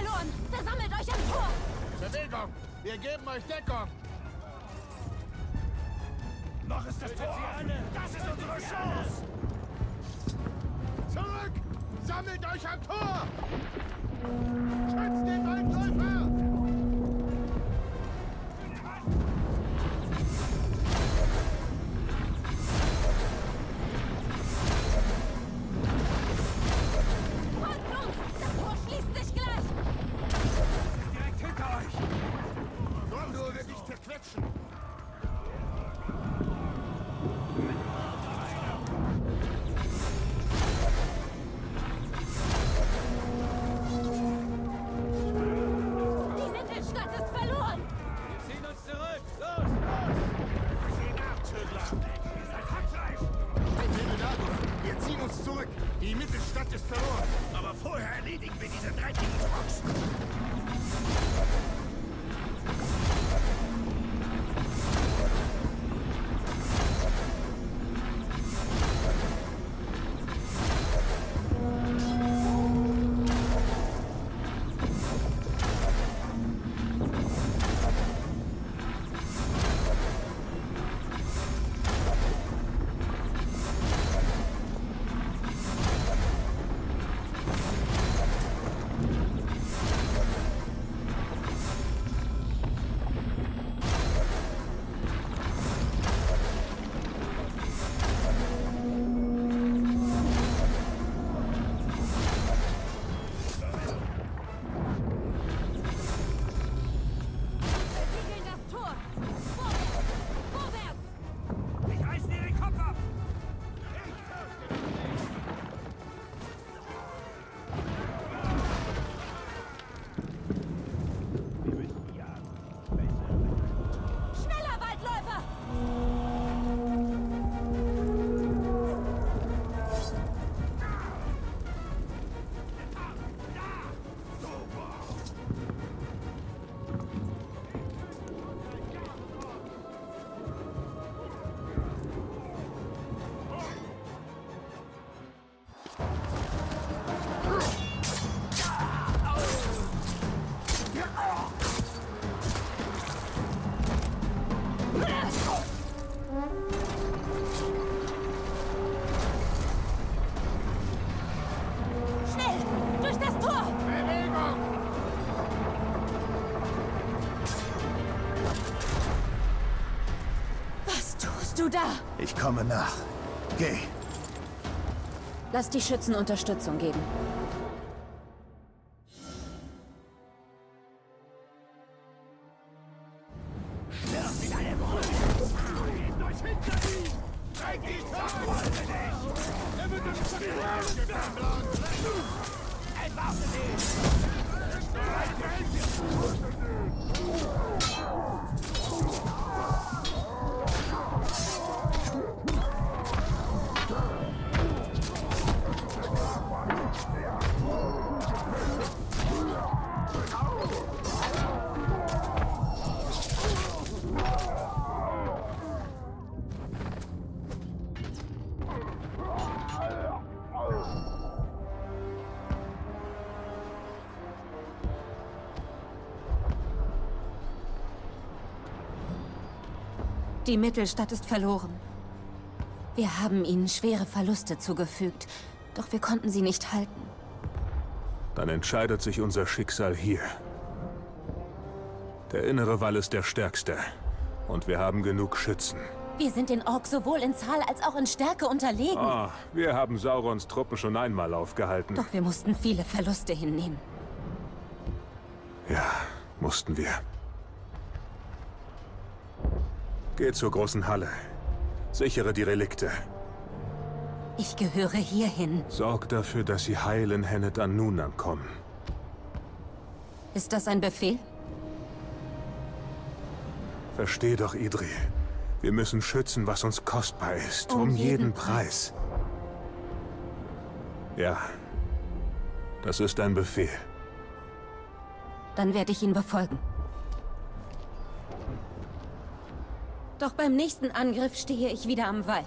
verloren! Versammelt euch am Tor! Bewegung! Wir geben euch Deckung! Noch ist das Tor offen! Das ist unsere Chance! Zurück! Sammelt euch am Tor! Schützt den Waldläufer! Folgt uns! Das Tor schließt sich gleich! Direkt hinter euch! Gondor wird dich zerquetschen! Die Mittelstadt ist verloren! Wir ziehen uns zurück! Los, los! Geh nach, Zögler! Ihr seid Hackfleisch! Mittelerde, wir ziehen uns zurück! Die Mittelstadt ist verloren! Aber vorher erledigen wir diese dreckigen Trocks! Versiegeln das Tor! Vorwärts! Vorwärts! Ich reiß dir den Kopf ab! Schneller, Waldläufer! Schnell! Durch das Tor! Bewegung! Was tust du da? Ich komme nach. Geh. Lass die Schützen Unterstützung geben. Stirb mit einem Hund! Geht euch hinter ihn! Zeig die Tor! Er wird uns zerstören! Entwaffne sie! Die Mittelstadt ist verloren. Wir haben ihnen schwere Verluste zugefügt, doch wir konnten sie nicht halten. Dann entscheidet sich unser Schicksal hier. Der innere Wall ist der stärkste. Und wir haben genug Schützen. Wir sind den Orks sowohl in Zahl als auch in Stärke unterlegen. Ah, wir haben Saurons Truppen schon einmal aufgehalten. Doch wir mussten viele Verluste hinnehmen. Ja, mussten wir. Geh zur großen Halle. Sichere die Relikte. Ich gehöre hierhin. Sorg dafür, dass sie heil in Hennet an Nun ankommen. Ist das ein Befehl? Versteh doch, Idri. Wir müssen schützen, was uns kostbar ist. Um jeden Preis. Ja. Das ist ein Befehl. Dann werde ich ihn befolgen. Doch beim nächsten Angriff stehe ich wieder am Wall.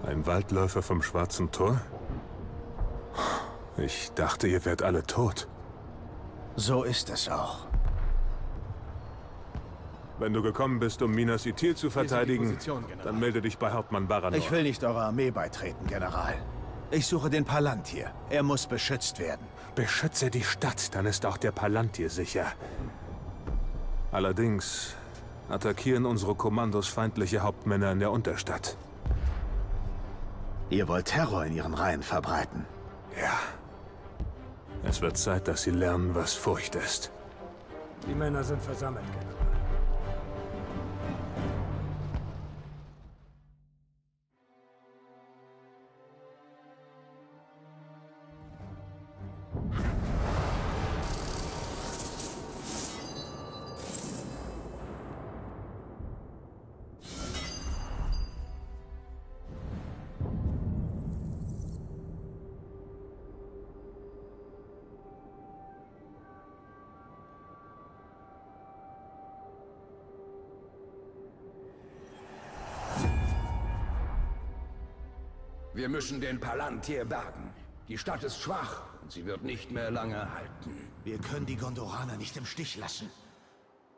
Ein Waldläufer vom Schwarzen Tor? Ich dachte, ihr wärt alle tot. So ist es auch. Wenn du gekommen bist, um Minas Ithil zu verteidigen, Position, General. dann melde dich bei Hauptmann Baranor. Ich will nicht eurer Armee beitreten, General. Ich suche den Palantir. Er muss beschützt werden. Beschütze die Stadt, dann ist auch der Palantir sicher. Allerdings attackieren unsere Kommandos feindliche Hauptmänner in der Unterstadt. Ihr wollt Terror in ihren Reihen verbreiten. Ja. Es wird Zeit, dass sie lernen, was Furcht ist. Die Männer sind versammelt, General. Wir müssen den Palantir bergen. Die Stadt ist schwach und sie wird nicht mehr lange halten. Wir können die Gondoraner nicht im Stich lassen.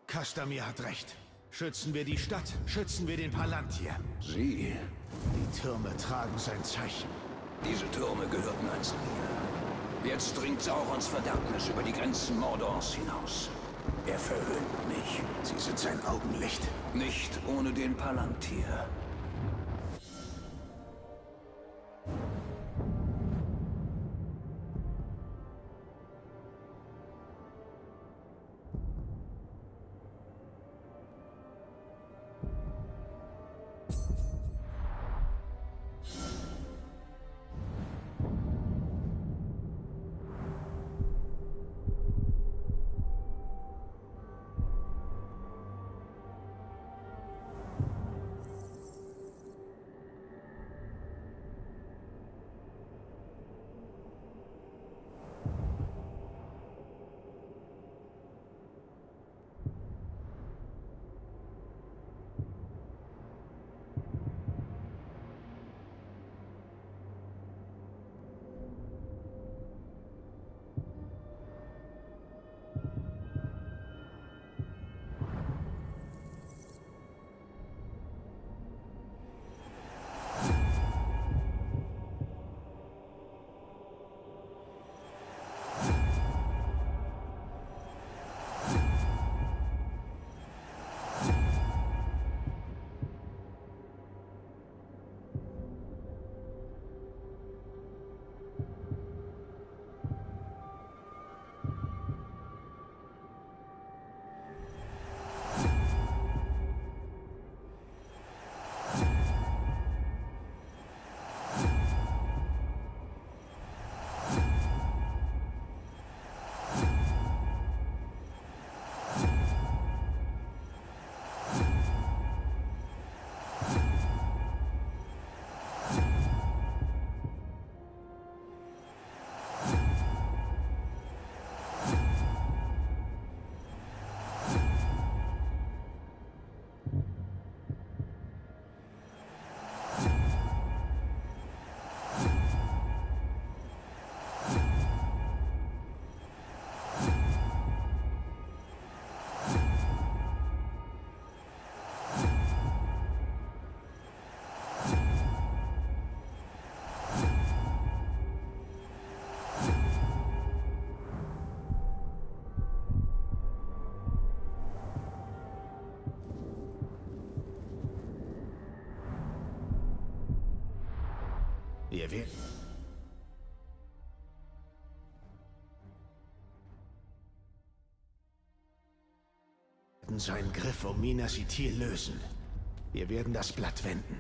Kastamir hat recht. Schützen wir die Stadt, schützen wir den Palantir. Sie, Die Türme tragen sein Zeichen. diese Türme gehörten einst mir. Jetzt dringt Saurons Verderbnis über die Grenzen Mordors hinaus. Er verhöhnt mich. Sie sind sein Augenlicht. Nicht ohne den Palantir. Wir werden seinen Griff um Minas Ithil lösen. Wir werden das Blatt wenden.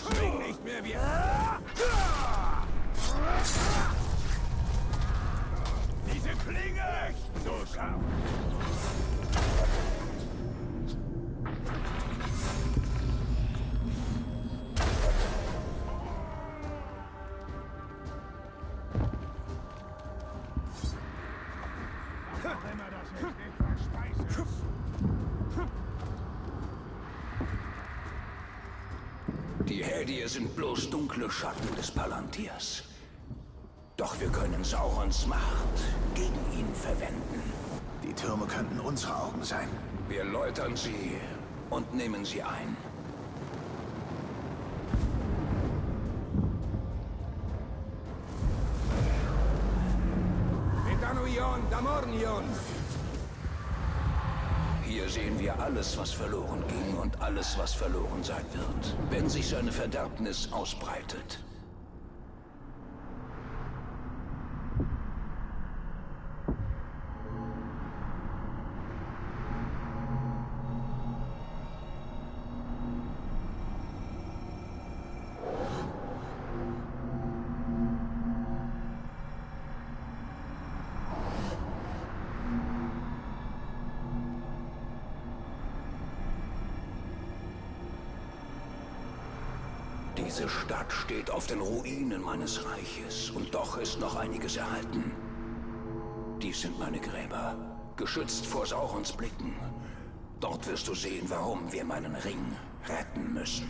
Schwing nicht mehr wie... Diese Klinge! So scharf! Die Hädier sind bloß dunkle Schatten des Palantirs. Doch wir können Saurons Macht gegen ihn verwenden. Die Türme könnten unsere Augen sein. Wir läutern sie und nehmen sie ein. Metanoion, Damornion! Hier sehen wir alles, was verloren ging und alles, was verloren sein wird, wenn sich seine Verderbnis ausbreitet. Diese Stadt steht auf den Ruinen meines Reiches und doch ist noch einiges erhalten. Dies sind meine Gräber, geschützt vor Saurons Blicken. Dort wirst du sehen, warum wir meinen Ring retten müssen.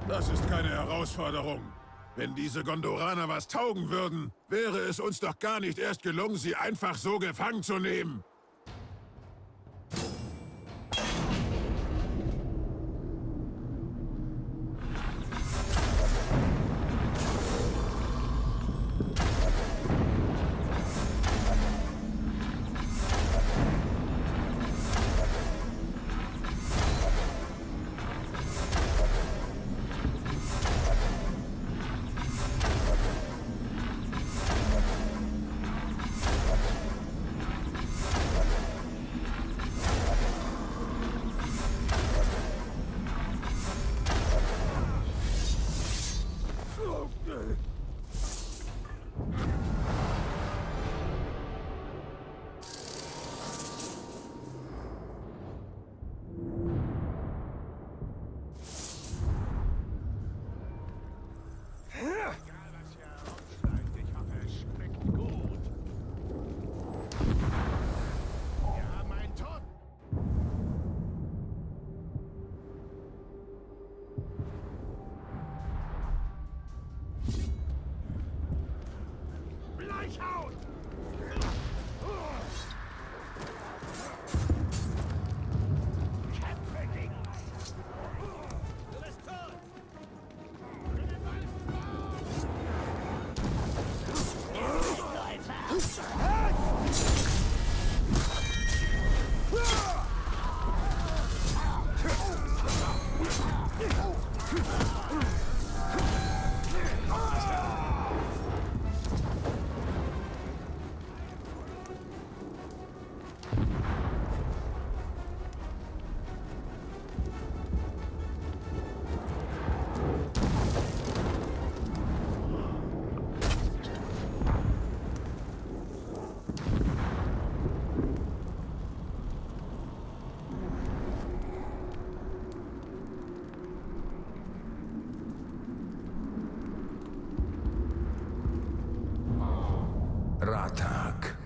Das ist keine Herausforderung. Wenn diese Gondoraner was taugen würden, wäre es uns doch gar nicht erst gelungen, sie einfach so gefangen zu nehmen. Ratak.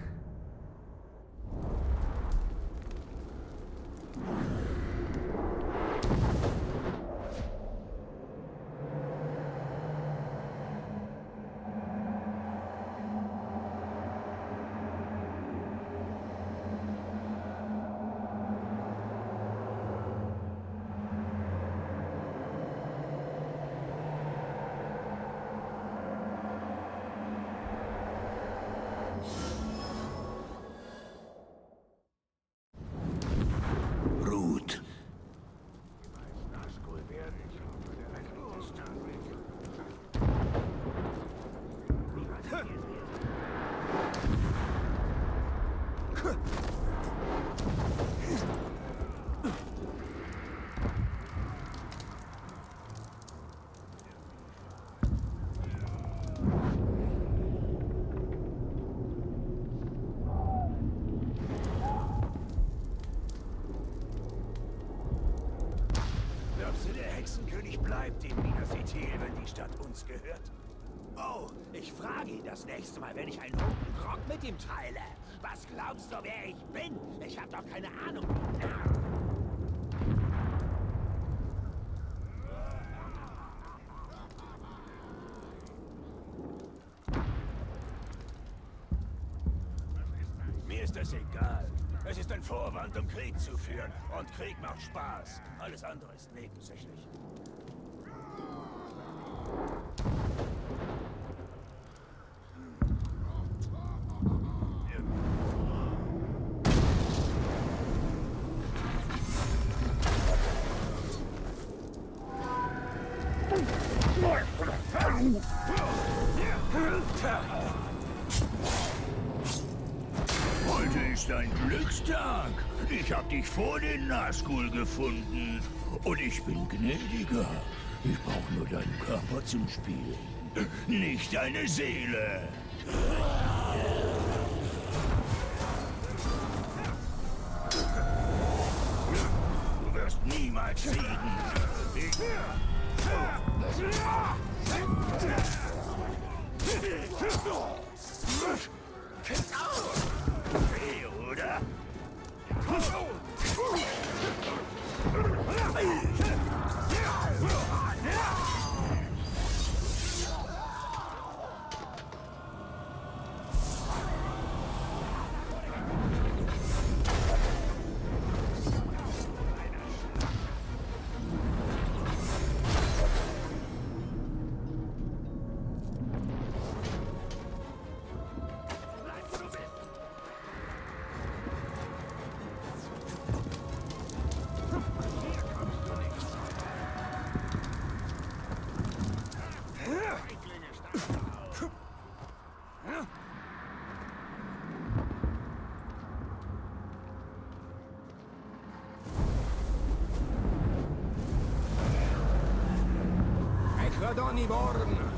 Der Hexenkönig bleibt in Minas Ithil, wenn die Stadt uns gehört. Oh, ich frage ihn das nächste Mal, wenn ich einen roten Rock mit ihm teile. Was glaubst du, wer ich bin? Ich hab doch keine Ahnung. Mir ist das egal. Es ist ein Vorwand, um Krieg zu führen. Und Krieg macht Spaß. Alles andere ist nebensächlich. Heute ist ein Glückstag. Ich hab dich vor den Nazgul gefunden. Und ich bin gnädiger. Ich brauche nur deinen Körper zum Spielen. Nicht deine Seele. Du wirst niemals siegen. Weh, oder? Ecradoni Born!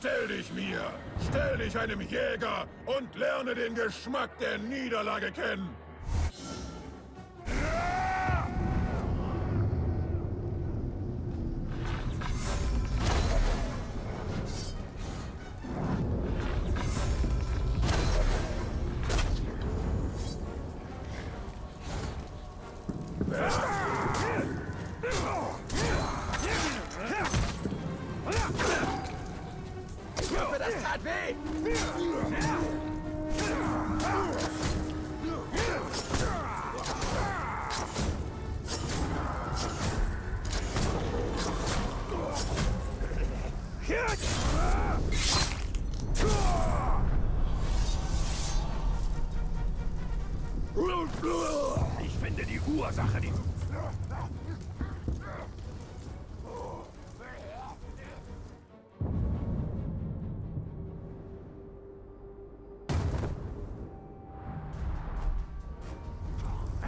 Stell dich mir! Stell dich einem Jäger und lerne den Geschmack der Niederlage kennen! Ich hoffe, das tat weh! Ich finde die Ursache, die...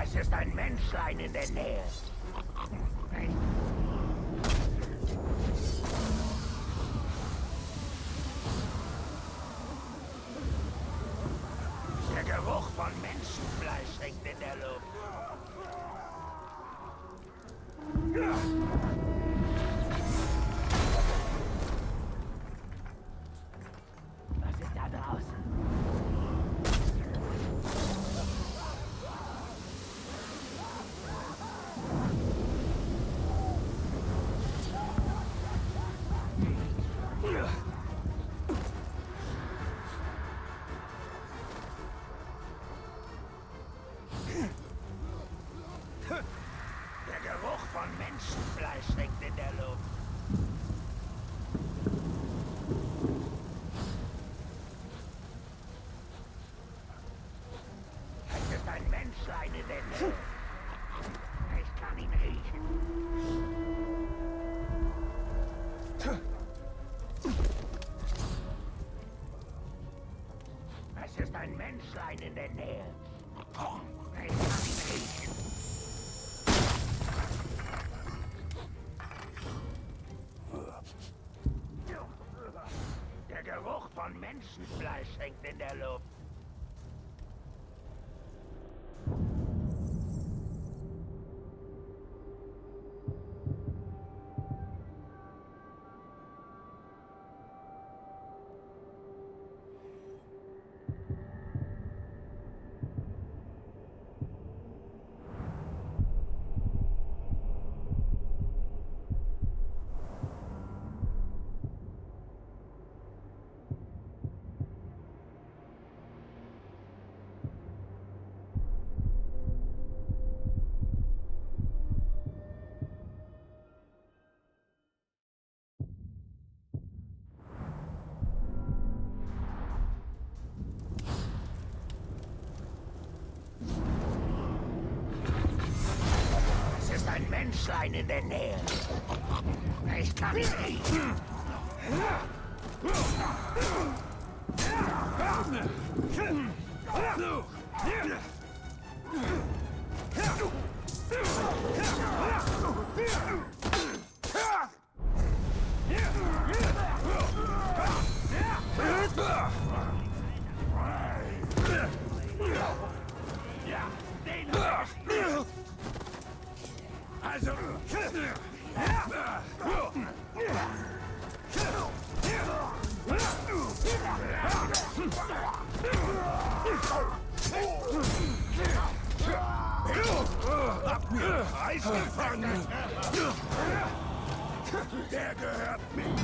Es ist ein Menschlein in der Nähe. Der Geruch von Menschenfleisch hängt in der Luft. Was ist da draußen? Der Geruch von Menschenfleisch hängt in der Luft. Es ist ein Menschlein in der Nähe. Ich kann ihn riechen. Es ist ein Menschlein in der Nähe. Ich kann ihn riechen. Der Geruch von Menschenfleisch hängt in der Luft. Es ist ein Menschlein in der Nähe. Ich kann ihn riechen. Ja, den also... Hab mir Preis gefangen! Der gehört mir!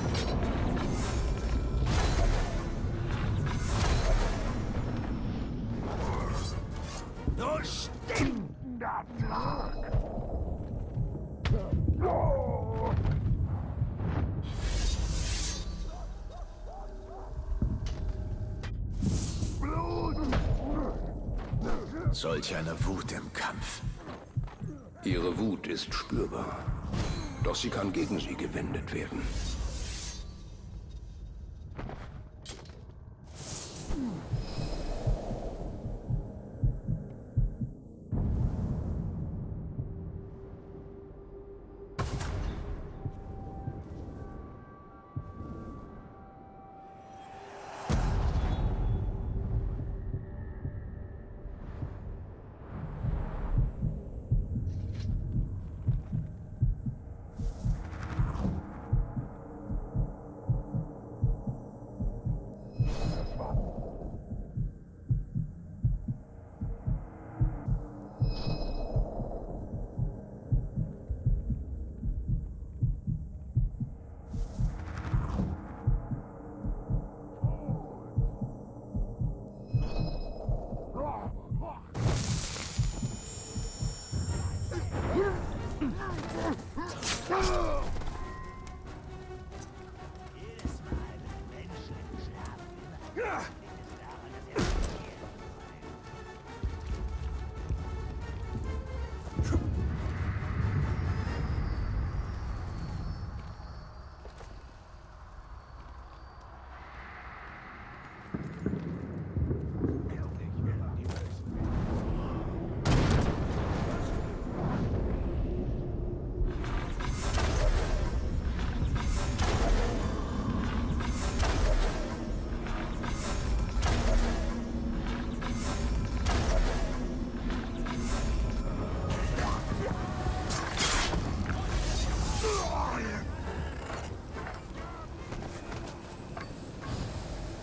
Du stinkender Pflag! Solch eine Wut im Kampf. Ihre Wut ist spürbar. Doch sie kann gegen Sie gewendet werden.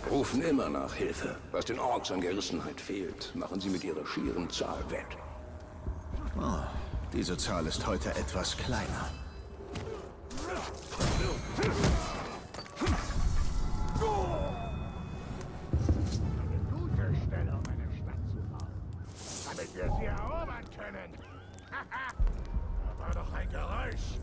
Rufen immer nach Hilfe. Was den Orks an Gerissenheit fehlt, machen sie mit ihrer schieren Zahl wett. Oh, diese Zahl ist heute etwas kleiner. Eine gute Stelle, um eine Stadt zu bauen. Damit wir sie erobern können. Haha, da war doch ein Geräusch.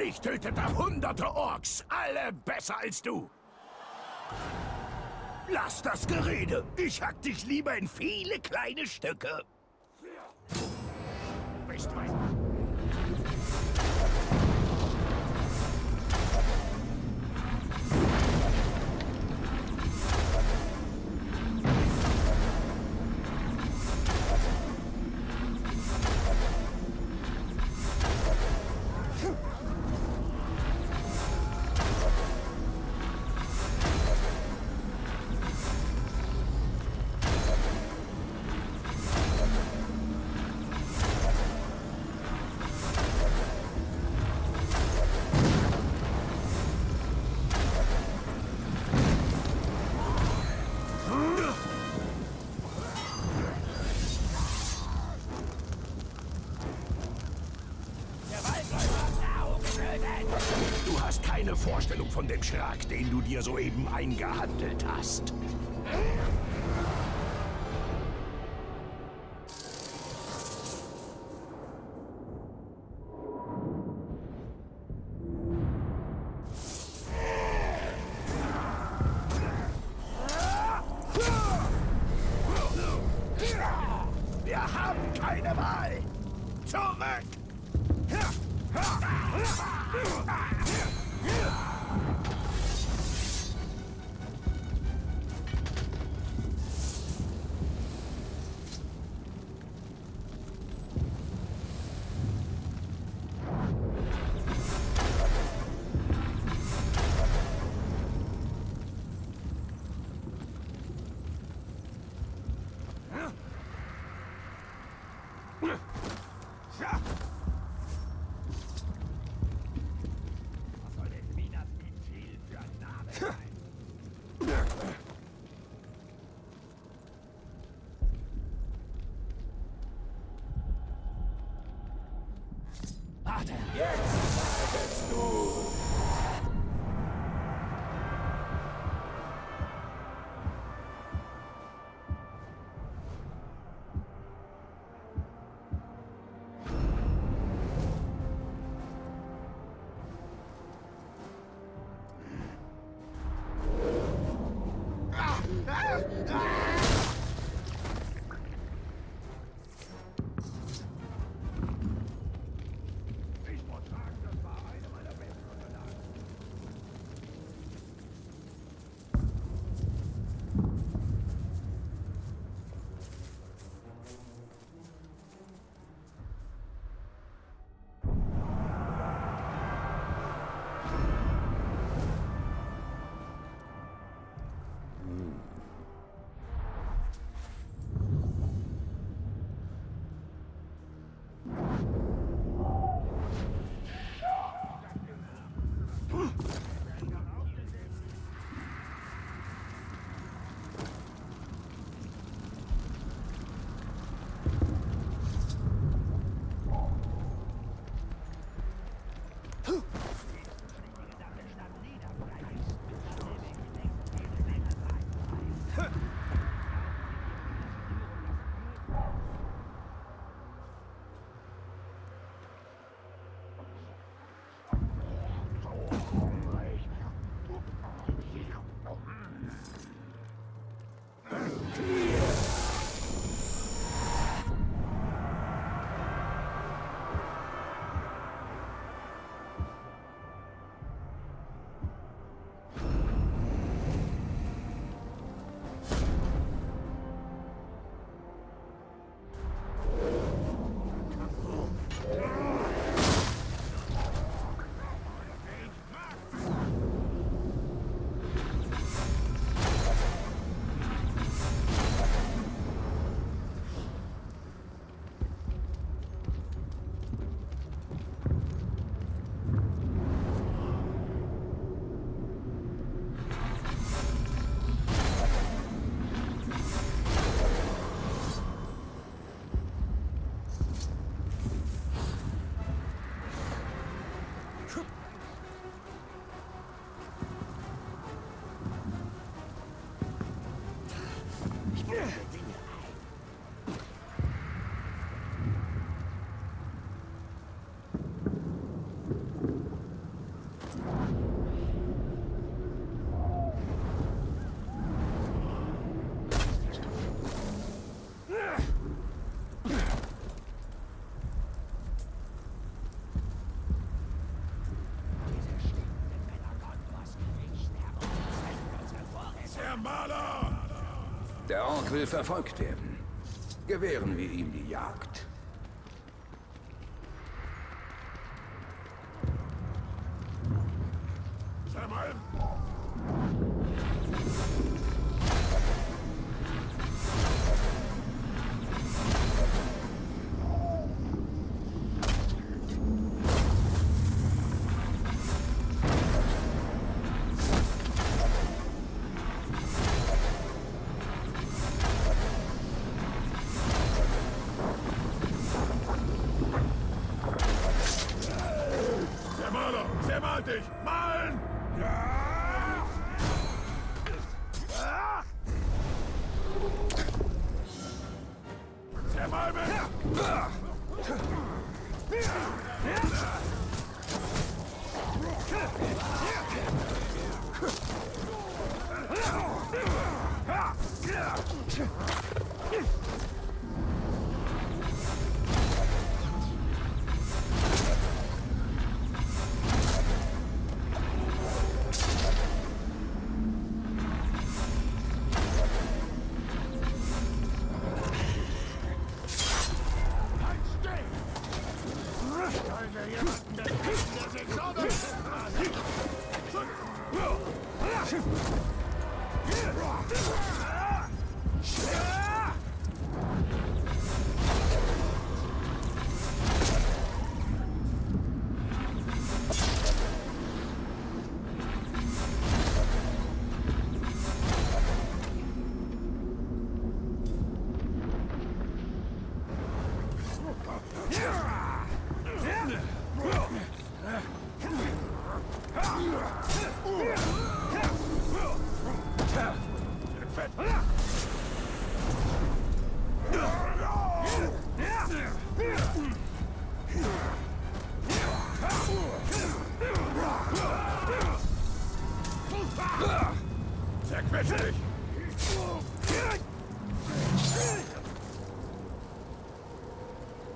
Ich tötete hunderte Orks, alle besser als du. Lass das Gerede. Ich hack dich lieber in viele kleine Stücke. Bist du ein... Du hast keine Vorstellung von dem Schlag, den du dir soeben eingehandelt hast. Wir haben keine Wahl. Zurück! will verfolgt werden. Gewähren wir ihm die Jagd. Sag mal. Zermal dich! Malen! Zermal mich! Zerquetsche dich!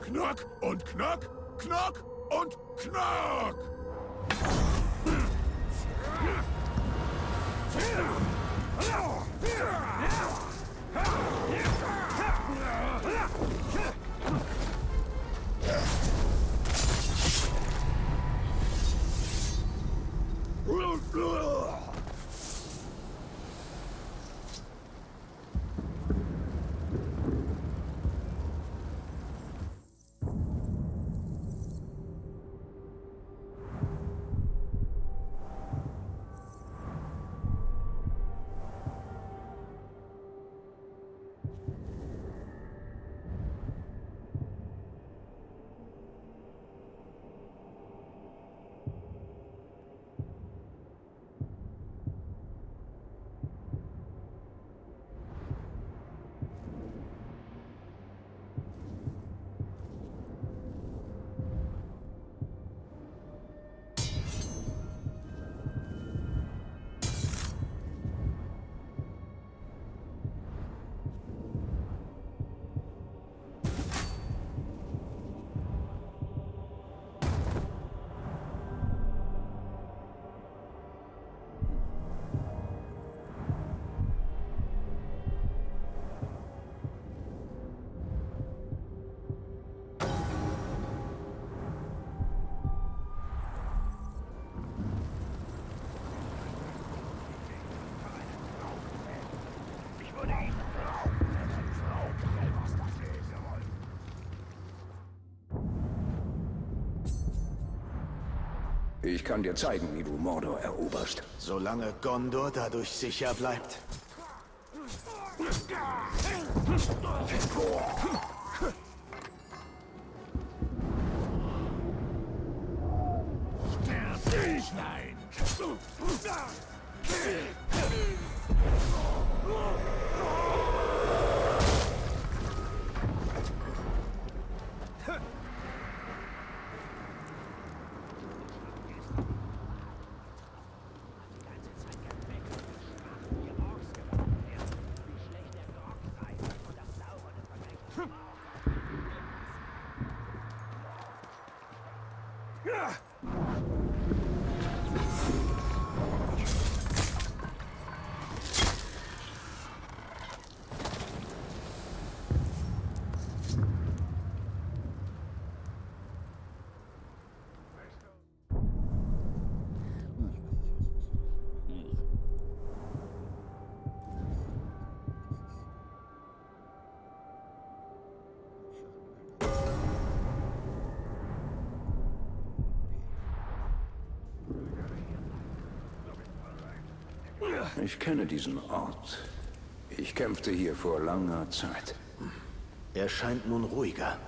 Knock und knock, knock und knock! Ich kann dir zeigen, wie du Mordor eroberst. Solange Gondor dadurch sicher bleibt. Nein! Ich kenne diesen Ort. Ich kämpfte hier vor langer Zeit. Er scheint nun ruhiger.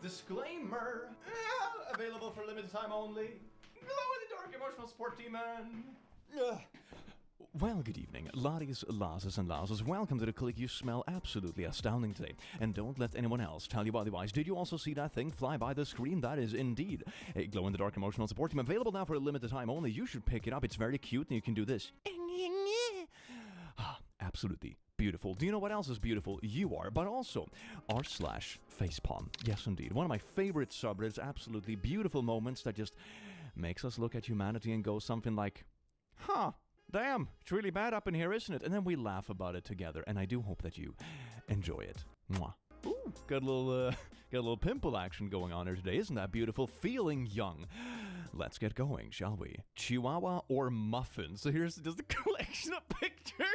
Disclaimer! Available for limited time only. Glow-in-the-dark emotional support team and... Well, good evening, laddies, lasses, and lasses. Welcome to the click. You smell absolutely astounding today. And don't let anyone else tell you otherwise. Did you also see that thing fly by the screen? That is indeed a glow-in-the-dark emotional support team. Available now for a limited time only. You should pick it up. It's very cute, and you can do this. Absolutely beautiful. Do you know what else is beautiful? You are, but also r/facepalm. Yes, indeed. One of my favorite subreddits. Absolutely beautiful moments that just makes us look at humanity and go something like, huh, damn, it's really bad up in here, isn't it? And then we laugh about it together, and I do hope that you enjoy it. Mwah. Ooh, got a little pimple action going on here today. Isn't that beautiful? Feeling young. Let's get going, shall we? Chihuahua or muffin? So here's just a collection of pictures.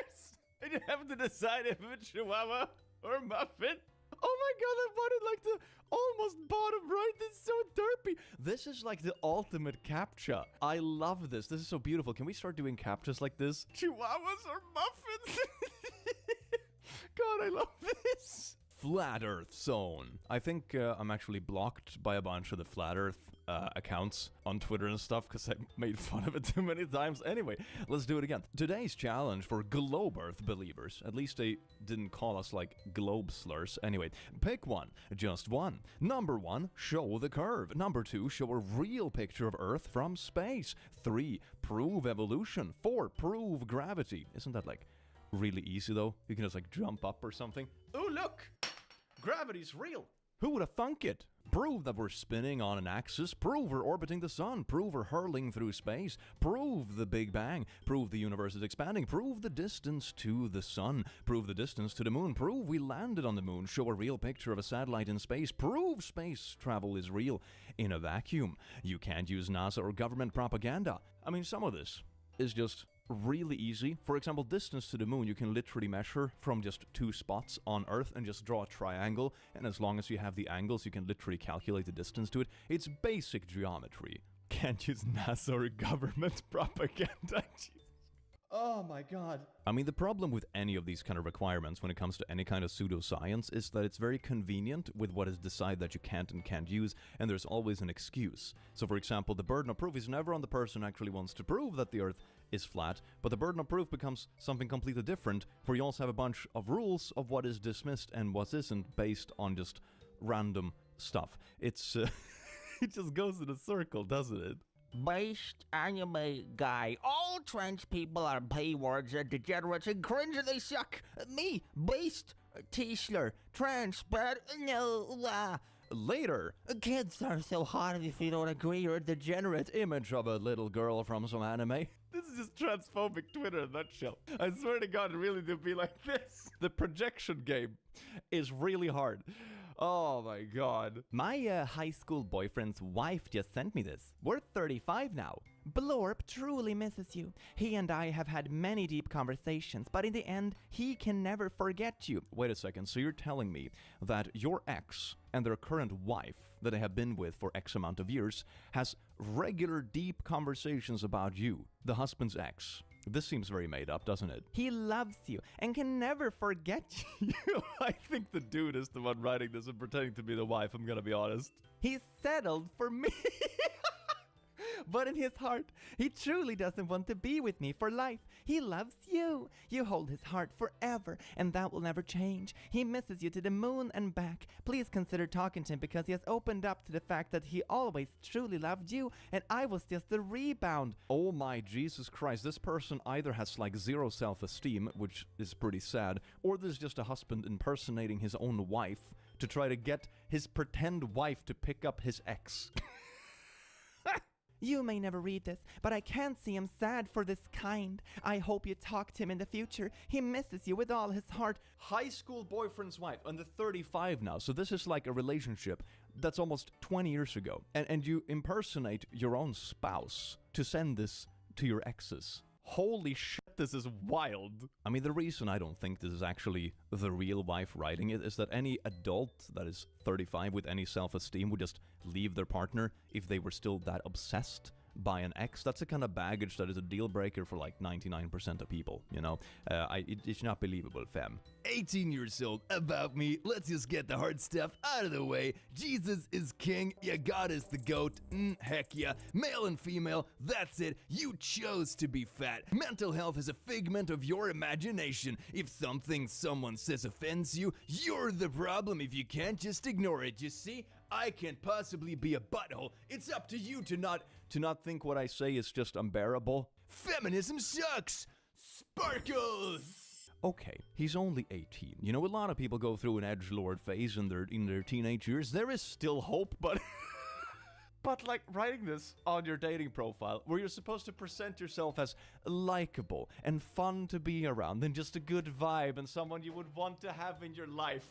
And you have to decide if it's Chihuahua or muffin. Oh my god, I wanted like the almost bottom right. This is so derpy. This is like the ultimate captcha. I love this. This is so beautiful. Can we start doing captchas like this? Chihuahuas or muffins? God, I love this. Flat Earth Zone. I think I'm actually blocked by a bunch of the Flat Earth accounts on Twitter and stuff because I made fun of it too many times. Anyway, let's do it again. Today's challenge for Globe Earth believers. At least they didn't call us like globe slurs. Anyway, pick one. Just one. Number 1, show the curve. Number 2, show a real picture of Earth from space. 3, prove evolution. 4, prove gravity. Isn't that like really easy though? You can just like jump up or something. Oh, look! Gravity's real. Who would have thunk it? Prove that we're spinning on an axis. Prove we're orbiting the sun. Prove we're hurling through space. Prove the Big Bang. Prove the universe is expanding. Prove the distance to the sun. Prove the distance to the moon. Prove we landed on the moon. Show a real picture of a satellite in space. Prove space travel is real in a vacuum. You can't use NASA or government propaganda. I mean, some of this is just really easy. For example, distance to the moon, you can literally measure from just 2 spots on Earth and just draw a triangle, and as long as you have the angles, you can literally calculate the distance to it. It's basic geometry. Can't use NASA or government propaganda. Oh my god. I mean, the problem with any of these kind of requirements when it comes to any kind of pseudoscience is that it's very convenient with what is decided that you can't and can't use, and there's always an excuse. So for example, the burden of proof is never on the person who actually wants to prove that the Earth is flat, but the burden of proof becomes something completely different, where you also have a bunch of rules of what is dismissed and what isn't based on just random stuff. It's... it just goes in a circle, doesn't it? Based anime guy. All trans people are P-words, degenerates, and cringe, and they suck. Me, based T-slur, trans, but no. Later, Kids are so hot if you don't agree, you're a degenerate. image of a little girl from some anime. This is just transphobic Twitter in a nutshell. I swear to God, it really did be like this. The projection game is really hard. Oh my god. My high school boyfriend's wife just sent me this. We're 35 now. Blorp truly misses you. He and I have had many deep conversations, but in the end, he can never forget you. Wait a second, so you're telling me that your ex and their current wife, that they have been with for X amount of years, has regular deep conversations about you, the husband's ex. This seems very made up, doesn't it? He loves you and can never forget you. I think the dude is the one writing this and pretending to be the wife, I'm gonna be honest. He's settled for me. But in his heart, he truly doesn't want to be with me for life. He loves you. You hold his heart forever, and that will never change. He misses you to the moon and back. Please consider talking to him because he has opened up to the fact that he always truly loved you, and I was just the rebound. Oh my Jesus Christ, this person either has like zero self-esteem, which is pretty sad, or there's just a husband impersonating his own wife to try to get his pretend wife to pick up his ex. You may never read this, but I can't see him sad for this kind. I hope you talk to him in the future. He misses you with all his heart. High school boyfriend's wife, under 35 now, so this is like a relationship that's almost 20 years ago. And you impersonate your own spouse to send this to your exes. Holy shit, this is wild. I mean, the reason I don't think this is actually the real wife writing it is that any adult that is 35 with any self-esteem would just leave their partner if they were still that obsessed by an ex. That's a kind of baggage that is a deal breaker for like 99% of people, you know? It's not believable, fam. 18 years old, about me, let's just get the hard stuff out of the way. Jesus is king, yeah, God is the goat, heck yeah. Male and female, that's it, you chose to be fat. Mental health is a figment of your imagination. If something someone says offends you, you're the problem if you can't just ignore it, you see? I can't possibly be a butthole. It's up to you to not think what I say is just unbearable. Feminism sucks! Sparkles! Okay, he's only 18. You know, a lot of people go through an edgelord phase in their teenage years. There is still hope, but... But like writing this on your dating profile, where you're supposed to present yourself as likable and fun to be around, and just a good vibe and someone you would want to have in your life.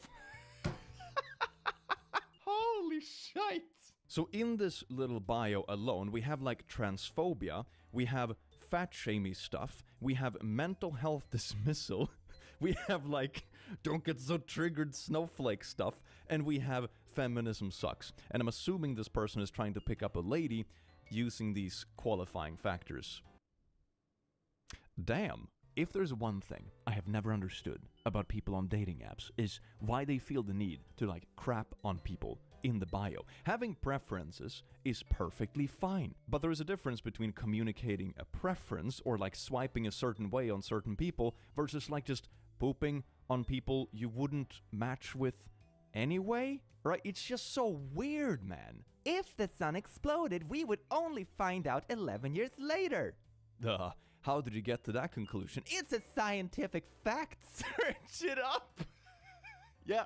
Holy shite! So in this little bio alone, we have like transphobia, we have fat-shamey stuff, we have mental health dismissal, we have like don't get so triggered snowflake stuff, and we have feminism sucks. And I'm assuming this person is trying to pick up a lady using these qualifying factors. Damn. If there's one thing I have never understood about people on dating apps is why they feel the need to like crap on people in the bio. Having preferences is perfectly fine, but there is a difference between communicating a preference or like swiping a certain way on certain people versus like just pooping on people you wouldn't match with anyway, right? It's just so weird, man. If the sun exploded, we would only find out 11 years later. How did you get to that conclusion? It's a scientific fact. Search it up. Yeah,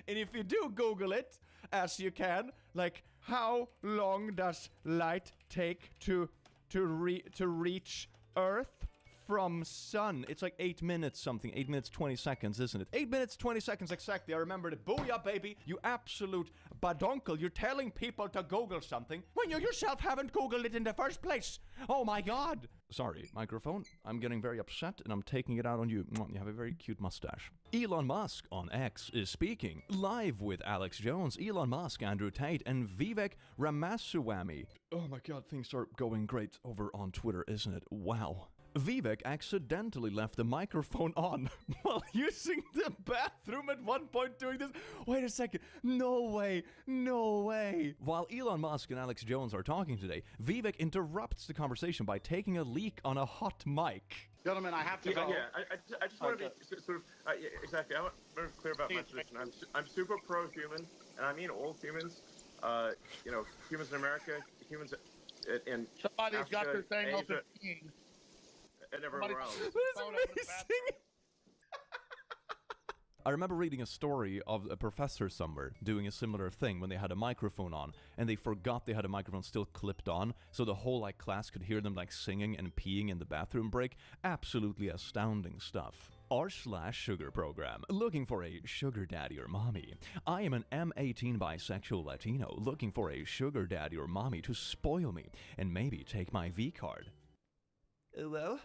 and if you do Google it, as you can, like, how long does light take to reach Earth from sun? It's like 8 minutes something, 8 minutes 20 seconds, isn't it? 8 minutes 20 seconds exactly, I remembered it. Booyah, baby, you absolute badonkel. You're telling people to Google something when you yourself haven't Googled it in the first place. Oh my god. Sorry, microphone. I'm getting very upset and I'm taking it out on you. You have a very cute mustache. Elon Musk on X is speaking live with Alex Jones, Elon Musk, Andrew Tate, and Vivek Ramaswamy. Oh my god, things are going great over on Twitter, isn't it? Wow. Vivek accidentally left the microphone on while using the bathroom at one point doing this. Wait a second. No way. No way. While Elon Musk and Alex Jones are talking today, Vivek interrupts the conversation by taking a leak on a hot mic. Gentlemen, I have to go. Yeah, I just want to be sort of, exactly, I want to be clear about my position. I'm super pro-human, and I mean all humans. You know, humans in America, humans in Somebody's Africa, got their thing Asia, open. and everywhere else. That is amazing! I remember reading a story of a professor somewhere doing a similar thing when they had a microphone on, and they forgot they had a microphone still clipped on, so the whole class could hear them singing and peeing in the bathroom break. Absolutely astounding stuff. r/sugar program, looking for a sugar daddy or mommy. I am an M18 bisexual Latino looking for a sugar daddy or mommy to spoil me and maybe take my V card. Hello?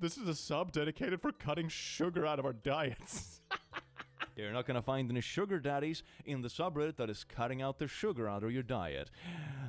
This is a sub dedicated for cutting sugar out of our diets. You're not gonna find any sugar daddies in the subreddit that is cutting out the sugar out of your diet.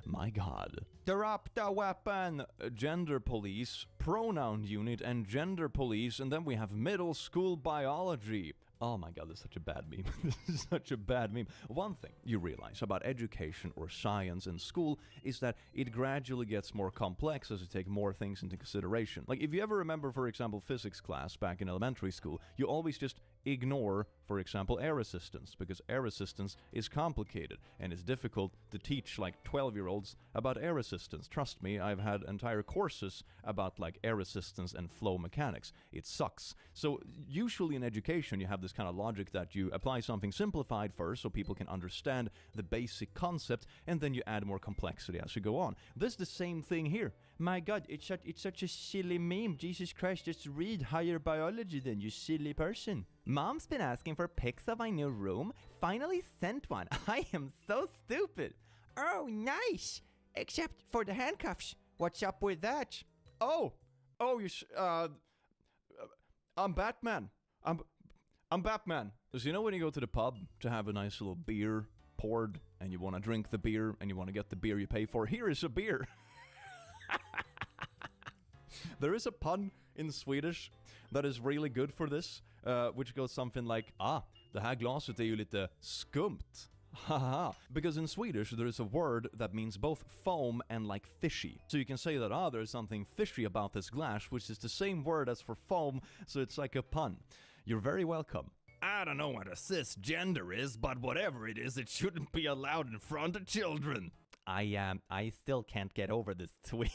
My god. Drop the weapon! Gender police, pronoun unit, and gender police, and then we have middle school biology. Oh my god, this is such a bad meme. This is such a bad meme. One thing you realize about education or science in school is that it gradually gets more complex as you take more things into consideration. If you ever remember, for example, physics class back in elementary school, you always just ignore, for example, air resistance, because air resistance is complicated and it's difficult to teach 12-year-olds about air resistance. Trust me, I've had entire courses about air resistance and flow mechanics. It sucks. So usually in education you have this kind of logic that you apply something simplified first so people can understand the basic concept, and then you add more complexity as you go on. This is the same thing here. My god, it's such a silly meme. Jesus Christ, just read higher biology then, you silly person. Mom's been asking for pics of my new room. Finally sent one. I am so stupid. Oh, nice. Except for the handcuffs. What's up with that? I'm Batman. I'm Batman. So you know when you go to the pub to have a nice little beer poured, and you want to drink the beer, and you want to get the beer you pay for? Here is a beer. There is a pun in Swedish that is really good for this, which goes something like, det här glaset är ju lite skumt. Haha. Because in Swedish there is a word that means both foam and fishy. So you can say that, there's something fishy about this glass, which is the same word as for foam, so it's like a pun. You're very welcome. I don't know what a cisgender is, but whatever it is, it shouldn't be allowed in front of children. I still can't get over this tweet.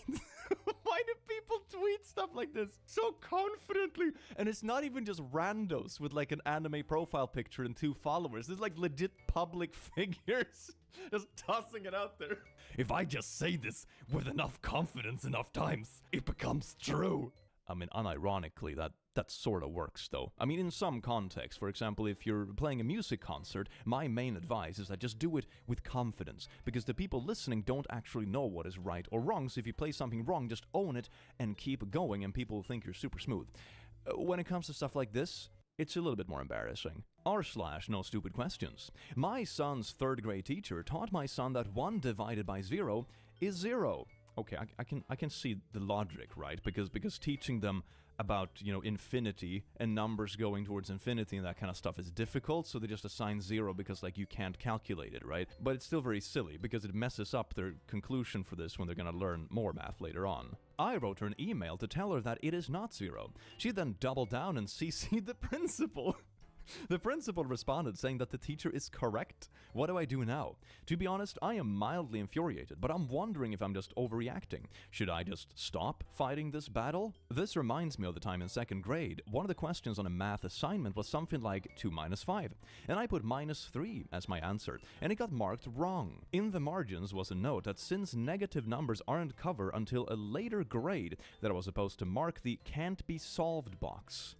Why do people tweet stuff like this so confidently? And it's not even just randos with an anime profile picture and 2 followers. It's legit public figures just tossing it out there. If I just say this with enough confidence enough times, it becomes true. I mean, unironically, that sort of works, though. I mean, in some contexts, for example, if you're playing a music concert, my main advice is that just do it with confidence, because the people listening don't actually know what is right or wrong, so if you play something wrong, just own it and keep going, and people will think you're super smooth. When it comes to stuff like this, it's a little bit more embarrassing. r/no stupid questions. My son's 3rd grade teacher taught my son that 1 divided by 0 is 0. Okay, I can see the logic, right? Because teaching them about, infinity and numbers going towards infinity and that kind of stuff is difficult, so they just assign 0 because, you can't calculate it, right? But it's still very silly because it messes up their conclusion for this when they're gonna learn more math later on. I wrote her an email to tell her that it is not 0. She then doubled down and CC'd the principal. The principal responded saying that the teacher is correct. What do I do now? To be honest, I am mildly infuriated, but I'm wondering if I'm just overreacting. Should I just stop fighting this battle? This reminds me of the time in 2nd grade. One of the questions on a math assignment was something like 2 minus 5, and I put -3 as my answer, and it got marked wrong. In the margins was a note that since negative numbers aren't covered until a later grade, that I was supposed to mark the can't be solved box.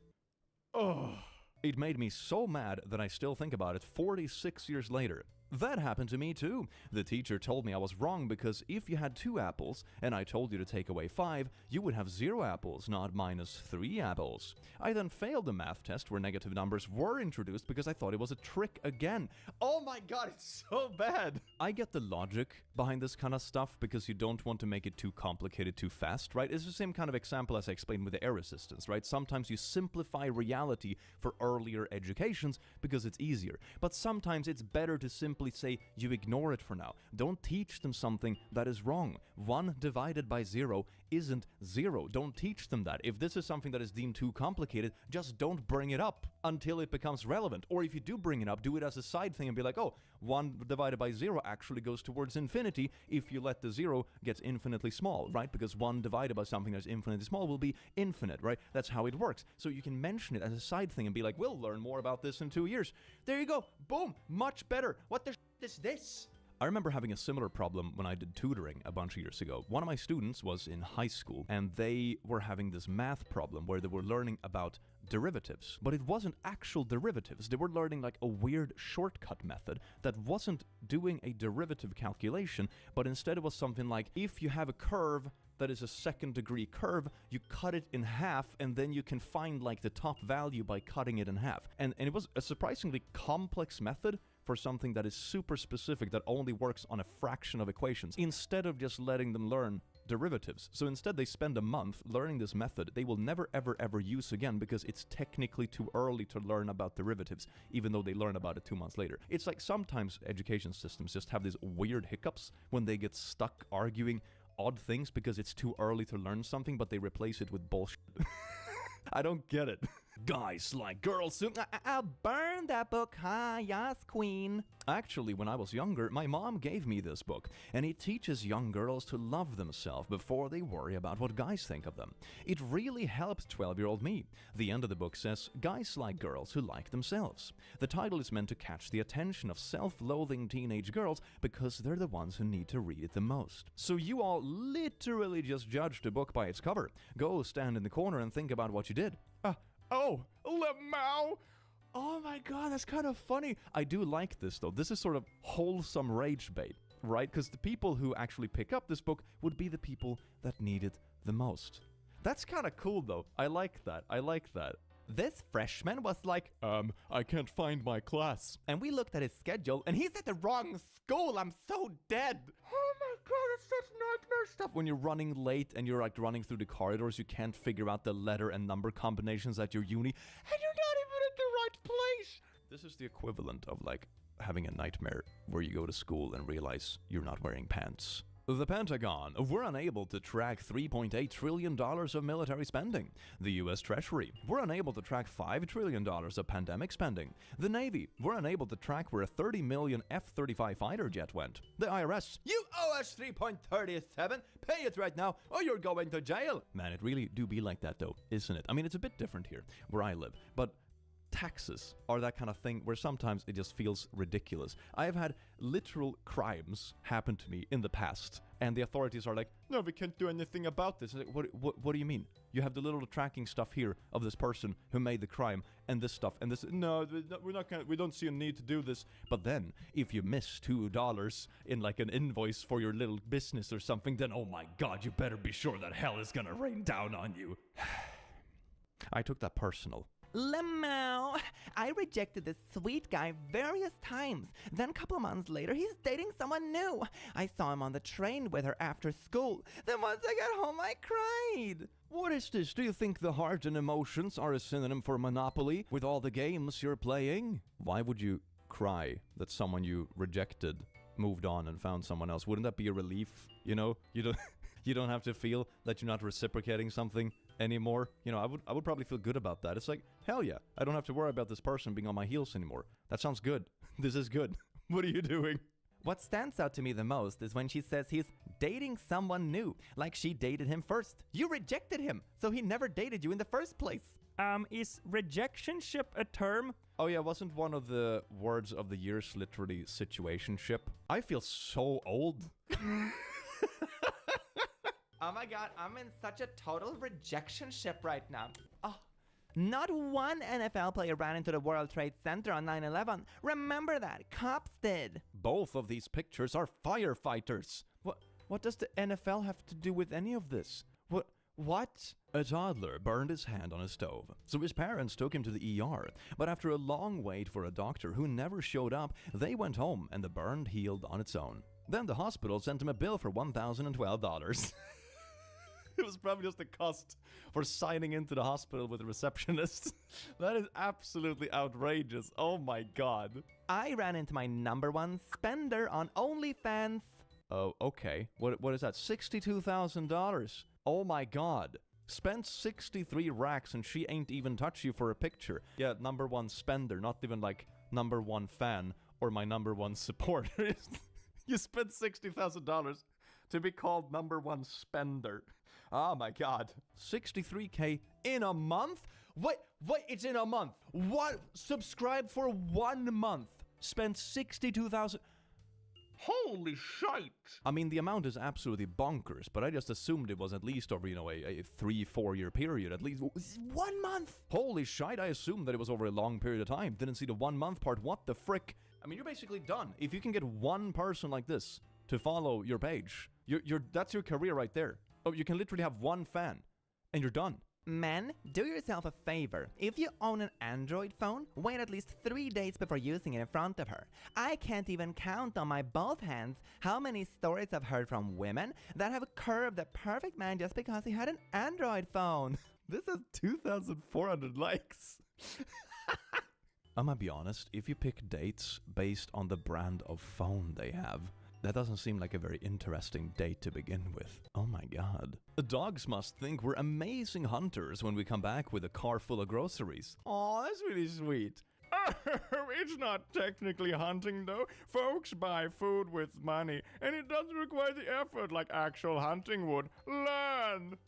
It made me so mad that I still think about it 46 years later. That happened to me too. The teacher told me I was wrong because if you had 2 apples and I told you to take away 5, you would have 0 apples, not minus 3 apples. I then failed the math test where negative numbers were introduced because I thought it was a trick again. Oh my god, it's so bad! I get the logic behind this kind of stuff because you don't want to make it too complicated too fast, right? It's the same kind of example as I explained with the air resistance, right? Sometimes you simplify reality for earlier educations because it's easier. But sometimes it's better to simply say you ignore it for now. Don't teach them something that is wrong. 1 divided by 0 isn't 0. Don't teach them that. If this is something that is deemed too complicated, just don't bring it up until it becomes relevant. Or if you do bring it up, do it as a side thing and be like, oh, 1 divided by 0 actually goes towards infinity if you let the 0 get infinitely small, right? Because 1 divided by something that's infinitely small will be infinite, right? That's how it works. So you can mention it as a side thing and be like, we'll learn more about this in 2 years. There you go. Boom. Much better. What the is this? I remember having a similar problem when I did tutoring a bunch of years ago. One of my students was in high school and they were having this math problem where they were learning about derivatives, but it wasn't actual derivatives. They were learning like a weird shortcut method that wasn't doing a derivative calculation, but instead it was something like if you have a curve that is a second-degree curve, you cut it in half, and then you can find like the top value by cutting it in half. And it was a surprisingly complex method for something that is super specific that only works on a fraction of equations, instead of just letting them learn derivatives. So instead they spend a month learning this method they will never ever use again because it's technically too early to learn about derivatives, even though they learn about it 2 months later. It's like sometimes education systems just have these weird hiccups when they get stuck arguing odd things because it's too early to learn something, but they replace it with bullshit. I don't get it. Guys like girls who... I'll burn that book, huh? Yes, queen. Actually, when I was younger, my mom gave me this book, and it teaches young girls to love themselves before they worry about what guys think of them. It really helped 12-year-old me. The end of the book says, guys like girls who like themselves. The title is meant to catch the attention of self-loathing teenage girls because they're the ones who need to read it the most. So you all literally just judged a book by its cover. Go stand in the corner and think about what you did. Oh, Lemao! Oh my god, that's kind of funny. I do like this though. This is sort of wholesome rage bait, right? Because the people who actually pick up this book would be the people that need it the most. That's kind of cool though. I like that. I like that. This freshman was like, I can't find my class. And we looked at his schedule and he's at the wrong school. I'm so dead. Oh my god, it's such nightmare stuff. When you're running late and you're like running through the corridors, you can't figure out the letter and number combinations at your uni, and you're not even at the right place. This is the equivalent of like having a nightmare where you go to school and realize you're not wearing pants. The Pentagon were unable to track $3.8 trillion of military spending. The U.S. Treasury were unable to track $5 trillion of pandemic spending. The Navy were unable to track where a 30 million F-35 fighter jet went. The IRS, you owe us 3.37. Pay it right now or you're going to jail. Man, it really do be like that though, isn't it? I mean, it's a bit different here where I live, but taxes are that kind of thing where sometimes it just feels ridiculous. I have had literal crimes happen to me in the past, and the authorities are like, no, we can't do anything about this. Like, what do you mean? You have the little tracking stuff here of this person who made the crime, and this stuff, and this. No, we don't see a need to do this. But then, if you miss $2 in like an invoice for your little business or something, then oh my god, you better be sure that hell is gonna rain down on you. I took that personal. Lemao, I rejected this sweet guy various times. Then a couple of months later, he's dating someone new. I saw him on the train with her after school. Then once I got home, I cried. What is this? Do you think the heart and emotions are a synonym for Monopoly with all the games you're playing? Why would you cry that someone you rejected moved on and found someone else? Wouldn't that be a relief? You know, you don't have to feel that you're not reciprocating something anymore. You know, I would probably feel good about that. It's like, hell yeah, I don't have to worry about this person being on my heels anymore. That sounds good. This is good. What are you doing? What stands out to me the most is when she says he's dating someone new, like she dated him first. You rejected him, so he never dated you in the first place. Is rejectionship a term? Oh yeah, wasn't one of the words of the years literally situationship? I feel so old. Oh my god, I'm in such a total rejectionship right now. Oh. Not one NFL player ran into the World Trade Center on 9/11. Remember that. Cops did. both of these pictures are firefighters. What does the NFL have to do with any of this? What? A toddler burned his hand on a stove, so his parents took him to the ER. But after a long wait for a doctor who never showed up, they went home and the burn healed on its own. Then the hospital sent him a bill for $1,012. It was probably just the cost for signing into the hospital with a receptionist. That is absolutely outrageous. Oh my god. I ran into my number one spender on OnlyFans. Oh, okay. What is that? $62,000. Oh my god. Spent 63 racks and she ain't even touch you for a picture. Yeah, number one spender, not even like number one fan or my number one supporter. You spent $60,000 to be called number one spender. Oh my god. 63K in a month? Wait, it's in a month. What? Subscribe for 1 month. Spent 62,000. Holy shite! I mean, the amount is absolutely bonkers, but I just assumed it was at least over, you know, a 3-4 year period, at least. 1 month! Holy shite, I assumed that it was over a long period of time. Didn't see the 1 month part. What the frick? I mean, you're basically done. If you can get one person like this to follow your page, that's your career right there. Oh, you can literally have one fan, and you're done. Men, do yourself a favor. If you own an Android phone, wait at least 3 days before using it in front of her. I can't even count on my both hands how many stories I've heard from women that have curved the perfect man just because he had an Android phone. This has 2,400 likes. I'm gonna be honest, if you pick dates based on the brand of phone they have, that doesn't seem like a very interesting date to begin with. Oh my god. The dogs must think we're amazing hunters when we come back with a car full of groceries. Aw, that's really sweet. It's not technically hunting though. Folks buy food with money, and it doesn't require the effort like actual hunting would. Learn!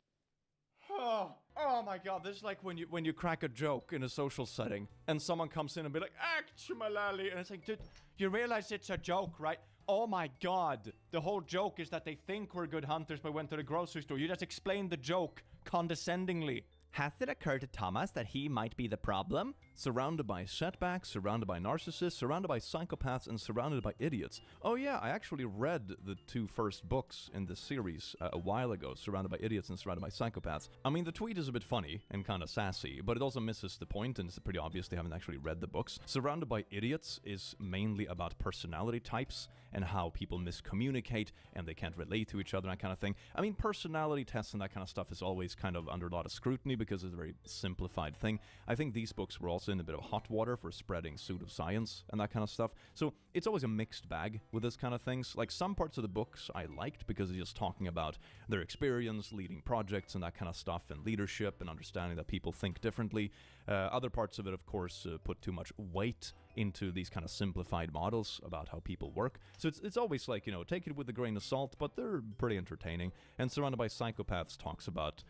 Oh my god, this is like when you crack a joke in a social setting, and someone comes in and be like, actually, and it's like, dude, you realize it's a joke, right? Oh my god, the whole joke is that they think we're good hunters but went to the grocery store. You just explained the joke condescendingly. Has it occurred to Thomas that he might be the problem? Surrounded by setbacks, surrounded by narcissists, surrounded by psychopaths, and surrounded by idiots. Oh yeah, I actually read the 2 first books in this series a while ago, Surrounded by Idiots and Surrounded by Psychopaths. I mean, the tweet is a bit funny and kind of sassy, but it also misses the point, and it's pretty obvious they haven't actually read the books. Surrounded by Idiots is mainly about personality types and how people miscommunicate and they can't relate to each other, that kind of thing. I mean, personality tests and that kind of stuff is always kind of under a lot of scrutiny because it's a very simplified thing. I think these books were also in a bit of hot water for spreading pseudoscience and that kind of stuff. So it's always a mixed bag with this kind of things. Like some parts of the books I liked because it's just talking about their experience leading projects and that kind of stuff and leadership and understanding that people think differently. Other parts of it, of course, put too much weight into these kind of simplified models about how people work. So it's always like, you know, take it with a grain of salt, but they're pretty entertaining. And Surrounded by Psychopaths talks about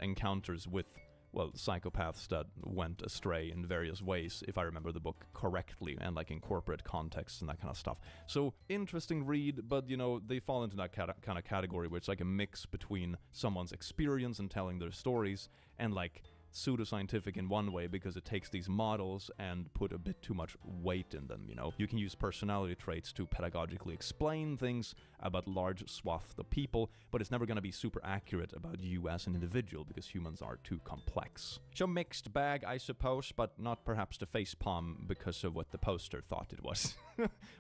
encounters with, well, psychopaths that went astray in various ways, if I remember the book correctly, and like in corporate contexts and that kind of stuff. So, interesting read, but, you know, they fall into that kind of category where it's like a mix between someone's experience and telling their stories and like pseudoscientific in one way because it takes these models and put a bit too much weight in them, you know. You can use personality traits to pedagogically explain things about large swaths of people, but it's never going to be super accurate about you as an individual because humans are too complex. So mixed bag, I suppose, but not perhaps the facepalm because of what the poster thought it was.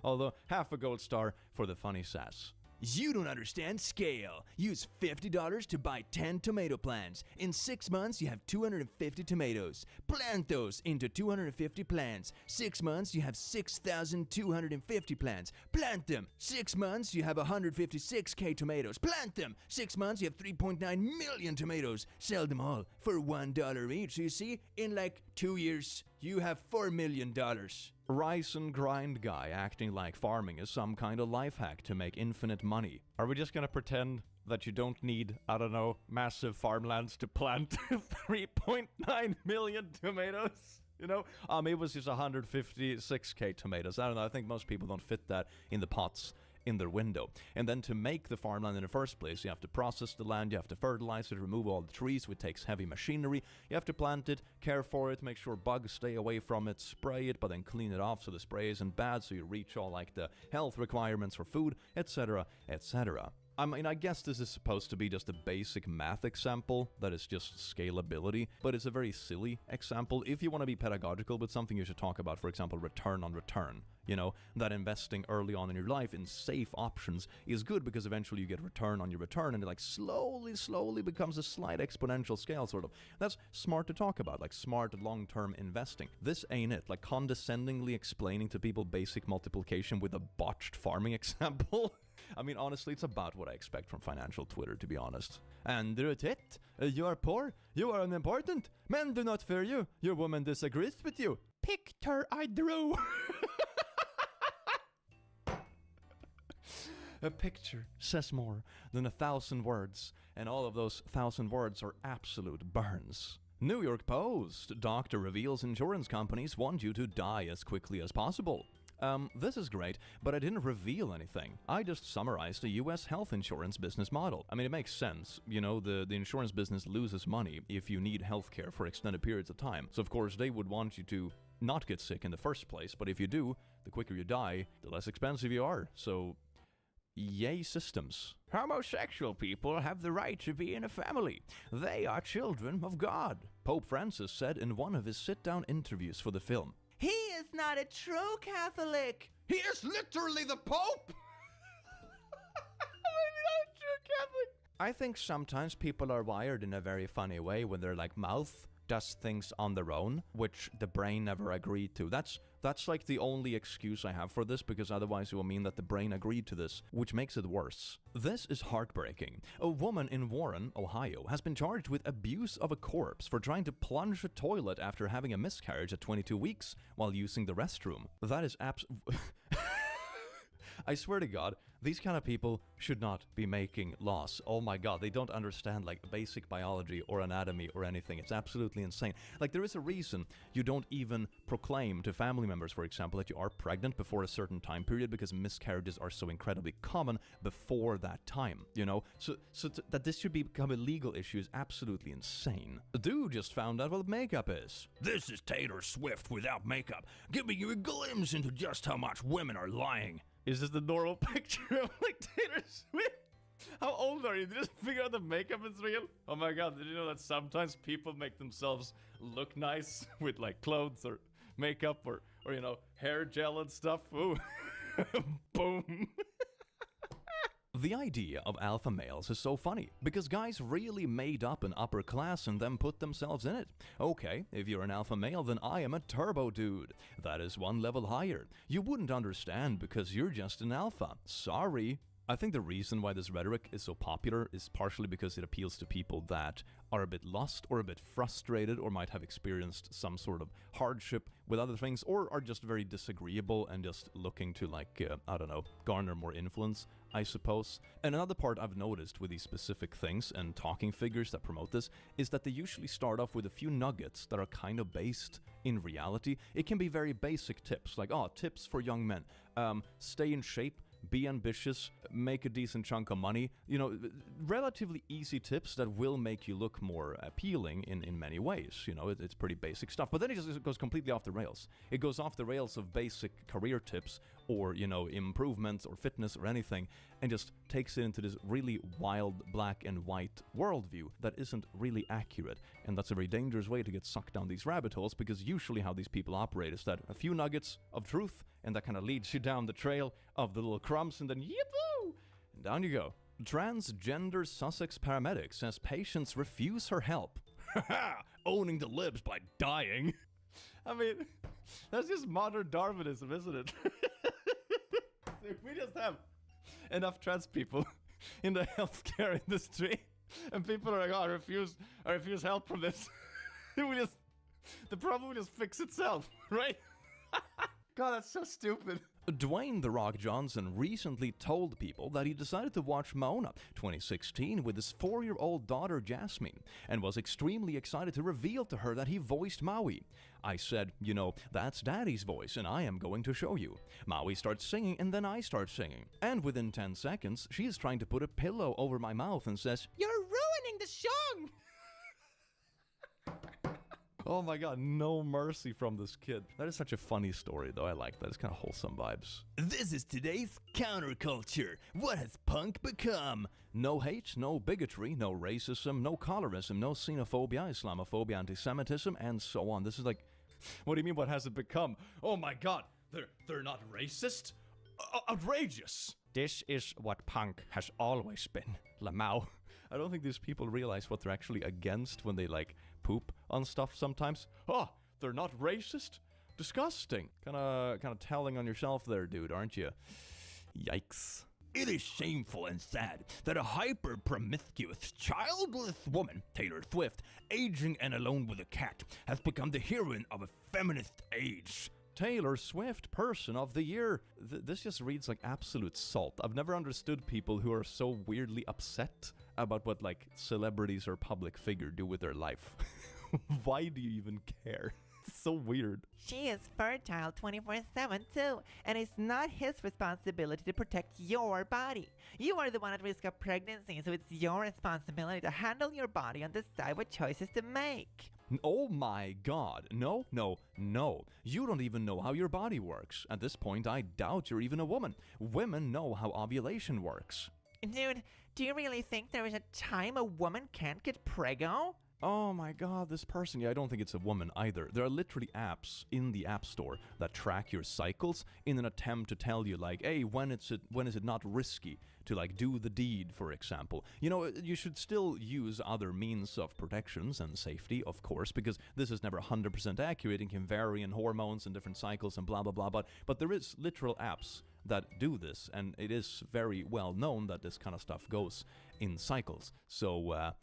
Although, half a gold star for the funny sass. You don't understand scale. Use $50 to buy 10 tomato plants. In 6 months, you have 250 tomatoes. Plant those into 250 plants. 6 months, you have 6,250 plants. Plant them. 6 months, you have 156K tomatoes. Plant them. 6 months, you have 3.9 million tomatoes. Sell them all for $1 each. So you see, in like 2 years, you have $4 million. Rise and grind guy acting like farming is some kind of life hack to make infinite money. Are we just gonna pretend that you don't need, I don't know, massive farmlands to plant 3.9 million tomatoes? You know, maybe it was just 156K tomatoes. I don't know. I think most people don't fit that in the pots in their window. And then to make the farmland in the first place, you have to process the land, you have to fertilize it, remove all the trees, which takes heavy machinery. You have to plant it, care for it, make sure bugs stay away from it, spray it, but then clean it off so the spray isn't bad, so you reach all like the health requirements for food, etc., etc. I mean, I guess this is supposed to be just a basic math example that is just scalability, but it's a very silly example. If you want to be pedagogical with something, you should talk about, for example, return on return. You know, that investing early on in your life in safe options is good because eventually you get return on your return and it like slowly becomes a slight exponential scale sort of. That's smart to talk about, like smart long-term investing. This ain't it, like condescendingly explaining to people basic multiplication with a botched farming example. I mean, honestly, it's about what I expect from financial Twitter, to be honest. And it, you are poor, you are unimportant, men do not fear you, your woman disagrees with you. Picture I drew. A picture says more than 1,000 words, and all of those 1,000 words are absolute burns. New York Post. Doctor reveals insurance companies want you to die as quickly as possible. This is great, but I didn't reveal anything. I just summarized the US health insurance business model. I mean, it makes sense. You know, the insurance business loses money if you need healthcare for extended periods of time. So, of course, they would want you to not get sick in the first place, but if you do, the quicker you die, the less expensive you are. So, yay systems. Homosexual people have the right to be in a family. They are children of God, Pope Francis said in one of his sit-down interviews for the film. He is not a true Catholic. He is literally the Pope! I think sometimes people are wired in a very funny way when their like mouth does things on their own, which the brain never agreed to. That's like the only excuse I have for this, because otherwise it will mean that the brain agreed to this, which makes it worse. This is heartbreaking. A woman in Warren, Ohio, has been charged with abuse of a corpse for trying to plunge a toilet after having a miscarriage at 22 weeks while using the restroom. That is I swear to God, these kind of people should not be making laws. Oh my God, they don't understand like basic biology or anatomy or anything. It's absolutely insane. Like, there is a reason you don't even proclaim to family members, for example, that you are pregnant before a certain time period, because miscarriages are so incredibly common before that time, you know? So that this should become a legal issue is absolutely insane. The dude just found out what makeup is. This is Taylor Swift without makeup, giving you a glimpse into just how much women are lying. Is this the normal picture of like Taylor Swift? How old are you? Did you just figure out the makeup is real? Oh my God, did you know that sometimes people make themselves look nice with like clothes or makeup or you know, hair gel and stuff? Ooh. Boom. The idea of alpha males is so funny, because guys really made up an upper class and then put themselves in it. Okay, if you're an alpha male, then I am a turbo dude. That is one level higher. You wouldn't understand because you're just an alpha. Sorry. I think the reason why this rhetoric is so popular is partially because it appeals to people that are a bit lost or a bit frustrated or might have experienced some sort of hardship with other things, or are just very disagreeable and just looking to like, I don't know, garner more influence, I suppose. And another part I've noticed with these specific things and talking figures that promote this is that they usually start off with a few nuggets that are kind of based in reality. It can be very basic tips, like, tips for young men. Stay in shape, be ambitious, make a decent chunk of money. You know, relatively easy tips that will make you look more appealing in many ways. You know, it's pretty basic stuff. But then it just goes completely off the rails. It goes off the rails of basic career tips or, you know, improvements or fitness or anything, and just takes it into this really wild black and white worldview that isn't really accurate. And that's a very dangerous way to get sucked down these rabbit holes, because usually how these people operate is that a few nuggets of truth, and that kind of leads you down the trail of the little crumbs, and then yippoo! And down you go. Transgender Sussex paramedic says patients refuse her help. Owning the libs by dying. I mean, that's just modern Darwinism, isn't it? If we just have enough trans people in the healthcare industry, and people are like, I refuse help from this, the problem will just fix itself, right? God, that's so stupid. Dwayne "The Rock" Johnson recently told people that he decided to watch Mona 2016 with his 4-year-old daughter Jasmine, and was extremely excited to reveal to her that he voiced Maui. I said, you know, that's Daddy's voice and I am going to show you. Maui starts singing and then I start singing. And within 10 seconds, she is trying to put a pillow over my mouth and says, You're ruining the song! oh my god, no mercy from this kid. That is such a funny story though, I like that. It's kind of wholesome vibes. This is today's counterculture. What has punk become? No hate, no bigotry, no racism, no colorism, no xenophobia, Islamophobia, anti-Semitism, and so on. This is like, what do you mean what has it become? Oh my god, they're not racist? Outrageous! This is what punk has always been. Lamau. I don't think these people realize what they're actually against when they like poop on stuff sometimes. Oh, they're not racist? Disgusting. Kinda telling on yourself there, dude, aren't you? Yikes. It is shameful and sad that a hyper-promiscuous, childless woman, Taylor Swift, aging and alone with a cat, has become the heroine of a feminist age. Taylor Swift, Person of the Year. This just reads like absolute salt. I've never understood people who are so weirdly upset about what like celebrities or public figure do with their life. Why do you even care? It's so weird. She is fertile 24/7 too, and it's not his responsibility to protect your body. You are the one at risk of pregnancy, so it's your responsibility to handle your body and decide what choices to make. Oh my god. No. You don't even know how your body works. At this point, I doubt you're even a woman. Women know how ovulation works. Dude, do you really think there is a time a woman can't get preggo? Oh my god, this person. Yeah, I don't think it's a woman either. There are literally apps in the App Store that track your cycles in an attempt to tell you, like, hey, when is it not risky to, like, do the deed, for example. You know, you should still use other means of protections and safety, of course, because this is never 100% accurate and can vary in hormones and different cycles and blah, blah, blah. But there is literal apps that do this, and it is very well known that this kind of stuff goes in cycles. So,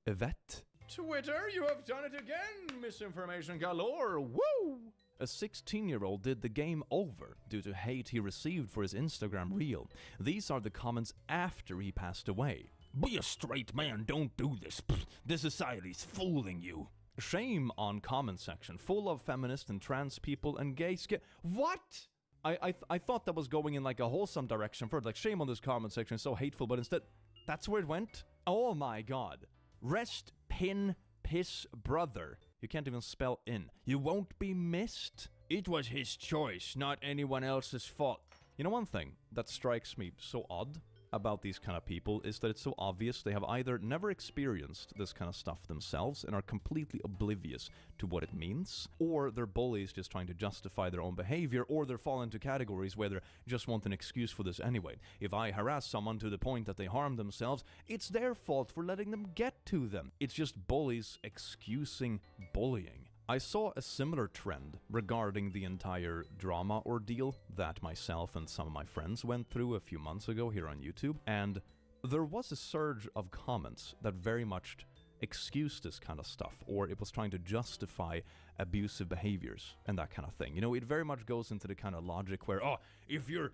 Yvette... Twitter, you have done it again! Misinformation galore! Woo! A 16-year-old did the game over due to hate he received for his Instagram reel. These are the comments after he passed away. Be a straight man, don't do this. The society's fooling you. Shame on comment section, full of feminist and trans people and gay What? I thought that was going in like a wholesome direction first, like shame on this comment section, so hateful, but instead, that's where it went? Oh my god. Rest pin piss brother. You can't even spell in. You won't be missed. It was his choice, not anyone else's fault. You know, one thing that strikes me so odd about these kind of people is that it's so obvious they have either never experienced this kind of stuff themselves and are completely oblivious to what it means, or they're bullies just trying to justify their own behavior, or they fall into categories where they just want an excuse for this anyway. If I harass someone to the point that they harm themselves, it's their fault for letting them get to them. It's just bullies excusing bullying. I saw a similar trend regarding the entire drama ordeal that myself and some of my friends went through a few months ago here on YouTube, and there was a surge of comments that very much excused this kind of stuff, or it was trying to justify abusive behaviors and that kind of thing. You know, it very much goes into the kind of logic where, oh, if you're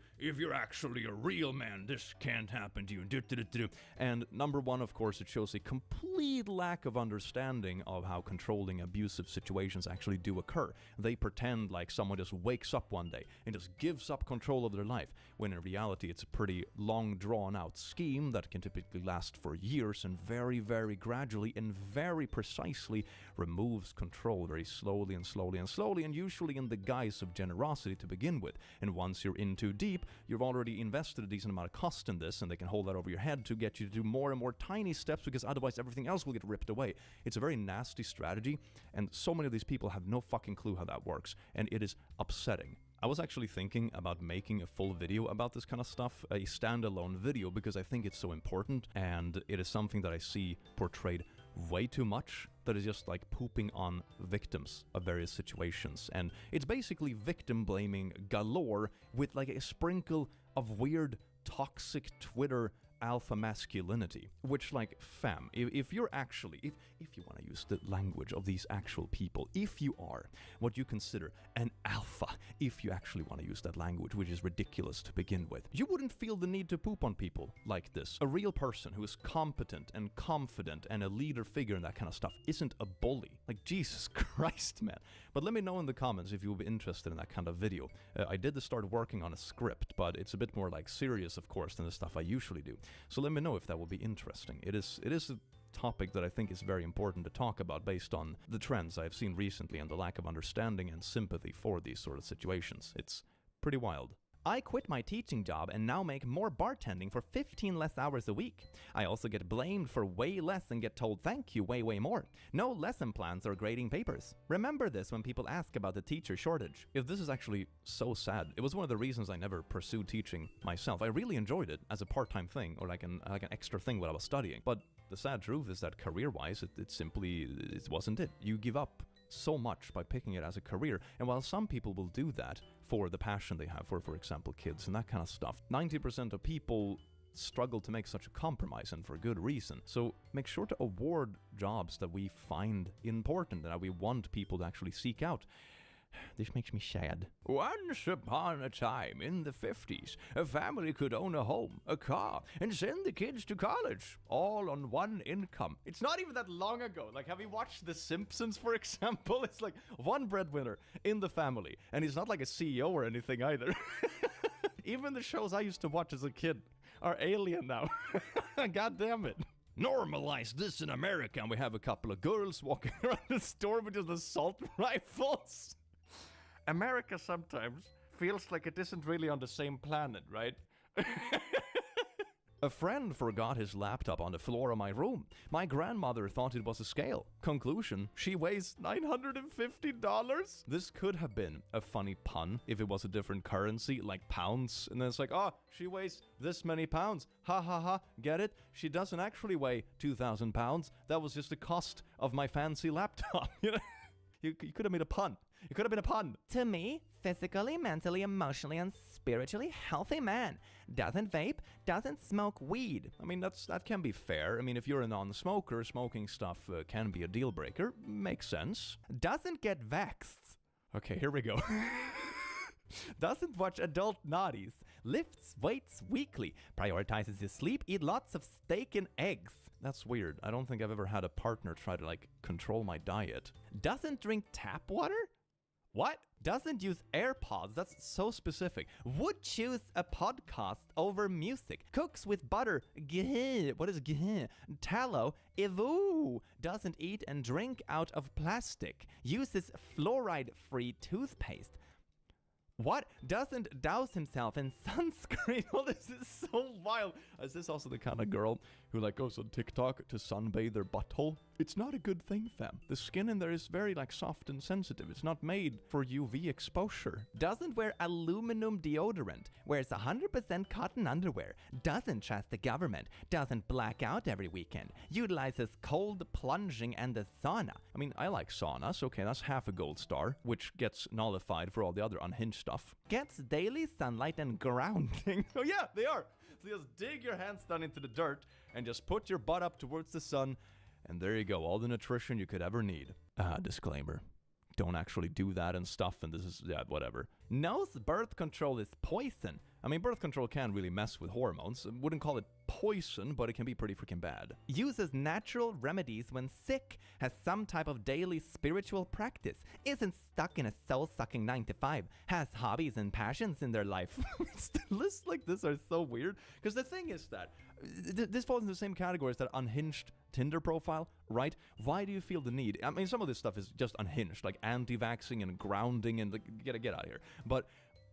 actually a real man, this can't happen to you. And number one, of course, it shows a complete lack of understanding of how controlling abusive situations actually do occur. They pretend like someone just wakes up one day and just gives up control of their life, when in reality it's a pretty long drawn out scheme that can typically last for years and very, very gradually and very precisely removes control very slowly, and usually in the guise of generosity to begin with. And once you're in too deep, you've already invested a decent amount of cost in this, and they can hold that over your head to get you to do more and more tiny steps, because otherwise everything else will get ripped away. It's a very nasty strategy, and so many of these people have no fucking clue how that works, and it is upsetting. I was actually thinking about making a full video about this kind of stuff, a standalone video, because I think it's so important, and it is something that I see portrayed way too much, that is just like pooping on victims of various situations. And it's basically victim blaming galore with like a sprinkle of weird toxic Twitter alpha masculinity, which, like, fam, if you're actually, if you want to use the language of these actual people, if you are what you consider an alpha, if you actually want to use that language, which is ridiculous to begin with, you wouldn't feel the need to poop on people like this. A real person who is competent and confident and a leader figure and that kind of stuff isn't a bully. Like, Jesus Christ, man. But let me know in the comments if you'll be interested in that kind of video. I did start working on a script, but it's a bit more like serious, of course, than the stuff I usually do. So let me know if that will be interesting. It is a topic that I think is very important to talk about based on the trends I've seen recently and the lack of understanding and sympathy for these sort of situations. It's pretty wild. I quit my teaching job and now make more bartending for 15 less hours a week. I also get blamed for way less and get told thank you way more. No lesson plans or grading papers. Remember this when people ask about the teacher shortage. If this is actually so sad, it was one of the reasons I never pursued teaching myself. I really enjoyed it as a part-time thing or like an extra thing while I was studying. But the sad truth is that career-wise, it simply wasn't it. You give up so much by picking it as a career. And while some people will do that for the passion they have for example, kids and that kind of stuff, 90% of people struggle to make such a compromise, and for good reason. So make sure to award jobs that we find important and that we want people to actually seek out. This makes me sad. Once upon a time in the 50s, a family could own a home, a car, and send the kids to college, all on one income. It's not even that long ago. Like, have you watched The Simpsons, for example? It's like one breadwinner in the family, and he's not like a CEO or anything either. Even the shows I used to watch as a kid are alien now. God damn it. Normalize this in America, and we have a couple of girls walking around the store with just assault rifles. America sometimes feels like it isn't really on the same planet, right? A friend forgot his laptop on the floor of my room. My grandmother thought it was a scale. Conclusion, she weighs $950? This could have been a funny pun if it was a different currency, like pounds. And then it's like, oh, she weighs this many pounds. Ha ha ha, get it? She doesn't actually weigh 2,000 pounds. That was just the cost of my fancy laptop. You know? You could have made a pun. It could have been a pun. To me, physically, mentally, emotionally, and spiritually healthy man. Doesn't vape, doesn't smoke weed. I mean, that can be fair. I mean, if you're a non-smoker, smoking stuff can be a deal breaker. Makes sense. Doesn't get vexed. Okay, here we go. Doesn't watch adult naughties. Lifts weights weekly. Prioritizes his sleep. Eat lots of steak and eggs. That's weird. I don't think I've ever had a partner try to, like, control my diet. Doesn't drink tap water? What? Doesn't use AirPods. That's so specific. Would choose a podcast over music. Cooks with butter. What is tallow. Ew. Doesn't eat and drink out of plastic. Uses fluoride-free toothpaste. What? Doesn't douse himself in sunscreen. Well, this is so wild. Is this also the kind of girl who like goes on TikTok to sunbathe their butthole? It's not a good thing, fam. The skin in there is very like soft and sensitive. It's not made for UV exposure. Doesn't wear aluminum deodorant. Wears 100% cotton underwear. Doesn't trust the government. Doesn't black out every weekend. Utilizes cold plunging and the sauna. I mean, I like saunas. Okay, that's half a gold star, which gets nullified for all the other unhinged stuff. Gets daily sunlight and grounding. Oh yeah, they are. So just dig your hands down into the dirt and just put your butt up towards the sun. And there you go, all the nutrition you could ever need. Disclaimer. Don't actually do that and stuff, and this is, yeah, whatever. Knows birth control is poison. I mean, birth control can really mess with hormones. I wouldn't call it poison, but it can be pretty freaking bad. Uses natural remedies when sick. Has some type of daily spiritual practice. Isn't stuck in a soul-sucking 9-to-5. Has hobbies and passions in their life. Lists like this are so weird. Because the thing is that this falls into the same category as that unhinged Tinder profile, right? Why do you feel the need? I mean, some of this stuff is just unhinged, like anti-vaxxing and grounding and like, get out of here. But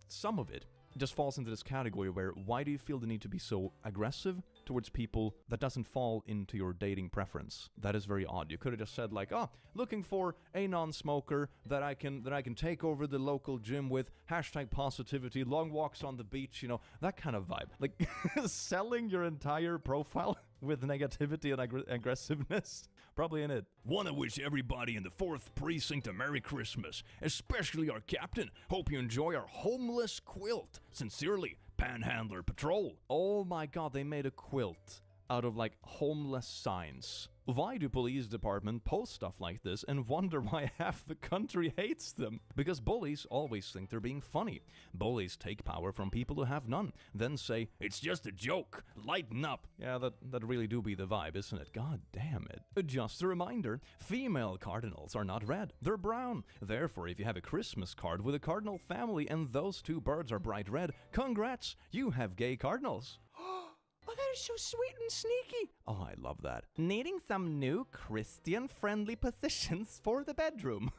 some of it just falls into this category where why do you feel the need to be so aggressive towards people that doesn't fall into your dating preference? That is very odd. You could have just said like, oh, looking for a non-smoker that I can take over the local gym with, #positivity, long walks on the beach, you know, that kind of vibe. Like selling your entire profile with negativity and aggressiveness. Probably in it. Want to wish everybody in the 4th Precinct a Merry Christmas, especially our captain. Hope you enjoy our homeless quilt. Sincerely, Panhandler Patrol. Oh my god, they made a quilt out of like homeless signs. Why do police department post stuff like this and wonder why half the country hates them? Because bullies always think they're being funny. Bullies take power from people who have none, then say, "It's just a joke, lighten up." Yeah, that really do be the vibe, isn't it? God damn it. Just a reminder, female cardinals are not red, they're brown. Therefore, if you have a Christmas card with a cardinal family and those two birds are bright red, congrats, you have gay cardinals. Oh, that is so sweet and sneaky. Oh, I love that. Needing some new Christian-friendly positions for the bedroom.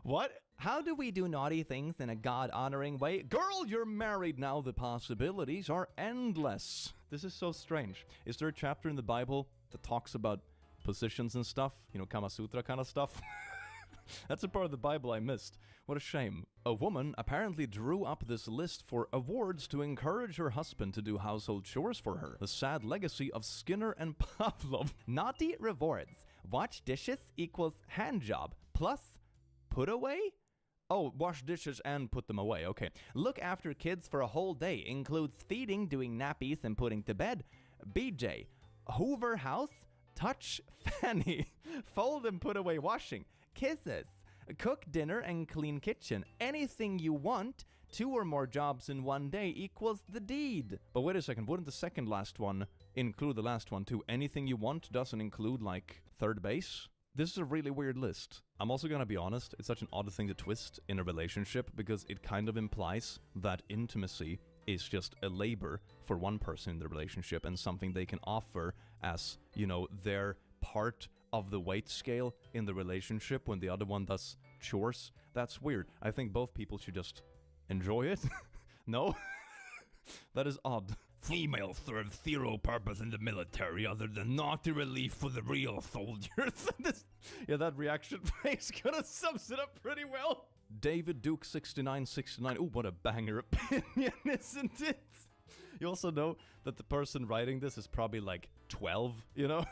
What? How do we do naughty things in a God-honoring way? Girl, you're married now. The possibilities are endless. This is so strange. Is there a chapter in the Bible that talks about positions and stuff? You know, Kama Sutra kind of stuff? That's a part of the Bible I missed. What a shame. A woman apparently drew up this list for awards to encourage her husband to do household chores for her. The sad legacy of Skinner and Pavlov. Naughty rewards. Wash dishes equals hand job plus put away? Oh, wash dishes and put them away. Okay. Look after kids for a whole day includes feeding, doing nappies, and putting to bed. BJ. Hoover house. Touch fanny. Fold and put away washing. Kisses. Cook dinner and clean kitchen. Anything you want. 2 or more jobs in one day equals the deed. But wait a second, wouldn't the second last one include the last one too? Anything you want doesn't include like third base? This is a really weird list. I'm also gonna be honest, it's such an odd thing to twist in a relationship because it kind of implies that intimacy is just a labor for one person in the relationship and something they can offer as, you know, their part of the weight scale in the relationship when the other one does chores. That's weird. I think both people should just enjoy it. No? That is odd. Female serve zero purpose in the military other than naughty relief for the real soldiers. Yeah, that reaction face kind of sums it up pretty well. David Duke 6969. Ooh, what a banger opinion, isn't it? You also know that the person writing this is probably like 12, you know?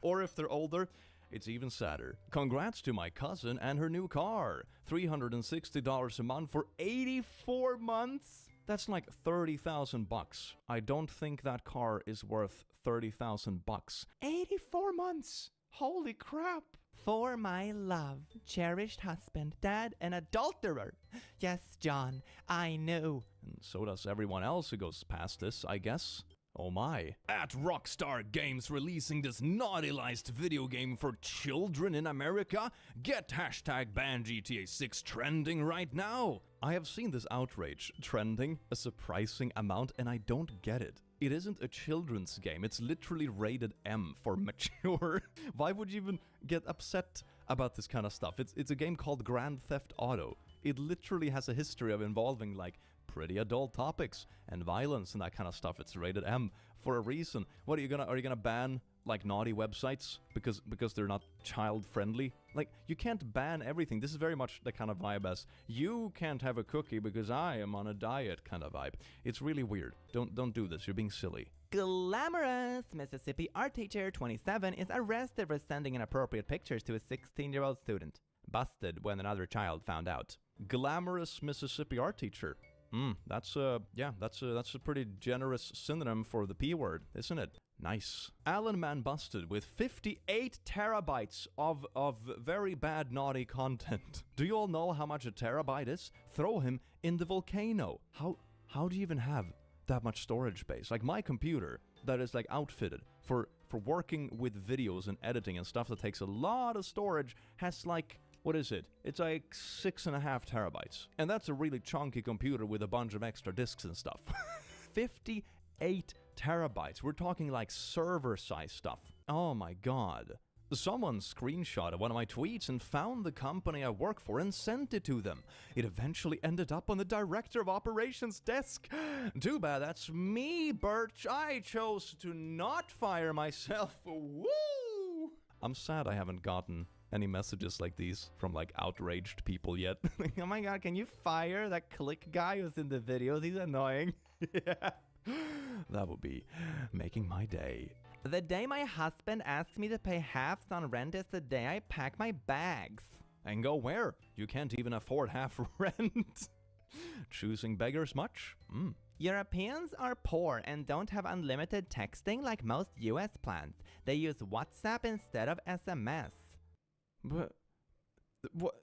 Or if they're older, it's even sadder. Congrats to my cousin and her new car. $360 a month for 84 months? That's like 30,000 bucks. I don't think that car is worth 30,000 bucks. 84 months. Holy crap. For my love, cherished husband, dad, and adulterer. Yes, John, I know. And so does everyone else who goes past this, I guess. Oh my. At Rockstar Games releasing this naughty-liced video game for children in America, get hashtag ban GTA 6 trending right now. I have seen this outrage trending a surprising amount and I don't get it. It isn't a children's game, it's literally rated M for mature. Why would you even get upset about this kind of stuff? It's a game called Grand Theft Auto. It literally has a history of involving like pretty adult topics and violence and that kind of stuff. It's rated M for a reason. What are you gonna ban like naughty websites because they're not child friendly? Like, you can't ban everything. This is very much the kind of vibe as you can't have a cookie because I am on a diet kind of vibe. It's really weird. Don't do this. You're being silly. Glamorous Mississippi art teacher 27 is arrested for sending inappropriate pictures to a 16-year-old student. Busted when another child found out. Glamorous Mississippi art teacher. That's a pretty generous synonym for the P word, isn't it? Nice. Alan Man busted with 58 terabytes of very bad naughty content. Do you all know how much a terabyte is? Throw him in the volcano. How do you even have that much storage space? Like my computer that is like outfitted for working with videos and editing and stuff that takes a lot of storage has like, what is it? It's like 6.5 terabytes. And that's a really chunky computer with a bunch of extra disks and stuff. 58 terabytes. We're talking like server size stuff. Oh my god. Someone screenshotted one of my tweets and found the company I work for and sent it to them. It eventually ended up on the director of operations desk. Too bad that's me, Birch. I chose to not fire myself. Woo! I'm sad I haven't gotten any messages like these from like outraged people yet. Oh my god, can you fire that click guy who's in the videos? He's annoying. Yeah. That would be making my day. The day my husband asked me to pay halves on rent is the day I pack my bags. And go where? You can't even afford half rent. Choosing beggars much? Europeans are poor and don't have unlimited texting like most US plans. They use WhatsApp instead of SMS. But... what?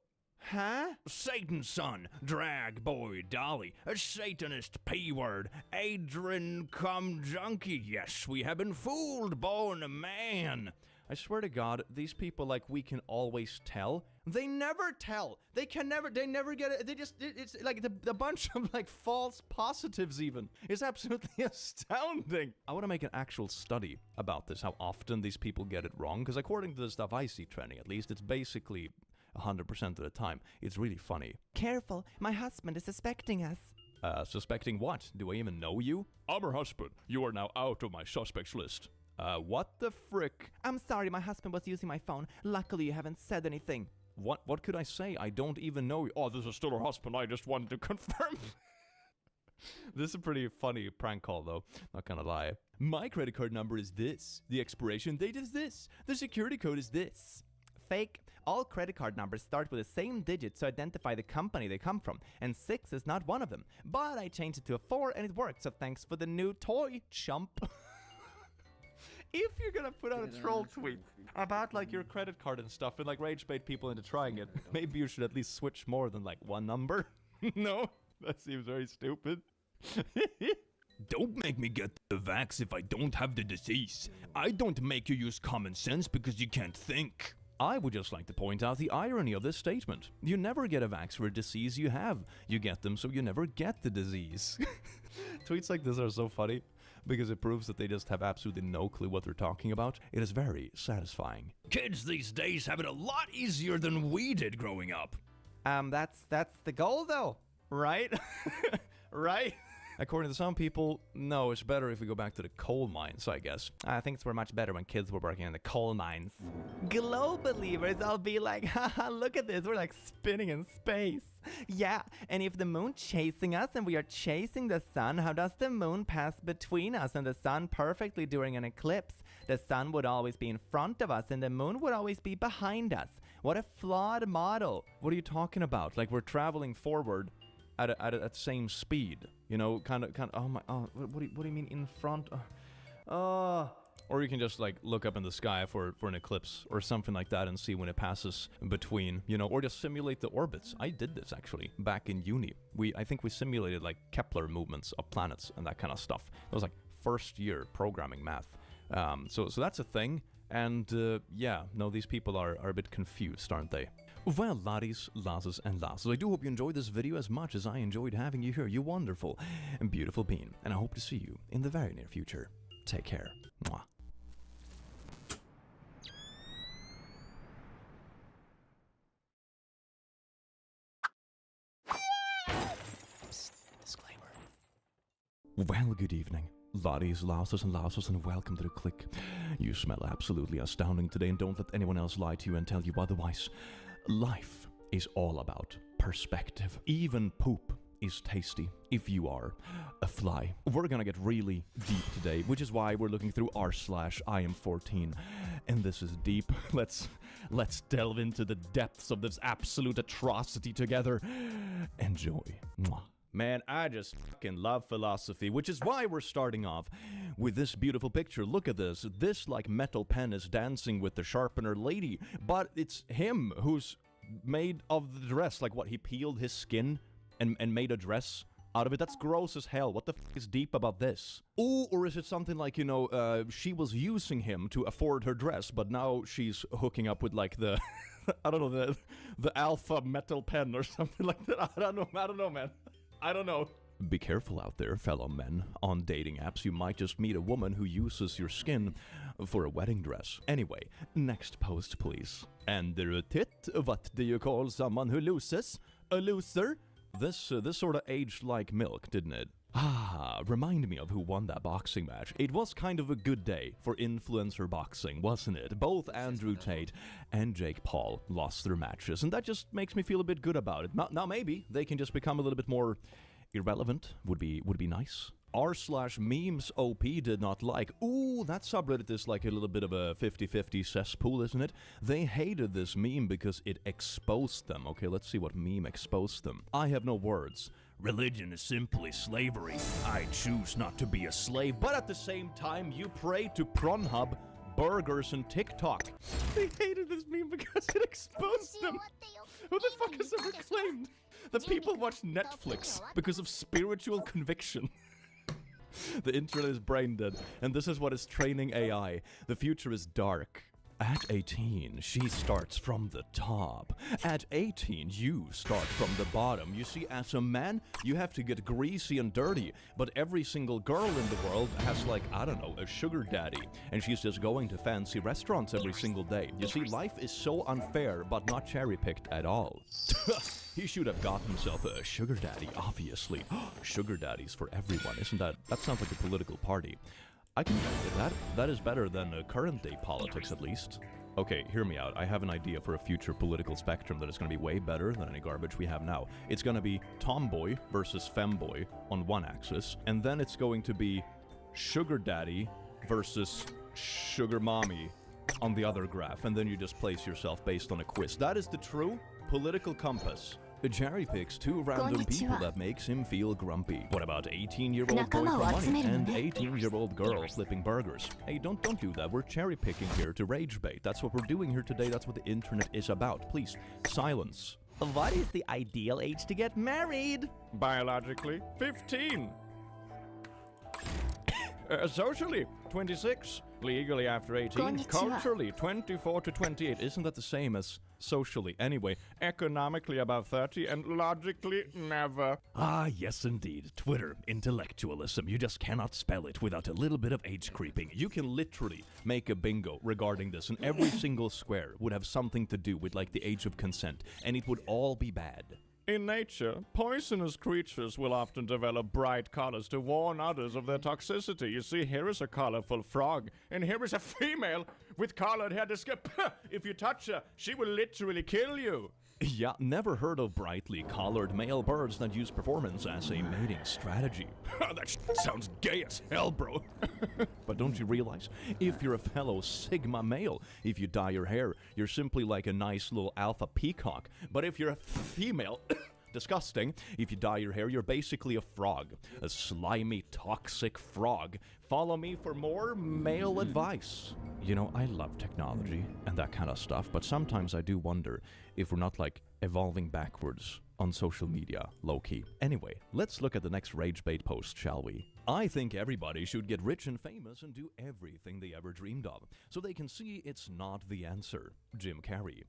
Huh? Satan's son, drag boy dolly, a Satanist P-word, Adrian cum junkie. Yes, we have been fooled, born a man. I swear to God, these people, like, we can always tell. They never tell. They never get it. It's like the bunch of, like, false positives even. It's absolutely astounding. I want to make an actual study about this, how often these people get it wrong. Because according to the stuff I see trending, at least, it's basically 100% of the time. It's really funny. Careful, my husband is suspecting us. Suspecting what? Do I even know you? I'm her husband. You are now out of my suspects list. What the frick? I'm sorry, my husband was using my phone. Luckily, you haven't said anything. What could I say? I don't even know you. Oh, this is still her husband. I just wanted to confirm. This is a pretty funny prank call, though. Not gonna lie. My credit card number is this. The expiration date is this. The security code is this. Fake. All credit card numbers start with the same digit to identify the company they come from, and 6 is not one of them. But I changed it to a 4 and it worked, so thanks for the new toy, chump. If you're gonna put out a troll tweet about, like, your credit card and stuff and, like, rage bait people into trying it, maybe you should at least switch more than, like, one number. No? That seems very stupid. Don't make me get the vax if I don't have the disease. I don't make you use common sense because you can't think. I would just like to point out the irony of this statement. You never get a vax for a disease you have. You get them so you never get the disease. Tweets like this are so funny because it proves that they just have absolutely no clue what they're talking about. It is very satisfying. Kids these days have it a lot easier than we did growing up. That's the goal, though, right? Right? According to some people, no, it's better if we go back to the coal mines, I guess. I think we're much better when kids were working in the coal mines. Glow believers, I'll be like, haha, look at this, we're like spinning in space. Yeah, and if the moon's chasing us and we are chasing the sun, how does the moon pass between us and the sun perfectly during an eclipse? The sun would always be in front of us and the moon would always be behind us. What a flawed model. What are you talking about? Like, we're traveling forward at the same speed, you know, kind of, what do you mean in front? Or you can just, like, look up in the sky for an eclipse or something like that and see when it passes between, you know, or just simulate the orbits. I did this, actually, back in uni. I think we simulated, like, Kepler movements of planets and that kind of stuff. It was, like, first year programming math. So that's a thing. And, yeah, no, these people are a bit confused, aren't they? Well, laddies, lasses, and lasses, I do hope you enjoyed this video as much as I enjoyed having you here, you wonderful and beautiful being. And I hope to see you in the very near future. Take care. Mwah. Psst, disclaimer. Well, good evening. Laddies, lasses, and welcome to the click. You smell absolutely astounding today, and don't let anyone else lie to you and tell you otherwise. Life is all about perspective. Even poop is tasty if you are a fly. We're gonna get really deep today, which is why we're looking through r/IM14. And this is deep. Let's delve into the depths of this absolute atrocity together. Enjoy. Mwah. Man, I just fucking love philosophy, which is why we're starting off with this beautiful picture. Look at this. This, like, metal pen is dancing with the sharpener lady, but it's him who's made of the dress. Like, what, he peeled his skin and made a dress out of it? That's gross as hell. What the fuck is deep about this? Oh, or is it something like, you know, she was using him to afford her dress, but now she's hooking up with, like, the, I don't know, the alpha metal pen or something like that. I don't know, man. I don't know. Be careful out there, fellow men. On dating apps, you might just meet a woman who uses your skin for a wedding dress. Anyway, next post, please. Under a tit, what do you call someone who loses? A loser? This sort of aged like milk, didn't it? Remind me of who won that boxing match. It was kind of a good day for influencer boxing, wasn't it? Both Andrew Tate and Jake Paul lost their matches, and that just makes me feel a bit good about it. Now maybe they can just become a little bit more irrelevant. Would be nice. r/memes OP did not like. Ooh, that subreddit is like a little bit of a 50-50 cesspool, isn't it? They hated this meme because it exposed them. Okay, let's see what meme exposed them. I have no words. Religion is simply slavery. I choose not to be a slave, but at the same time, you pray to Pornhub, burgers, and TikTok. They hated this meme because it exposed them. Who the fuck has ever claimed that people watch Netflix because of spiritual conviction? The internet is brain dead, and this is what is training AI. The future is dark. At 18, she starts from the top. At 18, you start from the bottom. You see, as a man, you have to get greasy and dirty. But every single girl in the world has, like, I don't know, a sugar daddy. And she's just going to fancy restaurants every single day. You see, life is so unfair, but not cherry-picked at all. He should have got himself a sugar daddy, obviously. Sugar daddies for everyone, isn't that? That sounds like a political party. I can get that. That is better than current day politics, at least. Okay, hear me out. I have an idea for a future political spectrum that is going to be way better than any garbage we have now. It's going to be tomboy versus femboy on one axis, and then it's going to be sugar daddy versus sugar mommy on the other graph, and then you just place yourself based on a quiz. That is the true political compass. Jerry picks two random people that makes him feel grumpy. What about 18-year-old boy for money and 18-year-old girl flipping burgers? Hey, don't do that. We're cherry picking here to rage bait. That's what we're doing here today. That's what the internet is about. Please, silence. What is the ideal age to get married? Biologically, 15. Socially, 26. Legally after 18. Culturally, 24 to 28. Isn't that the same as socially? Anyway, economically about 30, and logically, never. Ah, yes indeed. Twitter, intellectualism. You just cannot spell it without a little bit of age creeping. You can literally make a bingo regarding this, and every single square would have something to do with, like, the age of consent, and it would all be bad. In nature, poisonous creatures will often develop bright colors to warn others of their toxicity. You see, here is a colorful frog, and here is a female with colored hair. If you touch her, she will literally kill you. Yeah, never heard of brightly colored male birds that use performance as a mating strategy. That sounds gay as hell, bro. But don't you realize, if you're a fellow Sigma male, if you dye your hair, you're simply like a nice little alpha peacock. But if you're a female... disgusting. If you dye your hair, you're basically a frog. A slimy, toxic frog. Follow me for more male advice. You know, I love technology and that kind of stuff, but sometimes I do wonder if we're not, like, evolving backwards on social media, low-key. Anyway, let's look at the next rage bait post, shall we? I think everybody should get rich and famous and do everything they ever dreamed of, so they can see it's not the answer. Jim Carrey.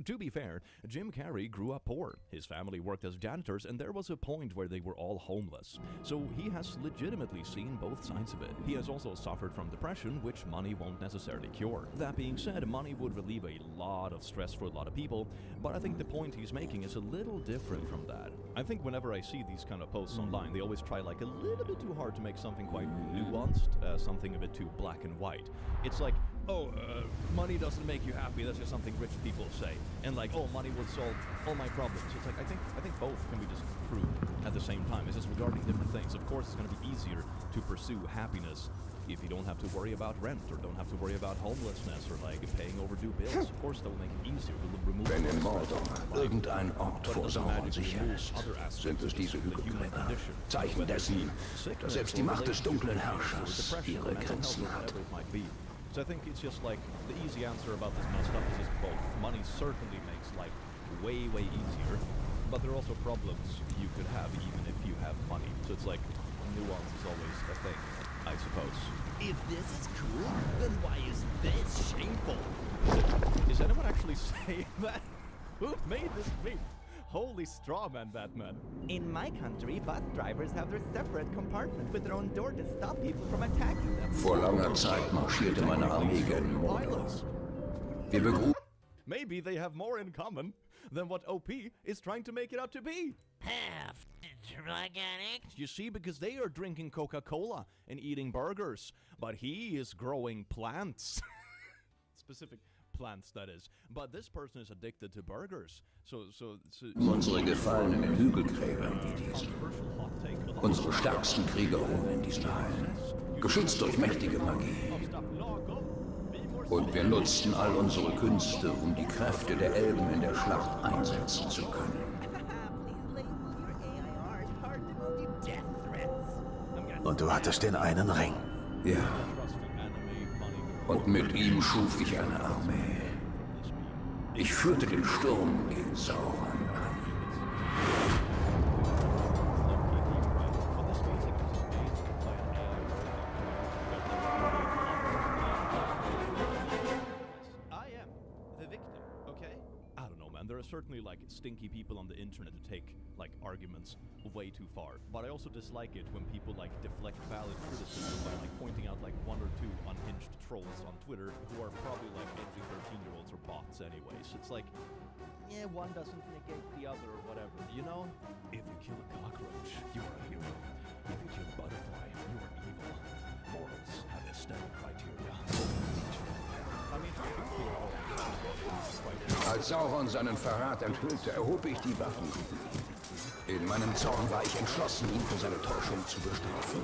To be fair, Jim Carrey grew up poor. His family worked as janitors, and there was a point where they were all homeless. So he has legitimately seen both sides of it. He has also suffered from depression, which money won't necessarily cure. That being said, money would relieve a lot of stress for a lot of people, but I think the point he's making is a little different from that. I think whenever I see these kind of posts online, they always try like a little bit too hard to make something quite nuanced, something a bit too black and white. It's like, money doesn't make you happy, that's just something rich people say. And like, money will solve all my problems. It's like, I think both can be just true at the same time. It's just regarding different things. Of course, it's going to be easier to pursue happiness if you don't have to worry about rent, or don't have to worry about homelessness, or like paying overdue bills. Of course, that will make it easier to remove. Wenn in Mordor irgendein Ort vor Sauron sicher ist, sind es diese Hügelgräber. Zeichen dessen, dass selbst die Macht des dunklen Herrschers ihre Grenzen hat. So I think it's just like, the easy answer about this kind of stuff is just both. Money certainly makes life way, way easier, but there are also problems you could have even if you have money. So it's like, nuance is always a thing, I suppose. If this is cool, then why is this shameful? Is anyone actually saying that? Who made this meme? Holy straw man, Batman. In my country, bus drivers have their separate compartment with their own door to stop people from attacking them. Vor langer Zeit marschierte meine Armee gen Mordor. Wir begruben... Maybe they have more in common than what OP is trying to make it out to be. Half drug addict. You see, because they are drinking Coca-Cola and eating burgers, but he is growing plants. Specific plants, that is. But this person is addicted to burgers. So Unsere Gefallenen in Hügelgräbern wie diesen. Unsere stärksten Krieger ruhen in diesen Hallen. Geschützt durch mächtige Magie. Und wir nutzten all unsere Künste, um die Kräfte der Elben in der Schlacht einsetzen zu können. Und du hattest den einen Ring. Ja. Und mit ihm schuf ich eine Armee. Ich führte den Sturm gegen Sauron an. There are certainly like stinky people on the internet who take like arguments way too far, but I also dislike it when people like deflect valid criticism by like pointing out like one or two unhinged trolls on Twitter who are probably like edgy 13-year-olds or bots anyways. It's like, yeah, one doesn't negate the other or whatever, you know? If you kill a cockroach, you are a hero. If you kill a butterfly, you are evil. Morals have aesthetic criteria. I mean, als Sauron seinen Verrat enthüllte, erhob ich die Waffen. In meinem Zorn war ich entschlossen, ihn für seine Täuschung zu bestrafen.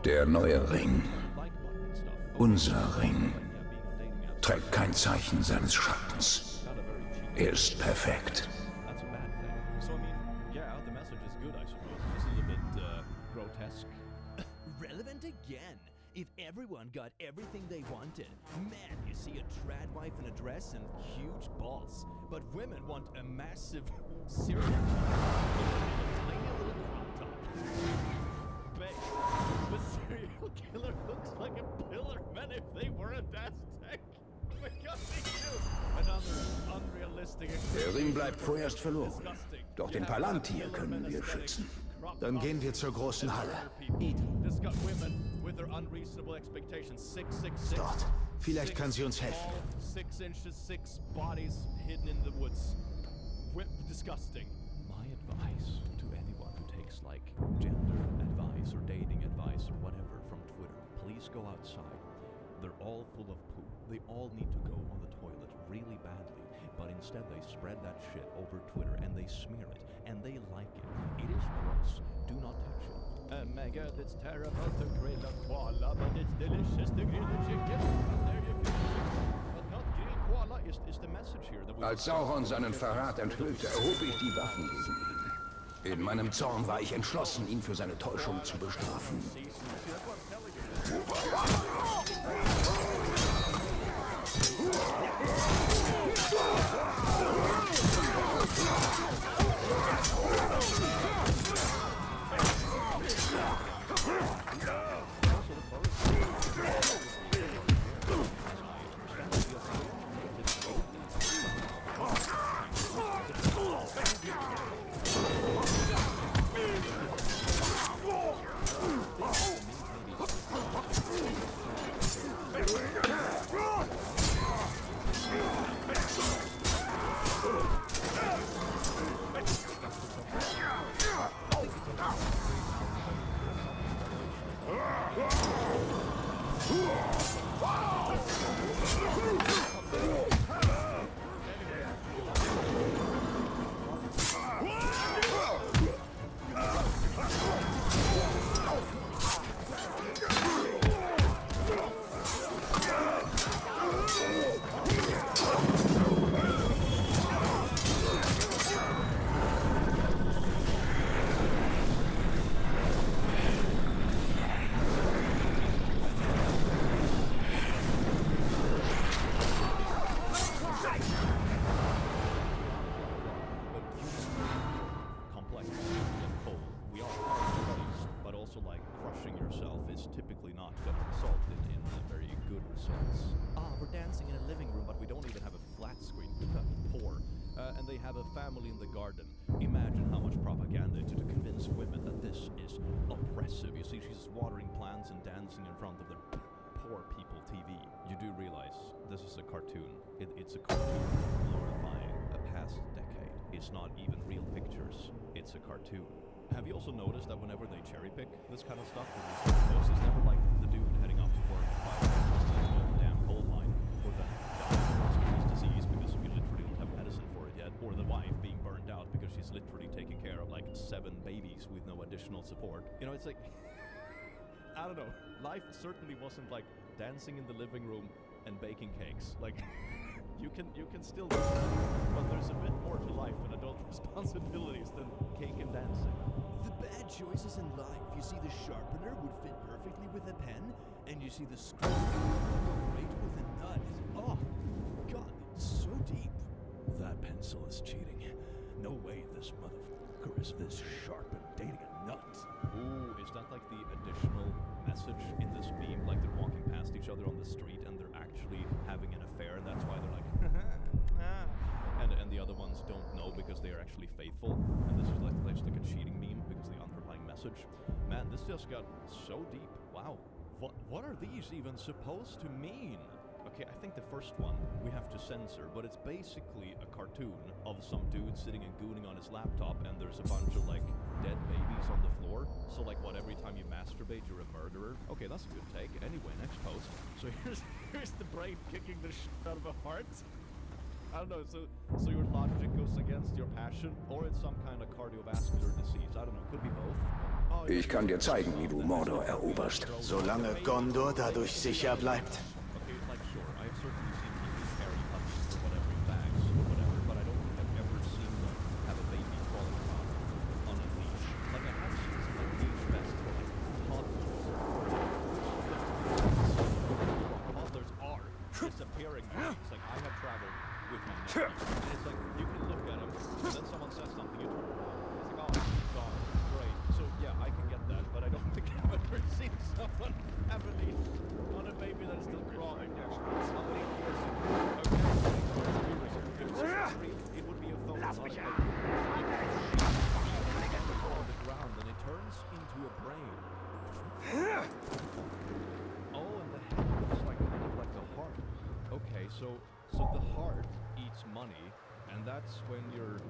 Der neue Ring, unser Ring, trägt kein Zeichen seines Schattens. Er ist perfekt. Relevant again. If everyone got everything they wanted, man, you see a trad wife in a dress and huge balls. But women want a massive serial tiny little crop top. The serial killer looks like a pillar man if they were a Aztec. Because they do. Another unrealistic. Der Ring bleibt vorerst verloren. Doch den Palantir können wir schützen. Dann gehen wir zur großen Halle. Dort. Vielleicht kann sie uns helfen. 6 inches, 6 bodies hidden in the woods. Disgusting. My advice to anyone who takes like gender advice or dating advice or whatever from Twitter, please go outside. They're all full of poo. They all need to go on the toilet really badly. But instead they spread that shit over Twitter and they smear it and they like it. It is gross. Do not touch it. Oh my god, it's terrible to grill a koala, but it's delicious to grill a chicken. But there you go. But not grill koala is the message here. That Als Sauron seinen Verrat enthüllte, erhob ich die Waffen gegen ihn. In meinem Zorn war ich entschlossen, ihn für seine Täuschung zu bestrafen. not gonna result in very good results. We're dancing in a living room, but we don't even have a flat screen. Poor. And they have a family in the garden. Imagine how much propaganda to convince women that this is oppressive. You see, she's watering plants and dancing in front of the poor people TV. You do realize this is a cartoon. It's a cartoon glorifying a past decade. It's not even real pictures. It's a cartoon. Have you also noticed that whenever they cherry pick this kind of stuff, it's never like the dude heading off to work by the damn coal mine, or the guy who has disease because we literally don't have medicine for it yet, or the wife being burned out because she's literally taking care of like 7 babies with no additional support. You know, it's like, I don't know. Life certainly wasn't like dancing in the living room and baking cakes. Like, you can still do that, but there's a bit more to life and adult responsibilities than cake and dancing. The bad choices in life. You see, the sharpener would fit perfectly with a pen, and you see the screw would go great with a nut. Oh, God, it's so deep. That pencil is cheating. No way this motherfucker is this sharp and dating a nut. Ooh, is that like the additional message in this meme? Like they're walking past each other on the street and they're actually having an affair, and that's why they're like, and the other ones don't know because they are actually faithful. And this is like a cheating meme because of the underlying message. Man, this just got so deep. Wow. What are these even supposed to mean? Okay, I think the first one we have to censor, but it's basically a cartoon of some dude sitting and gooning on his laptop, and there's a bunch of like dead babies on the floor. So like, what, every time you masturbate you're a murderer? Okay, that's a good take. Anyway, next post. So here's the brain kicking the shit out of a heart. I don't know, so your logic goes against your passion, or it's some kind of cardiovascular disease. I don't know, could be both. Oh, Ich kann dir zeigen, wie du Mordor eroberst. Solange Gondor dadurch sicher bleibt. Okay, like sure, I have certainly seen people carry puppies or whatever in bags or whatever, but I don't think I've ever seen them have a baby crawling around on a leash. Like I have seen some like leash vests for like toddlers. Toddlers are disappearing. It's like I have traveled with my nephew, and it's like you can look at him, and then someone says something, you turn around, it's like, oh, he's gone. Great. So yeah, I can get that, but I don't think I've ever seen someone have a leash on a baby that is still crawling. Somebody forcing it would be a phone on the ground, and it turns into a brain. Oh, and the head looks like kind of like a heart. Okay, so the heart eats money, and that's when your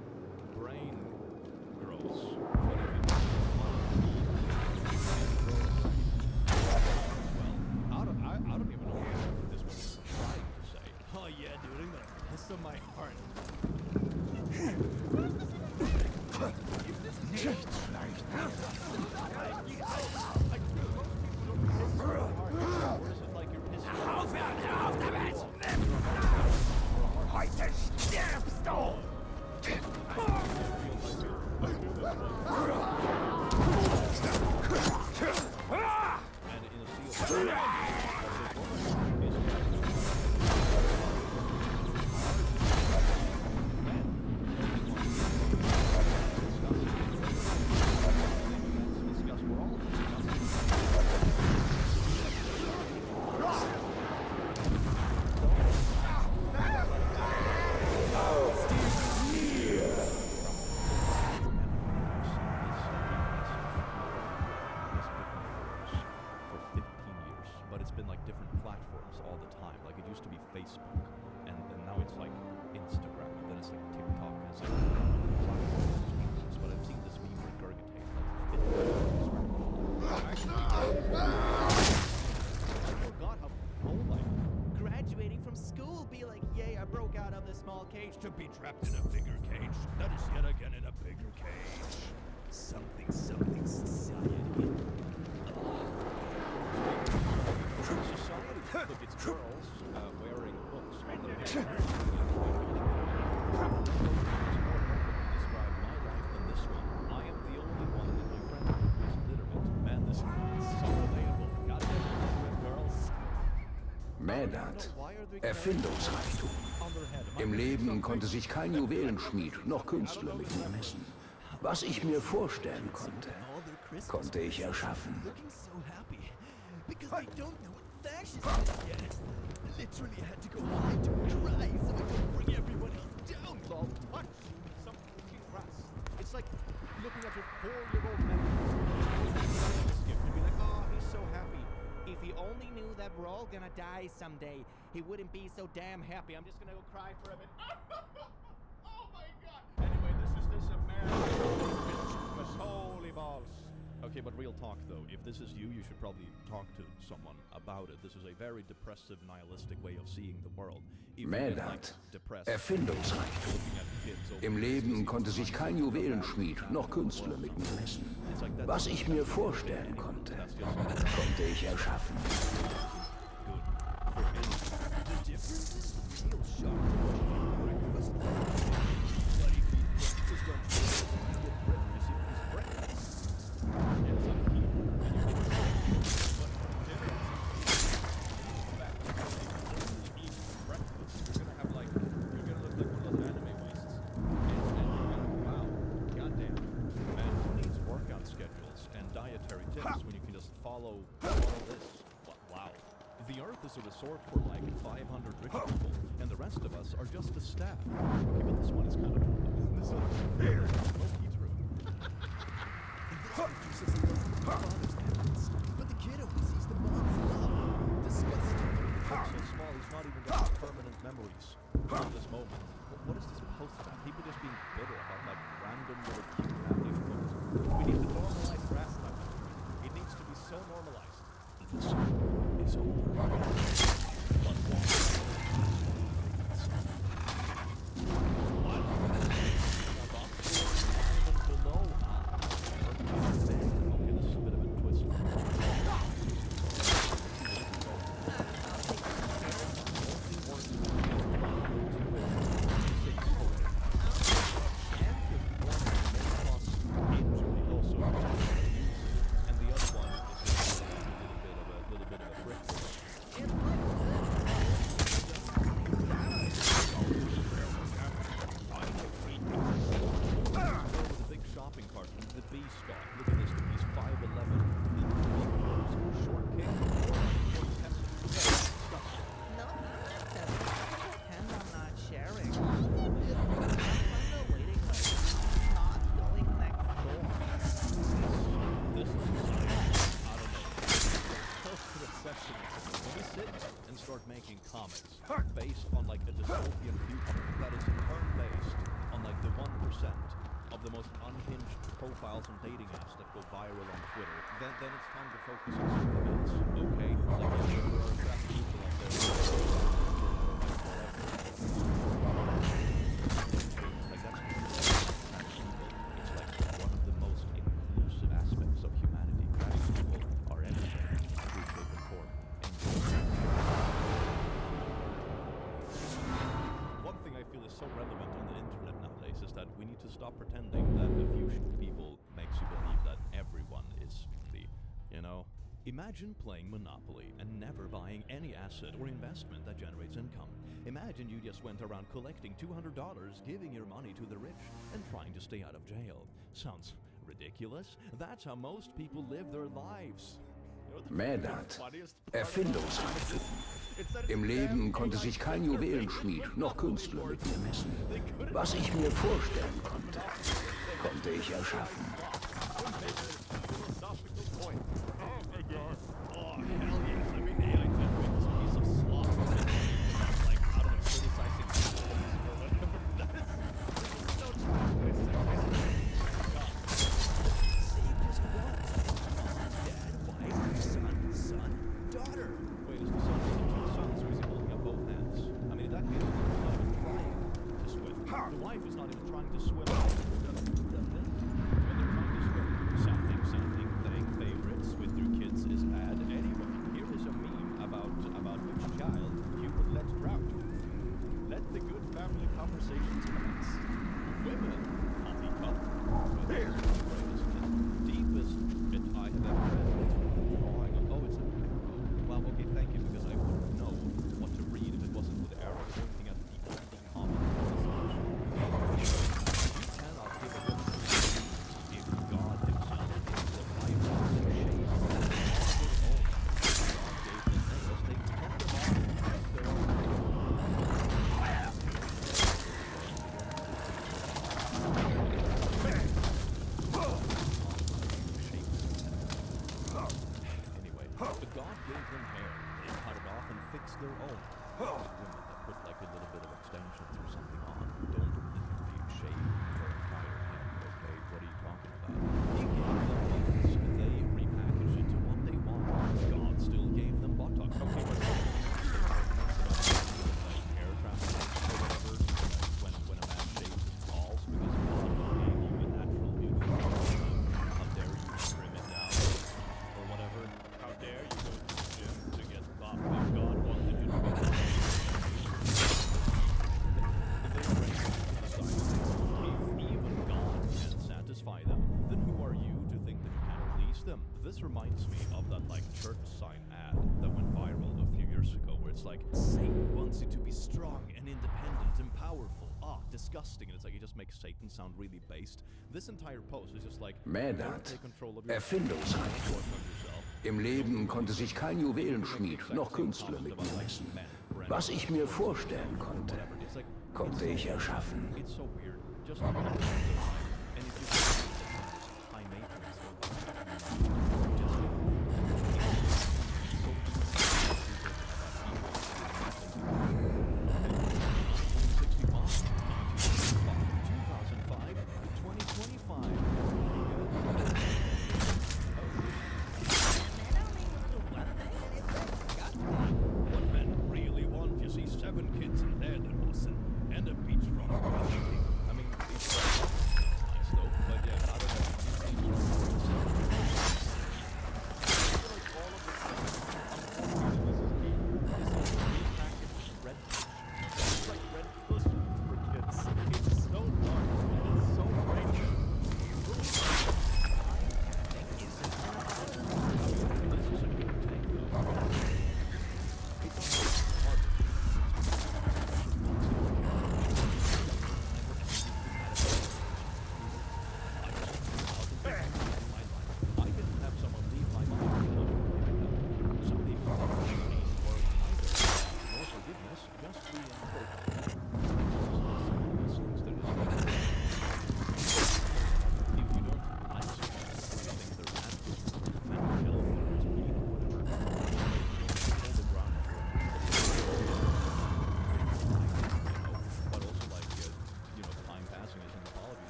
brain grows. But if it doesn't money, it grows. Well, I don't even know what this was trying to say. Oh yeah, dude, I'm gonna piss on my heart. Auf damit! Heute stirbst du! Facebook, and now it's like Instagram, and then it's like TikTok, and it's like platforms. But I've seen this meme regurgitate I forgot how old I am. Graduating from school, be like, yay, I broke out of this small cage to be trapped in a bigger cage. That is yet again in a bigger cage. Something society. Society, look, it's girls wearing books on their head. Describe my life than this one. I am the only one in my friend group who is literate. Man, this is so relatable. Goddamn girls. Mädert. Erfindungsreichtum. Im Leben konnte sich kein Juwelenschmied noch Künstler mit mir messen. Was ich mir vorstellen konnte, konnte ich erschaffen. because they don't know what fascism is yet. Literally had to go hide to cry so I could bring everyone else down. Lol, punch some fucking grass. It's like looking at your 4-year-old man. You'd be like, oh, he's so happy. If he only knew that we're all gonna die someday, he wouldn't be so damn happy. I'm just gonna go cry for a bit. Oh my god! Anyway, this American bitch. Holy balls. Okay, but real talk though, if this is you, you should probably talk to someone about it. This is a very depressive, nihilistic way of seeing the world. Mädert, Erfindungsreichtum. Im Leben konnte sich kein Juwelenschmied noch Künstler mit mir messen. Was ich mir vorstellen konnte, konnte ich erschaffen. A resort for like 500 rich people, and the rest of us are just the staff. Okay, but this one is kind of true. This one is low-key true. But the kid only sees the mom's love. Disgusting. So small, he's not even got permanent memories of this moment. What is this post about? People just being bitter about like random little cute family photos. We need to normalize grass like that. It needs to be so normalized. This is over. Based on like a dystopian future that is turn-based on like the 1% of the most unhinged profiles on dating apps that go viral on Twitter, then it's time to focus on something else. Okay, like there are crap people out there. Like that's it's like one of the most inclusive aspects of humanity. Crap people are everything, true shape and form. I feel is so relevant on the internet nowadays is that we need to stop pretending that a few people makes you believe that everyone is the, you know? Imagine playing Monopoly and never buying any asset or investment that generates income. Imagine you just went around collecting $200, giving your money to the rich, and trying to stay out of jail. Sounds ridiculous? That's how most people live their lives. Mädert, Erfindungsreichtum. Im Leben konnte sich kein Juwelenschmied noch Künstler mit mir messen. Was ich mir vorstellen konnte, konnte ich erschaffen. God gave them hair. They cut it off and fixed their own. Women that put like a little bit of extensions or something on don't literally shave their entire head. Okay, what are you talking about? He gave them wings. They repackaged it to what they want. God still gave them buttocks. Okay, but like hair transplant or whatever. When a man shaves his balls because God gave you a natural beauty. How dare you trim it down or whatever? How dare you go to the gym to get buff if God wanted you to get buff? If even God can satisfy them, then who are you to think that you can please them? This reminds me of that like church sign ad that went viral a few years ago where it's like, Satan wants you to be strong and independent and powerful. Disgusting. And it's like, you just make Satan sound really based. This entire post is just like, Mädert, Erfindungsreichtum. Im Leben konnte sich kein Juwelenschmied noch Künstler mit mir messen. Was ich mir vorstellen konnte, konnte ich erschaffen. It's so weird. Just like that. And if you high maintenance,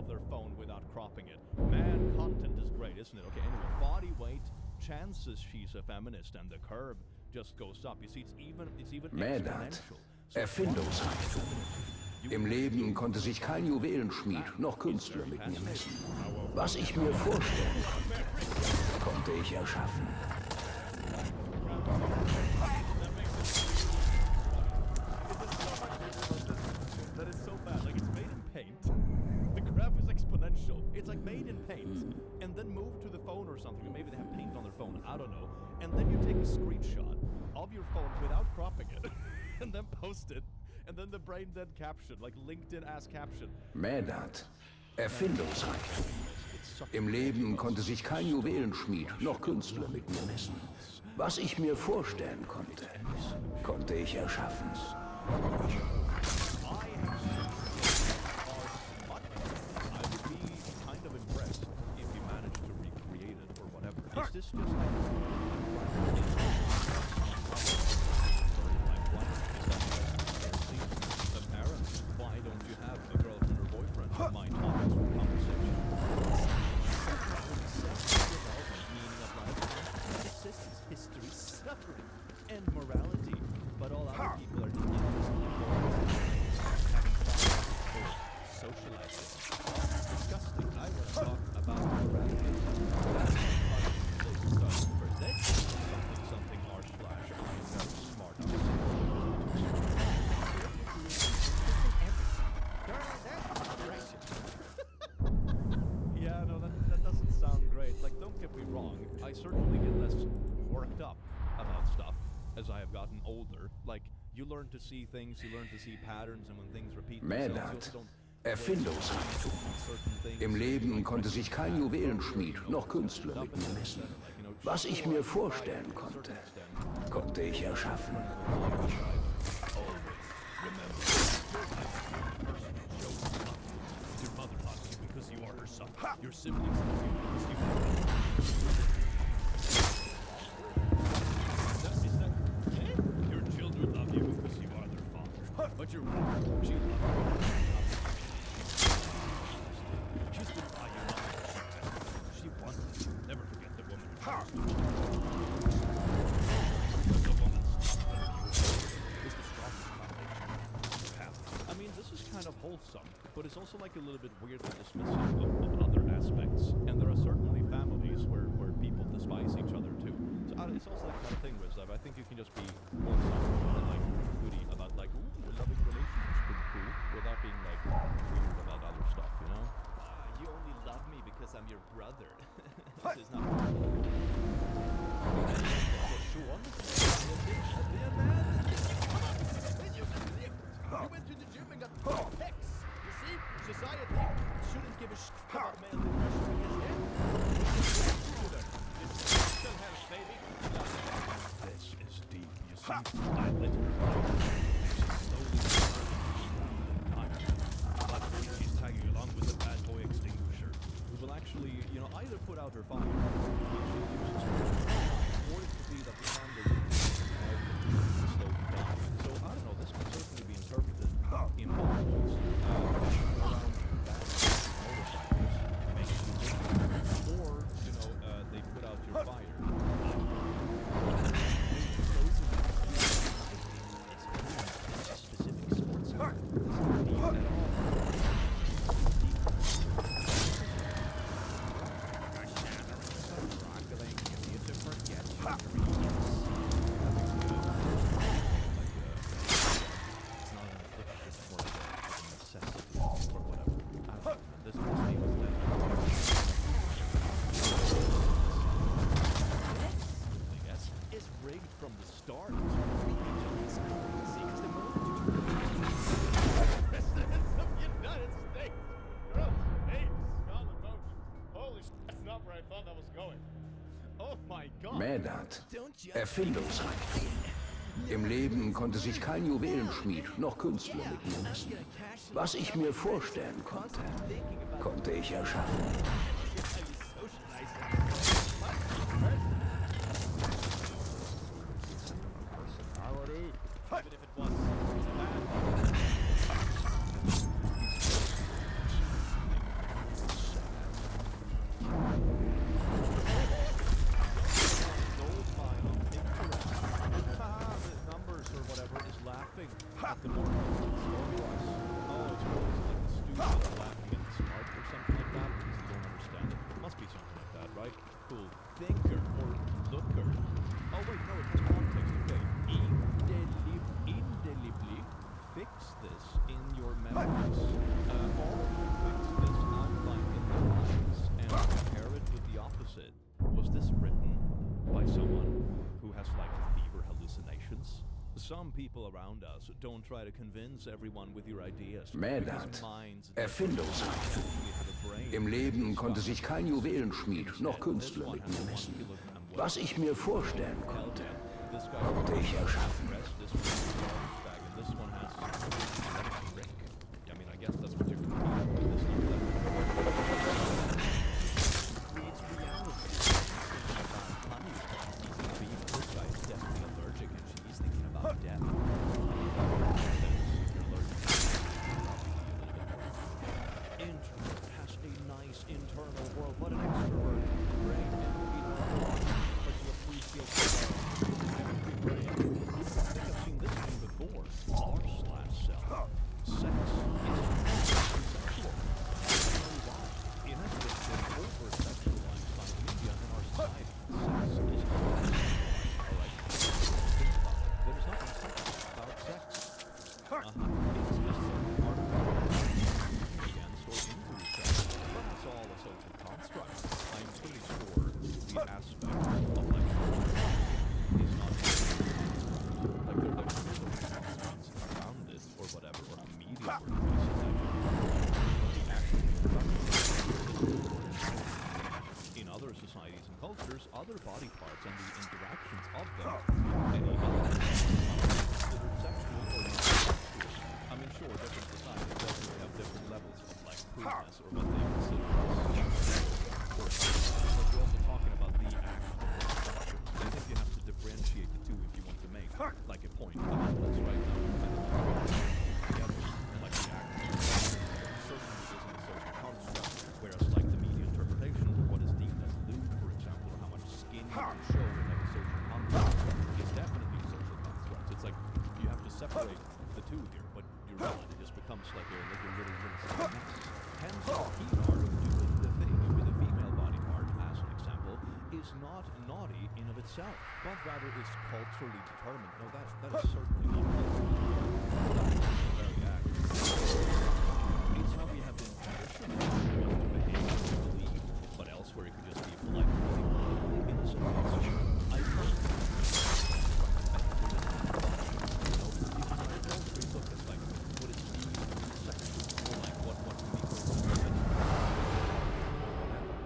of their phone without cropping it. Man, content is great, isn't it? Okay, anyway, body weight, chances she's a feminist, and the curve just goes up. You see, it's even Mädert, Erfindungsreichtum. Im Leben konnte sich kein Juwelenschmied noch Künstler mit mir messen. Was ich mir vorstellen konnte, konnte ich erschaffen. That is so bad. Like, it's made in paint. The graph is exponential. It's like made in paint, and then moved to the phone or something. Or maybe they have paint on their phone. I don't know. And then you take a screenshot of your phone without cropping it, and then post it, and then the brain dead caption, like LinkedIn-ass caption. Mädert, Erfindungsreichtum. Im Leben konnte sich kein Juwelenschmied noch Künstler mit mir messen. Was ich mir vorstellen konnte, konnte ich erschaffen. Is this just like... Apparently, why don't you have a girlfriend or boyfriend? My topics for conversation. Meaning of life, existence, history, suffering, and morality. But all other people are interested in having fun or socializing. Disgusting. I want to talk about morality. Yeah, no, that doesn't sound great. Like, don't get me wrong. I certainly get less worked up about stuff as I have gotten older. Like, You learn to see things, you learn to see patterns, and when things repeat Mädert. Erfindungsreichtum. Im Leben konnte sich kein Juwelenschmied noch Künstler mit mir messen. Was ich mir vorstellen konnte, konnte ich erschaffen. Your siblings love you because you are her. Is that your children love you because you are their father. But your wife, she loves you. She's been by your mother. She wanted you. Never forget the woman who chose to. The woman's is the strongest foundation you have. I mean, this is kind of wholesome, but it's also like a little bit weirdly dismissive of other aspects. And there are certainly families where people despise each other too. So it's also that kind of thing, Rizlav. I think you can just be wholesome and like goody about like, ooh, a loving relationship is pretty cool, without being like weird about other stuff, you know? You only love me because I'm your brother. This is not. You went to the gym and got pecs. You see, society shouldn't give a shit about male depression because it still has baby. This is deep, you see. I let her but she's tagging along with the bad boy extinguisher, who will actually, either put out her fire, or it could be that the candle slowly die. So I don't know. This could certainly be interpreted in both ways. Around that motorcycles, makes you think, or they put out your fire. Specific sports. From the start. Presidents of the United States. Holy shit, that's not where I thought that was going. Oh my God. Mädert. Erfindungsreichtum. Im Leben konnte sich kein Juwelenschmied noch Künstler mit mir messen. Was ich mir vorstellen konnte, konnte ich erschaffen. Even if it was the numbers or whatever is laughing at the more complex formulas. Oh, it's probably like the stupid laughing at the smart or something like that because they don't understand it. It must be something like that, right? Cool. Thinker or looker. Oh wait, no, it has context. Okay. Indelibly fix this in your memories. Or fix this outline in your minds and compare it with the opposite. Was this written by someone who has like fever hallucinations? Some people around us don't try to convince everyone with your ideas. Mädert. Erfindungsreichtum. Im Leben konnte sich kein Juwelenschmied noch Künstler mit mir messen. Was ich mir vorstellen konnte, konnte ich erschaffen. This one has a brick. I mean, I guess that's what you're competing with. This one creates reality. About honey. This guy is definitely allergic, and she's thinking about death. You're allergic. Introvert has a nice internal world. What an extrovert. Brain and but you appreciate every brain. I think I've seen this of them any other considered sexual or not sexual. I mean, sure, different societies definitely have different levels of like crudeness or what they consider sexual. But we're also talking about the act of reproduction. I think you have to differentiate the two if you want to make like a point. The nonetheless, right now, together, like the act of reproduction certainly isn't a social construct, whereas like the media interpretation of what is deemed as lewd, for example, or how much skin you can show in like a social construct is definitely a social construct. It's like you have to separate the two here, but you're right, it just becomes like a little mess. Hence, he are doing the thing with a female body part, as an example, is not naughty in of itself, but rather is culturally determined. No, that is certainly not culturally determined. That is the very act. It's how we have been conditioned to behave and believe, but elsewhere it could just be a polite thing. Innocent question. I hope. Look at like what is deemed sexual, or like what can be considered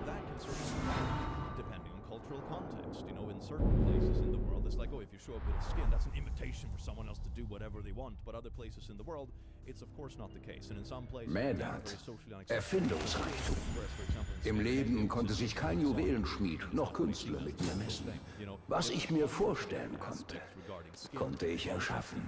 that can certainly depending on cultural context. You know, in certain places in the world, it's like, oh, if you show up with a skin, that's an invitation for someone else to do whatever they want. But other places in the world, it's of course not the case. And in some places, Mädert, Erfindungsreichtum. Im Leben konnte sich kein Juwelenschmied noch Künstler mit mir messen. Was ich mir vorstellen konnte, konnte ich erschaffen.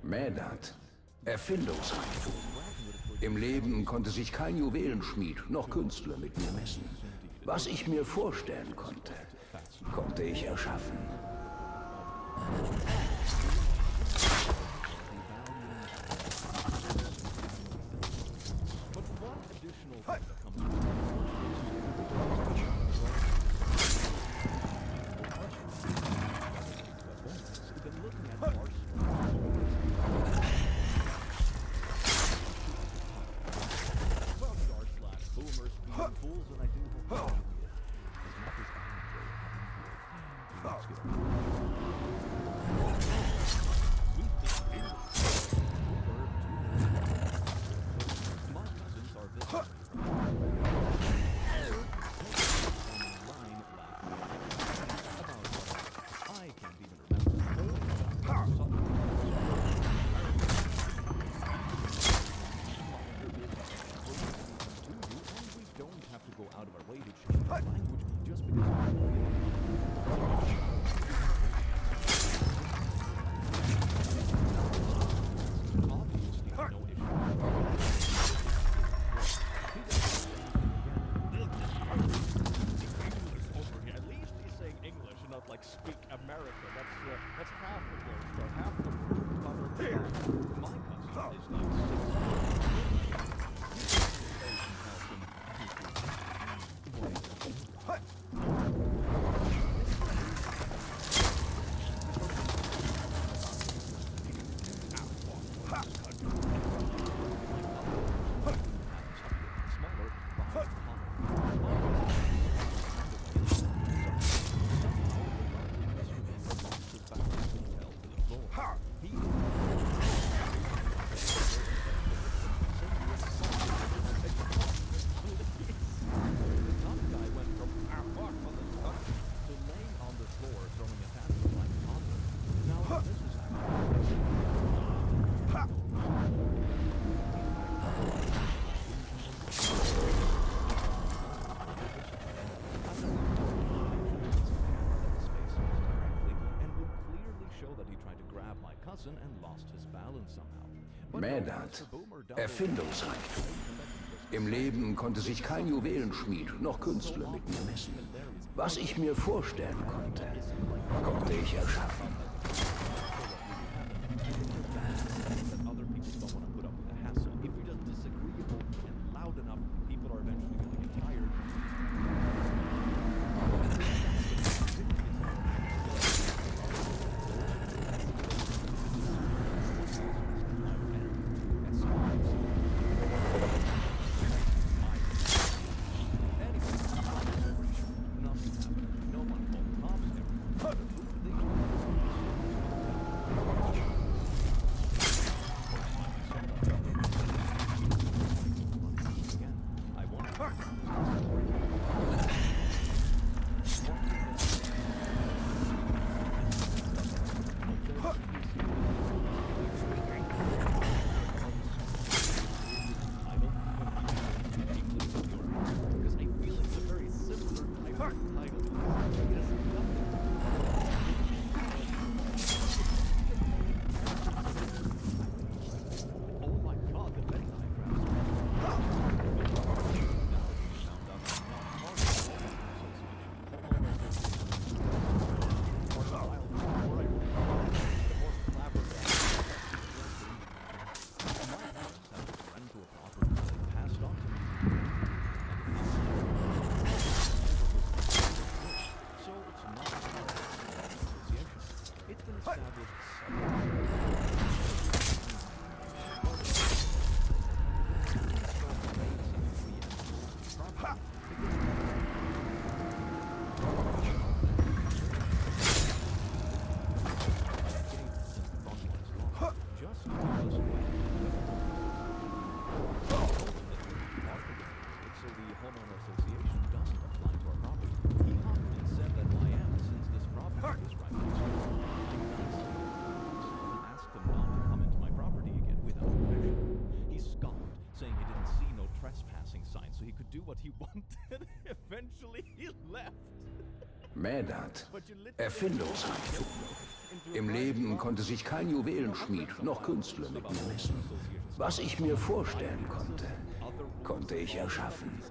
Mädert, Erfindungsreichtum. Im Leben konnte sich kein Juwelenschmied noch Künstler mit mir messen. Was ich mir vorstellen konnte, konnte ich erschaffen. Out Like speak America. That's half the gold star, half the proof covered. My cousin is like 6. And lost his balance somehow. Mädert, Erfindungsreichtum. Im Leben konnte sich kein Juwelenschmied noch Künstler mit mir messen. Was ich mir vorstellen konnte, konnte ich erschaffen. Mädert, Erfindungsreichtum. Im Leben konnte sich kein Juwelenschmied noch Künstler mit mir messen. Was ich mir vorstellen konnte, konnte ich erschaffen.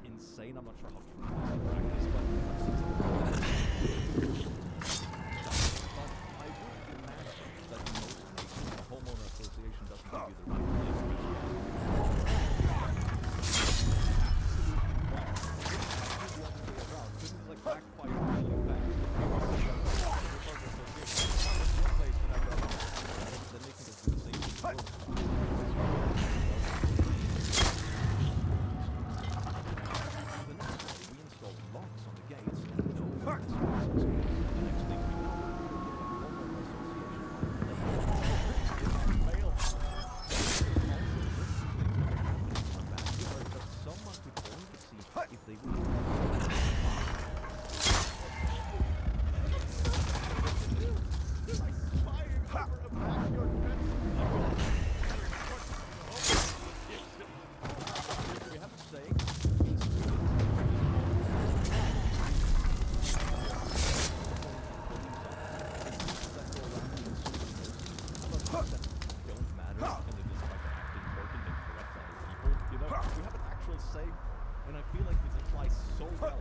I feel like this applies so well.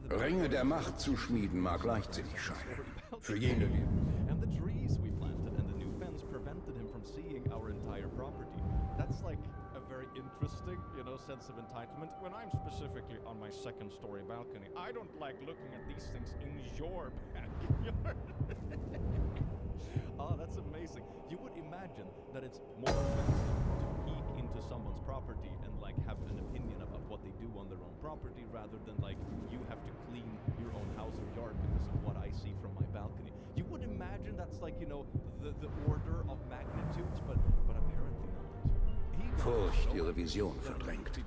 Ringe der Macht zu schmieden mag leichtsinnig scheinen. Für jene, die... And the trees we planted and the new fence prevented him from seeing our entire property. That's like a very interesting, sense of entitlement. When I'm specifically on my second-story balcony, I don't like looking at these things in your backyard. Oh, that's amazing. You would imagine that it's more offensive to peek into someone's property and have an opinion about what they do on their own property rather than you have to clean your own house or yard because of what I see from my balcony. You would imagine that's the order of magnitudes, but apparently not. Furcht ihre Vision verdrängt.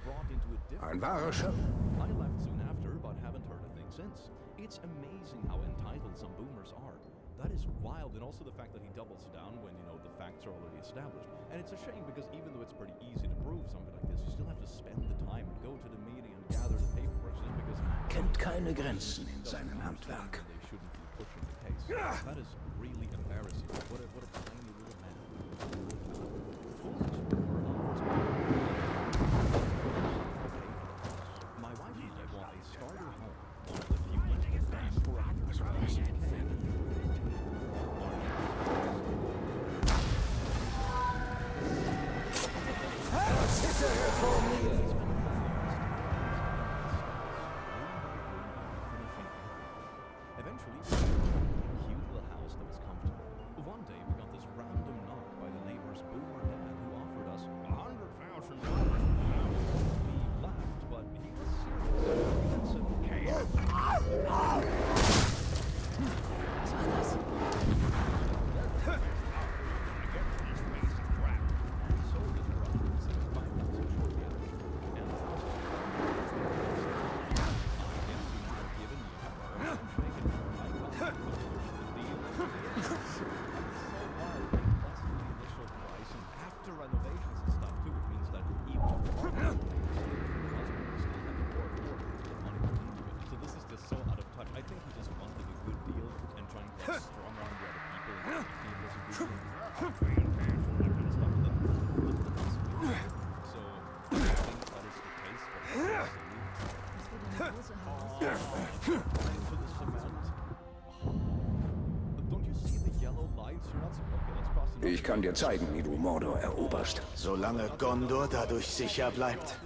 Ein wahrer Schatten. I left soon after, but haven't heard a thing since. It's amazing how entitled some boomers are. That is wild, and also the fact that he doubles down when, the facts are already established. And it's a shame because even though it's pretty easy to prove something like this, you still have to spend the time and go to the meeting and gather the paperwork just because... Kennt keine Grenzen in seinem Handwerk. They shouldn't be pushing the case. That is really embarrassing. What a tiny little man. My wife and I bought a starter home on the few months for $100,000. Eventually, we got a cute little house that was comfortable. One day, we got this random knock by the neighbor's boomer dad who offered us $100,000 for the house. We laughed, but he was serious. It's okay. Ich kann dir zeigen, wie du Mordor eroberst. Solange Gondor dadurch sicher bleibt.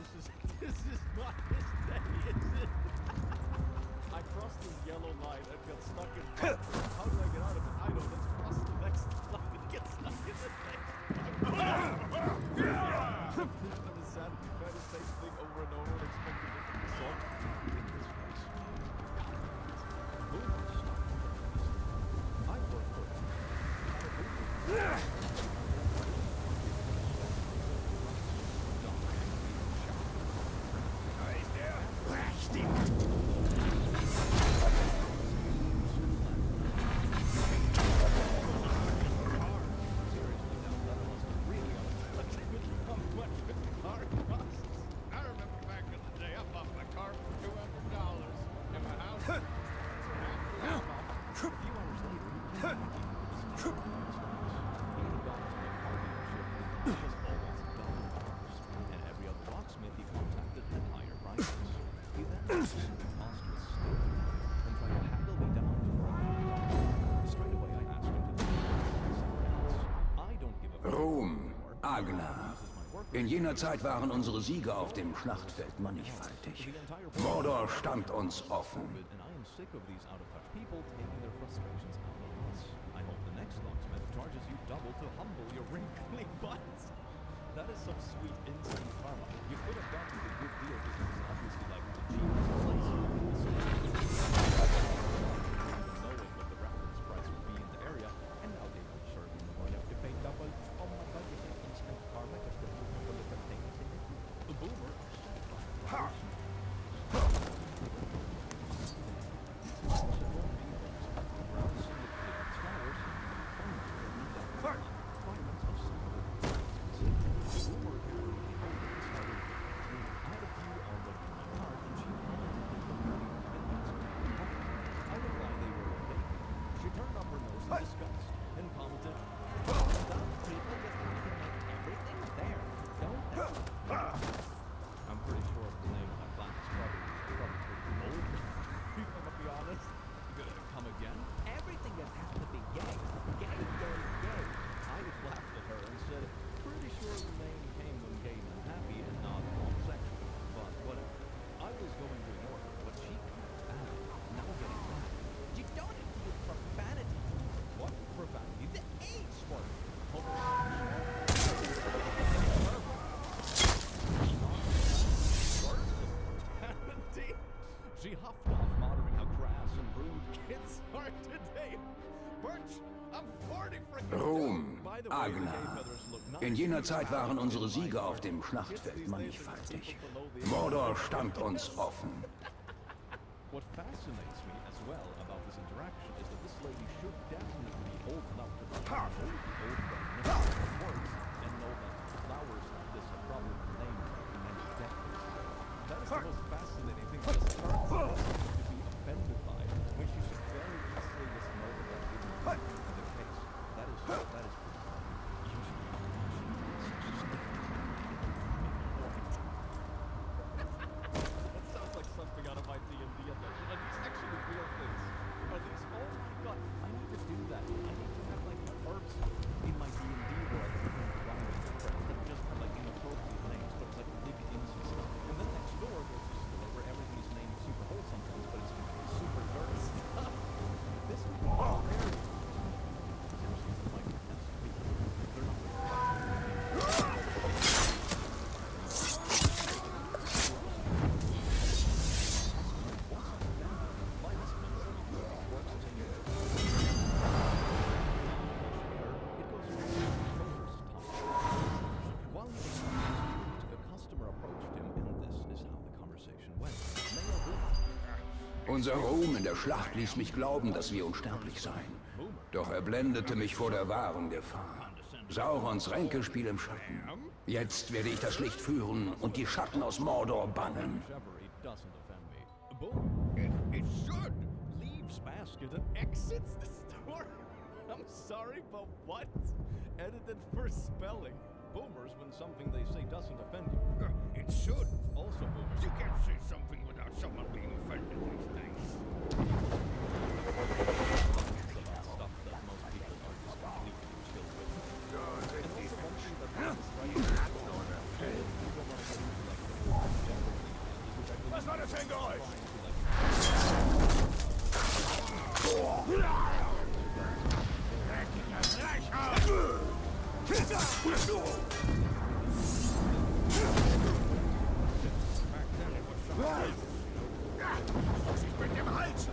Ruhm, Agna. In jener Zeit waren unsere Siege auf dem Schlachtfeld mannigfaltig. Mordor stand uns offen. And I am sick of these out-of-touch people taking their frustrations out on us. I hope the next locksmith charges you double to humble your wrinkly butts. That is some sweet instant karma. You could have gotten a good deal because it's obviously like the cheapest place in the city. Knowing what the reference price would be in the area, and now they will certainly going to have to pay double. Oh my god, you get instant karma just to put the little things in it. The boomer are so She huffed off, muttering how crass and rude kids are today. Birch, I'm 40 freaking Ruhm, Agna. In jener Zeit waren unsere Siege auf dem Schlachtfeld mannigfaltig. Mordor stand uns offen. What fascinates me as well about this interaction is that this lady should definitely be old enough to recognize old words and know that flowers like this are probably been named for many decades. That is the most fascinating thing. Just her to be offended by when she should very easily just know that that didn't be the case. That is that sounds like something out of my D&D adventure. Are these actually real things? Are these? Oh my god! I need to do that. I need to have like herbs in my D&D world that just have like inappropriate names, but it's like really innocent stuff. And then next door there's a store where everything is named super wholesome things, but it's super dirty stuff. This would be very seriously like that's people. They're not Unser Ruhm in der Schlacht ließ mich glauben, dass wir unsterblich seien. Doch er blendete mich vor der wahren Gefahr. Saurons Ränkespiel im Schatten. Jetzt werde ich das Licht führen und die Schatten aus Mordor bannen. It should. Leaves basket and exits the store. I'm sorry, but what? Edited for spelling. Boomers when something they say doesn't offend you. It should. Also boomers. You can't say something without someone being offended these days. Stuff that most people are just completely chill with. And also one thing that is right. Was war das denn Geräusch? Vorsicht mit dem Hals!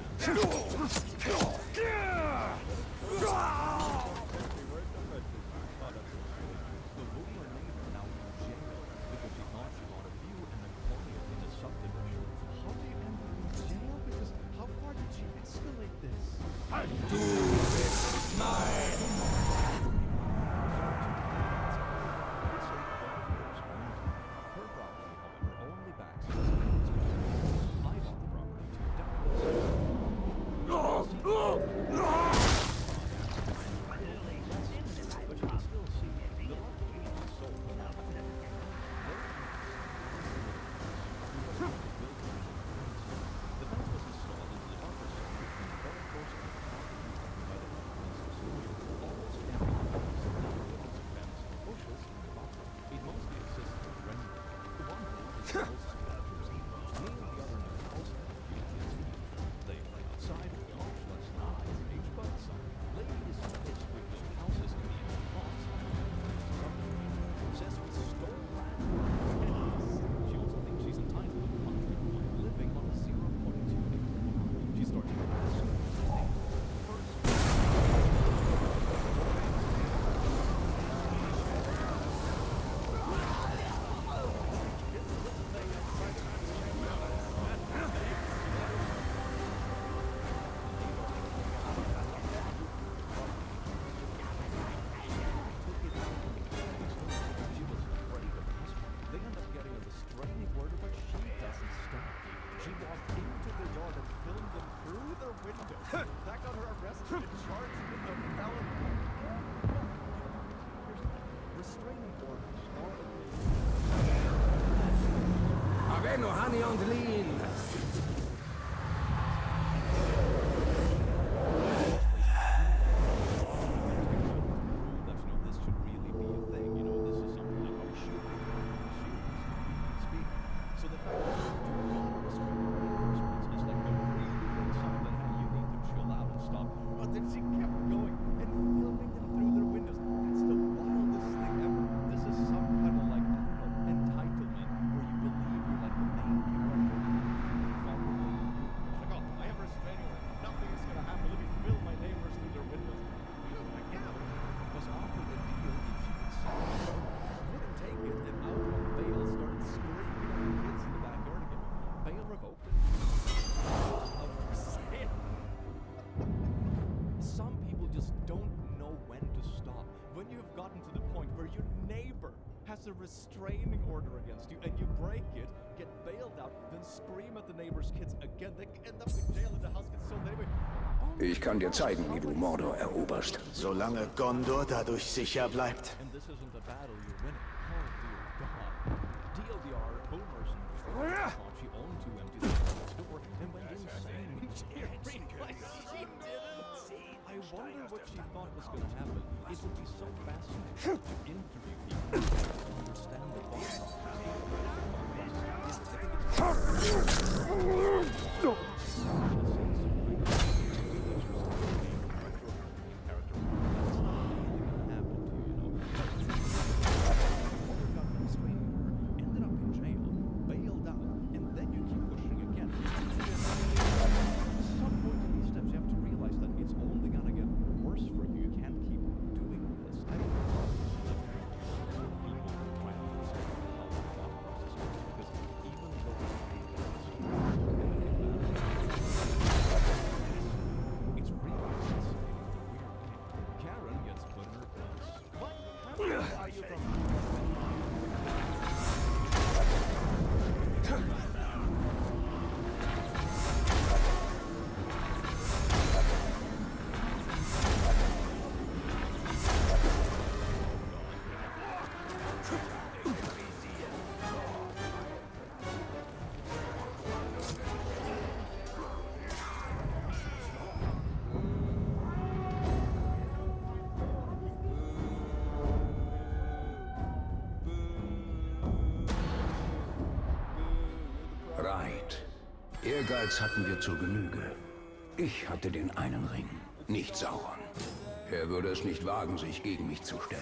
no honey on the lean. A restraining order against you and you break it, get bailed out, then scream at the neighbor's kids again. They end up in jail and the house gets sold anyway. Ich kann dir zeigen, wie du Mordor eroberst. Solange Gondor dadurch sicher bleibt. And this isn't a battle you're winning. Oh dear God. TLDR, boomers thought she owned to empty the door, and when doing the same, she realized she didn't. I wonder what she thought was going to happen. It would be so fascinating to interview people to understand the Right. Ehrgeiz hatten wir zur Genüge. Ich hatte den einen Ring, nicht Sauron. Er würde es nicht wagen, sich gegen mich zu stellen.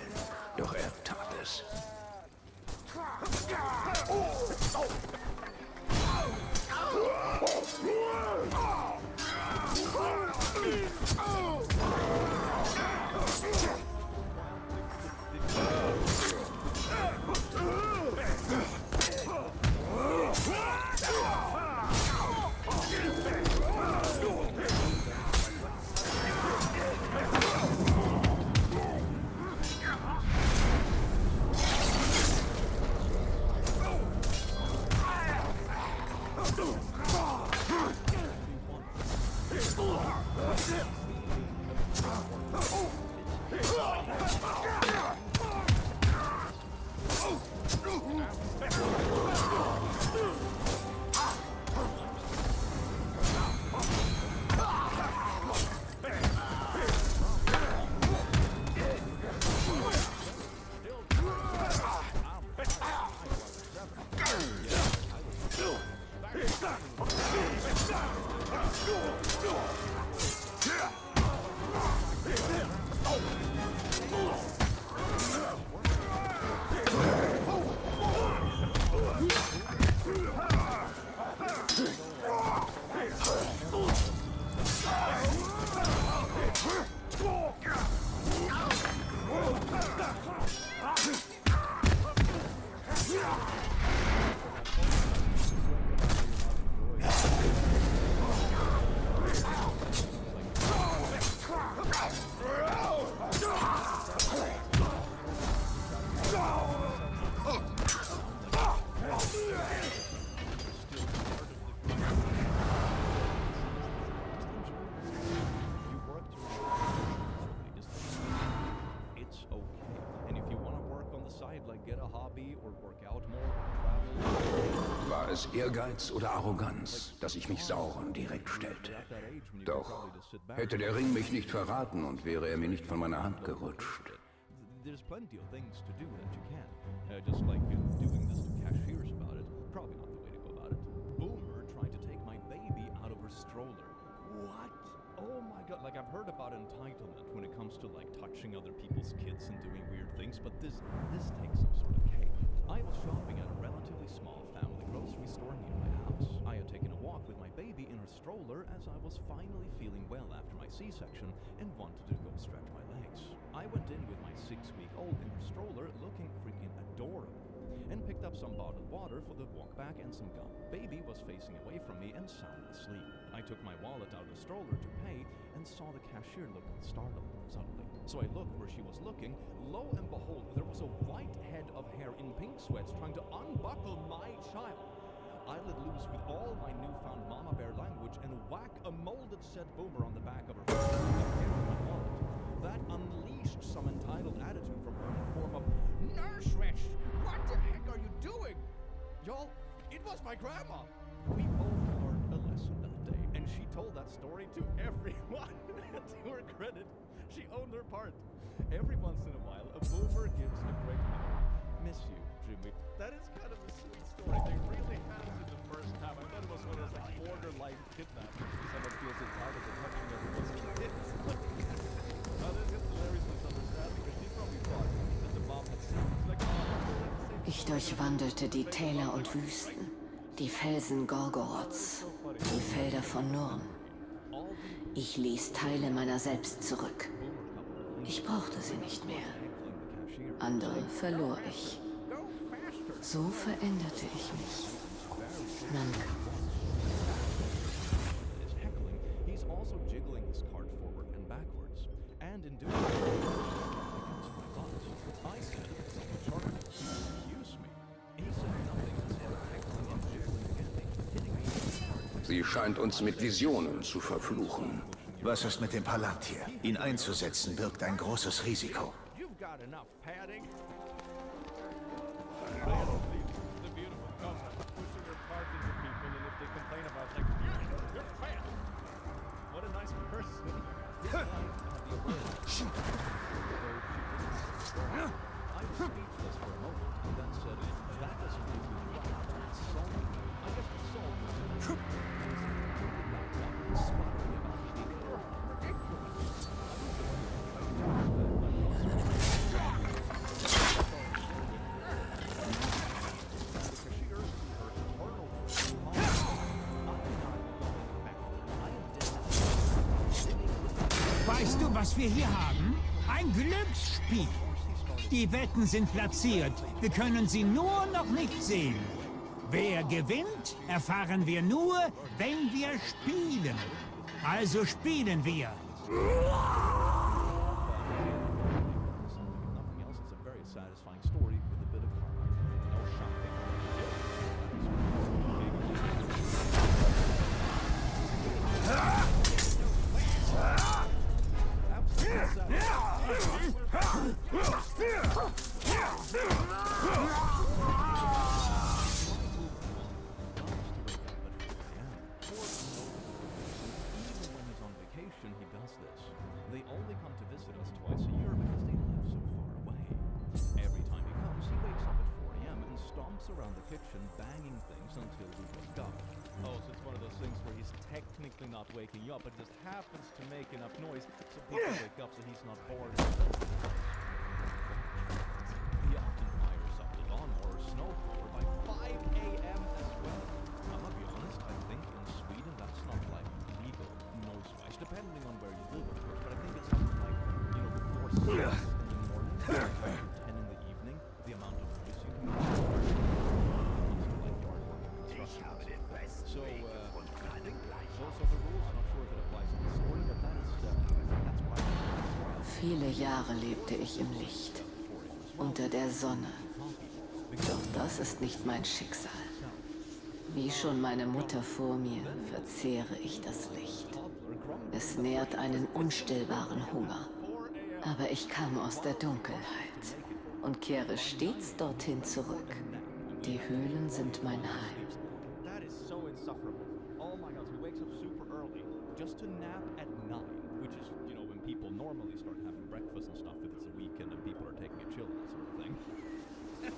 Doch er tat es. War es Ehrgeiz oder Arroganz, dass ich mich Sauron direkt stellte? Doch hätte der Ring mich nicht verraten und wäre er mir nicht von meiner Hand gerutscht. There's plenty of things to do that you can. Just like doing this to cashiers about it. Probably not the way to go about it. Boomer tried to take my baby out of her stroller. What? Oh my god. Like, I've heard about entitlement when it comes to, like, touching other people's kids and doing weird things, but this takes some sort of cake. I was shopping at a relatively small family grocery store near my house. I had taken a walk with my baby in her stroller as I was finally feeling well after my C-section and wanted to go stretch my legs. I went in with my 6-week-old in her stroller looking freaking adorable and picked up some bottled water for the walk back and some gum. Baby was facing away from me and sound asleep. I took my wallet out of the stroller to pay and saw the cashier look startled suddenly. So I looked where she was looking. Lo and behold, there was a white head of hair in pink sweats trying to unbuckle my child. I let loose with all my newfound mama bear language and whack a molded said Boomer on the back of her face with the hair of my wallet. That unleashed some entitled attitude from her in the form of, "Nurse Witch, what the heck are you doing?" Y'all, it was my grandma. We both learned a lesson that day, and she told that story to everyone. To her credit, she owned her part. Every once in a while, a Boomer gives a great memory. Miss you, Jimmy. That is kind of a sweet story. They really had it in the first half. I thought it was one of those, like, borderline kidnapping. Someone feels entitled to touching everyone's kids. This is hilarious misunderstanding, because she probably thought that the mom had seen. It's like, oh, Ich durchwandelte die Täler und Wüsten, die Felsen Gorgoroths, die Felder von Nurn. Ich ließ Teile meiner selbst zurück. Ich brauchte sie nicht mehr. Andere verlor ich. So veränderte ich mich. He's also jiggling his cart forward and backwards. And in doing so, against my butt. I said something sharp. Excuse me. He said nothing instead of heckling and jiggling again, hitting me. Sie scheint uns mit Visionen zu verfluchen. Was ist mit dem Palantir? Ihn einzusetzen birgt ein großes Risiko. You've got enough padding. The beautiful concept, pushing your cart into people, and if they complain about it, like, you're fat. What a nice person. I was speechless for a moment, and then said, that doesn't make me right. That's soul. I guess the soul was in the backed up and sputtering about me. Ridiculous. Weißt du, was wir hier haben? Ein Glücksspiel. Die Wetten sind platziert. Wir können sie nur noch nicht sehen. Wer gewinnt, erfahren wir nur, wenn wir spielen. Also spielen wir. They only come to visit us twice a year because they live so far away. Every time he comes, he wakes up at 4 a.m. and stomps around the kitchen, banging things until we wake up. Oh, so it's one of those things where he's technically not waking you up, but just happens to make enough noise so people wake up so he's not bored. He often fires up the lawnmower or snowblower by 5 a.m. as well. I'm gonna be honest, I think in Sweden that's not like legal noise-wise, depending on where you live, of course, but I think it's something like, you know, before 6 in the morning, 10 in the evening, the amount of noise you can make. So, I think those are the rules. I'm not sure if it applies in the story, but that's why. Viele Jahre lebte ich im Licht, unter der Sonne. Doch das ist nicht mein Schicksal. Wie schon meine Mutter vor mir, verzehre ich das Licht. Es nährt einen unstillbaren Hunger. Aber ich kam aus der Dunkelheit und kehre stets dorthin zurück. Die Höhlen sind mein Heim. just to nap at 9, which is, you know, when people normally start having breakfast and stuff if it's a weekend and people are taking a chill, that sort of thing. Then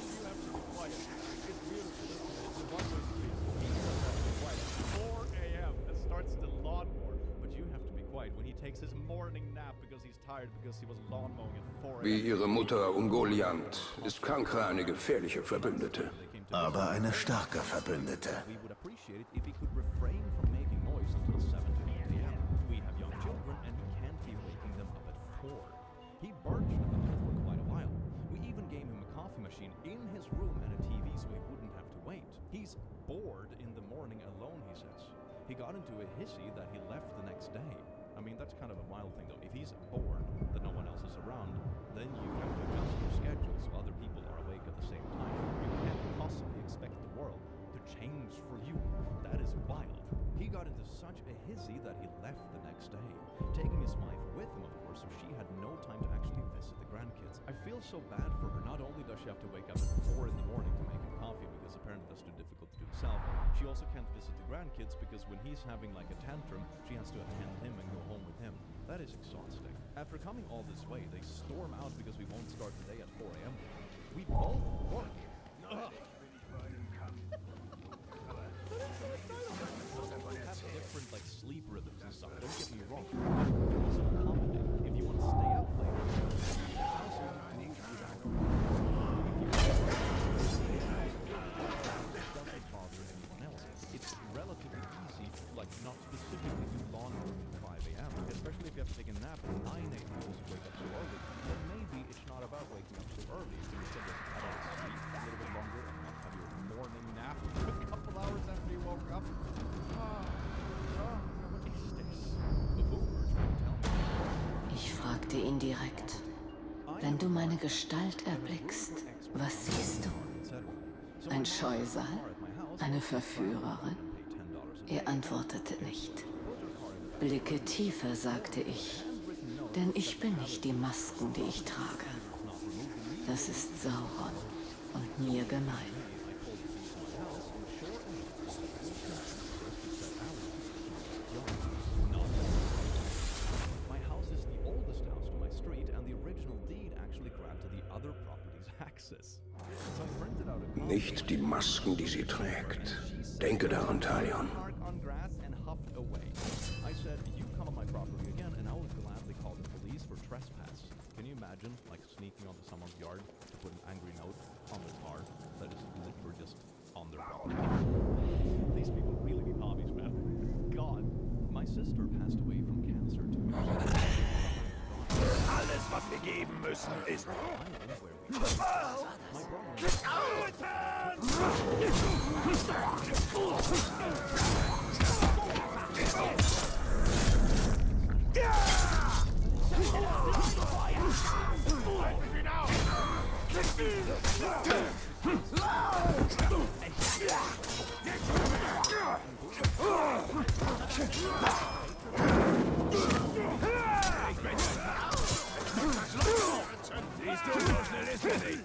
you have to be quiet. It's beautiful, isn't it? It's a one-way street. He does have to be quiet at 4 a.m. and starts the lawnmower. But you have to be quiet when he takes his morning nap because he's tired because he was lawn mowing at 4 a.m. Wie ihre Mutter Ungoliant ist Kankra eine gefährliche Verbündete. Aber eine starke Verbündete. We would appreciate it if he could refrain from making noise until 7 to 8 a.m. We have young children and he can't be waking them up at 4. He birched about it for quite a while. We even gave him a coffee machine in his room and a TV so he wouldn't have to wait. He's bored in the morning alone, he says. He got into a hissy that he left the next day. I mean, that's kind of a wild thing though. If he's bored, that no one else is around, then you have to adjust your schedule so other people are awake at the same time. You can't possibly expect the world to change for you. That is wild. He got into such a hissy that he left the next day, taking his wife with him, of course, so she had no time to actually visit the grandkids. I feel so bad for her. Not only does she have to wake up at 4 in the morning to make him coffee because apparently that's too difficult to do himself, she also can't visit the grandkids because when he's having like a tantrum, she has to attend him and go home with him. That is exhausting. After coming all this way, they storm out because we won't start the day at 4 a.m. We both work. Ugh. Have different like sleep rhythms and stuff. Don't get me wrong. Also accommodate. If you want to stay up later, also you need to do that. It doesn't bother anyone else. It's relatively easy, like not specifically do lawnmower at 5 a.m. Especially if you have to take a nap at 9 a.m. because you wake up so early. Then maybe it's not about waking up so early. You can instead just sleep a little bit longer and not have your morning nap a couple hours after you woke up. What is this? The boomers will tell me. Ich fragte ihn direkt. Wenn du meine Gestalt erblickst, was siehst du? Ein Scheusal? Eine Verführerin? Er antwortete nicht. Blicke tiefer, sagte ich. Denn ich bin nicht die Masken, die ich trage. Das ist Sauron und mir gemein. My house is the oldest house to my street, and the original deed actually granted the other property's access. So I printed out a Nicht die Masken, die sie trägt. Denke daran, Talion. on grass and huffed away. I said, you come on my property again, and I will gladly call the police for trespass. Can you imagine, like, sneaking onto someone's yard to put an angry note on their car that is literally just on their property? These people really need hobbies, man. God. My sister passed away from cancer 2 years ago. Alles, was wir geben müssen, ist... Siehst du, so schnell ist er nicht.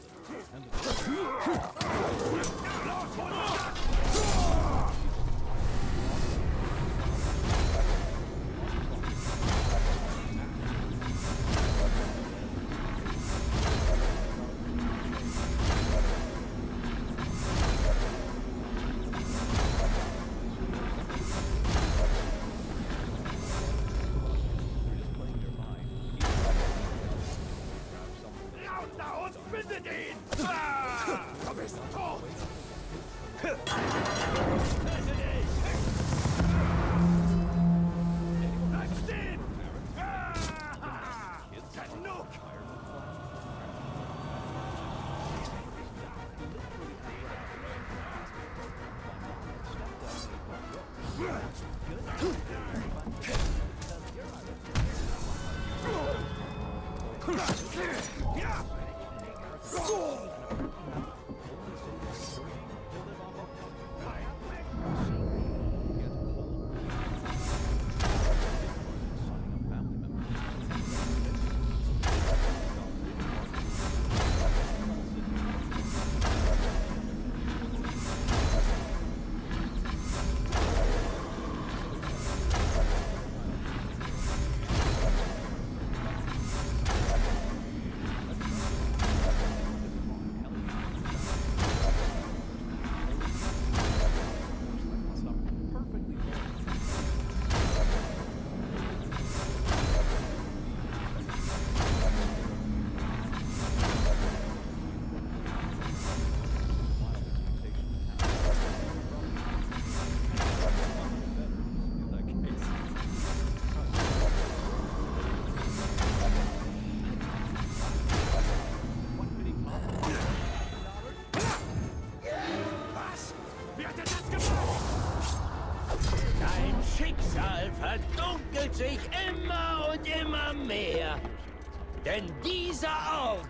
Denn dieser Ork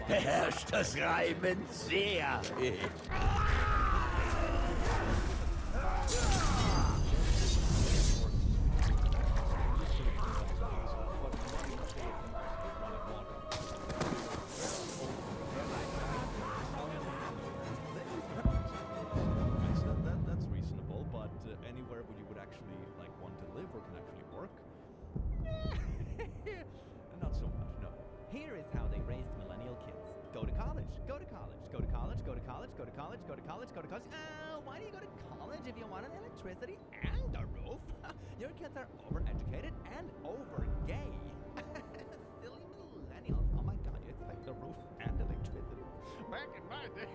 beherrscht das Reimen sehr. That's reasonable, but anywhere where you would actually like want to live or can actually work, not so much. No. Here is how they raised millennial kids. Go to college, go to college, go to college, go to college, go to college, go to college, go to college. Why do you go to college if you want an electricity and a roof? Your kids are overeducated and over gay. Silly millennials. Oh my god, you expect a roof and electricity? Back in my day,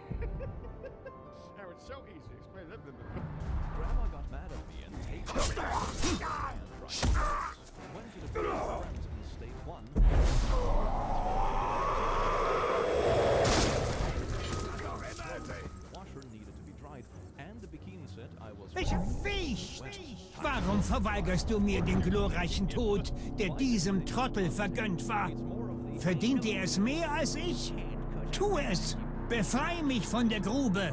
that was so easy to explain. Grandma got mad at me and taped me. Went to the friends in state 1. The washer needed to be dried, and the bikini said I was. Welcher Viech! Warum verweigerst du mir den glorreichen Tod, der diesem Trottel vergönnt war? Verdient er es mehr als ich? Tu es! Befreie mich von der Grube!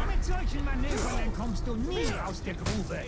Mit solchen Manövern entkommst du nie aus der Grube.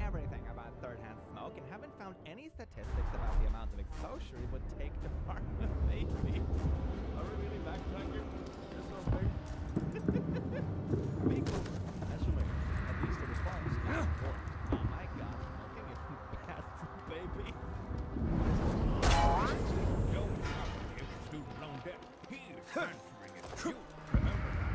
Everything about third-hand smoke and haven't found any statistics about the amount of exposure it would take to harm a baby. Are we really backtracking? There's no thing. People estimate at least the response is important. Oh my god, smoking is bad for baby. Don't stop with your student loan debt. He is transferring it to you. Remember that.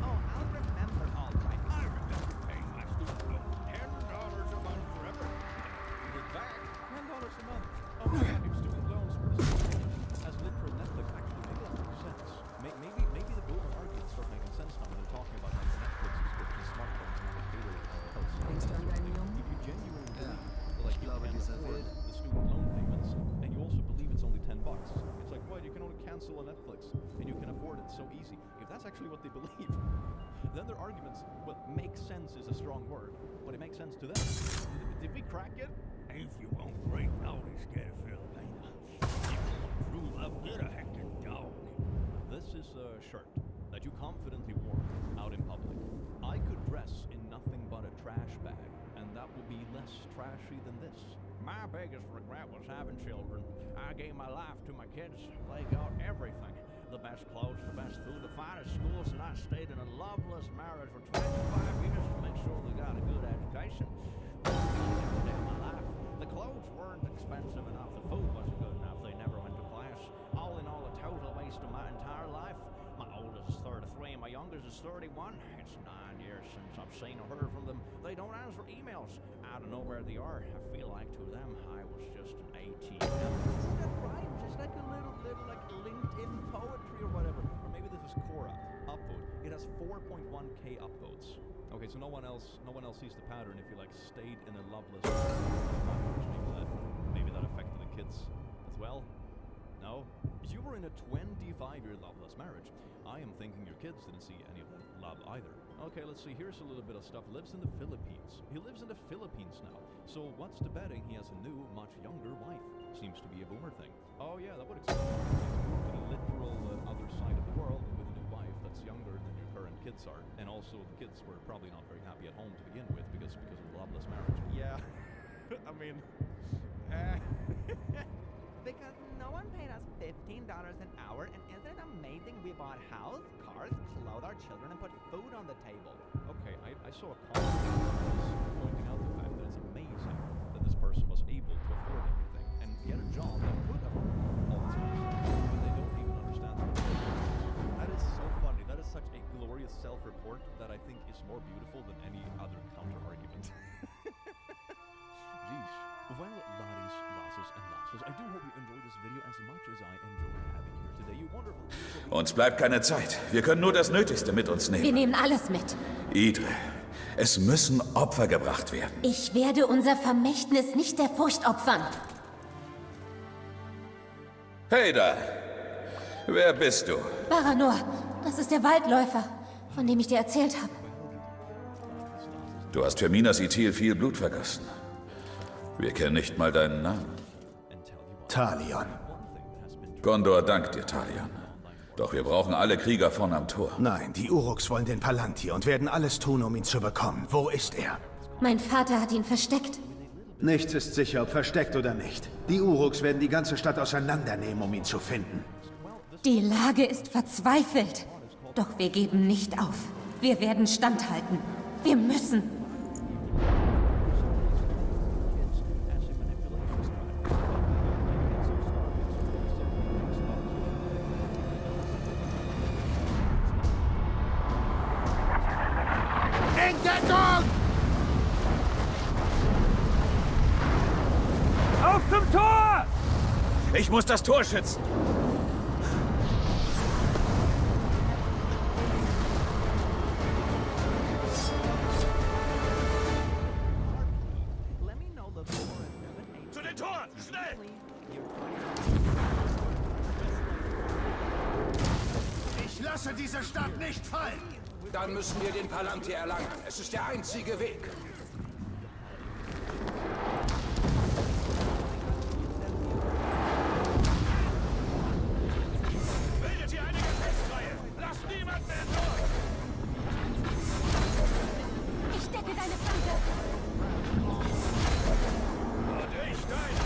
Oh, I'll remember all right. I remember paying my student loan $10 a month forever. With that, $10 a month. Oh my god, if student loans were the same as literal Netflix, actually, maybe that makes sense. Maybe the boomer arguments start making sense now when they're talking about like the Netflix subscription, smartphones, and the cater If you genuinely believe that like you can afford the student loan payments, and you also believe it's only $10, it's like, what, you can only cancel a Netflix, and you can afford it so easy. If that's actually what they believe, then their arguments, well, make sense is a strong word, but it makes sense to them. Did we crack it? If you won't break notice, get a Filipino. If you won't rule up, get a heckin' dog. This is a shirt that you confidently wore out in public. I could dress in nothing but a trash bag, and that would be less trashy than this. My biggest regret was having children. I gave my life to my kids. They got everything. The best clothes, the best food, the finest schools, and I stayed in a loveless marriage for 25 years to make sure they got a good education. Every day of my life. The clothes weren't expensive enough, the food wasn't good enough, they never went to class. All in all, a total waste of my entire life. My oldest is 33 and my youngest is 31. It's 9 years since I've seen or heard from them. They don't answer emails. I don't know where they are. I feel like to them, I was just an ATM. That rhymes. It's like a little like LinkedIn poetry or whatever. Or maybe this is Quora. Upvote. It has 4.1k upvotes. Okay, so no one else sees the pattern if you like stayed in a loveless marriage. Maybe that affected the kids as well. No? You were in a 25-year loveless marriage. I am thinking your kids didn't see any of that love either. Okay, let's see. Here's a little bit of stuff. Lives in the Philippines. He lives in the Philippines now. So what's the betting? He has a new, much younger wife. Seems to be a boomer thing. Oh yeah, that would explain. He's moved to the literal other side of the world with a new wife that's younger than your current kids are. And also the kids were probably not very happy at home to begin with because of the loveless marriage. Yeah. I mean... Because no one paid us $15 an hour, and isn't it amazing we bought house, cars, clothed our children, and put food on the table? Okay, I saw a comment pointing out the fact that it's amazing that this person was able to afford everything and get a job that could afford all this money, but they don't even understand that. That is so funny. That is such a glorious self-report that I think is more beautiful than any other counter-argument. Jeez. Well, laddies, lasses, and lasses, I do hope you enjoyed this video as much as I enjoyed having you here today. You wonderful... Uns bleibt keine Zeit. Wir können nur das Nötigste mit uns nehmen. Wir nehmen alles mit. Idre, es müssen Opfer gebracht werden. Ich werde unser Vermächtnis nicht der Furcht opfern. Hey da! Wer bist du? Baranor, das ist der Waldläufer, von dem ich dir erzählt habe. Du hast für Minas Ithil viel Blut vergossen. Wir kennen nicht mal deinen Namen. Talion. Gondor dankt dir, Talion. Doch wir brauchen alle Krieger vorn am Tor. Nein, die Uruks wollen den Palantir und werden alles tun, um ihn zu bekommen. Wo ist er? Mein Vater hat ihn versteckt. Nichts ist sicher, ob versteckt oder nicht. Die Uruks werden die ganze Stadt auseinandernehmen, um ihn zu finden. Die Lage ist verzweifelt. Doch wir geben nicht auf. Wir werden standhalten. Wir müssen. Entdeckung! Auf zum Tor! Ich muss das Tor schützen. Zu den Toren! Schnell! Ich lasse diese Stadt nicht fallen! Dann müssen wir den Palantir erlangen. Es ist der einzige Weg. Bildet hier eine Gefechtsreihe! Lass niemand mehr durch! Ich decke deine Flanke. Und ich deine!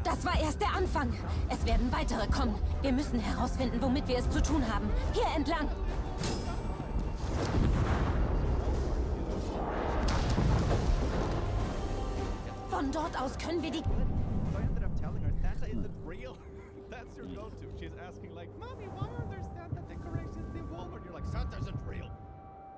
Das war erst der Anfang. Es werden weitere kommen. Wir müssen herausfinden, womit wir es zu tun haben. Hier entlang. Von dort aus können wir die... So I ended up telling her Santa isn't real. That's your go-to. She's asking like, Mommy, why are there Santa decorations in Walmart? You're like, Santa isn't real.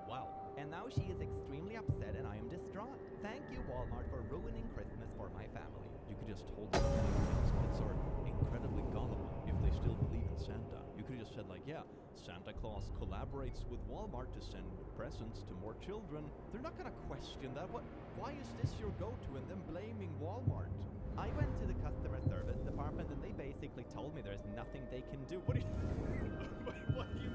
Wow. And now she is extremely upset and I am distraught. Thank you, Walmart, for ruining Christmas for my family. You could just told them these kids are incredibly gullible if they still believe in Santa. You could have just said like, yeah, Santa Claus collaborates with Walmart to send presents to more children. They're not gonna question that. Why is this your go-to and then blaming Walmart? I went to the customer service department and they basically told me there's nothing they can do. What do you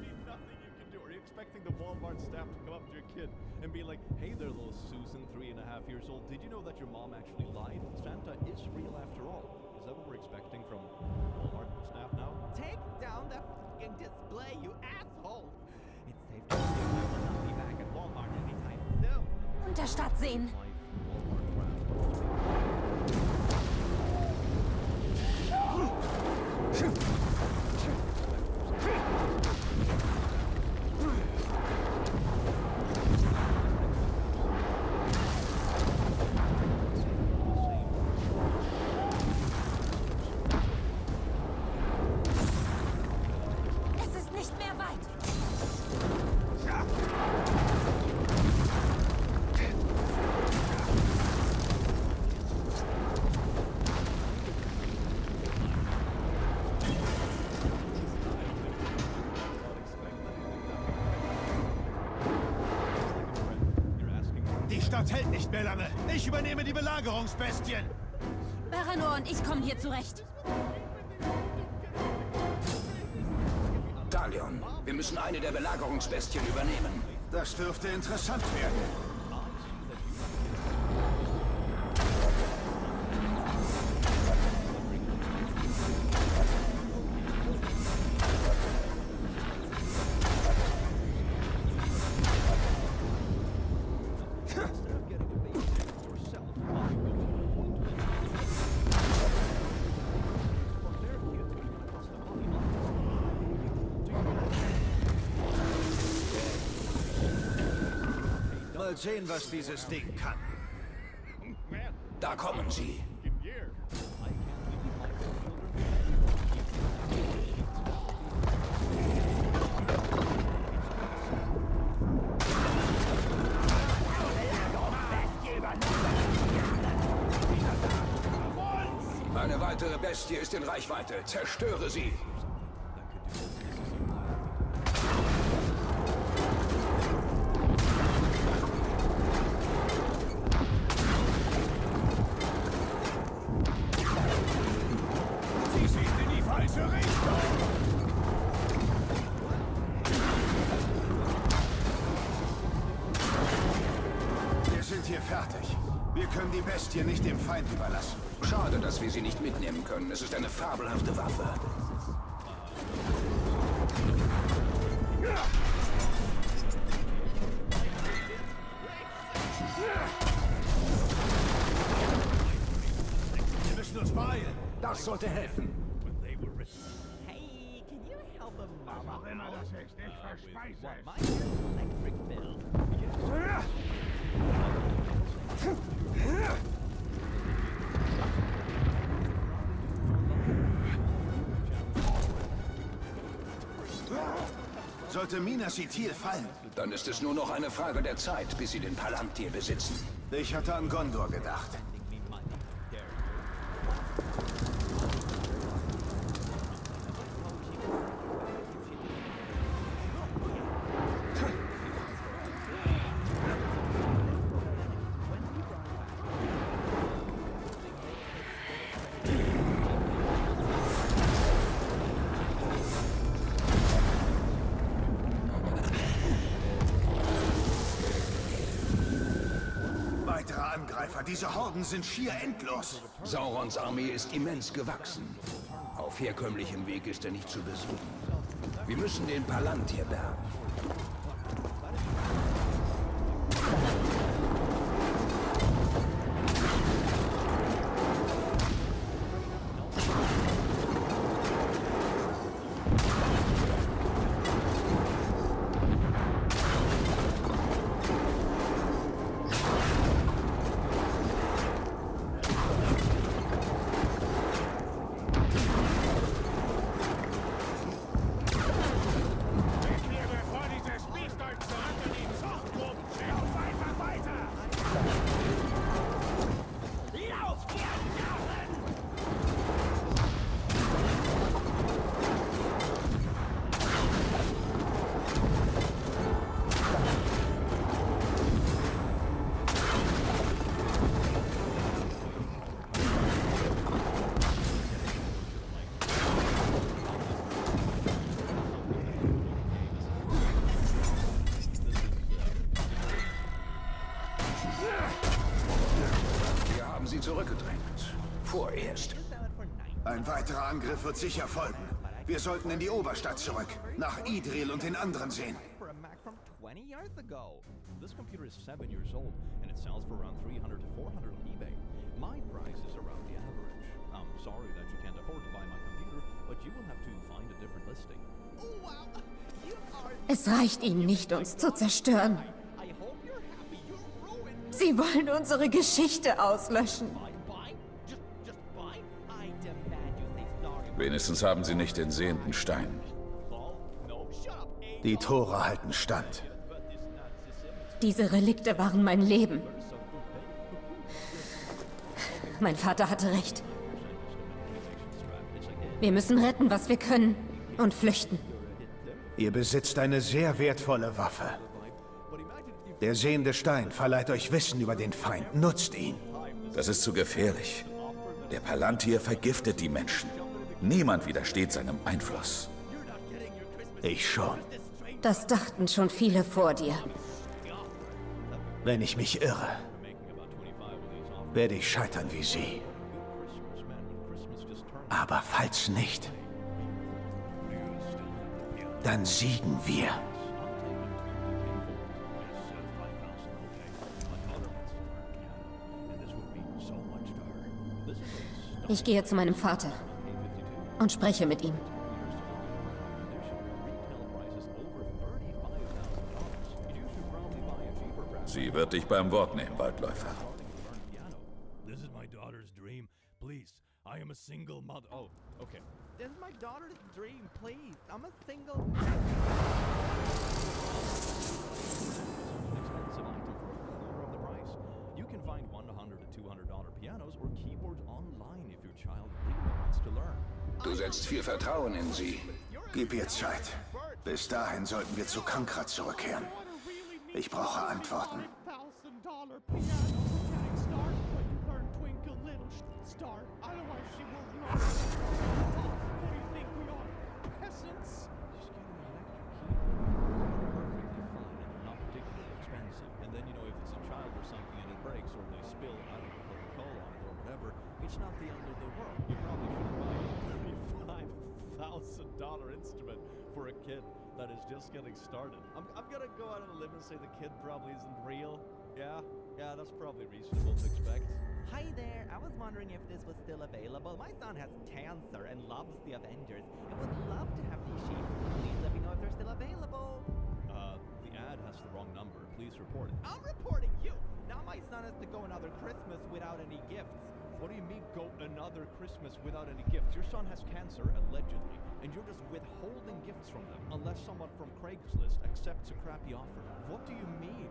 mean nothing you can do? Are you expecting the Walmart staff to come up to your kid and be like, hey there, little Susan, 3.5 years old, did you know that your mom actually lied? Santa is real after all. Is that what we're expecting from Walmart staff now? Take down the fucking display, you asshole! It's safe to assume I will not be back at Walmart anytime soon. Unter Stadt sehen. Es ist nicht mehr weit. Die Stadt hält nicht mehr lange. Ich übernehme die Belagerungsbestien. Baranor und ich kommen hier zurecht. Talion. Wir müssen eine der Belagerungsbestien übernehmen. Das dürfte interessant werden. Mal sehen, was dieses Ding kann. Da kommen sie. Eine weitere Bestie ist in Reichweite. Zerstöre sie. Fertig. Wir können die Bestie nicht dem Feind überlassen. Schade, dass wir sie nicht mitnehmen können. Es ist eine fabelhafte Waffe. Wir müssen uns beeilen. Das sollte helfen. Hey, can you help him? Aber immer das ist nicht verspeist. Electric bill. Sollte Minas Ithil fallen, dann ist es nur noch eine Frage der Zeit, bis sie den Palantir besitzen. Ich hatte an Gondor gedacht. Diese Horden sind schier endlos. Saurons Armee ist immens gewachsen. Auf herkömmlichem Weg ist er nicht zu besiegen. Wir müssen den Palantir bergen. Zurückgedrängt. Vorerst. Ein weiterer Angriff wird sicher folgen. Wir sollten in die Oberstadt zurück. Nach Idril und den anderen sehen. This computer is 7 years old and it sells for around 300 to 400 on eBay. My price is around the average. I'm sorry that you can't afford to buy my computer, but you will have to find a different listing. Oh, wow. You are... Es reicht ihnen nicht, uns zu zerstören. Sie wollen unsere Geschichte auslöschen. Wenigstens haben sie nicht den sehenden Stein. Die Tore halten stand. Diese Relikte waren mein Leben. Mein Vater hatte recht. Wir müssen retten, was wir können und flüchten. Ihr besitzt eine sehr wertvolle Waffe. Der sehende Stein verleiht euch Wissen über den Feind. Nutzt ihn. Das ist zu gefährlich. Der Palantir vergiftet die Menschen. Niemand widersteht seinem Einfluss. Ich schon. Das dachten schon viele vor dir. Wenn ich mich irre, werde ich scheitern wie sie. Aber falls nicht, dann siegen wir. Ich gehe zu meinem Vater und spreche mit ihm. Sie wird dich beim Wort nehmen, Waldläufer. This is my daughter's dream. Please, I am a single mother. Oh, okay. This is my daughter's dream, please. I'm a single. Expensive item for a quarter of the price. You can find $100 to $200 pianos or keyboards online if your child really wants to learn. Du setzt viel Vertrauen in sie. Gib ihr Zeit. Bis dahin sollten wir zu Kankra zurückkehren. Ich brauche Antworten. It's not the end of the world. You probably should buy a $35,000 instrument for a kid that is just getting started. I'm gonna go out on a limb and say the kid probably isn't real. Yeah, that's probably reasonable to expect. Hi there, I was wondering if this was still available. My son has cancer and loves the Avengers and would love to have these sheets. Please let me know if they're still available. The ad has the wrong number. Please report it. I'm reporting you! Now my son has to go another Christmas without any gifts. What do you mean go another Christmas without any gifts? Your son has cancer, allegedly, and you're just withholding gifts from them unless someone from Craigslist accepts a crappy offer. What do you mean?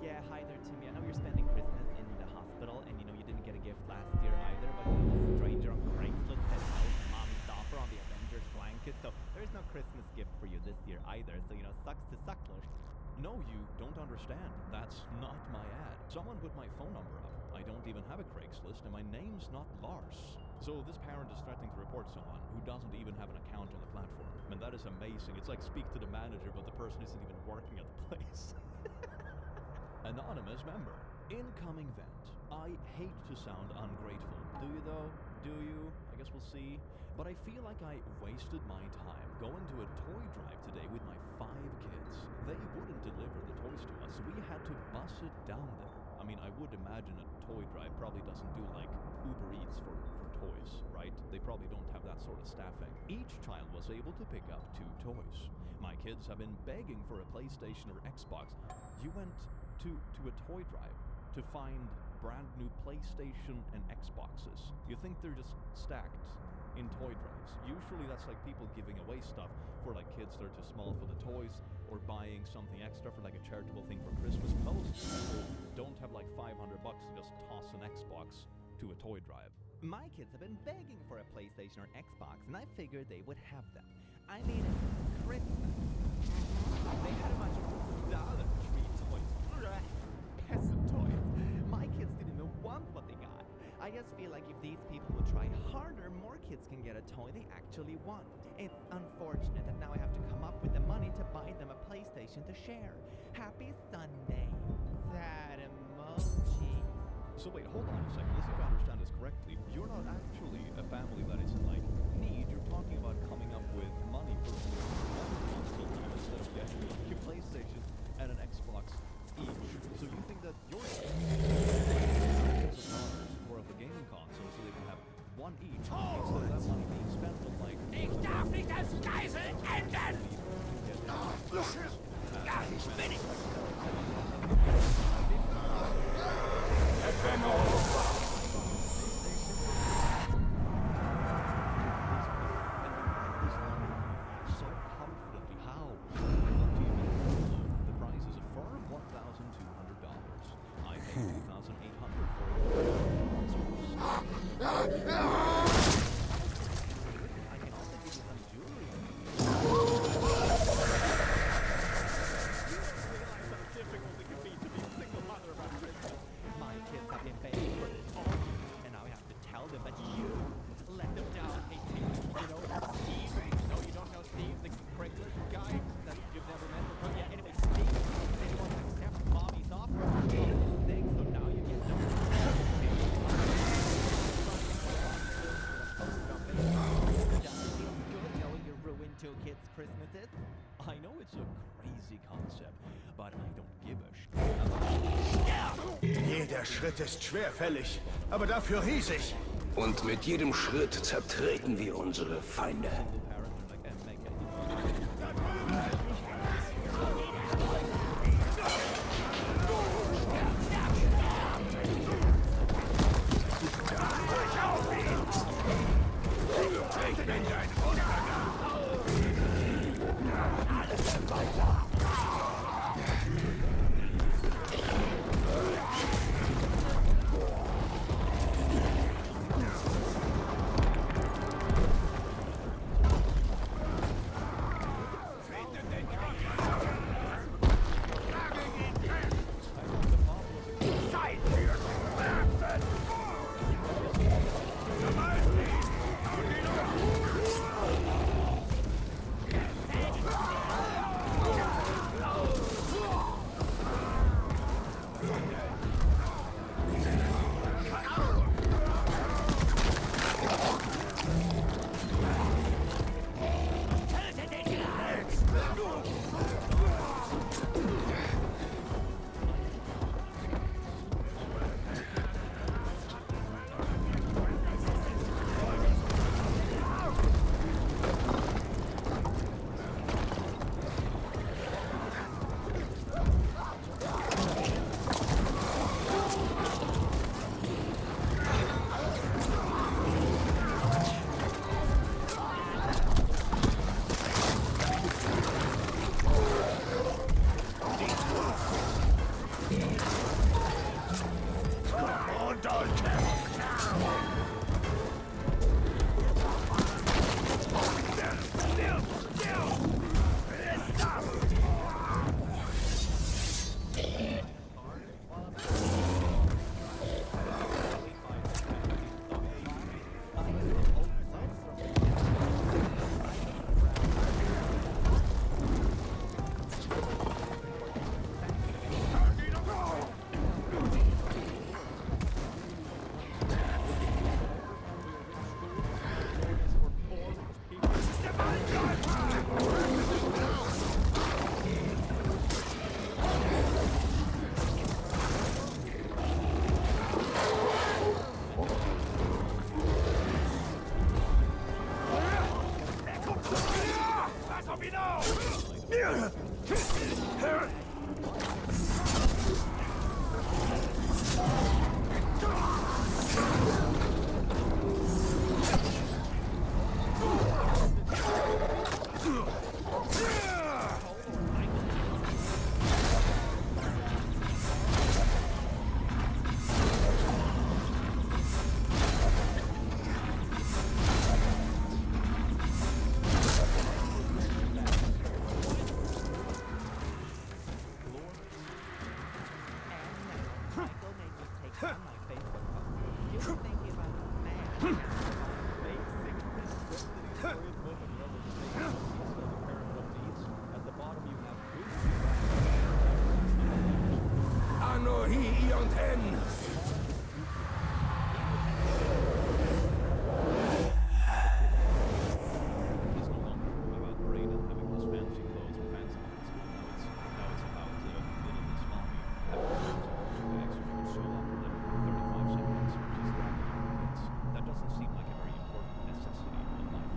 Yeah, hi there, Timmy. I know you're spending Christmas in the hospital, and you know you didn't get a gift last year either, but a stranger on Craigslist said out mommy's offer on the Avengers blanket, so there's no Christmas gift for you this year either, so you know, sucks to suckler. No, you don't understand. That's not my ad. Someone put my phone number up. I don't even have a Craigslist, and my name's not Lars. So this parent is threatening to report someone who doesn't even have an account on the platform. And that is amazing. It's like speak to the manager, but the person isn't even working at the place. Anonymous member. Incoming vent. I hate to sound ungrateful. Do you though? Do you? I guess we'll see. But I feel like I wasted my time going to a toy drive today with my 5 kids. They wouldn't deliver the toys to us, so we had to bus it down there. I mean, I would imagine a toy drive probably doesn't do like Uber Eats for toys, right? They probably don't have that sort of staffing. Each child was able to pick up 2 toys. My kids have been begging for a PlayStation or Xbox. You went to a toy drive to find brand new PlayStation and Xboxes. You think they're just stacked in toy drives. Usually that's like people giving away stuff for like kids that are too small for the toys, or buying something extra for like a charitable thing for Christmas. Most people don't have like $500 to just toss an Xbox to a toy drive. My kids have been begging for a PlayStation or Xbox, and I figured they would have them. I mean, it's Christmas. They had a bunch of Dollar Tree toys. Peasant toys. My kids didn't even want what they got. I just feel like if these people would try harder, more kids can get a toy they actually want. It's unfortunate that now I have to come up with the money to buy them a PlayStation to share. Happy Sunday. Sad emoji. So wait, hold on a second. Let's see if I understand this correctly. You're not actually a family that is in like need. You're talking about coming up with money for console time instead of getting like a PlayStation and an Xbox each. So you think that you're more of a gaming console, so they can have one each instead of that money being spent on like. Ich darf nicht als Geisel enden! Ja, ich bin nicht. So confidently, how? What do you mean? The price is a firm $1,200. I paid $2,800 for it. I can also give you some jewelry. You realize how difficult it can be to be a single mother around Christmas. My kids have been begging for this all year, and now I have to tell them that you let them down. Hey, Tim, you know Steve? No, you don't know Steve, the Craigslist guy? is a crazy concept, but I don't give a shit. Jeder Schritt ist schwerfällig, aber dafür riesig. Und mit jedem Schritt zertreten wir unsere Feinde. That doesn't seem like a very important necessity in life.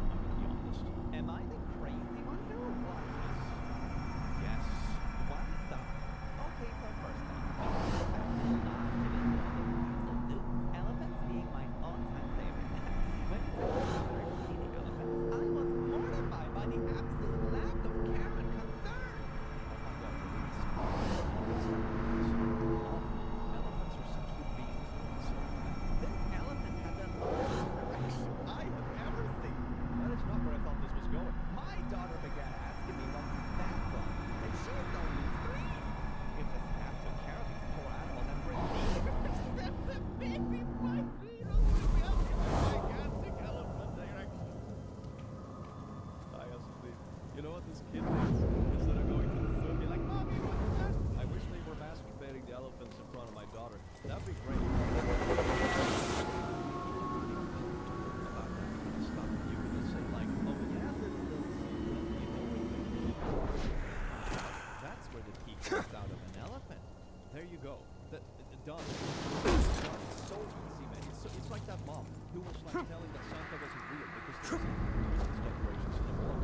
done. It's so easy, man. It's like that mom who was like telling that Santa wasn't real because there was Christmas decorations in the wall.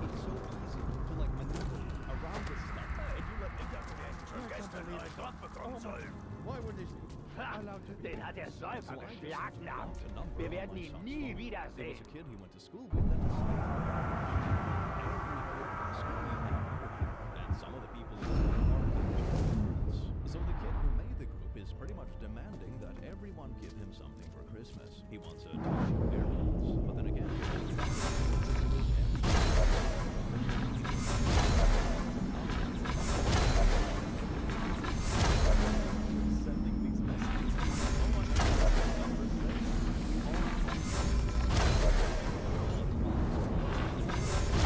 It's so easy to like maneuver around this stuff, and you let me get Why would they? Den hat der Säufer beschlagnahmt. Wir werden ihn nie There wiedersehen. was a kid he went to school with that and some of the people so the kid who made the group is pretty much demanding that everyone give him something for Christmas. He wants a AirPods, but then again sending these messages. His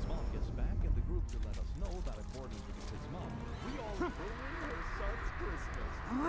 mom gets back in the group to let us know that according to his mom, we all ruined her son's Christmas. We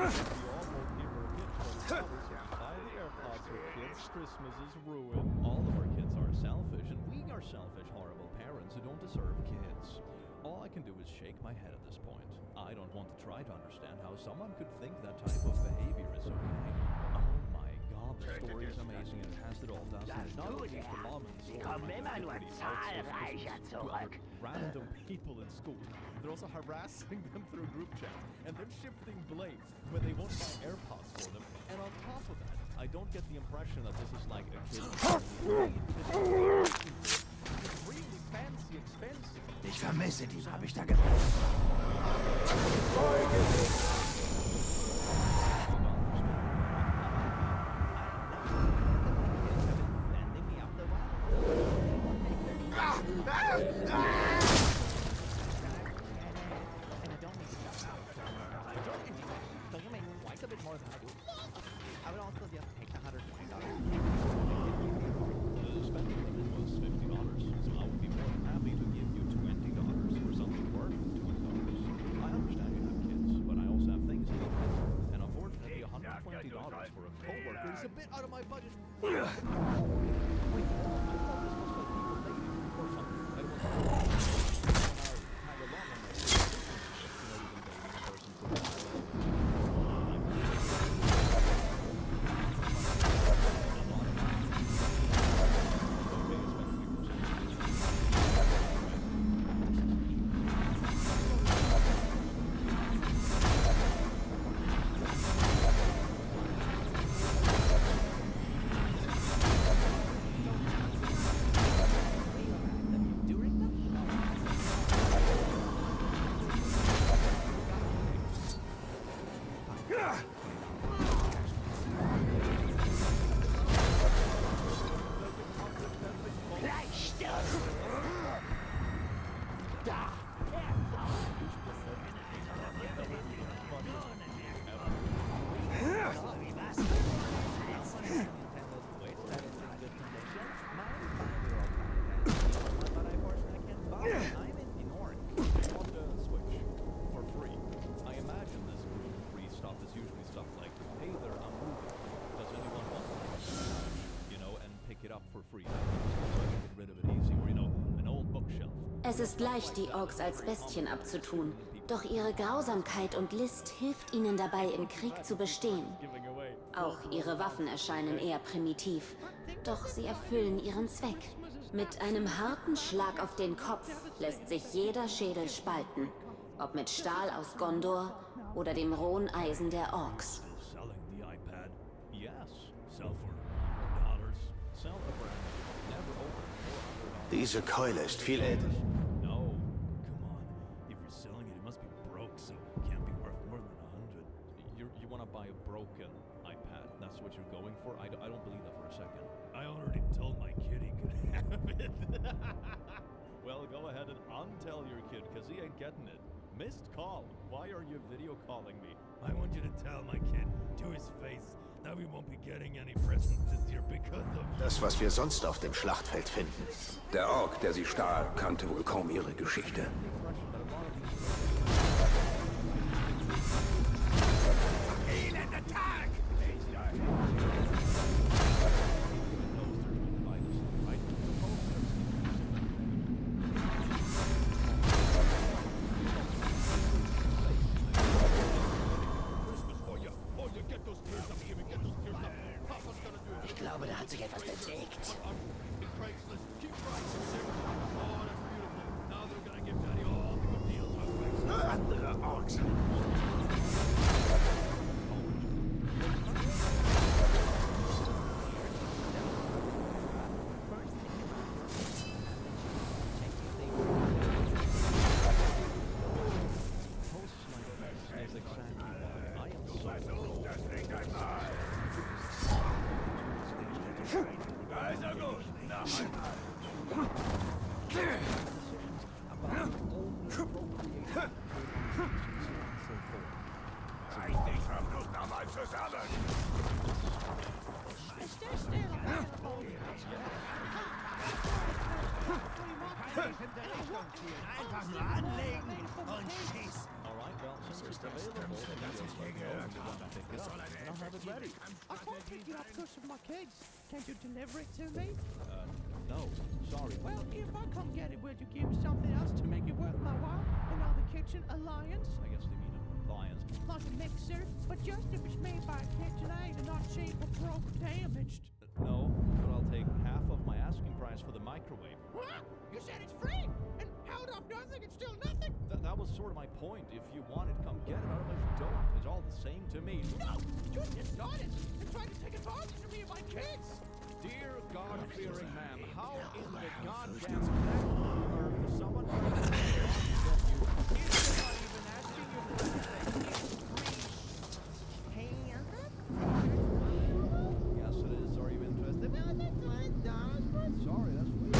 all won't give her a gift for his mother, so we buy the AirPods for kids. Christmas is ruined. All of our kids are selfish, and we are selfish, horrible parents who don't deserve kids. All I can do is shake my head at this point. I don't want to try to understand how someone could think that type of behavior is okay. Oh my god, the story is amazing and it has it all, doesn't it? Not only for mom and the story, Kommen immer nur zahlreicher to zurück. random people in school. They're also harassing them through group chat, and they're shifting blame when they won't buy AirPods for them. And on top of that, I don't get the impression that this is like a kid. It's really fancy, expensive. Ich vermisse die, habe ich da gefunden. A bit more than I do. I would also just take the $120. The spending limit was $50, so I would be more than happy to give you $20 for something worth $20. I understand you have kids, but I also have things to do. And unfortunately, $120 for a coworker is a bit out of my budget. Wait, I thought this was like people dating or something. It was tag along on this. You know, you've been dating a person for a while. Es ist leicht, die Orks als Bestien abzutun. Doch ihre Grausamkeit und List hilft ihnen dabei, im Krieg zu bestehen. Auch ihre Waffen erscheinen eher primitiv. Doch sie erfüllen ihren Zweck. Mit einem harten Schlag auf den Kopf lässt sich jeder Schädel spalten. Ob mit Stahl aus Gondor oder dem rohen Eisen der Orks. Diese Keule ist viel älter. No, come on. If you're selling it, it must be broke, so it can't be worth more than 100. You want to buy a broken iPad? That's what you're going for? I don't believe that for a second. I already told my kid he could have it. Well, go ahead and untell your kid, because he ain't getting it. Missed call. Why are you video calling me? I want you to tell my kid to his face that we won't be getting any presents this year because of Das, was wir sonst auf dem Schlachtfeld finden. Der Ork, der sie stahl, kannte wohl kaum ihre Geschichte. Elender Tag! glaube, da hat sich etwas bewegt. Andere Orks. Einfach nur anlegen und schießen. So ist das. Das soll eine effektive I can't pick it up because of my kids. Can't you deliver it to me? No, sorry. Well, if I come get it, will you give me something else to make it worth my while? Another kitchen alliance? I guess they mean appliance. Like a mixer, but just if it's made by a KitchenAid and not cheap or broke or damaged. No, but I'll take half of my asking price for the microwave. What? You said it's free? And held up nothing and still nothing? That was sort of my point. If you want it, come get it. Otherwise, don't. It's all the same to me. No! You're dishonest and trying to take advantage of me and my kids! Dear God-fearing man, how in the goddamn heck or for someone who is not even asking you for anything? It's free. Yes, it is. Are you interested? No, that's $5. Sorry, that's weird.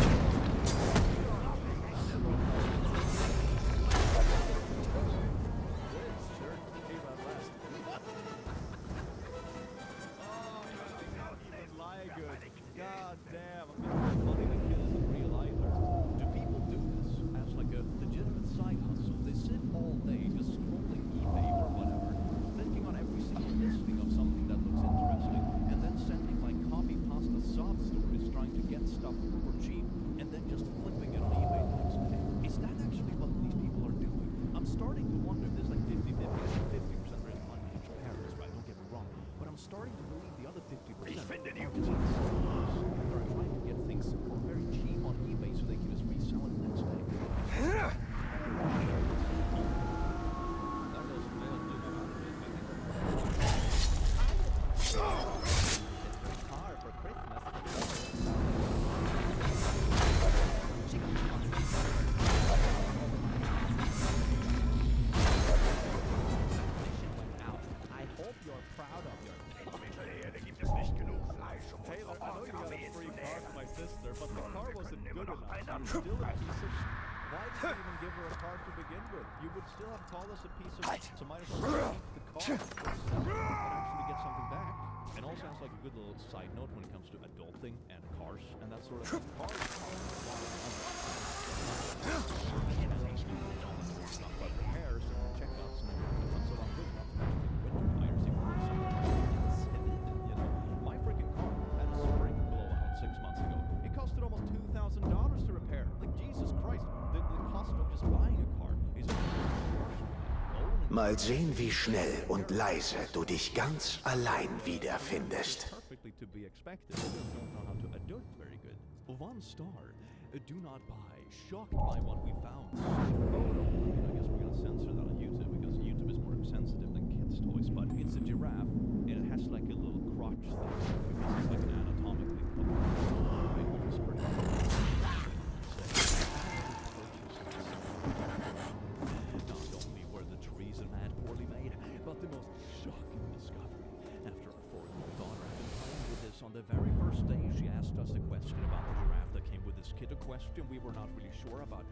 God damn, I mean, funny the kid isn't real either. Do people do this as like a legitimate side hustle? They sit all day just scrolling eBay or whatever, clicking on every single listing of something that looks interesting, and then sending like copy-pasta sob stories trying to get stuff for cheap, and then just flipping it on eBay the next day. Is that actually what these people are doing? I'm starting to wonder if there's like 50-50. I think 50% real money in Paris, right? Don't get me wrong. But I'm starting to believe the other 50%. Ich finde die They're trying to get things for very cheap on eBay so they can just resell it the next day. I hope you're proud of your kid. Mittelerde gibt es nicht genug Fleisch, um Taylor, unsere I know you got a Ork-Armee free zu car nähren. for my sister, but the car wasn't können good immer noch enough. einen You're still a piece of Why did you even give her a car to begin with? You would still have called us a piece of so might as well keep the car or sell it and actually get something back. And also sounds like a good little side note when it comes to adulting and cars and that sort of thing. Cars not but repairs and checkups and everything. So I'm good enough to winter tires even though you know. My freaking car had a spring blowout 6 months ago. It costed almost $2,000 to repair. Like Jesus Christ, the cost of just buying a car is Mal sehen, wie schnell und leise du dich ganz allein wiederfindest. perfectly to be expected. They just don't know how to adult very good. 1 star. Do not buy. Shocked by what we found. Photo. I guess we're gonna censor that on YouTube because YouTube is more sensitive than kids' toys. But it's a giraffe. And it has like a little crotch thing because it's like an anatomically coupled, which is pretty cool. Not only were the trees and land poorly made, but the most shocking discovery. After our 4-year-old daughter had been playing with this on the very first day, she asked us a question about the giraffe that came with this kit, a question we were not really sure about.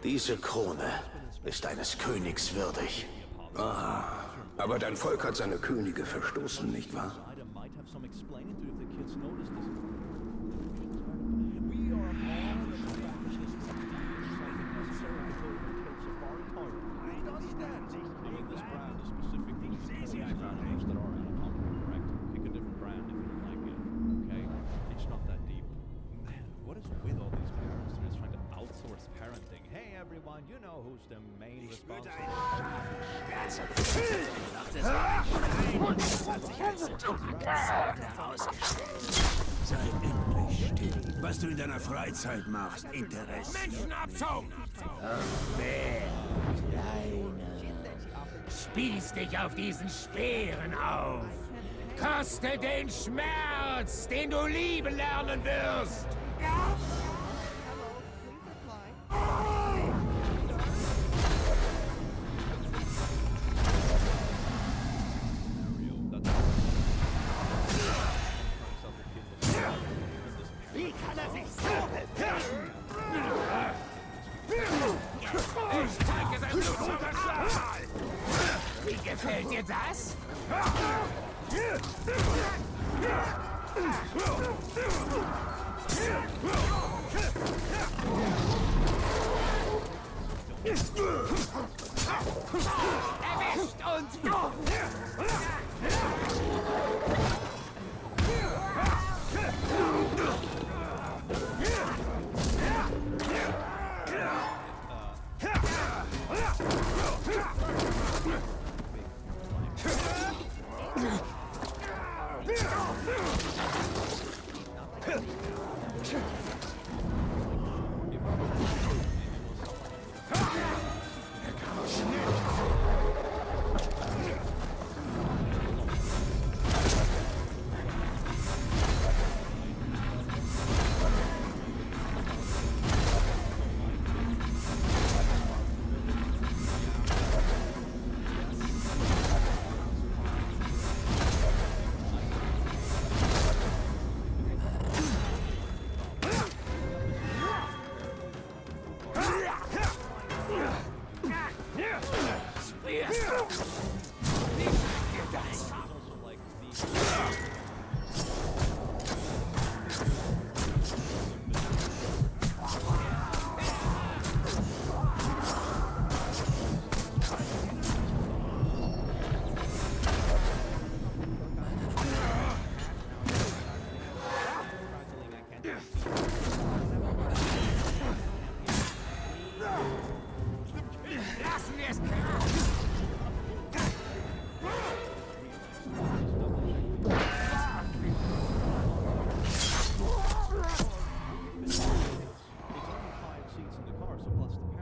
Diese Krone ist eines Königs würdig. Ah, aber dein Volk hat seine Könige verstoßen, nicht wahr? Item might have some explaining to if the kids noticed this. We are all the practices something necessary to build the kids a far apart. I understand. I mean, this brand is specifically animals that are anatomically correct. Pick a different brand if you don't like it. Okay? It's not that deep. Man, what is with all these parents? They're just trying to outsource parenting. Hey everyone, you know who's the main responsible. Nach der Sonne. Sei endlich still. Was du in deiner Freizeit machst, interessiert mich. Menschenabzug! Wer, Kleiner, spieß dich auf diesen Speeren auf. Koste den Schmerz, den du lieben lernen wirst. Wie kann er sich so bewegen? Ich zeige sein Blut zum Mal. Wie gefällt dir das? Erwischt und...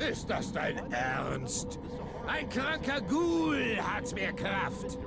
Ist das dein Ernst? Ein kranker Ghoul hat mehr Kraft.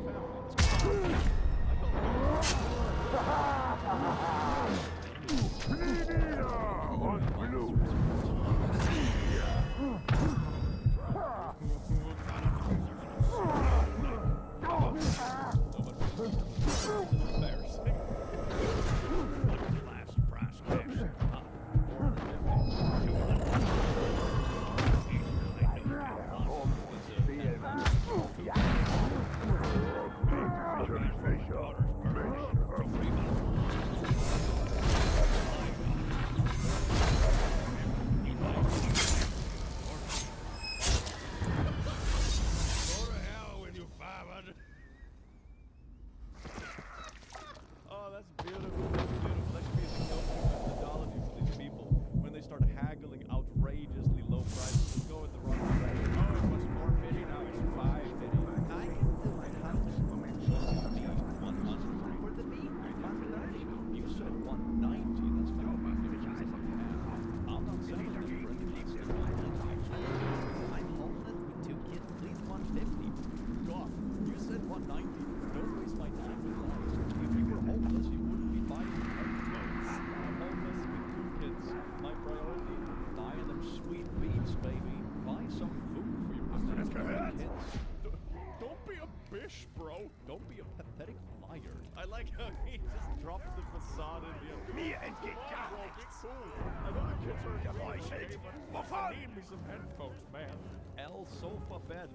I like how he just dropped the facade in the Mir entgeht gar nichts. I know the kids are Gemeuchelt. Wovon? I need me some headphones, man. L Sofa Bed.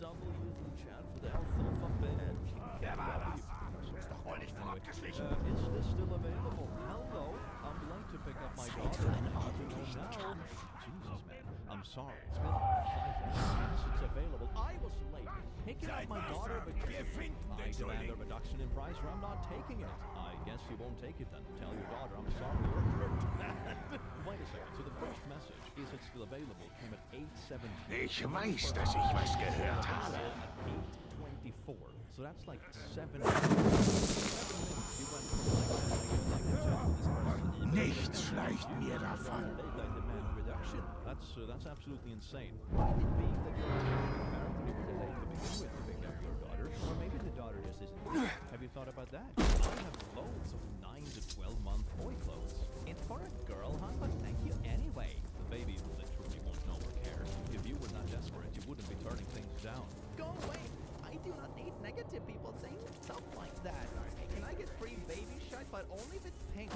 W in chat for the L Sofa Bed. Wer war das? Ist doch wohl nicht fortgeschlichen. Is this still available? Hello, I'm late to pick up my daughter. Now. Jesus, man. I'm sorry. It's been 5 minutes. Yes, it's available. I was late picking up my daughter because I demand a reduction in price or I'm not taking it. I guess you won't take it then. Tell your daughter I'm sorry. Wait a second. So the first message, is it still available, came at 8:17. Ich weiß, dass ich was gehört habe. 54. So that's like 7 minutes. You went from Nichts schleicht mir davon. That's absolutely insane. Could it be that you're apparently delayed to begin with to pick up your daughter? Or maybe the daughter just isn't. Have you thought about that? I have loads of 9 to 12 month boy clothes. It's for a girl, huh? But thank you anyway. The baby literally won't know or care. If you were not desperate, you wouldn't be turning things down. Go away. I do not need negative people saying stuff like that. Can I get free baby shit, but only if it's pink?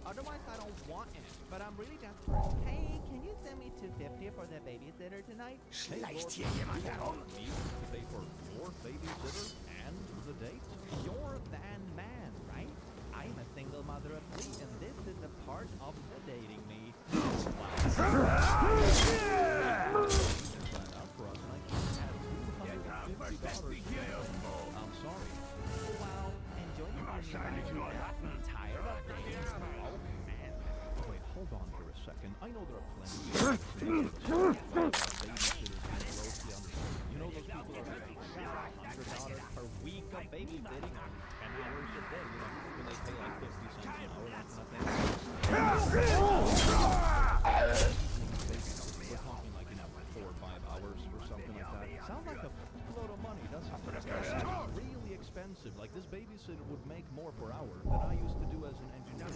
Otherwise, I don't want it. But I'm really desperate. Hey, can you send me $250 for the babysitter tonight? Schleicht hier jemand herum? You to pay for your babysitter and the date? You're that man, right? I'm a single mother of 3, and this is a part of the dating me. I'm sorry. Well, enjoy the Wahrscheinlich nur Ratten. Tired of dating. Oh, man. Wait, hold on for a second. I know there are plenty of babysitters. You know those people are paying $100 per week of babysitting on 10 hours a day. You know, when they pay like 50 cents an hour, that's nothing. We're talking like, 4 or 5 hours or something like that. Sounds like a load of money, doesn't it? It's really expensive. Like, this babysitter would make more per hour than I used to do as an engineer.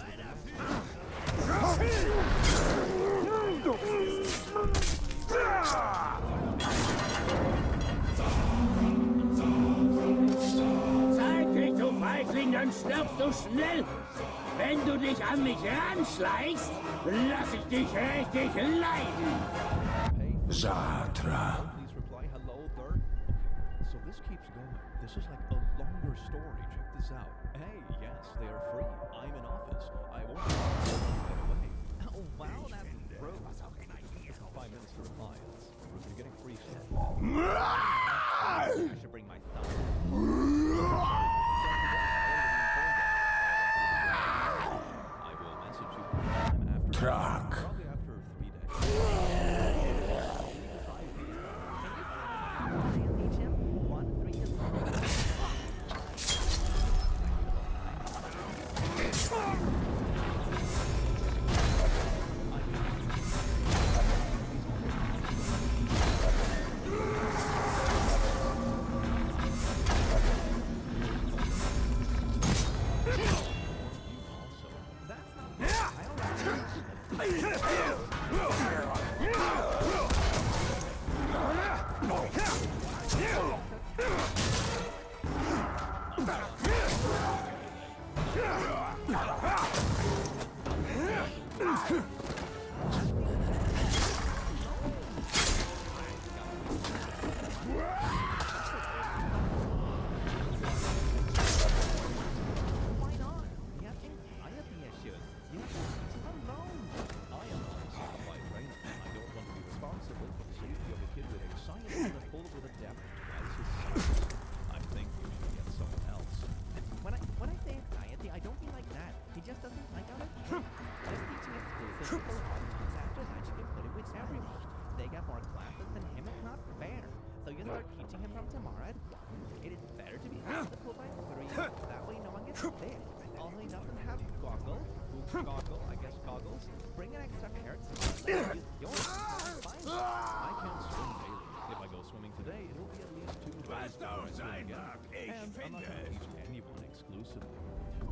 Zeig dich, du Feigling, dann stirbst du schnell. Wenn du dich an mich ranschleichst, lass ich dich richtig leiden. Zatra. Please reply hello there. Okay, so this keeps going. This is like a longer story. Check this out. Hey, yes, they are free. I'm in office. I won't get away. Oh, wow, that's rude. 5 minutes to reply. You're getting free stuff. I should bring my son. I will message you Truck. probably after 3 days.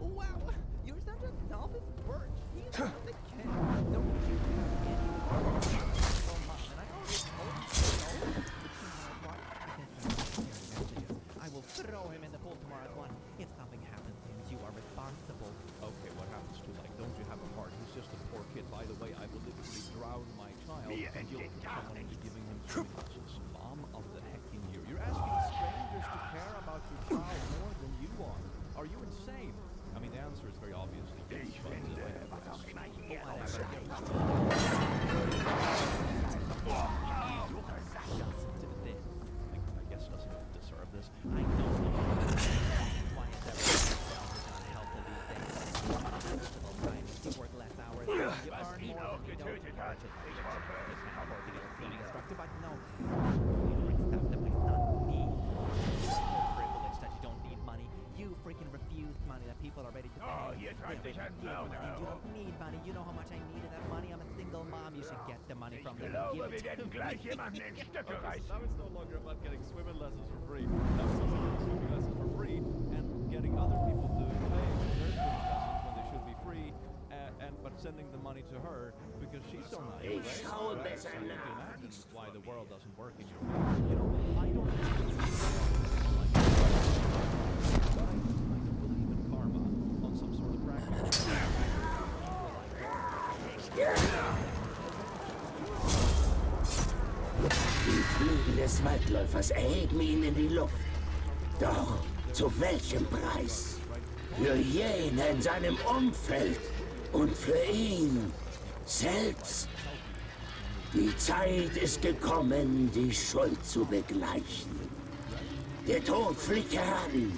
Wow, you're such a selfish bird. He's not the king. Don't you do anything. And I already told you so. I will throw him in the pool tomorrow at 1. If something happens to him, you are responsible. Okay, what happens to, like, don't you have a heart? He's just a poor kid. By the way, I will literally drown my child and you'll put someone into giving him swimming lessons. Mom of the hecking year. You're asking strangers to care about your child more than you are. Are you insane? I mean, the answer is very obviously yes, but I guess doesn't deserve this. I know. Why is everything unhealthy these days? You work less hours, you earn more than you don't charge. Instructive, but no. Stuff that my son needs. you freaking refuse money that people are ready to pay. Oh, you tried to shut You no. don't need money. You know how much I needed that money. I'm a single mom. You should get the money from them. Ich glaube, Give wir it werden to gleich me. jemanden in Stücke reißen. Now it's no longer about getting swimming lessons for free. Now it's also getting swimming lessons for free and getting other people to pay for their swimming lessons when they should be free, but sending the money to her because she's so nice. Ich schaue besser So you can nach. imagine why the world doesn't work in your favor. You know, I don't believe in karma on some sort of practice. Die Flügel des Waldläufers erheben ihn in die Luft. Doch zu welchem Preis? Für jene in seinem Umfeld und für ihn selbst. Die Zeit ist gekommen, die Schuld zu begleichen. Der Tod fliegt heran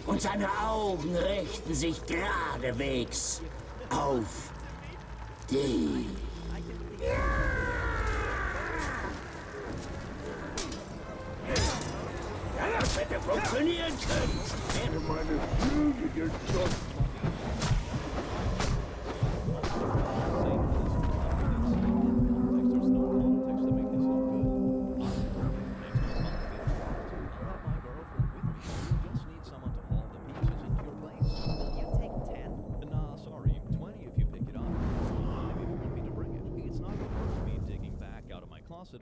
und seine Augen richten sich geradewegs auf dich. Ja, das hätte funktionieren können. Hätte meine Flügel geschossen.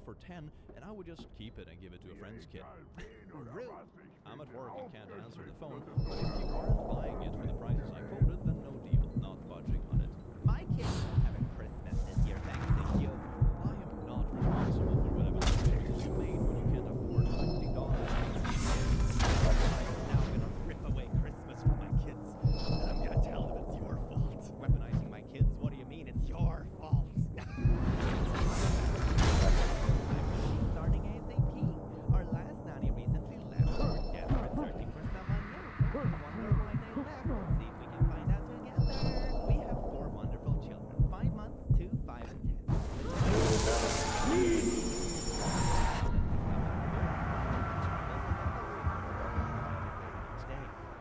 For 10, and I would just keep it and give it to a friend's kid. Really? I'm at work and can't answer the phone, but if you aren't buying it for the prices I quoted, then no deal, not budging on it. My kids will have a Christmas this year thanks to you. I am not responsible for whatever decisions you made when you can't afford $50. Now I'm gonna rip away Christmas from my kids, and I'm gonna tell them it's your fault. Weaponizing my kids? What do you mean it's your fault? Starting ASAP. Our last nanny recently left. We're desperate searching for someone new. Wonder why they left. See if we can find out together. We have 4 wonderful children. 5 months, 2, 5, and 10.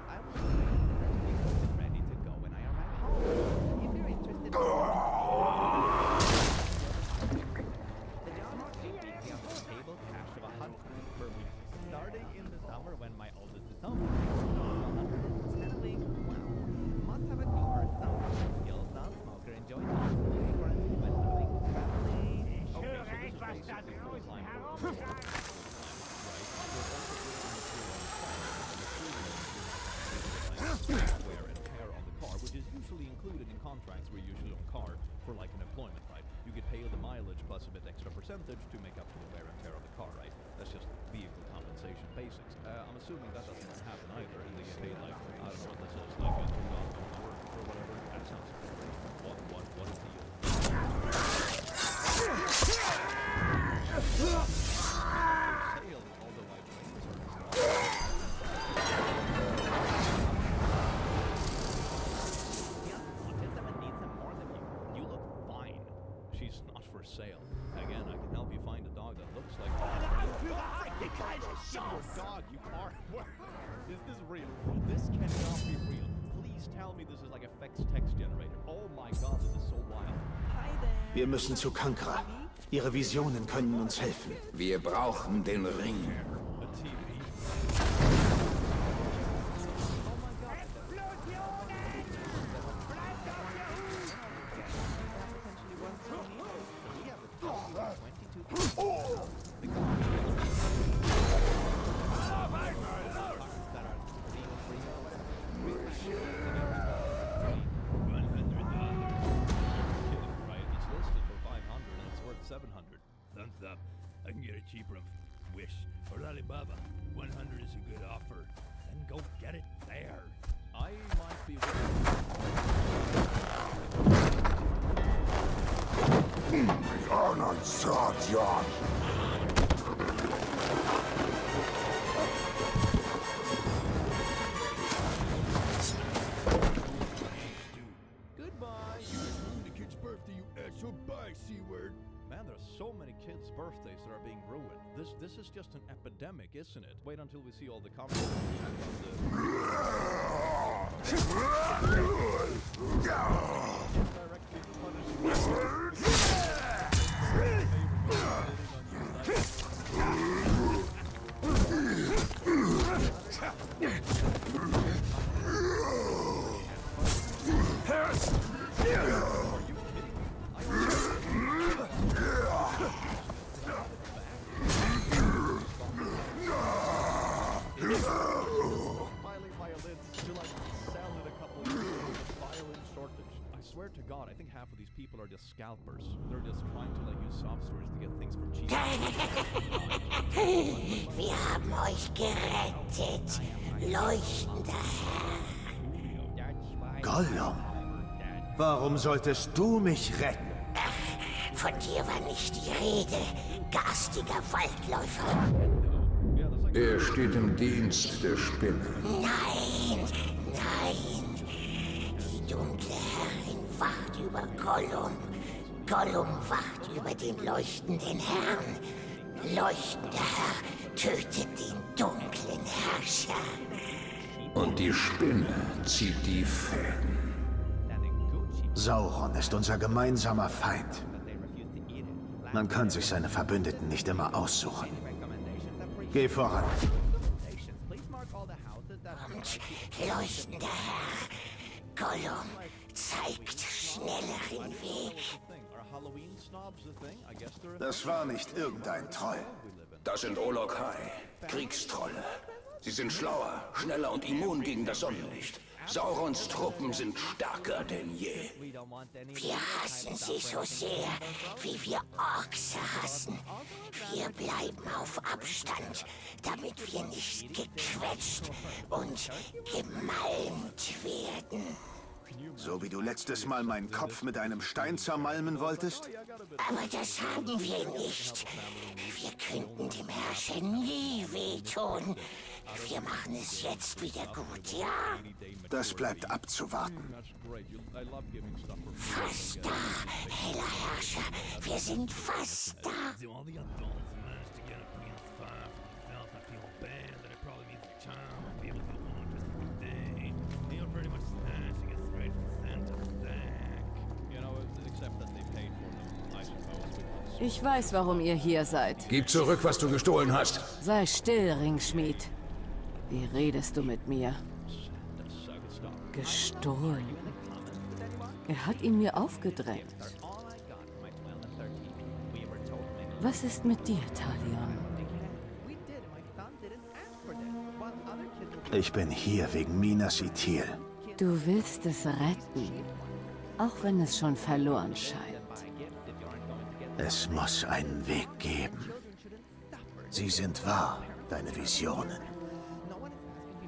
I will be ready to go when I arrive home. If you're interested in the job is to keep the stable cash of $100 per week. Starting in the summer when my oldest is home, $110 a week. Wow. Must have a car, some skills, non-smoker, enjoy dogs, friends, when living, family. Okay, so this is basically full-time work. Wear and tear on the car, which is usually included in contracts where you usually own car for like an employment, right? You get paid the mileage plus a bit extra percentage to make up for the wear and tear of the car, right? That's just vehicle compensation basics. I'm assuming that doesn't happen either, and they get paid like, I don't know what this is, like a $2 work or whatever. That sounds great. What is the sale, although I she's not for sale. Again, I can help you find a dog that looks like your dog. You are. Is this real? This cannot be real. Please tell me this is like a text generator. Oh my god, this is so wild. Hi there. Wir müssen zu Kankra. Ihre Visionen können uns helfen. Wir brauchen den Ring. A TV. Thumbs up. I can get it cheaper on Wish or Alibaba. 100 is a good offer. Then go get it there. I might be Arnold Sardian. Goodbye. The kid's birthday, you SOB, C-word. Man, there are so many kids' birthdays that are being ruined. This is just an epidemic, isn't it? Wait until we see all the comments. I swear to God, I think half of these people are just scalpers. They're just trying to like use sob stories to get things for cheap. Wir haben euch gerettet, leuchtender Herr. Gollum, warum solltest du mich retten? Von dir war nicht die Rede, garstiger Waldläufer. Er steht im Dienst der Spinne. Nein, nein. Die dunkle Herrin wacht über Gollum. Gollum wacht über den leuchtenden Herrn. Leuchtender Herr tötet den dunklen Herrscher. Und die Spinne zieht die Fäden. Sauron ist unser gemeinsamer Feind. Man kann sich seine Verbündeten nicht immer aussuchen. Geh voran. Und leuchtender Herr, Gollum zeigt schnelleren Weg. Das war nicht irgendein Troll. Das sind Olokai, Kriegstrolle. Sie sind schlauer, schneller und immun gegen das Sonnenlicht. Saurons Truppen sind stärker denn je. Wir hassen sie so sehr, wie wir Orks hassen. Wir bleiben auf Abstand, damit wir nicht gequetscht und gemalmt werden. So wie du letztes Mal meinen Kopf mit einem Stein zermalmen wolltest? Aber das haben wir nicht. Wir könnten dem Herrscher nie wehtun. Wir machen es jetzt wieder gut, ja? Das bleibt abzuwarten. Fast da, heller Herrscher. Wir sind fast da. Ich weiß, warum ihr hier seid. Gib zurück, was du gestohlen hast. Sei still, Ringschmied. Wie redest du mit mir? Gestohlen. Er hat ihn mir aufgedrängt. Was ist mit dir, Talion? Ich bin hier wegen Minas Ithil. Du willst es retten, auch wenn es schon verloren scheint. Es muss einen Weg geben. Sie sind wahr, deine Visionen.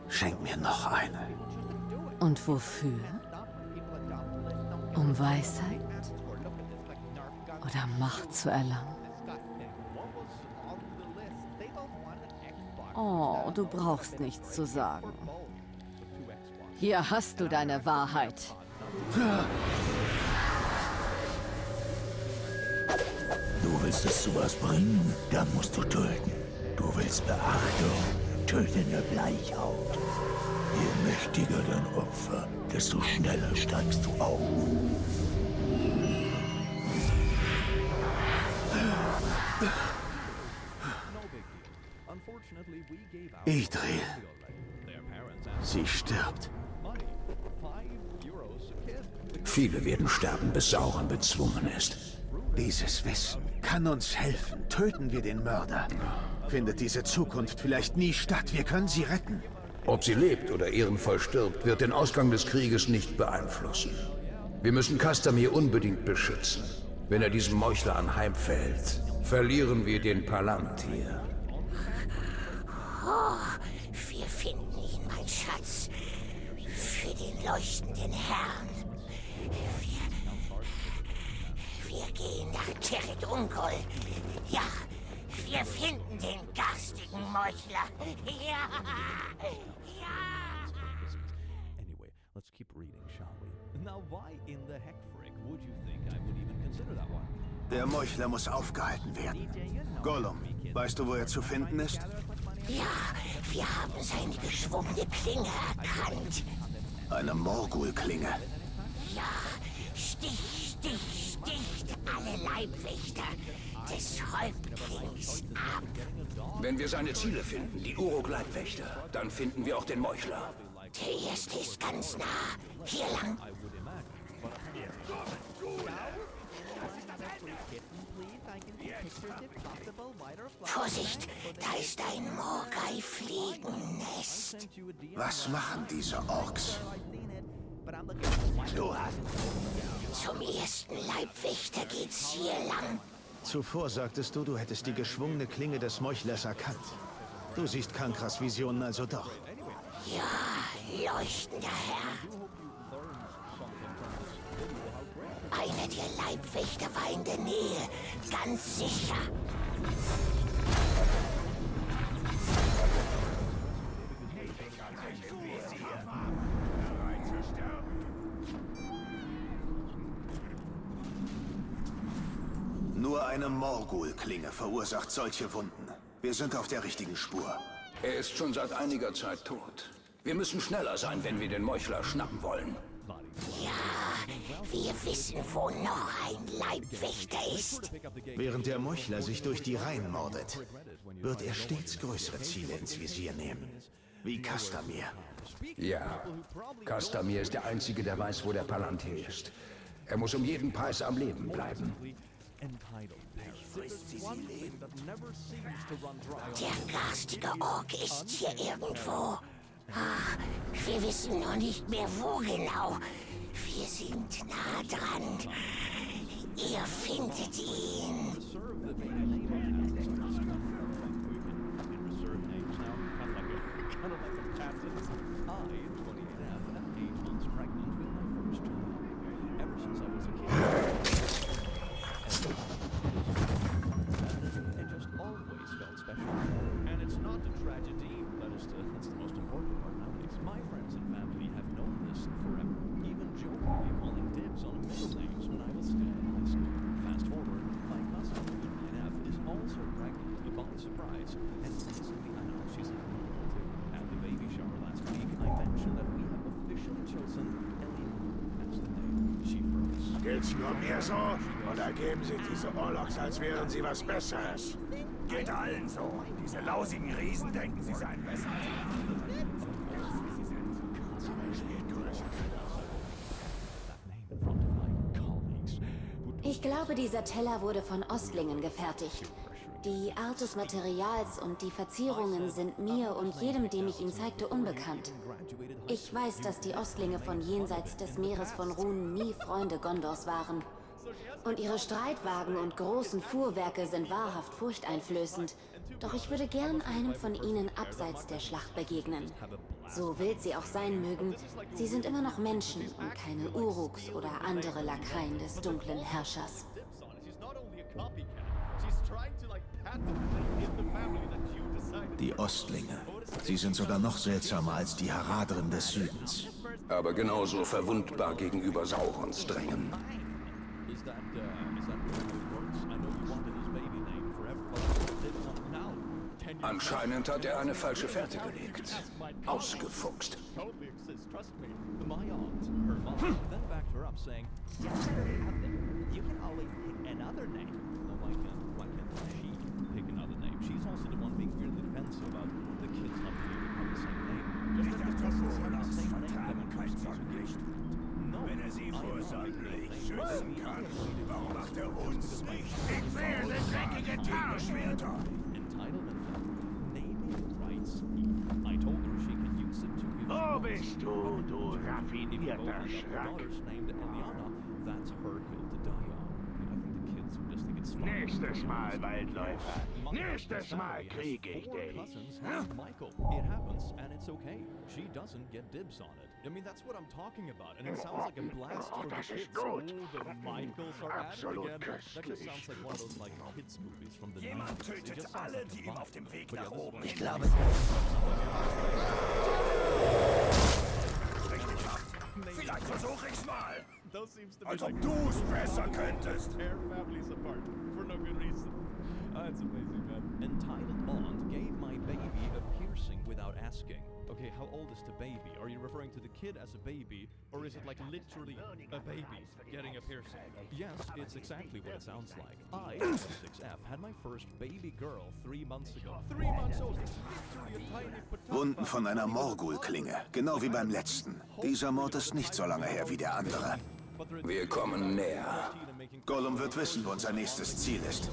Schenk mir noch eine. Und wofür? Um Weisheit? Oder Macht zu erlangen? Oh, du brauchst nichts zu sagen. Hier hast du deine Wahrheit. Du willst es zu was bringen, dann musst du töten. Du willst Beachtung, töte eine Bleichhaut. Je mächtiger dein Opfer, desto schneller steigst du auf. Idril. Sie stirbt. Viele werden sterben, bis Sauron bezwungen ist. Dieses Wissen kann uns helfen. Töten wir den Mörder. Findet diese Zukunft vielleicht nie statt. Wir können sie retten. Ob sie lebt oder ehrenvoll stirbt, wird den Ausgang des Krieges nicht beeinflussen. Wir müssen Castamir unbedingt beschützen. Wenn er diesem Meuchler anheimfällt, verlieren wir den Palantir. Oh, wir finden ihn, mein Schatz. Für den leuchtenden Herrn. Wir gehen nach Tirit Ungol. Ja, wir finden den garstigen Meuchler. Ja, ja. Anyway, let's keep reading, shall we? Now, why in the heck frick would you think I would even consider that one? Der Meuchler muss aufgehalten werden. Gollum, weißt du, wo er zu finden ist? Ja, wir haben seine geschwungene Klinge erkannt. Eine Morgul-Klinge. Ja, sticht alle Leibwächter des Häuptlings ab. Wenn wir seine Ziele finden, die Uruk-Leibwächter, dann finden wir auch den Meuchler. Der erste ist ganz nah. Hier lang. Vorsicht, da ist ein Morgai-Fliegennest. Was machen diese Orks? Du hast... Zum ersten Leibwächter geht's hier lang. Zuvor sagtest du, du hättest die geschwungene Klinge des Meuchlers erkannt. Du siehst Kankras Visionen also doch. Ja, leuchtender Herr. Einer der Leibwächter war in der Nähe, ganz sicher. Nur eine Morgul-Klinge verursacht solche Wunden. Wir sind auf der richtigen Spur. Er ist schon seit einiger Zeit tot. Wir müssen schneller sein, wenn wir den Meuchler schnappen wollen. Ja, wir wissen, wo noch ein Leibwächter ist. Während der Meuchler sich durch die Reihen mordet, wird er stets größere Ziele ins Visier nehmen. Wie Castamir. Ja, Castamir ist der Einzige, der weiß, wo der Palantir ist. Er muss um jeden Preis am Leben bleiben. Der garstige Ork ist hier irgendwo. Ach, wir wissen noch nicht mehr, wo genau. Wir sind nah dran. Ihr findet ihn. And it's not a tragedy, that's the most important part nowadays. My friends and family have known this forever. Even jokingly calling dibs on middle names when I was still in high school. Fast forward, my cousin, NF, is also pregnant by surprise and recently announced she's having a too. At the baby shower last week, I mentioned that we have officially chosen Eleanor as the name. She froze. Geht's nur mir so? Oder geben Sie diese Orlocks, als wären sie was Besseres? Geht allen so. Diese lausigen Riesen denken, sie seien besser. Ich glaube, dieser Teller wurde von Ostlingen gefertigt. Die Art des Materials und die Verzierungen sind mir und jedem, dem ich ihn zeigte, unbekannt. Ich weiß, dass die Ostlinge von jenseits des Meeres von Runen nie Freunde Gondors waren. Und ihre Streitwagen und großen Fuhrwerke sind wahrhaft furchteinflößend. Doch ich würde gern einem von ihnen abseits der Schlacht begegnen. So wild sie auch sein mögen, sie sind immer noch Menschen und keine Uruks oder andere Lakaien des dunklen Herrschers. Die Ostlinge. Sie sind sogar noch seltsamer als die Haradrim des Südens. Aber genauso verwundbar gegenüber Saurons Drängen. Anscheinend hat er eine falsche Fährte gelegt. Ausgefuchst. Wenn er sie vorsorglich schützen kann, warum macht er uns nicht? Ich werde dreckige Tarnschwerter! Wo bist du, du raffinierter Schrack? Nächstes Mal, Waldläufer. Nächstes Mal kriege ich dich. Michael, it happens, and it's okay. She doesn't get dibs on it. I mean, that's what I'm talking about, and it sounds like a blast for the kids. Oh, the Michaels are at it again. That just sounds like one of those like kids movies from the 90s. Jemand tötet alle, die ihm auf dem Weg nach oben. Ich glaube. Vielleicht versuche ich's mal. those seems to be Als like ob du's besser könntest. tear families apart for no good reason. That's amazing, man. Entitled aunt gave my baby a piercing without asking. Okay, how old is the baby? Are you referring to the kid as a baby, or is it like literally a baby getting a piercing? Yes, it's exactly what it sounds like. I, 6F, had my first baby girl 3 months ago. 3 months old! Literally a tiny potato. Wunden von einer Morgul-Klinge, genau wie beim letzten. Dieser Mord ist nicht so lange her wie der andere. Wir kommen näher. Gollum wird wissen, wo unser nächstes Ziel ist.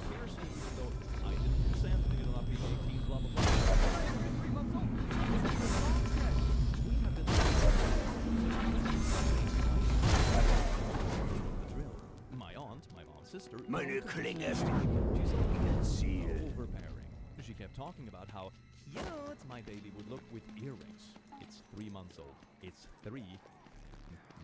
Meine Klinge ist im Ziel. Overbearing. She kept talking about how cute my baby would look with earrings. It's 3 months old. It's 3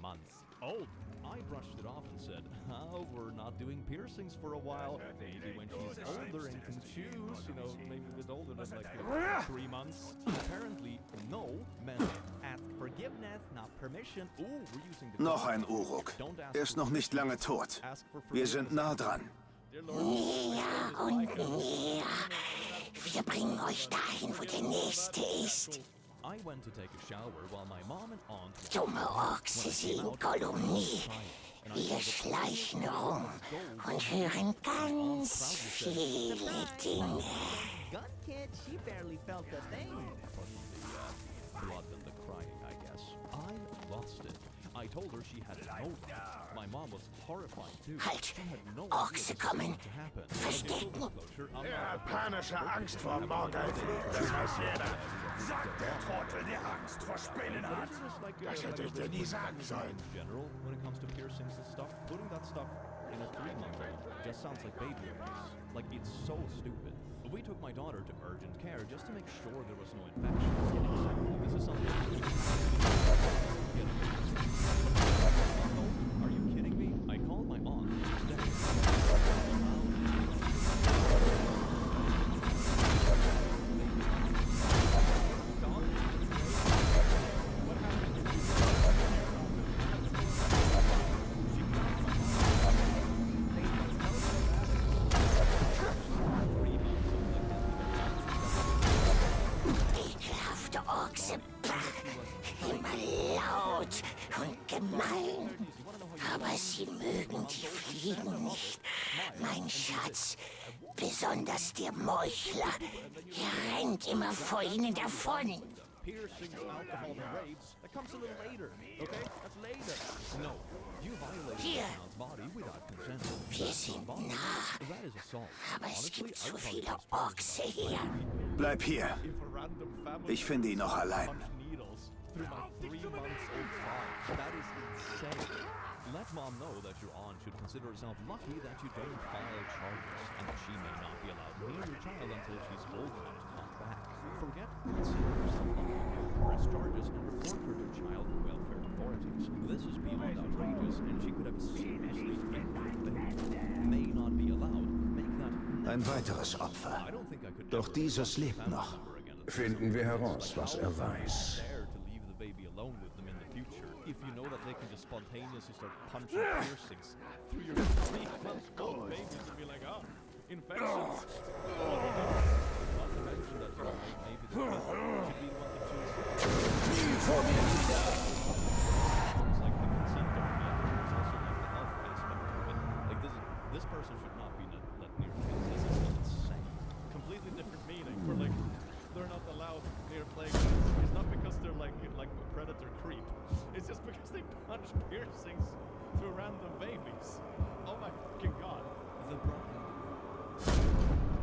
months old. I brushed it off and said, oh, we're not doing piercings for a while. Maybe when she's older and can choose, you know, maybe a bit older than like 3 months. Apparently, no meant ask forgiveness, not permission. Ooh, we're using the Noch ein Uruk. Er ist noch nicht lange tot. Wir sind nah dran. Näher und näher. Wir bringen euch dahin, wo der Nächste ist. I went to take a shower while my mom and aunt Dumme Ochse sehen Gollum nie. Wir schleichen rum und hören ganz viele Dinge. Gun kid, she barely felt a thing. Blood and the crying, I guess. I lost it. I told her she had no right. My mom was horrified too. Halt! She had no Ochse idea kommen! what to happen. Verstecken! Er hat panische Angst vor Morgul. Das weiß jeder. Sagt der Trottel, der Angst vor Spinnen hat. Das hätte ich dir nie sagen sollen. In general, when it comes to piercings and stuff, putting that stuff in a 3-month-old just sounds like baby abuse. Like, it's so stupid. We took my daughter to urgent care just to make sure there was no infection. This is something. Are you kidding me? I called my aunt. Ekelhafte Ochse. Immer laut und gemein. Aber sie mögen die Fliegen nicht. Mein Schatz, besonders der Meuchler. Er rennt immer vor ihnen davon. Piercing, alcohol, and rapes, that comes a little later, okay? That's later. No, you violated Hier. a man's body without consent. Wir sind nah. That is assault. Aber es gibt zu viele Ochse hier. Bleib hier. Ich finde ihn noch allein. Needles through my 3-month-old child. That is insane. Let mom know that your aunt should consider herself lucky that you don't file charges and that she may not be allowed near your child until she's old enough to come back. Forget consider yourself lucky. Press charges and report her to child welfare authorities. This is beyond outrageous and she could have seriously injured the baby. May not be allowed. Make that Ein weiteres Opfer. Doch dieses lebt noch. Finden wir heraus, was er weiß. baby alone with them in the future if you know that they can just spontaneously start punching piercings through your 3-month-old babies and be like, oh, infections. Not to mention that, you know, maybe the kid should be the one to choose. It's like the consent of the mother. There's also like the health aspect of it. Like this person should not be let near kids. This is insane. Completely different meaning for like they're not allowed near playgrounds. It's not because they're like a predator creep. It's just because they punch piercings through random babies. Oh my fucking god. The bride.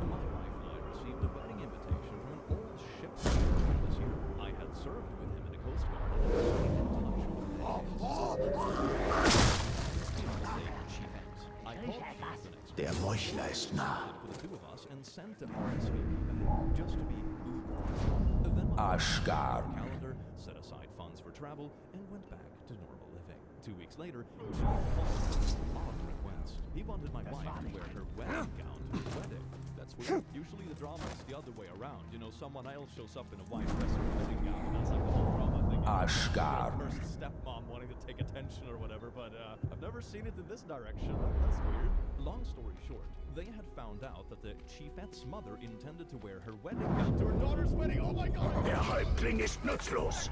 My wife and I received a wedding invitation from an old ship this year. I had served with him in the Coast Guard and I called Der Meuchler ist nah. for the two of us and sent an RSVP just to be Ashgar. calendar, set aside funds for travel, and went back to normal living. 2 weeks later, she called odd request. He wanted my wife to wear her wedding gown to the wedding. That's weird. Usually the drama is the other way around. You know, someone else shows up in a white dress or wedding gown, and that's like the whole drama thing. Ashgar. First stepmom wanting to take attention or whatever, but I've never seen it in this direction. That's weird. Long story short, they had found out that the chiefette's mother intended to wear her wedding gown to her daughter's wedding. Oh my god! Der Häuptling ist nutzlos.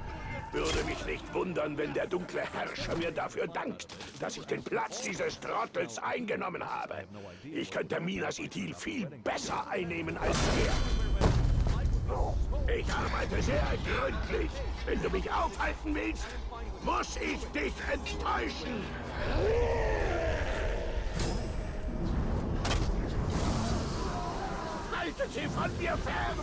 Würde mich nicht wundern, wenn der dunkle Herrscher mir dafür dankt, dass ich den Platz dieses Trottels eingenommen habe. Ich könnte Minas Ithil viel besser einnehmen als er. Ich arbeite sehr gründlich. Wenn du mich aufhalten willst, muss ich dich enttäuschen. Haltet sie von mir fern!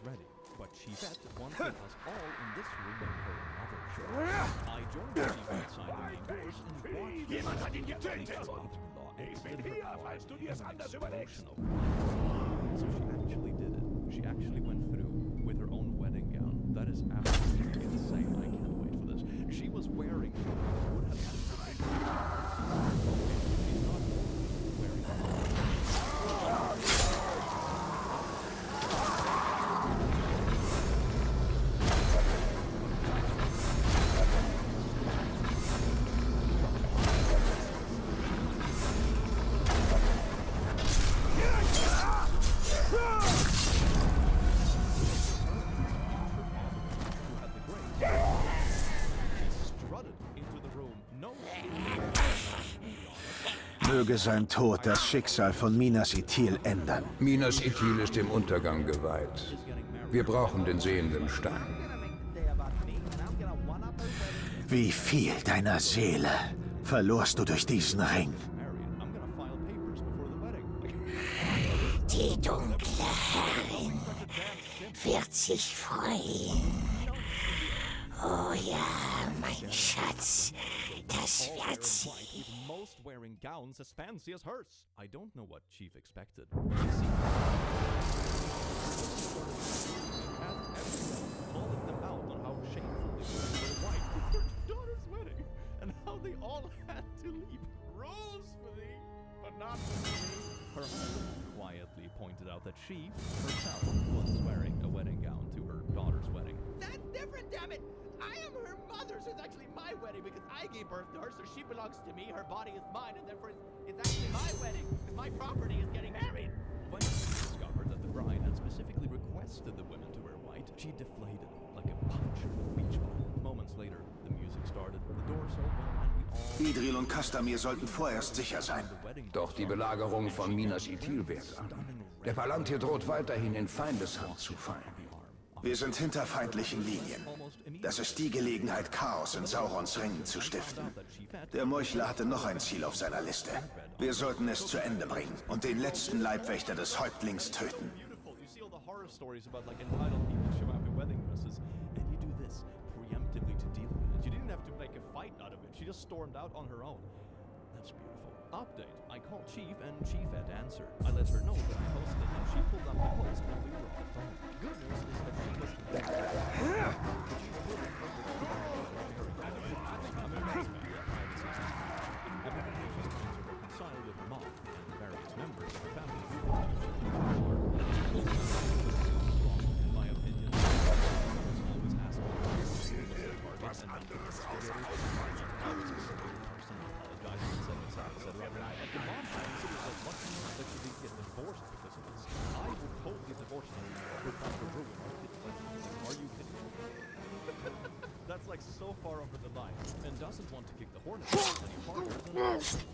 Ready, but Chiefette wanted us all in this room when her mother showed up. I joined the Chief outside the main doors and watched Jemand hat ihn getötet! Ich bin hier, falls du dir es anders überlegst. So she actually did it. She actually went through with her own wedding gown. That is absolutely insane. I can't wait for this. She was wearing would have had she's not wearing Möge sein Tod das Schicksal von Minas Ithil ändern. Minas Ithil ist dem Untergang geweiht. Wir brauchen den sehenden Stein. Wie viel deiner Seele verlorst du durch diesen Ring? Die dunkle Herrin wird sich freuen. Oh ja, mein Schatz, das wird sie. wearing gowns as fancy as hers. I don't know what Chief expected. Calling them out on how shameful they were their wife at their daughter's wedding, and how they all had to leave. Rules for thee, but not for me. Her husband quietly pointed out that she herself was wearing a wedding gown to her daughter's wedding. That's different, damn it! I am her mother, so it's actually my wedding because I gave birth to her, so she belongs to me, her body is mine, and therefore it's actually my wedding because my property is getting married. When she discovered that the bride had specifically requested the women to wear white, she deflated like a punch with a beach ball. Moments later, the music started, the doors opened, and we all... Idril und Kastamir sollten vorerst sicher sein. Doch die Belagerung von Minas Ithil währt an. Der Palantir droht weiterhin in Feindeshand zu fallen. Wir sind hinter feindlichen Linien. Das ist die Gelegenheit, Chaos in Saurons Ringen zu stiften. Der Meuchler hatte noch ein Ziel auf seiner Liste. Wir sollten es zu Ende bringen und den letzten Leibwächter des Häuptlings töten. Update. I called Chief and Chiefette answered. I let her know that I hosted and she pulled up the post and we were on the phone. Good news is that she was reconcile with her mom and various members of her family. In my opinion, always asked That's like so far over the line, and doesn't want to kick the hornet's nest any farther than necessary.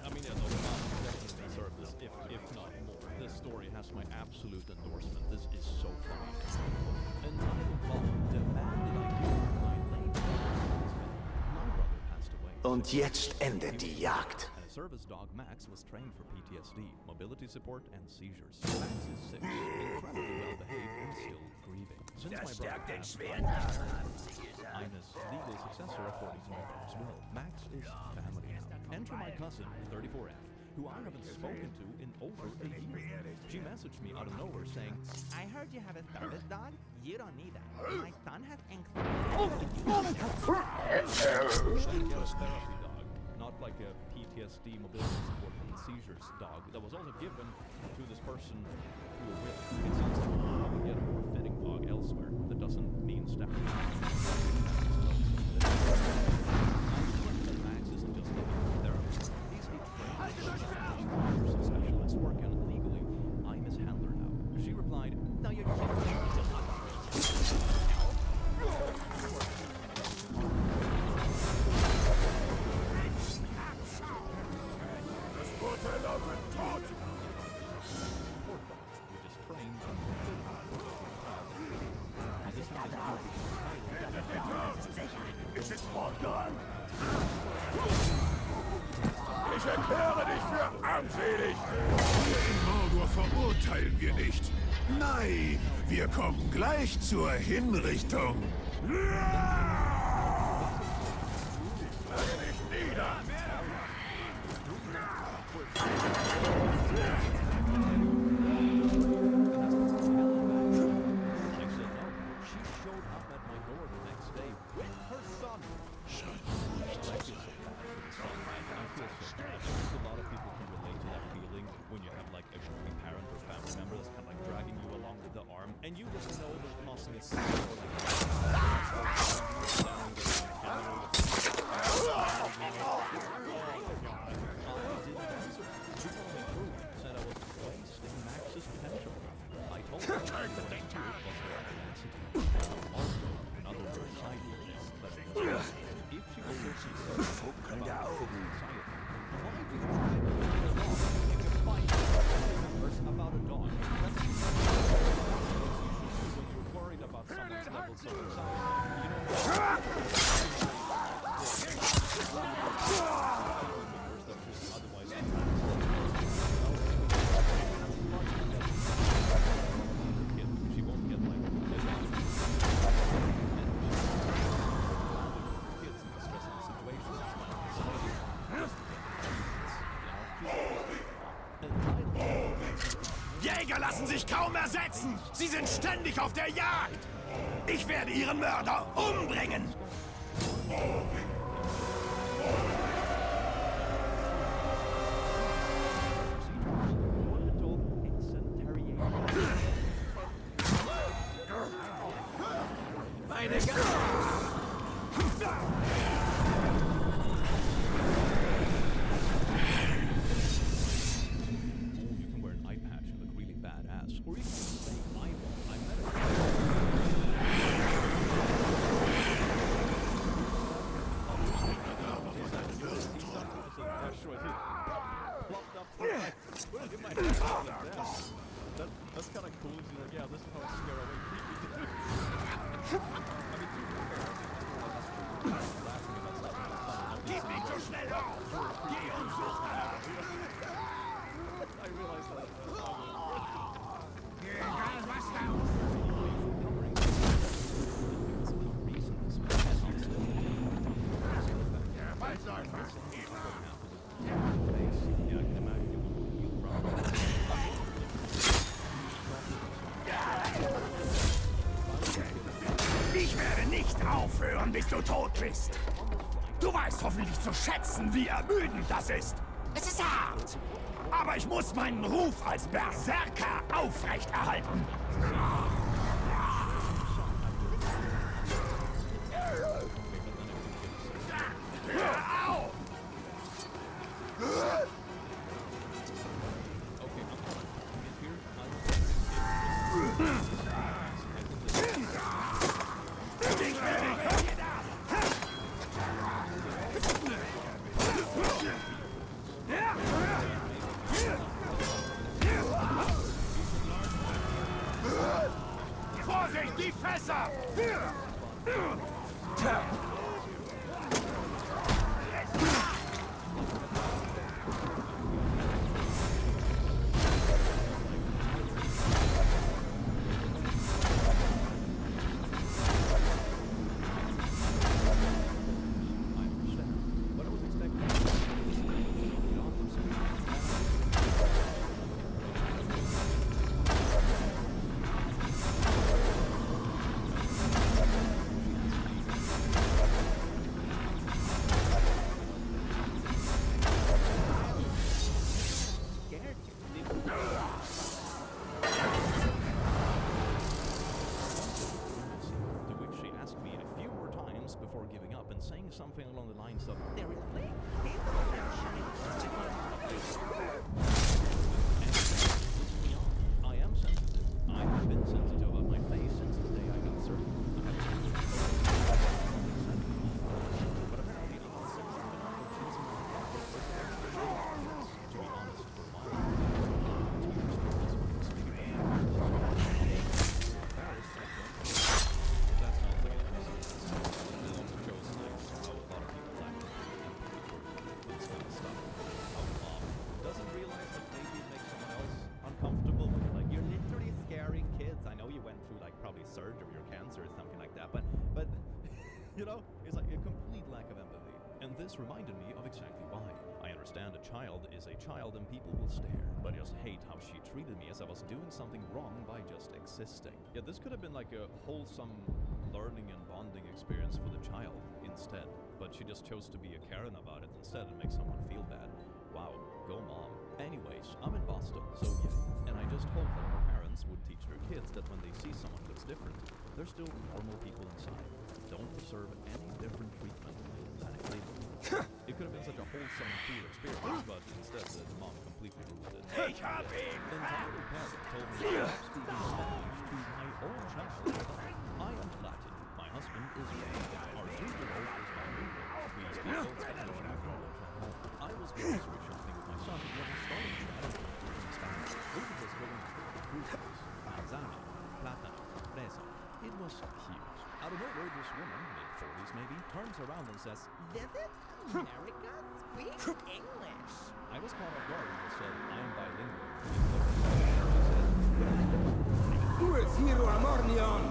I mean, yeah, no, the mom definitely deserve this, if not more. This story has my absolute endorsement. This is so funny and beautiful. And Title Ball demanded I give her my late my brother passed away. Und jetzt endet die Jagd. And a service dog, Max, was trained for PTSD, mobility support, and seizures. Max is 6, incredibly well behaved, and still grieving. Since my brother passed, I'm his legal successor according to my brother's will. Max is family now. Enter my cousin, 34F. who I haven't spoken to in over a year. She messaged me out of nowhere saying, I heard you have a service dog. You don't need that. My son has anxiety. therapy dog, not like a PTSD mobility support and seizures dog that was also given to this person who were with. It sounds like you probably get a more fitting dog elsewhere that doesn't mean stepping. Max isn't just a therapist. He's a trained specialist working legally. I'm his handler now. She replied, no, you're Ich erkläre dich für armselig! Hier in Mordor verurteilen wir nicht. Nein, wir kommen gleich zur Hinrichtung. Lege dich nieder! And you just know that tossing is said I was wasting Max's potential. I told her that the danger was her audacity. In other words, I noticed that if she was so secret about anxiety, why do you try to get along if you find members about a dog? Worried about someone's levels of she won't get like kids in stressful situations. Jäger lassen sich kaum ersetzen! Sie sind ständig auf der Jagd! Ich werde ihren Mörder umbringen! Meine or you can say eyeball. I met That's kind of cool. Yeah, this is how it's scare away creepy. Gib nicht so schnell auf! Geh uns suchen! I realized that. Egal was da Ich werde nicht aufhören, bis du tot bist. Du weißt hoffentlich zu schätzen, wie ermüdend das ist. Es ist hart. Aber ich muss meinen Ruf als Berserker aufrechterhalten. Hör auf! and saying something along the lines of, Seriously? I am sensitive. I have been sensitive about my face since the day I got surgery. But apparently I'm not sensitive enough for choosing my partner. To be honest, for my doesn't realize that maybe it makes someone else uncomfortable with it. Like, you're literally scaring kids. I know you went through like probably surgery or cancer or something like that, but you know, it's like a complete lack of empathy. And this reminded me of exactly why. I understand a child is a child and people will stare, but I just hate how she treated me as I was doing something wrong by just existing. Yeah, this could have been like a wholesome learning and bonding experience for the child instead, but she just chose to be a Karen about it instead and make someone feel bad. Wow, go mom. Anyways, I'm in Boston, so yay. And I just hope that more parents would teach their kids that when they see someone who looks different, they're still normal people inside. Don't deserve any different treatment than a label. It could have been such a wholesome and cool experience, but instead the mom completely ruined it. Hey, copy! The entire parent told me to stop speaking Spanish to my own child. I am Latin. My husband is Spanish. Our 2-year-old is bilingual. We speak both Spanish and English at home. I was grocery shopping with my son when I started chatting in Spanish. Both of us going to pick fruits, manzana, plátano, fresa. It was cute. Out of nowhere, this woman, mid-40s maybe, turns around and says, Visit America? Speak English. I was caught off guard and I said, I am bilingual. Retiro Amornion!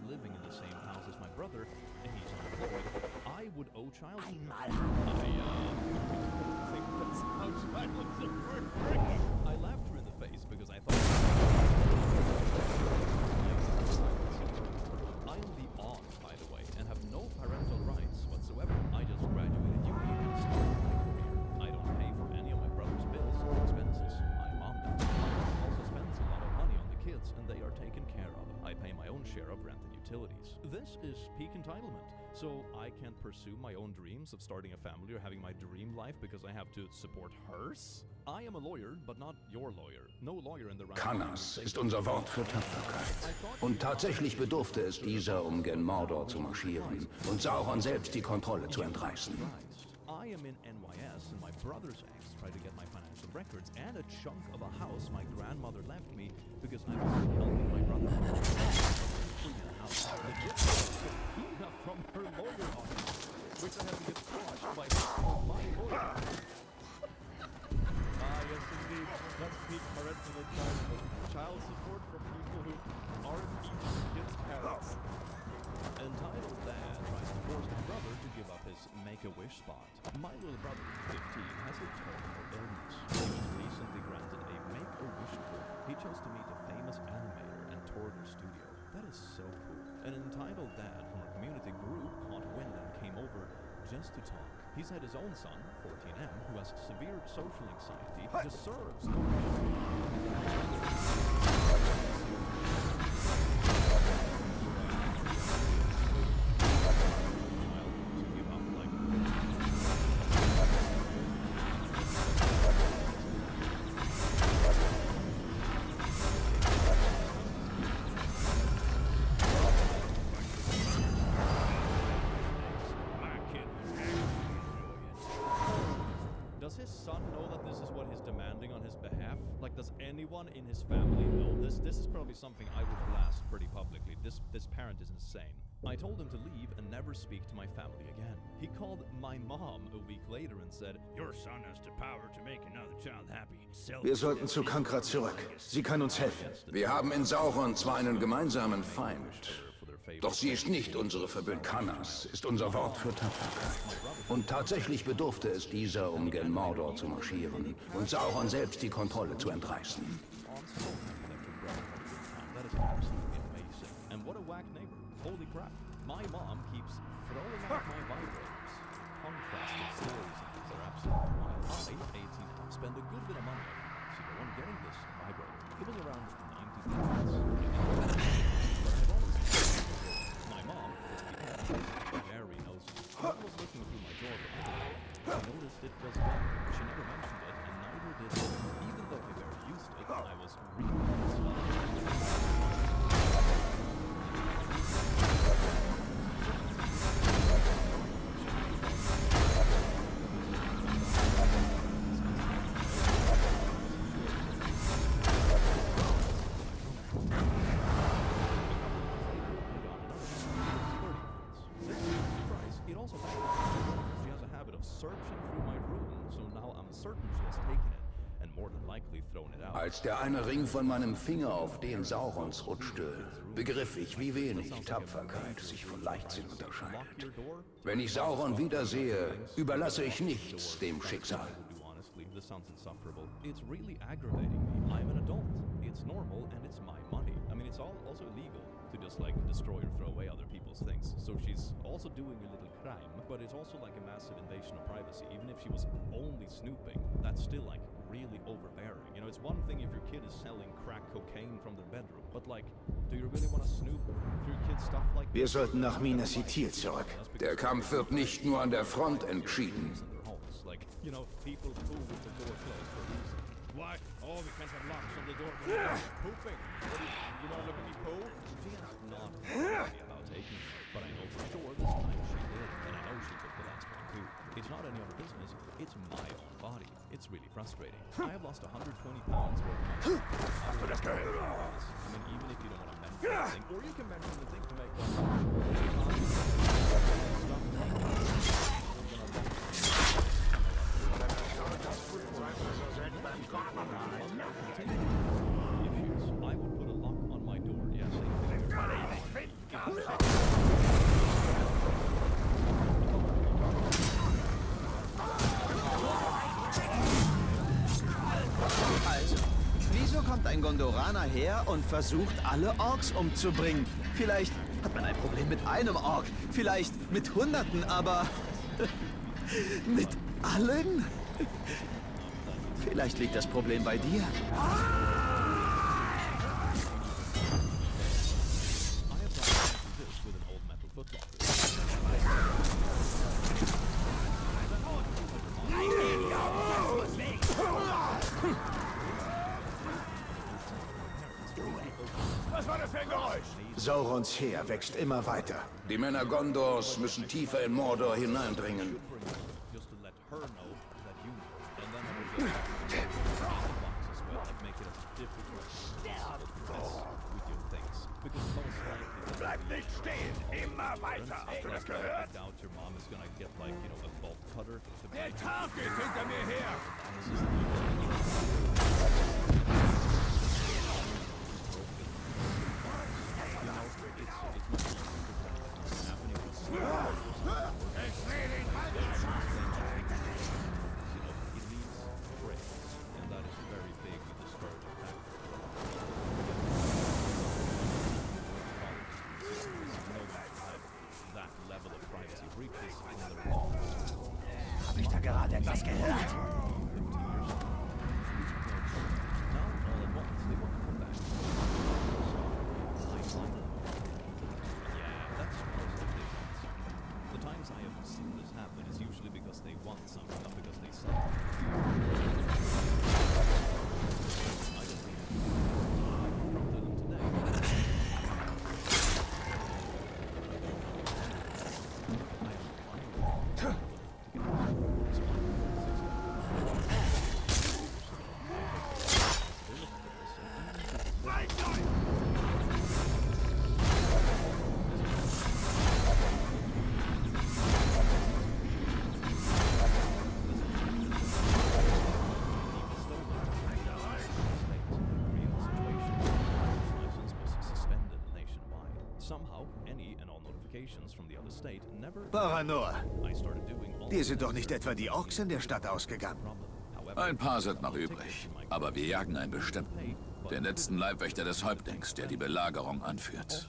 living in the same house as my brother, and he's unemployed, I would owe child support. I think that's how child support works. I laughed her in the face because I thought I am the aunt, by the way, and have no parental rights whatsoever. I just graduated uni and started my career. I don't pay for any of my brother's bills or expenses. My mom does. My mom also spends a lot of money on the kids, and they are taken care of. I pay my own share of rent and utilities. This is peak entitlement, so I can't pursue my own dreams of starting a family or having my dream life because I have to support hers. I am a lawyer, but not your lawyer. No lawyer in the round. Kanas ist unser Wort für Tapferkeit. Und tatsächlich bedurfte es dieser, um gen Mordor zu marschieren und Sauron selbst die Kontrolle zu entreißen. I am in NYS, and my brother's ex tried to get my financial records and a chunk of a house my grandmother left me because I was helping my brother. Clean a house. Legit subpoena from her lawyer office, which I had to get squashed by my lawyer. Yes, indeed. That's peak parental entitlement. Child support from people who aren't each kids' parents. Entitled dad tries to force my brother to give up his Make-A-Wish spot. My little brother, 15, has a terminal illness. He was recently granted a Make-A-Wish card. He chose to meet a famous animator and tour their studio. That is so cool. An entitled dad from our community group caught wind and came over just to talk. He said his own son, 14M, who has severe social anxiety, deserves Does his son know that this is what he's demanding on his behalf? Like, does anyone in his family know this? This is probably something I would blast pretty publicly. This parent is insane. I told him to leave and never speak to my family again. He called my mom a week later and said, Your son has the power to make another child happy. Wir sollten zu Kankra zurück. Sie kann uns helfen. Wir haben in Sauron zwar einen gemeinsamen Feind, doch sie ist nicht unsere Verbündete. Kanas ist unser Wort für Tapferkeit. Und tatsächlich bedurfte es dieser, um gen Mordor zu marschieren und Sauron selbst die Kontrolle zu entreißen. That is absolutely amazing. And what a whack neighbor. Holy crap. My mom keeps throwing out my vibrators. Contrasted stories of these are absolutely wild. I, 18, spend a good bit of money on getting this vibrator. It was around 90 pounds. My mom, very nosy. I was looking through my drawer the other day. I noticed it was gone. She never mentioned it, and neither did I. Even though I very used it, I was really Als der eine Ring von meinem Finger auf den Saurons rutschte, begriff ich, wie wenig Tapferkeit sich von Leichtsinn unterscheidet. Wenn ich Sauron wiedersehe, überlasse ich nichts dem Schicksal. This sounds insufferable. It's really aggravating me. I'm an adult. It's normal and it's my money. I mean, it's also illegal to just like destroy or throw away other people's things. So she's also doing a little crime, but it's also like a massive invasion of privacy. Even if she was only snooping, that's still like really overbearing. You know, it's one thing if your kid is selling crack cocaine from their bedroom, but like, do you really want to snoop through your kid's stuff like Wir sollten nach Minas Ithil zurück. Der Kampf wird nicht nur an der Front entschieden. Like, you know, people poo with the door closed for a reason. Why? Oh, we can't have locks on the door when we're pooping. What do you want to look at me poo? She has not really about taking it, but I know for sure this time she did, and I know she took the last one too. It's not any other business, it's my own body. It's really frustrating. I have lost 120 pounds worth of my I mean, even if you don't want to mention anything, or you can mention the thing to make them I would put a lock on my door, yes. Also, wieso kommt ein Gondoraner her und versucht, alle Orks umzubringen? Vielleicht hat man ein Problem mit einem Ork, vielleicht mit Hunderten, aber mit allen? Vielleicht liegt das Problem bei dir. Was war das für ein Geräusch? Saurons Heer wächst immer weiter. Die Männer Gondors müssen tiefer in Mordor hineindringen. Bleib nicht stehen! Immer weiter! Hast du das gehört? Der Tag geht hinter mir her! Stadt etwas gehört? Paranor, dir sind doch nicht etwa die Orks in der Stadt ausgegangen? Ein paar sind noch übrig, aber wir jagen einen bestimmten. Den letzten Leibwächter des Häuptlings, der die Belagerung anführt.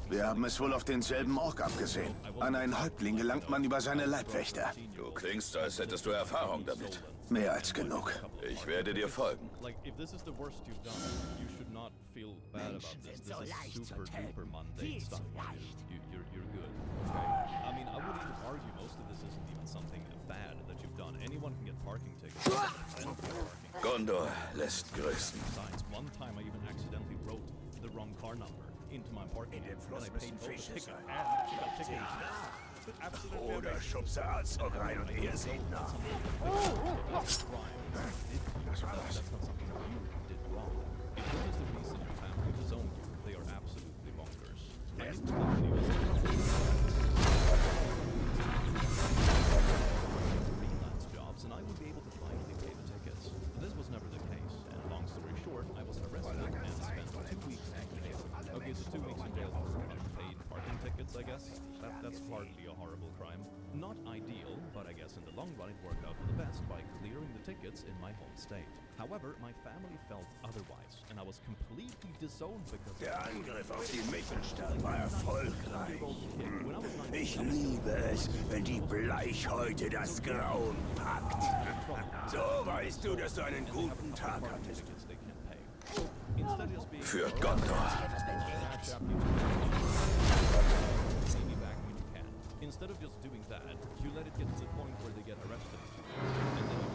Wir haben es wohl auf denselben Ork abgesehen. An einen Häuptling gelangt man über seine Leibwächter. Du klingst, als hättest du Erfahrung damit. Mehr als genug. Ich werde dir folgen. Menschen sind so leicht zu töten. Viel zu leicht. Gondor lässt grüßen. In dem Fluss müssen Fische sein. Oder schubse Azog rein und ihr seht nach. Was war das? I guess. That's hardly a horrible crime. Not ideal, but I guess in the long run it worked out for the best by clearing the tickets in my home state. However, my family felt otherwise, and I was completely disowned because... Der Angriff auf die Mittelstadt war erfolgreich. Ich liebe es, wenn die Bleichhäute das Grauen packt. So weißt du, dass du einen guten Tag hattest. Für Gondor. Instead of just doing that, you let it get to the point where they get arrested. And then you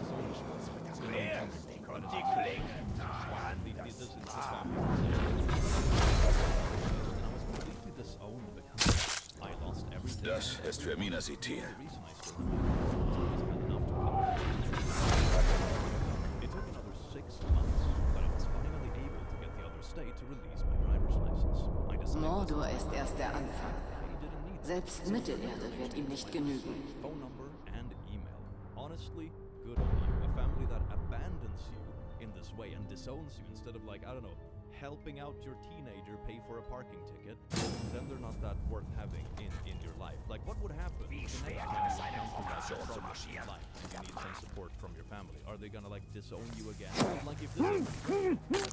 just Und die Klingen. Das ist für Minas Ithil. It took another 6 months, but I was finally able to get the other state to release my driver's license. Mordor ist erst der Anfang. Selbst Mittelerde wird ihm nicht genügen. Phone number and email. Honestly, good on you. A family that abandons you in this way and disowns you instead of, like, I don't know, helping out your teenager pay for a parking ticket, then they're not that worth having in your life. Like, what would happen Wie if schwer you kann es sein, have um Formation zu in marschieren? life and you need some support from your family? Are they gonna, like, disown you again? Like, if this is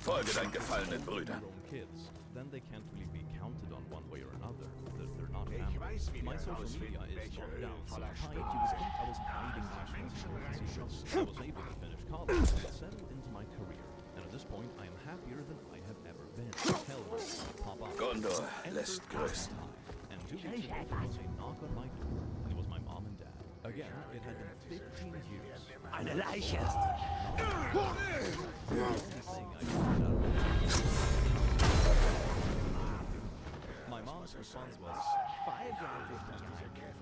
Folge deinen gefallenen Brüdern. your own kids, then they can't really be counted on one way or another. They're not family. My social media is locked down, so I would think I was hiding national security. I was able to finish college and settle into my career. And at this point, I am happier than I have ever been. Hell, pop up. Gondor lässt grüßen. And 2 weeks ago, there was a knock on my door, and it was my mom and dad. Again, it had been 15 years. Eine Leiche. My mom's response was, 5 years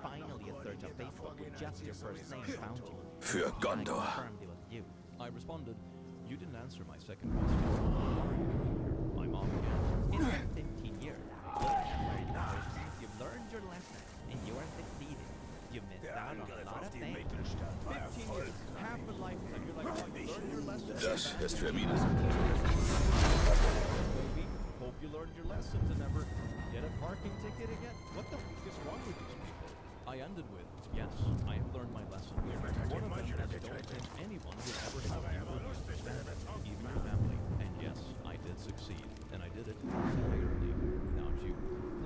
finally a search on Facebook with just your first name found you. Für Gondor. I confirmed it was you. I responded, you didn't answer my second question. What are you doing here? My mom again. It's been 15 years. Look at where you are. You've learned your lesson, and you are succeeding. You missed out on a lot of things. 15 years, half a lifetime. You're like, oh, you learned your lesson. Das ist für Minas. Baby, hope you learned your lesson to never get a parking ticket again. What the fuck is wrong with these people? I ended with, yes, I have learned my lesson. One of them is don't think anyone will ever help you understand it, even your family. And yes, I did succeed, and I did it entirely without you.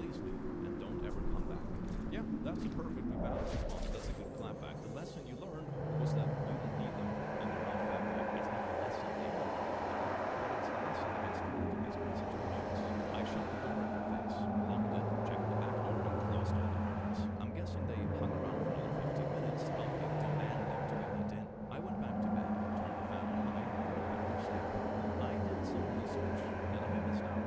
Please do, and don't ever come back. Yeah, that's a perfectly valid response. That's a good clapback. The lesson you learned was that you didn't need them in your own family. It's not the lesson they learned, but it's the lesson that gets taught in these kind of situations. I shut the door in their face, locked it, checked the back door, and closed all the curtains. I'm guessing they hung around for another 15 minutes, knocking, demanding to be let in. I went back to bed, turned the fan on, and I went to sleep. I did some research, and I missed out.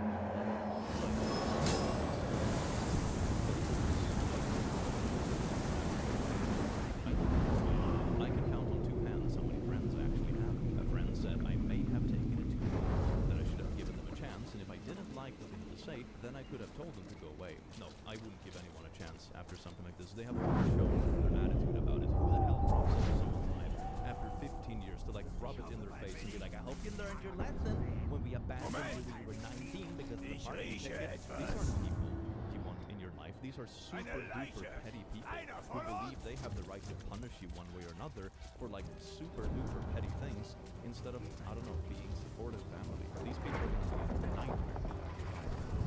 I can count on two hands how many friends I actually have. A friend said I may have taken it too far, that I should have given them a chance, and if I didn't like what they had to say, then I could have told them to go away. No, I wouldn't give anyone a chance after something like this. They have already shown their attitude about it. Who the hell drops into someone's life after 15 years to like rub it in their face and be like, I hope you learned your lesson when we abandoned you when you were 19 because the party ticket. These aren't people you want in your life. These are super duper petty people who believe they have the right to punish you one way or another for like super duper petty things instead of, I don't know, being supportive family. These people are going to be a nightmare.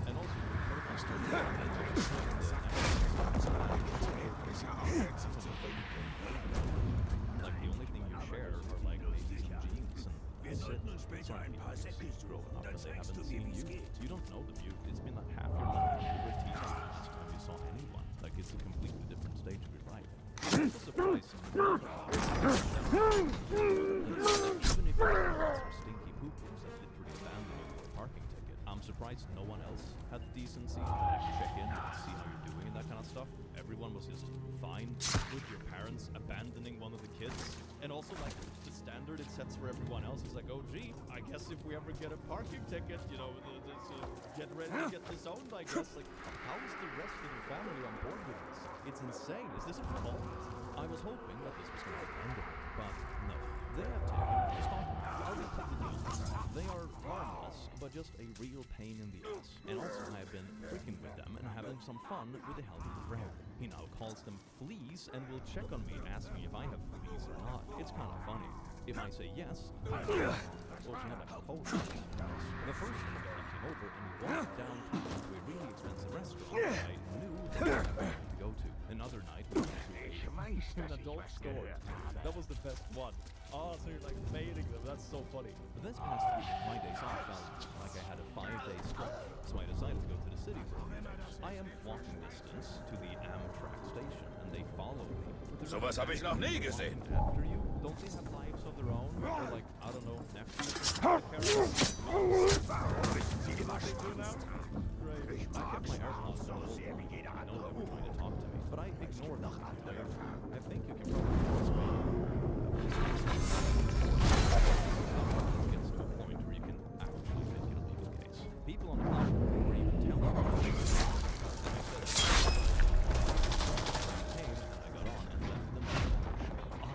And also, like the only thing you share are like maybe some genes and some people growing up that they haven't seen you. You don't know them. It's been like half your life. You were a teenager last time you saw anyone. Like it's a completely different stage of your life. It's surprising. Even if you have some stinky poopers that literally abandon you for a parking ticket, I'm surprised no one else had the decency to actually check in and see how you're doing and that kind of stuff. Everyone was just fine with your parents abandoning one of the kids. And also, like, the standard it sets for everyone else is like, oh, gee, I guess if we ever get a parking ticket, you know, get ready to get disowned, I guess. Like, how is the rest of the family on board with this? It's insane. Is this a fault? I was hoping that this was going to end it, but no. They have taken the stock. They are harmless, but just a real pain in the ass. And also, I have been freaking with them and having some fun with the help of the friend. He now calls them fleas and will check on me, asking if I have fleas or not. It's kind of funny. If I say yes, well, she had like a whole The first time he came over and we walked downtown to a really expensive restaurant that I knew that I wanted to go to. Another night, we went to an adult store. That was the best one. Oh, so you're like baiting them. That's so funny. But this past week, my days off felt like I had a 5-day stretch, so I decided to go to the city for a few days. I am walking distance to the Amtrak station, and they follow me. Sowas habe ich noch nie gesehen. After you, don't they have lives of their own? Or like, I don't know, Netflix characters? They do now? Great. I kept my AirPods on the whole time. I know they were trying to talk to me, but I ignored them. I think you can probably explain. It gets to a point where you can actually make it a legal case. People on the platform were even telling me. I got on and left them. I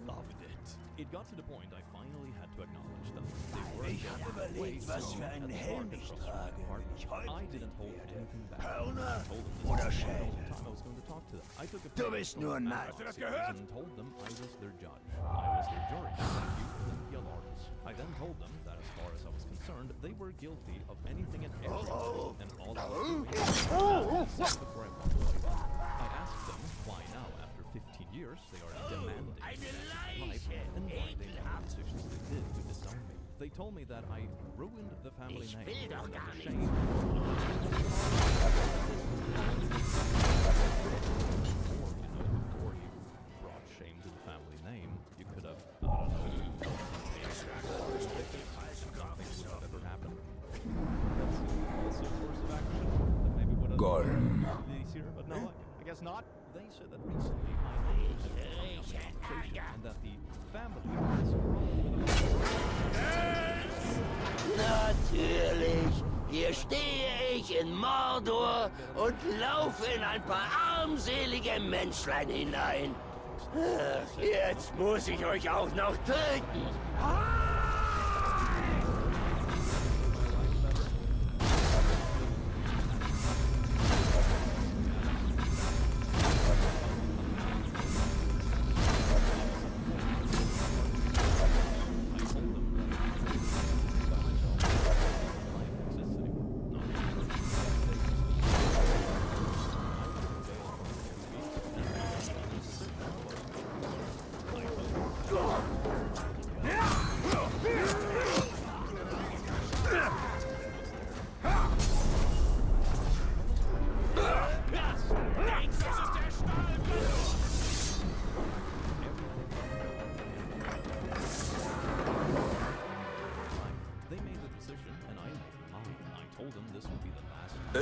loved it. It got to the point I finally had to acknowledge them. They were überlegt, was für einen Helm ich trage, wenn ich heute I didn't hold anything back. Hörner oder Schädel. Du bist nur ein Mann. Hast du das gehört? And told them I was their judge. I was their jury. You Lawrence. I then told them that as far as I was concerned, they were guilty of anything and everything, and all I was doing was before I walked away. I asked them why now, after 15 years, they are demanding life, and why they made the decisions they did to disown me. They told me that I ruined the family name, and that the shame before you brought shame to the family name, you could have, nothing would have ever happened. That's also a course of action that maybe would have been easier, but no, I guess not. They said that recently I made a and that the family has a problem with Natürlich. Hier stehe ich in Mordor und laufe in ein paar armselige Menschlein hinein. Ach, jetzt muss ich euch auch noch töten.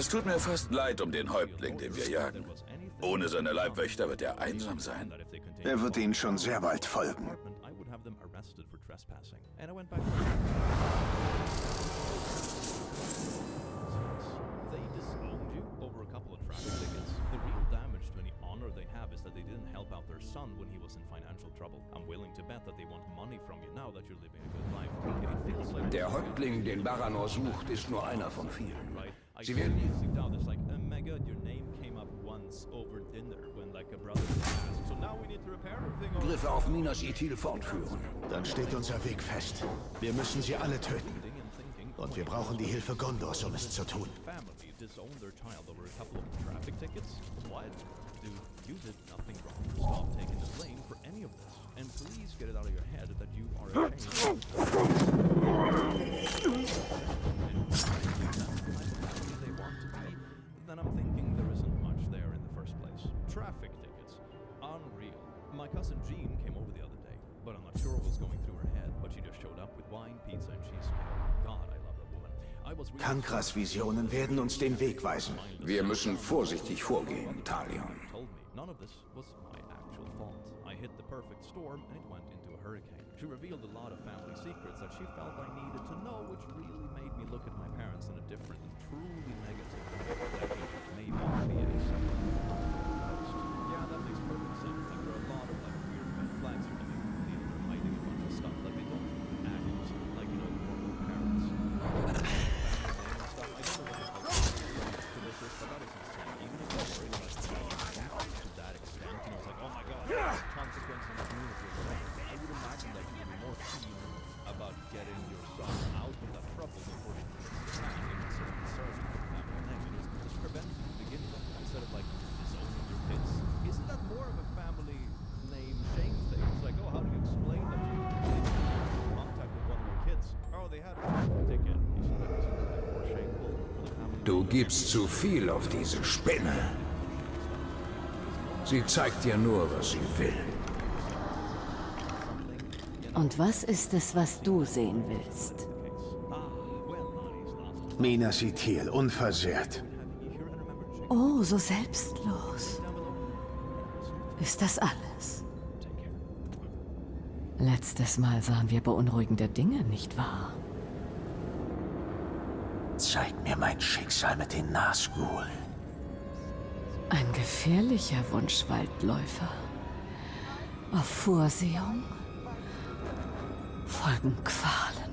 Es tut mir fast leid um den Häuptling, den wir jagen. Ohne seine Leibwächter wird er einsam sein. Er wird Ihnen schon sehr bald folgen. Der Häuptling, den Baranor sucht, ist nur einer von vielen. Sie werden Griffe auf Minas Ithil fortführen. Dann steht unser Weg fest. Wir müssen sie alle töten. Und wir brauchen die Hilfe Gondors, um es zu tun. Then I'm thinking there isn't much there in the first place. Traffic tickets. Unreal. My cousin Jean came over the other day, but I'm not sure what was going through her head, but she just showed up with wine, pizza and cheesecake. God, I love that woman. Kankras Visionen werden uns den Weg weisen. Wir müssen vorsichtig vorgehen, Talion. None of this was my actual fault. I hit the perfect storm and it went into a hurricane. She revealed a lot of family secrets that she felt I needed to know, which really made me look at my parents in a different and truly negative way. That maybe be a separate post. Yeah, that makes perfect sense. Like there are a lot of like weird red flags for them. They're hiding a bunch of stuff like they don't act like, you know, normal parents. I don't know what the fuck to this is, but that is insane. Even if they're worried about to that extent, you know, it's like, oh my god, consequence in the community. I would imagine that you would be more keen about getting your son out of that trouble before he commits the crime instead of conserving the family name. I mean, just prevent it from the beginning instead of like disowning your kids. Isn't that more of a family name shame thing? It's like, oh, how do you explain that you made contact with one of your kids? Oh, they had a traffic ticket. Isn't that more shameful for the family? Du gibst zu viel auf diese Spinne. Sie zeigt dir nur, was sie will. Und was ist es, was du sehen willst? Minas Ithil, unversehrt. Oh, so selbstlos. Ist das alles? Letztes Mal sahen wir beunruhigende Dinge, nicht wahr? Zeig mir mein Schicksal mit den Nazgul. Ein gefährlicher Wunschwaldläufer. Auf Vorsehung folgen Qualen.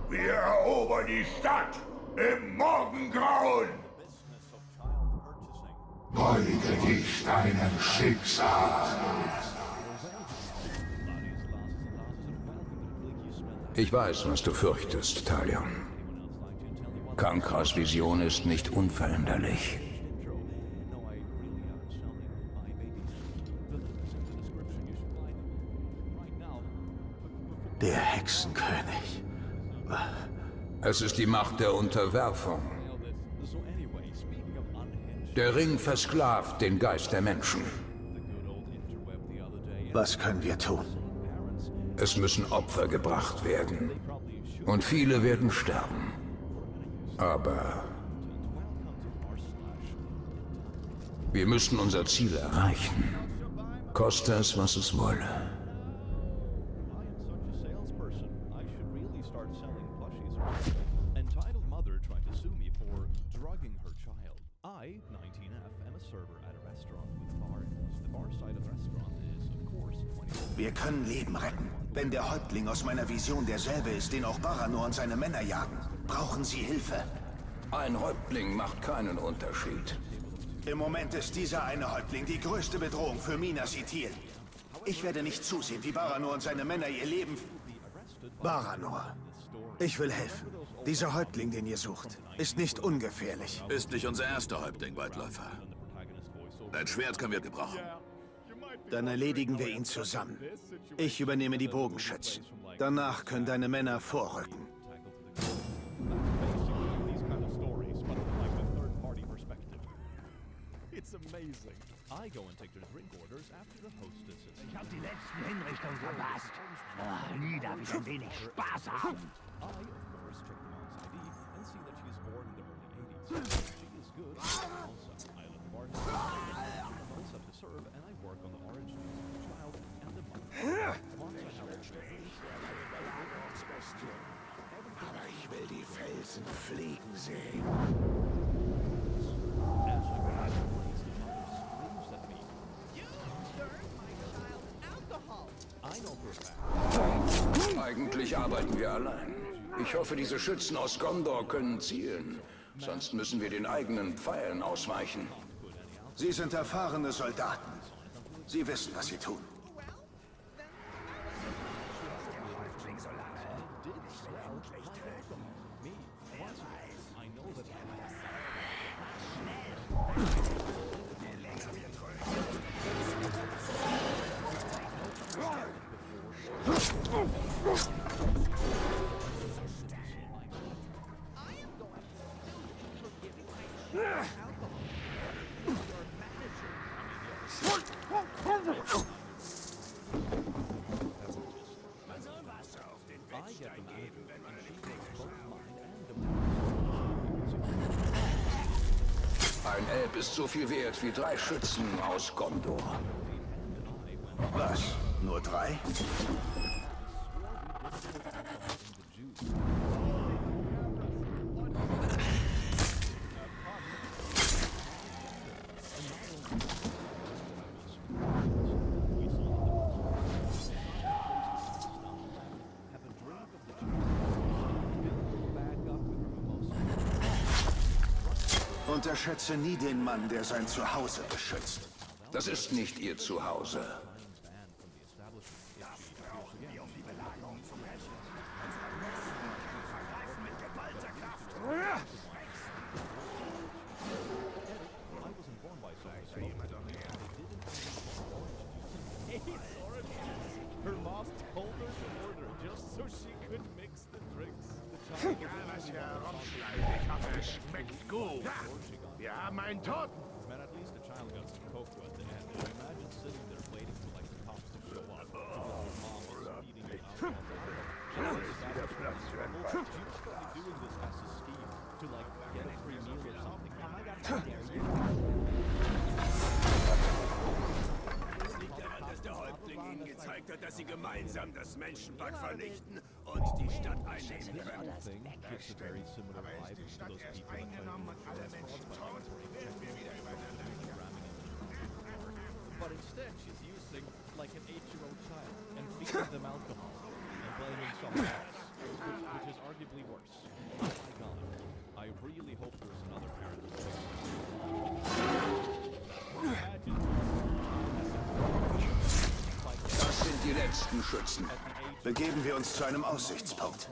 Wir erobern die Stadt im Morgengrauen! Beuge dich deinem Schicksal! Ich weiß, was du fürchtest, Talion. Kankras Vision ist nicht unveränderlich. Der Hexenkönig. Es ist die Macht der Unterwerfung. Der Ring versklavt den Geist der Menschen. Was können wir tun? Es müssen Opfer gebracht werden. Und viele werden sterben. Aber wir müssen unser Ziel erreichen. Koste es, was es wolle. Wir können Leben retten. Wenn der Häuptling aus meiner Vision derselbe ist, den auch Baranor und seine Männer jagen, brauchen sie Hilfe. Ein Häuptling macht keinen Unterschied. Im Moment ist dieser eine Häuptling die größte Bedrohung für Minas Ithil. Ich werde nicht zusehen, wie Baranor und seine Männer ihr Leben... Baranor, ich will helfen. Dieser Häuptling, den ihr sucht, ist nicht ungefährlich. Ist nicht unser erster Häuptling, Waldläufer. Dein Schwert können wir gebrauchen. Dann erledigen wir ihn zusammen. Ich übernehme die Bogenschützen. Danach können deine Männer vorrücken. Ich habe die letzten Hinrichtungen verpasst. Nie darf ich ein wenig Spaß haben. Aber ich will die Felsen fliegen sehen. Eigentlich arbeiten wir allein. Ich hoffe, diese Schützen aus Gondor können zielen. Sonst müssen wir den eigenen Pfeilen ausweichen. Sie sind erfahrene Soldaten. Sie wissen, was sie tun. Ein Elb ist so viel wert wie 3 Schützen aus Gondor. Was? Nur 3? Unterschätze nie den Mann, der sein Zuhause beschützt. Das ist nicht ihr Zuhause. Her boss told her to order just so she could mix the drinks. Egal, was hier herumschleicht, ich hoffe, es schmeckt gut. Ja, wir haben einen Toten. Man, at least the child got some cocoa at the end. And imagine sitting there waiting for like the cops to show up. Because her mom was feeding you alcohol. She was probably doing this as a scheme to like get a free meal or something. Oh my god, how dare you? Dass der Häuptling ihnen gezeigt hat, dass sie gemeinsam das Menschenpack vernichten und die Stadt einnehmen können. Aber ist die Stadt erst eingenommen und alle Menschen tot, werden wir wieder übereinander But instead, she's using like an 8-year-old child and feeding them alcohol and blaming someone else, which is arguably worse. Oh my god. I really hope there's another parent in the Das sind die letzten Schützen. Begeben wir uns zu einem Aussichtspunkt.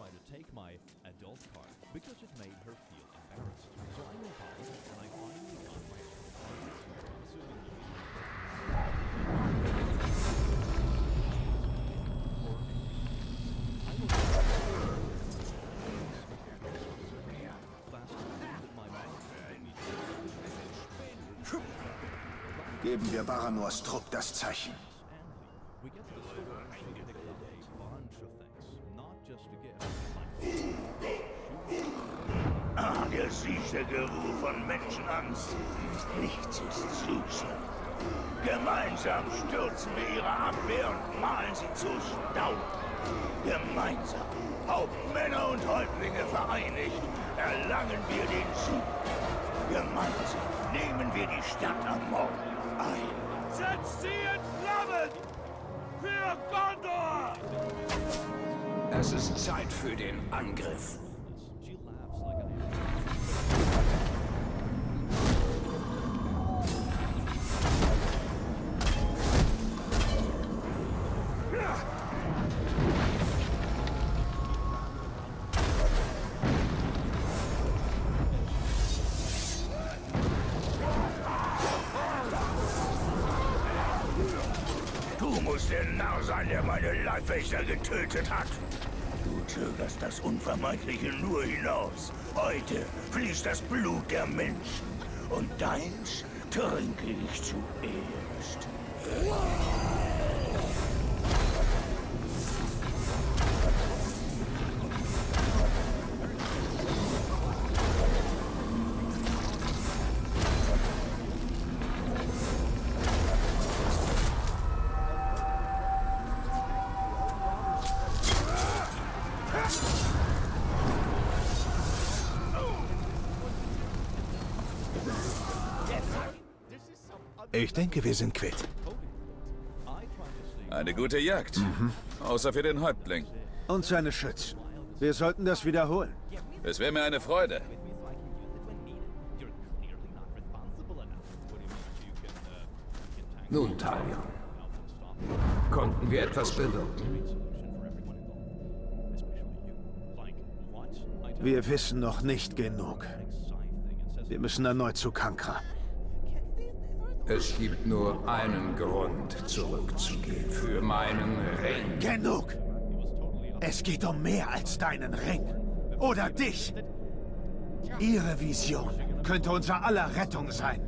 Geben wir Baranors Trupp das Zeichen. Ah, der süße Geruch von Menschenangst. Nichts ist süßer. Gemeinsam stürzen wir ihre Abwehr und malen sie zu Staub. Gemeinsam, Hauptmänner und Häuptlinge vereinigt, erlangen wir den Sieg. Gemeinsam nehmen wir die Stadt am Morgen ein. Setzt sie in Flammen! Für Gondor! Es ist Zeit für den Angriff. Du musst der Narr sein, der meine Leibwächter getötet hat. Du zögerst das Unvermeidliche nur hinaus. Heute fließt das Blut der Menschen. Und deins trinke ich zuerst. Ich denke, wir sind quitt. Eine gute Jagd. Außer für den Häuptling. Und seine Schützen. Wir sollten das wiederholen. Es wäre mir eine Freude. Nun, Talion. Konnten wir etwas bewirken? Wir wissen noch nicht genug. Wir müssen erneut zu Kankra. Es gibt nur einen Grund, zurückzugehen. Für meinen Ring. Genug! Es geht um mehr als deinen Ring. Oder dich. Ihre Vision könnte unser aller Rettung sein.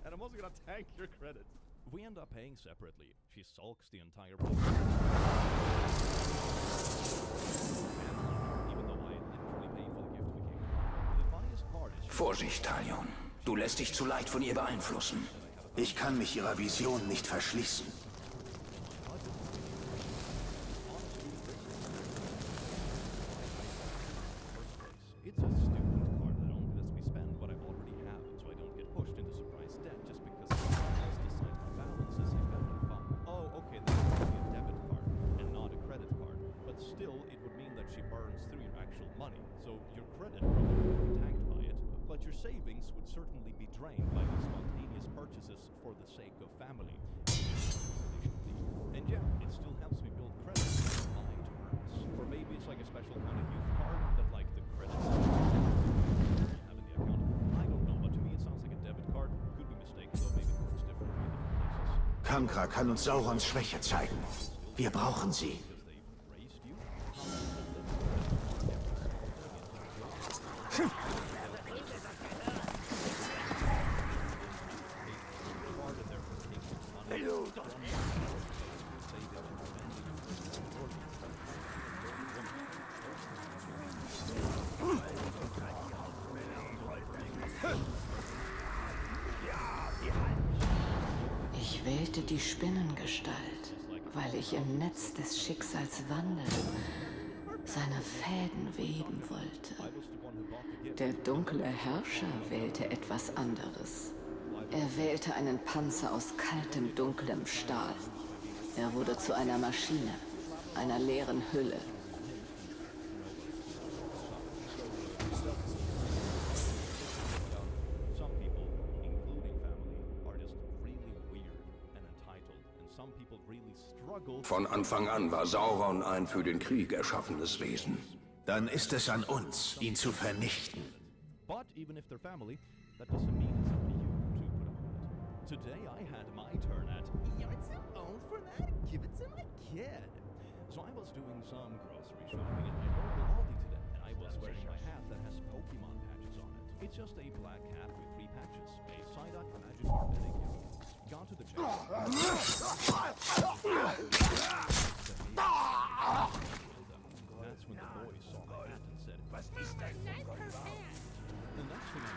And I'm also gonna tank your credit. We end up paying separately. She sulks the entire even though I literally paid for the gift we came. The funniest part is Vorsicht, Talion. Du lässt dich zu leicht von ihr beeinflussen. Ich kann mich ihrer Vision nicht verschließen. it's a student card that only lets me spend what I already have, so I don't get pushed into surprise debt just because someone else decides my balance is a family fund. Oh, okay, this is only a debit card and not a credit card, but still it would mean that she burns through your actual money, so your credit probably would be tanked by it, but your savings would certainly be drained by these spontaneous purchases for the sake of family. And yeah, it still helps me build credit on my terms. Or maybe it's like a special kind of youth card that like the credits have in the account. I don't know, but to me it sounds like a debit card. Could be mistaken, though maybe it works differently in different places. Kankra kann uns Saurons Schwäche zeigen. Wir brauchen sie. Ich wählte die Spinnengestalt, weil ich im Netz des Schicksals wandeln, seine Fäden weben wollte. Der dunkle Herrscher wählte etwas anderes. Er wählte einen Panzer aus kaltem, dunklem Stahl. Er wurde zu einer Maschine, einer leeren Hülle. Von Anfang an war Sauron ein für den Krieg erschaffenes Wesen. Dann ist es an uns, ihn zu vernichten. But even if they're family, that doesn't mean it's up to you to put up with it. Today I had my turn at, you're too old for that? Give it to my kid. So I was doing some grocery shopping at my local Aldi today, and I was wearing my hat that has Pokemon patches on it. It's just a black hat with 3 patches, a Psyduck, Magic Carp, and a Gyarados. Got to the check. That's when the boy saw my hat and said, "Was ist denn das für Fan?" The next thing I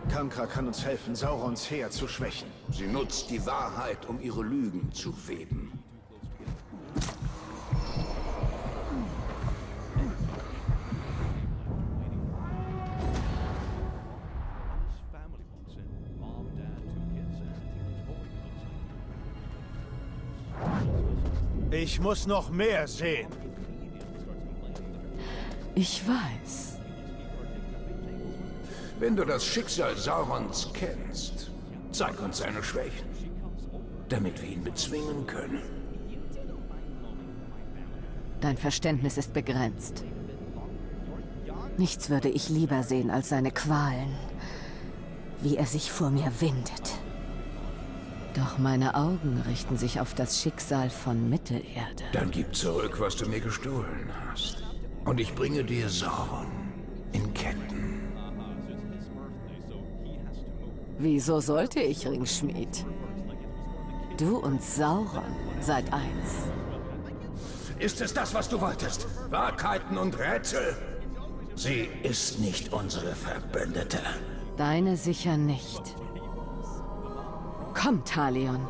Kankra kann uns helfen, Saurons Heer zu schwächen. Sie nutzt die Wahrheit, um ihre Lügen zu weben. Ich muss noch mehr sehen. Ich weiß. Wenn du das Schicksal Saurons kennst, zeig uns seine Schwächen, damit wir ihn bezwingen können. Dein Verständnis ist begrenzt. Nichts würde ich lieber sehen als seine Qualen, wie er sich vor mir windet. Doch meine Augen richten sich auf das Schicksal von Mittelerde. Dann gib zurück, was du mir gestohlen hast. Und ich bringe dir Sauron in Ketten. Wieso sollte ich, Ringschmied? Du und Sauron seid eins. Ist es das, was du wolltest? Wahrheiten und Rätsel? Sie ist nicht unsere Verbündete. Deine sicher nicht. Komm, Talion.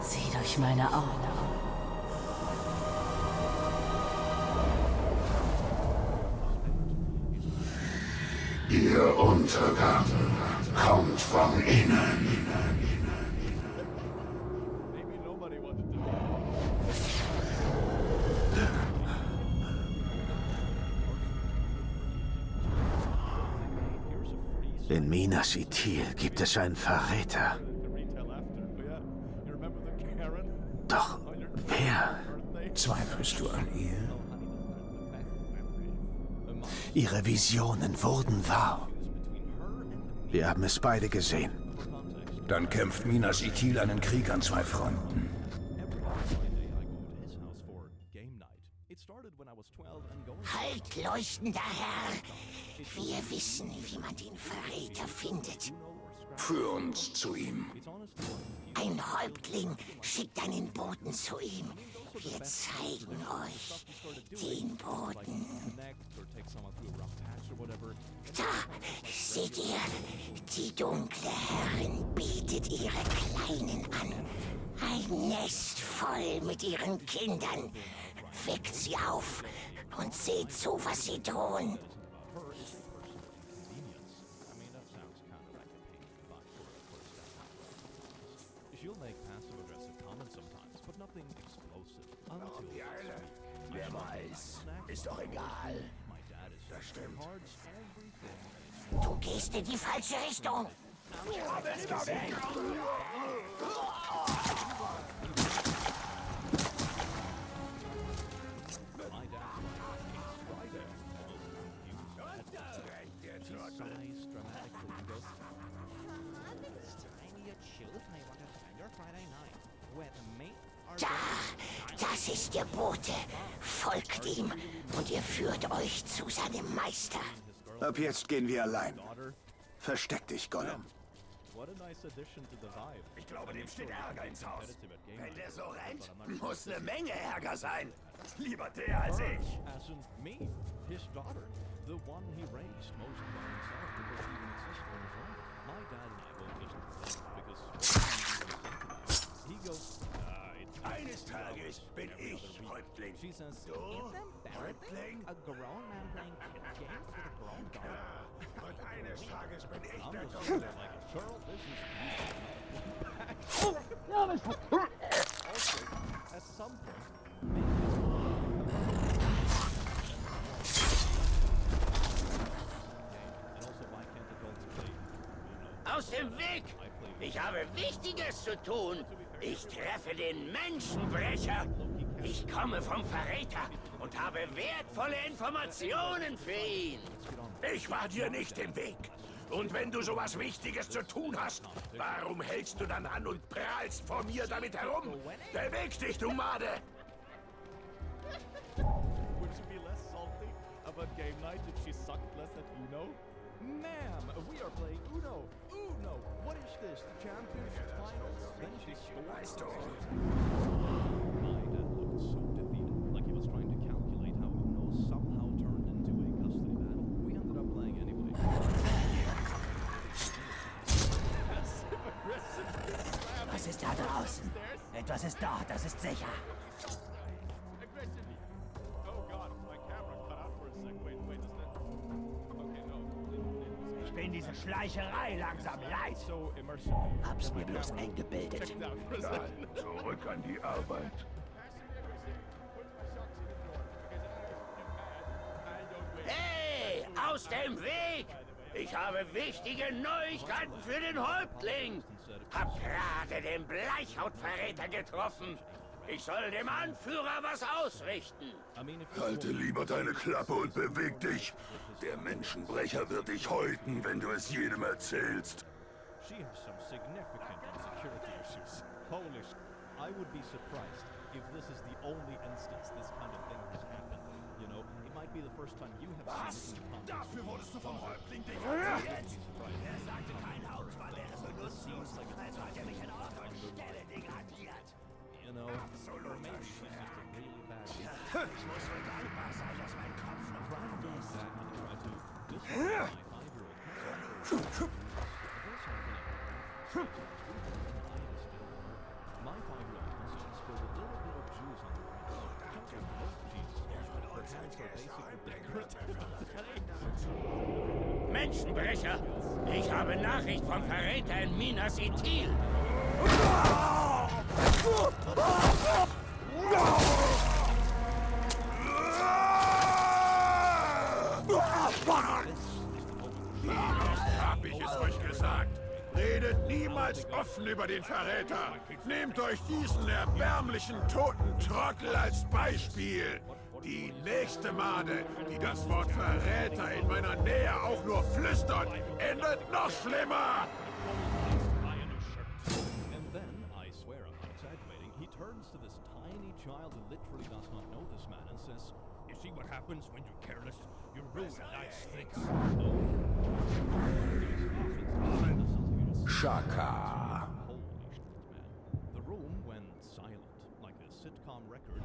Sieh durch meine Augen. Ihr Untergang kommt von innen. In Minas Ithil gibt es einen Verräter. Doch wer? Zweifelst du an ihr? Ihre Visionen wurden wahr. Wir haben es beide gesehen. Dann kämpft Minas Ithil einen Krieg an zwei Fronten. Halt, leuchtender Herr! Wir wissen, wie man den Verräter findet. Führ uns zu ihm. Ein Häuptling schickt einen Boten zu ihm. Wir zeigen euch den Boten. Da, seht ihr, die dunkle Herrin bietet ihre Kleinen an. Ein Nest voll mit ihren Kindern. Weckt sie auf und seht zu, was sie drohen. Wer weiß, ist doch egal. Das stimmt. Du gehst in die falsche Richtung. Da, das ist der Bote. Folgt ihm und ihr führt euch zu seinem Meister. Ab jetzt gehen wir allein. Versteck dich, Gollum. Ich glaube, dem steht Ärger ins Haus. Wenn der so rennt, muss eine Menge Ärger sein. Lieber der als ich. Eines Tages bin ich Häuptling. Du, Häuptling? Und eines Tages bin ich der Dunkle. Aus dem Weg! Ich habe Wichtiges zu tun. Ich treffe den Menschenbrecher. Ich komme vom Verräter und habe wertvolle Informationen für ihn. Ich war dir nicht im Weg. Und wenn du sowas Wichtiges zu tun hast, warum hältst du dann an und prahlst vor mir damit herum? Beweg dich, du Made! Would you be less salty about game night if she sucked less at Uno? Ma'am, we are playing Uno. Uno, what is this? The championship finals? Then she scored. My dad looked so defeated, like he was trying to calculate how Uno somehow turned into a custody battle. We ended up playing anyway. Was ist da draußen? Etwas ist dort, das ist sicher. Ich bin diese Schleicherei langsam leid. Hab's mir bloß eingebildet. Dann zurück an die Arbeit. Hey, aus dem Weg! Ich habe wichtige Neuigkeiten für den Häuptling. Hab gerade den Bleichhautverräter getroffen. Ich soll dem Anführer was ausrichten. Halte lieber deine Klappe und beweg dich. Der Menschenbrecher wird dich häuten, wenn du es jedem erzählst. She has some significant insecurity issues. Holy I would be surprised if this is the only instance this kind of thing has happened. You know, it might be the first time you have seen it in the context. Dafür wurdest du vom Häuptling Jetzt? Er sagte kein Hauptmann, er ist nutzlos. Also hat er mich an Ort und Stelle degradiert. You know, Absoluter maybe she's just a really bad Ich muss wohl dankbar sein, dass mein Kopf noch breit ist. This is my 5-year-old. My 5-year-old cousin spilled a little bit of juice on the Menschenbrecher! Ich habe Nachricht vom Verräter in Minas Ithil. Hab ich es euch gesagt? Redet niemals offen über den Verräter. Nehmt euch diesen erbärmlichen toten Trottel als Beispiel. Die nächste Made, die das Wort Verräter in meiner Nähe auch nur flüstert, endet noch schlimmer. And then, I swear I'm not exaggerating, he turns to this tiny child who literally does not know this man and says, "You see what happens when you're careless? You ruin nice things." Shaka. Holy shit, man. The room went silent, like a sitcom record.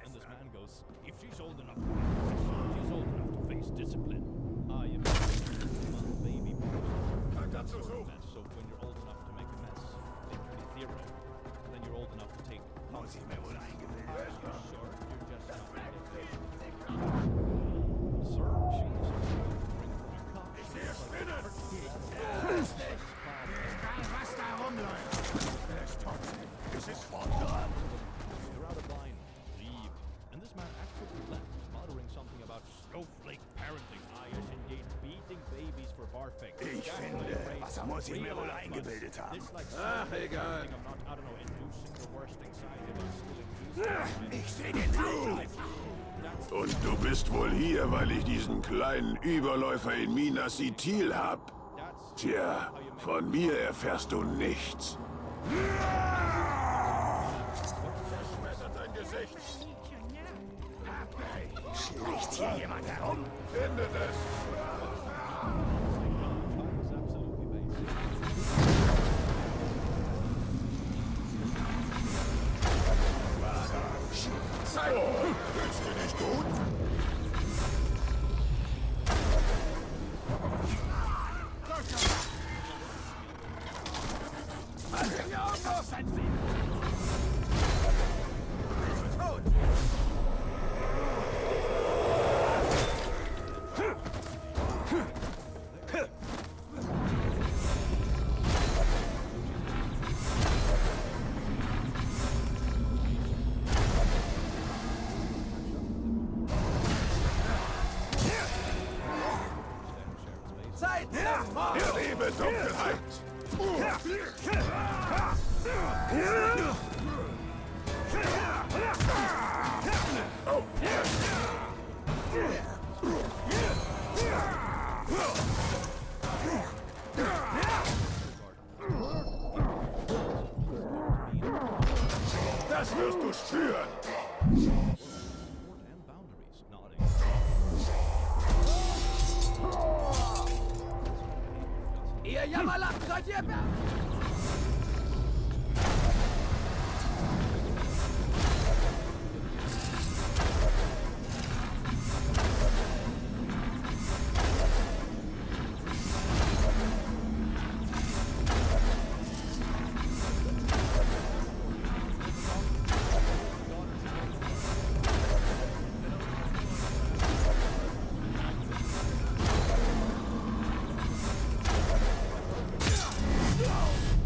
And this man goes, "If she's old enough, she's old enough to face discipline." You baby mess. So when you're old enough to make a mess, literally zero, then you're old enough to take consequences. Sure, you're just not ready. Sir, she's bring a cup. Was da rumläuft. Er ist tot. Es ist fort. You're out of line. Leave. And this man actually left, muttering something about snowflake parenting. Yes, indeed, beating babies for barfing. Ich finde, was muss ich mir wohl eingebildet haben? Ach, egal. I don't know, inducing the worst anxiety, but still Ich sehe den Angreifer. Und du bist wohl hier, weil ich diesen kleinen Überläufer in Minas Ithil hab. Tja, von mir erfährst du nichts. Zerschmettert dein Gesicht. Schleicht hier jemand herum? Findet es. Zeit! Fühlst du dich gut? Ihr liebe Dunkelheit! Das wirst du spüren! Ihr Jammerlappen, seid ihr No!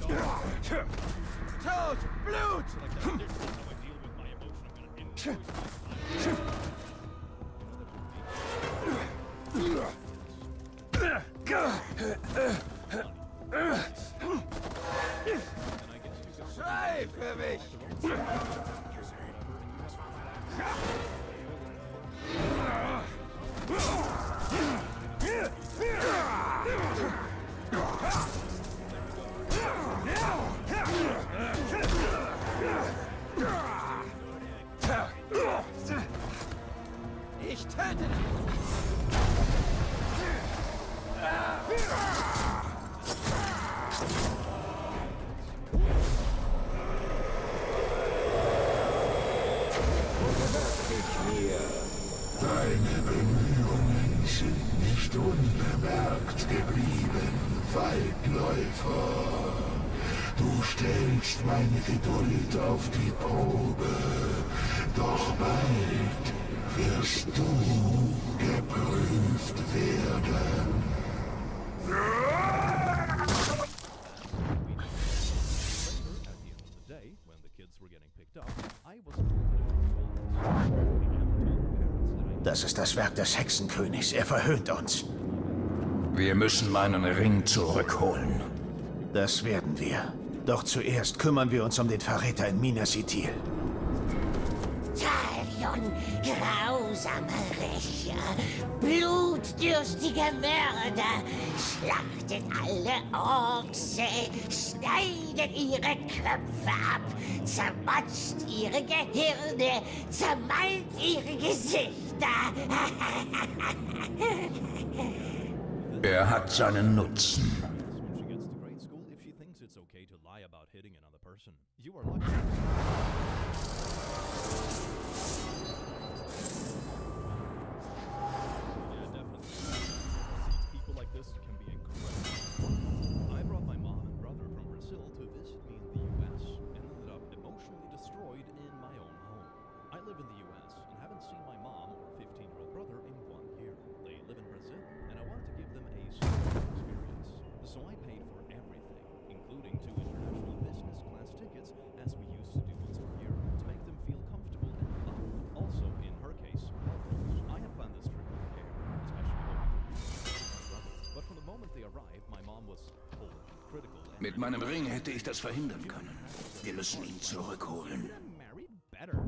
Tod! Blut! Schrei für mich! Ich töte dich! Deine Bemühungen sind nicht unbemerkt geblieben, Waldläufer. Du stellst meine Geduld auf die Probe, doch bald wirst du geprüft werden. Das ist das Werk des Hexenkönigs. Er verhöhnt uns. Wir müssen meinen Ring zurückholen. Das werden wir. Doch zuerst kümmern wir uns um den Verräter in Minas Ithil. Talion, grausame Rächer, blutdürstige Mörder, schlachtet alle Orks, schneidet ihre Köpfe ab, zermatscht ihre Gehirne, zermalmt ihre Gesichter. Er hat seinen Nutzen. Mit meinem Ring hätte ich das verhindern können. Wir müssen ihn zurückholen.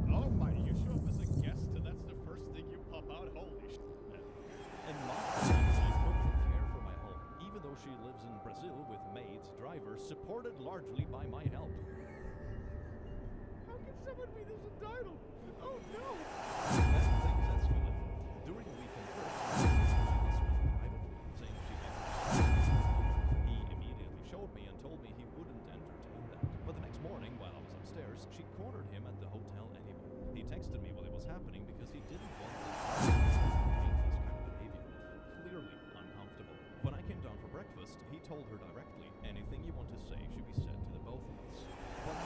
Oh my, you show up as a guest and that's the first thing you pop out? Holy shit. And Mom couldn't care for my home, even though she lives in Brazil with maids, drivers, supported largely by my help. How can someone be this entitled? Oh no! Then things escalated. During the weekend first, my husband privately, saying she had. He immediately showed me and told me he wouldn't entertain that. But the next morning, while I was upstairs, she cornered him at the hotel anyway. He texted me while it was happening because he didn't want to entertain this kind of behavior. Clearly uncomfortable. When I came down for breakfast, he told her directly, anything you want to say should be said to the both of us. But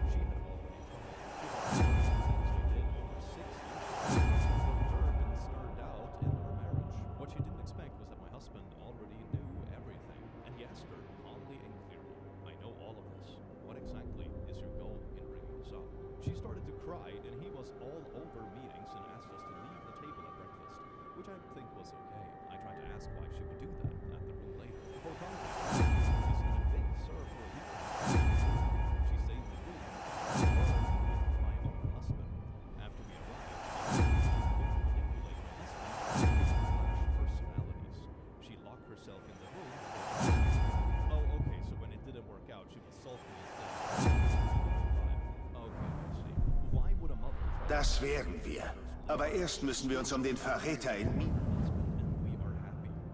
she had already told me. She had things we did over 6 years ago. Perturbed and stirred out in her marriage. What she didn't expect was that my husband already knew everything. And he asked her calmly and clearly, I know all of this. What exactly is your goal in bringing this up? She started to cry, and he was all over meetings and asked us to leave the table at breakfast, which I think was okay. I tried to ask why she would do that at the room later. For context, he's in a big serve for a weekend. She stayed in the room with my own husband. After we arrived, she manipulated my husband with flash personalities. She locked herself in the room. Oh, okay, so when it didn't work out, she was sulking instead. Okay, I see. Why would a mother try Das werden wir. Aber erst müssen wir uns um den Verräter in Minas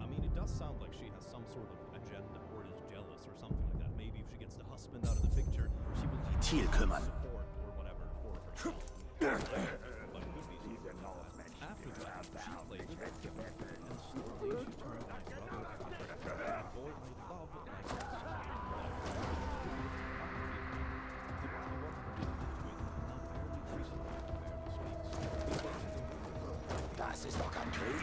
I mean, it does sound like she has some sort of agenda or is jealous or something like that. Maybe if she gets the husband out of the picture, she will Ithil kümmern. support or whatever for herself. But could be something like that. After that, she played with the kid, and slowly she turned my brother a boy made love like this. Das ist doch kein Krieg.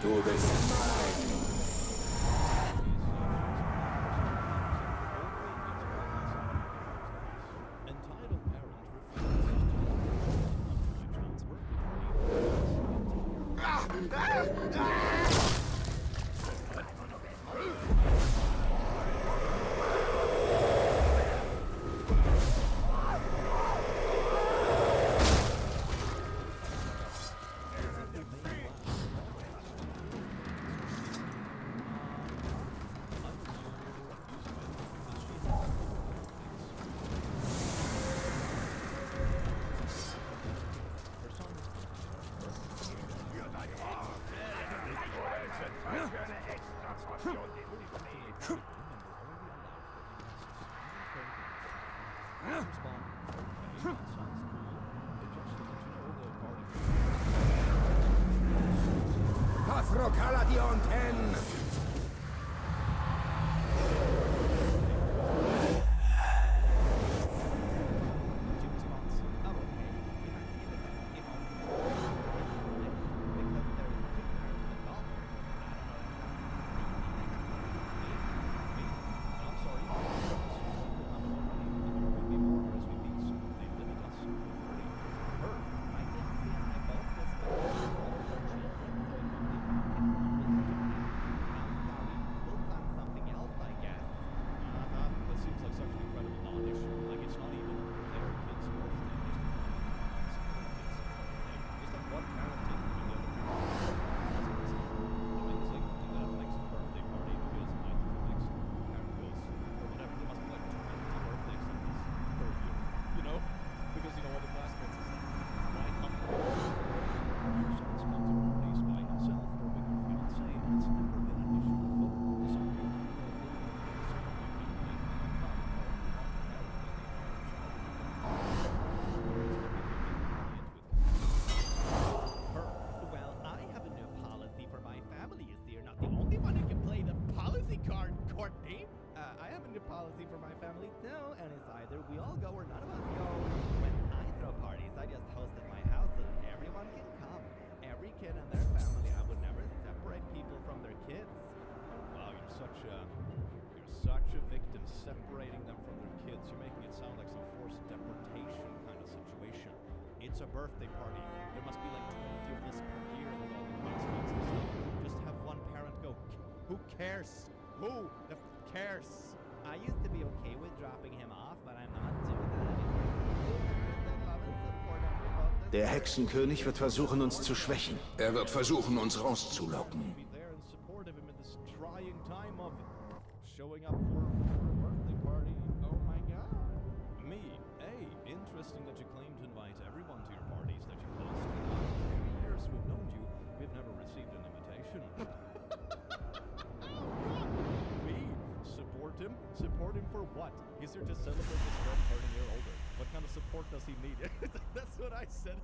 Du bist mein. policy for my family too, and it's either we all go or none of us go. When I throw parties, I just host at my house so that everyone can come. Every kid and their family. I would never separate people from their kids. Wow, you're such a victim, separating them from their kids. You're making it sound like some forced deportation kind of situation. It's a birthday party. There must be like 20 of this per year with all the classmates and stuff. Just have one parent go. Who cares? Who the cares? I used to be okay with dropping him off, but I'm not doing that anymore. Der Hexenkönig wird versuchen, uns zu schwächen. Er wird versuchen, uns rauszulocken. Showing up for a birthday party. Oh my god. Me. Hey, interesting that you claim to invite everyone to your parties that you host. In the 3 years we've known you, we've never received an invitation. Me? Support him? Support him for what? He's here to celebrate his friend turning a year older. What kind of support does he need? That's what I said.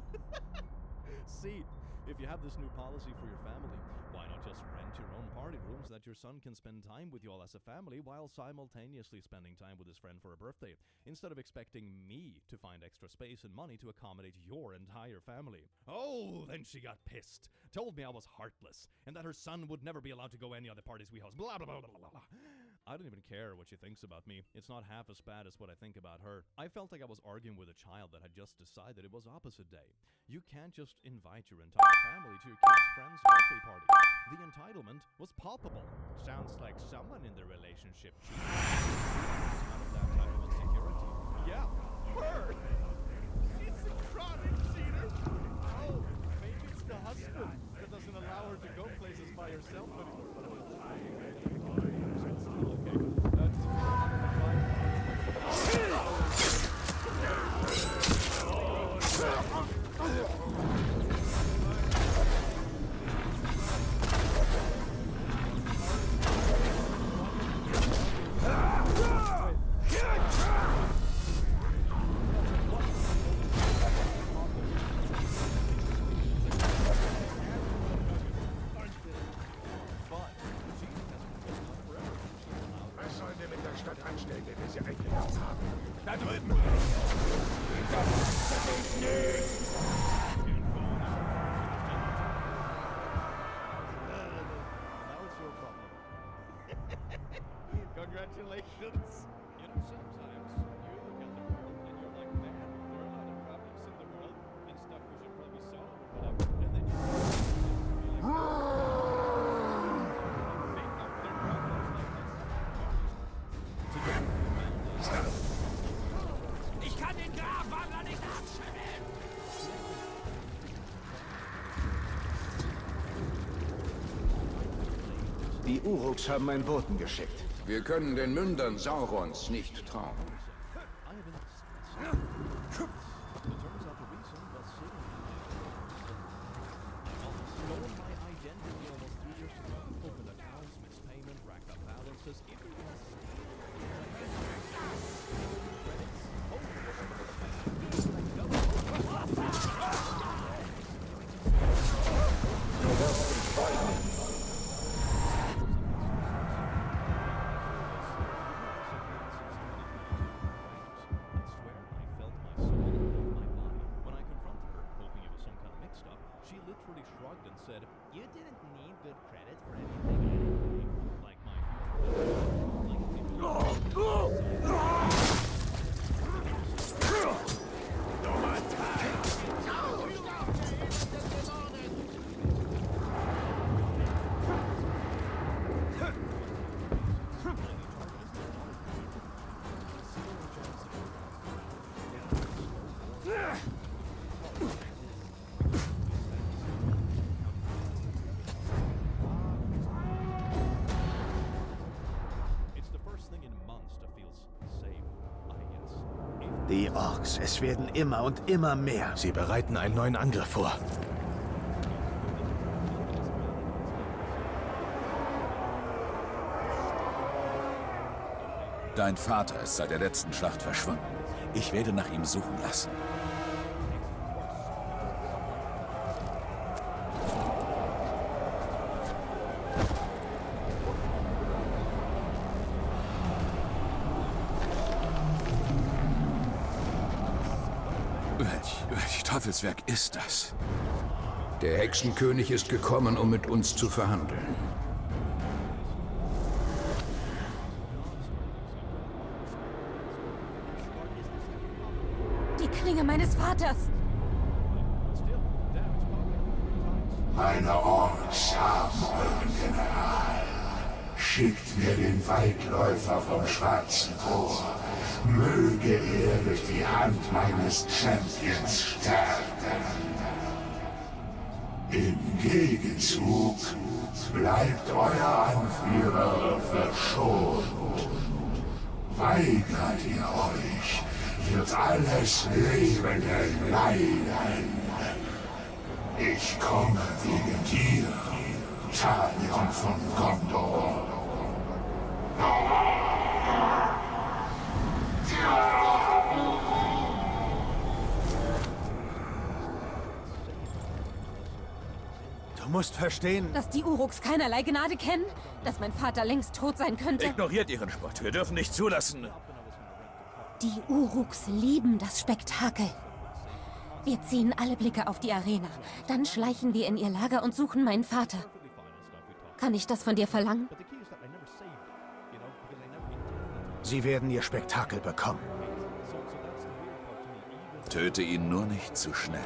See, if you have this new policy for your family, why not just rent your own party rooms that your son can spend time with you all as a family while simultaneously spending time with his friend for a birthday, instead of expecting me to find extra space and money to accommodate your entire family. Oh, then she got pissed. Told me I was heartless, and that her son would never be allowed to go any other parties we host. Blah, blah, blah, blah, blah, blah. I don't even care what she thinks about me. It's not half as bad as what I think about her. I felt like I was arguing with a child that had just decided it was opposite day. You can't just invite your entire family to your kid's friend's birthday party. The entitlement was palpable. Sounds like someone in the relationship cheated. Out of that type of insecurity. Yeah, her! She's a chronic cheater! Oh, maybe it's the husband that doesn't allow her to go places by herself anymore. anstellen, wenn wir sie eingenommen haben. Da drüben! Congratulations! You know, sometimes you look at the world and you're like, man, there are a lot of problems in the world and stuff we should probably solve, whatever. And then you Ich kann den Grabwandler nicht abschütteln! Die Uruks haben einen Boten geschickt. Wir können den Mündern Saurons nicht trauen. Die Orks, es werden immer und immer mehr. Sie bereiten einen neuen Angriff vor. Dein Vater ist seit der letzten Schlacht verschwunden. Ich werde nach ihm suchen lassen. Welch Teufelswerk ist das? Der Hexenkönig ist gekommen, um mit uns zu verhandeln. Die Klinge meines Vaters! Meine Orks haben euren General. Schickt mir den Waldläufer vom Schwarzen Tor. Möge er durch die Hand meines Champions sterben. Im Gegenzug bleibt euer Anführer verschont. Weigert ihr euch, wird alles Lebende leiden. Ich komme wegen dir, Talion von Gondor. Du musst verstehen, dass die Uruks keinerlei Gnade kennen, dass mein Vater längst tot sein könnte. Ignoriert ihren Spott. Wir dürfen nicht zulassen. Die Uruks lieben das Spektakel. Wir ziehen alle Blicke auf die Arena. Dann schleichen wir in ihr Lager und suchen meinen Vater. Kann ich das von dir verlangen? sie werden ihr Spektakel bekommen. Töte ihn nur nicht zu schnell.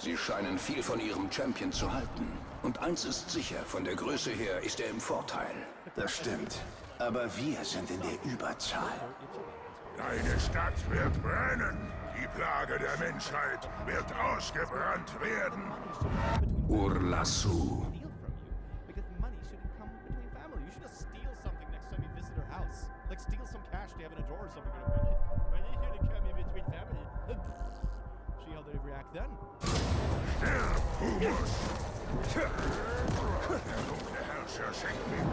Sie scheinen viel von ihrem Champion zu halten. Und eins ist sicher, von der Größe her ist er im Vorteil. Das stimmt. Aber wir sind in der Überzahl. Deine Stadt wird brennen. Die Plage der Menschheit wird ausgebrannt werden. Urlasu. Stirb, Der dunkle Herrscher schenkt mir...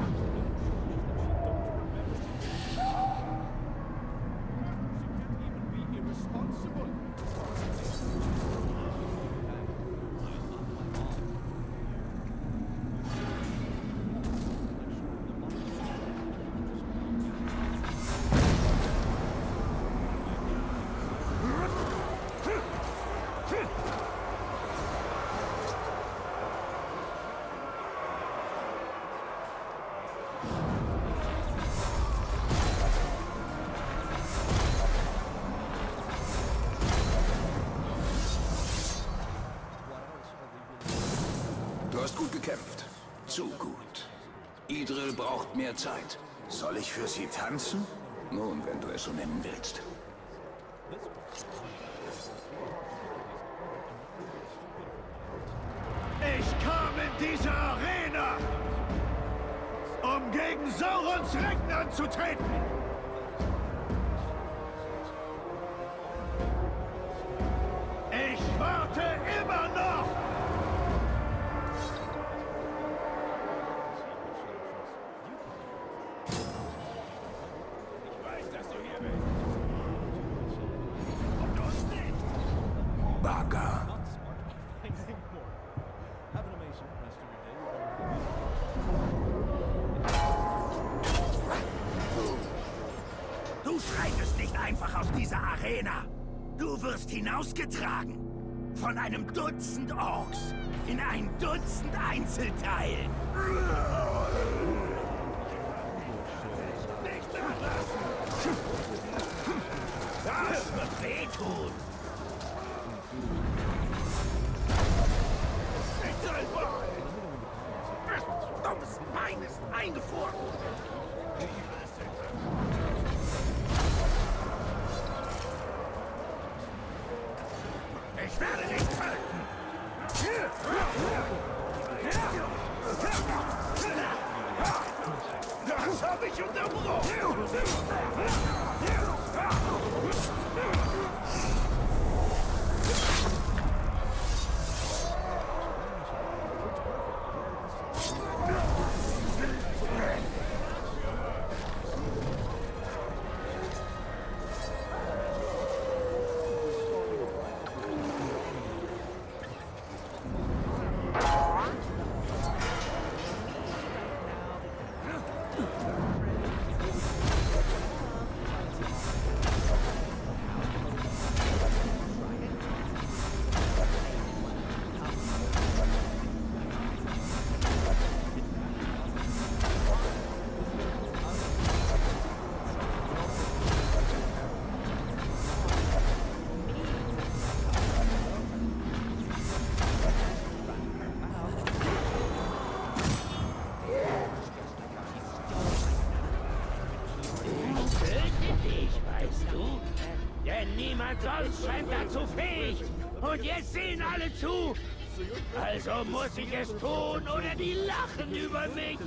Du hast gut gekämpft. Zu gut. Idril braucht mehr Zeit. Soll ich für sie tanzen? Nun, wenn du es so nennen willst. Ich kam in diese Arena, um gegen Saurons Recken anzutreten. Ich warte immer noch. Ich weiß, dass du hier bist. Und uns nicht. Baga. Du schreitest nicht einfach aus dieser Arena. Du wirst hinausgetragen von einem Dutzend Orks in ein Dutzend Einzelteilen. Nicht nachlassen! Das wird wehtun! Nicht sein Wort! Das dummes Bein ist eingefroren! Ich werde dich töten! Das habe ich unterbrochen! Niemand sonst scheint dazu fähig. Und jetzt sehen alle zu. Also muss ich es tun oder die lachen über mich.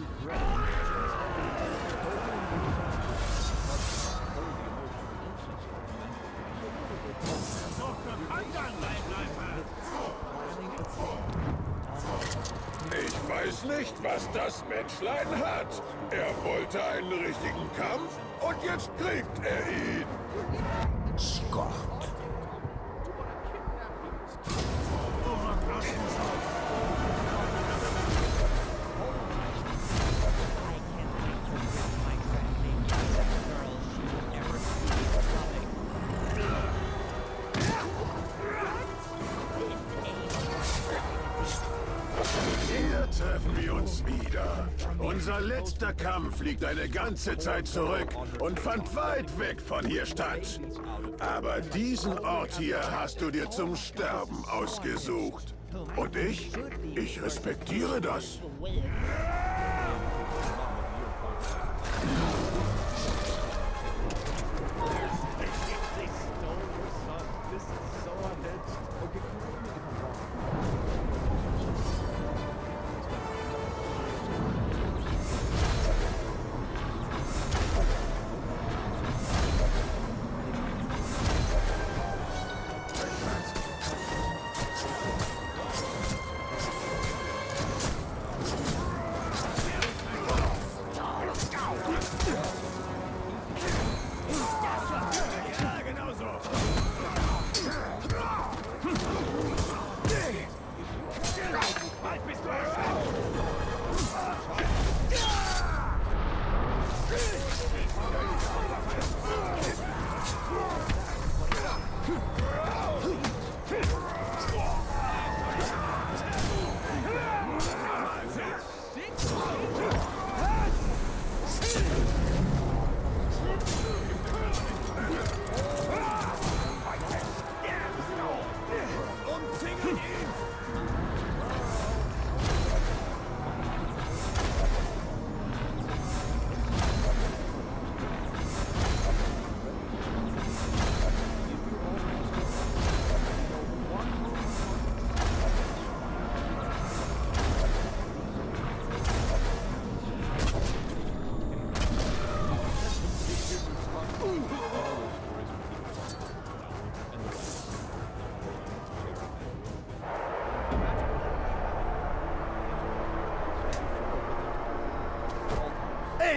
Ich weiß nicht, was das Menschlein hat. Er wollte einen richtigen Kampf und jetzt kriegt er ihn. Scott. Hier treffen wir uns wieder. Unser letzter Kampf liegt eine ganze Zeit zurück und fand weit weg von hier statt. Aber diesen Ort hier hast du dir zum Sterben ausgesucht. Und ich respektiere das.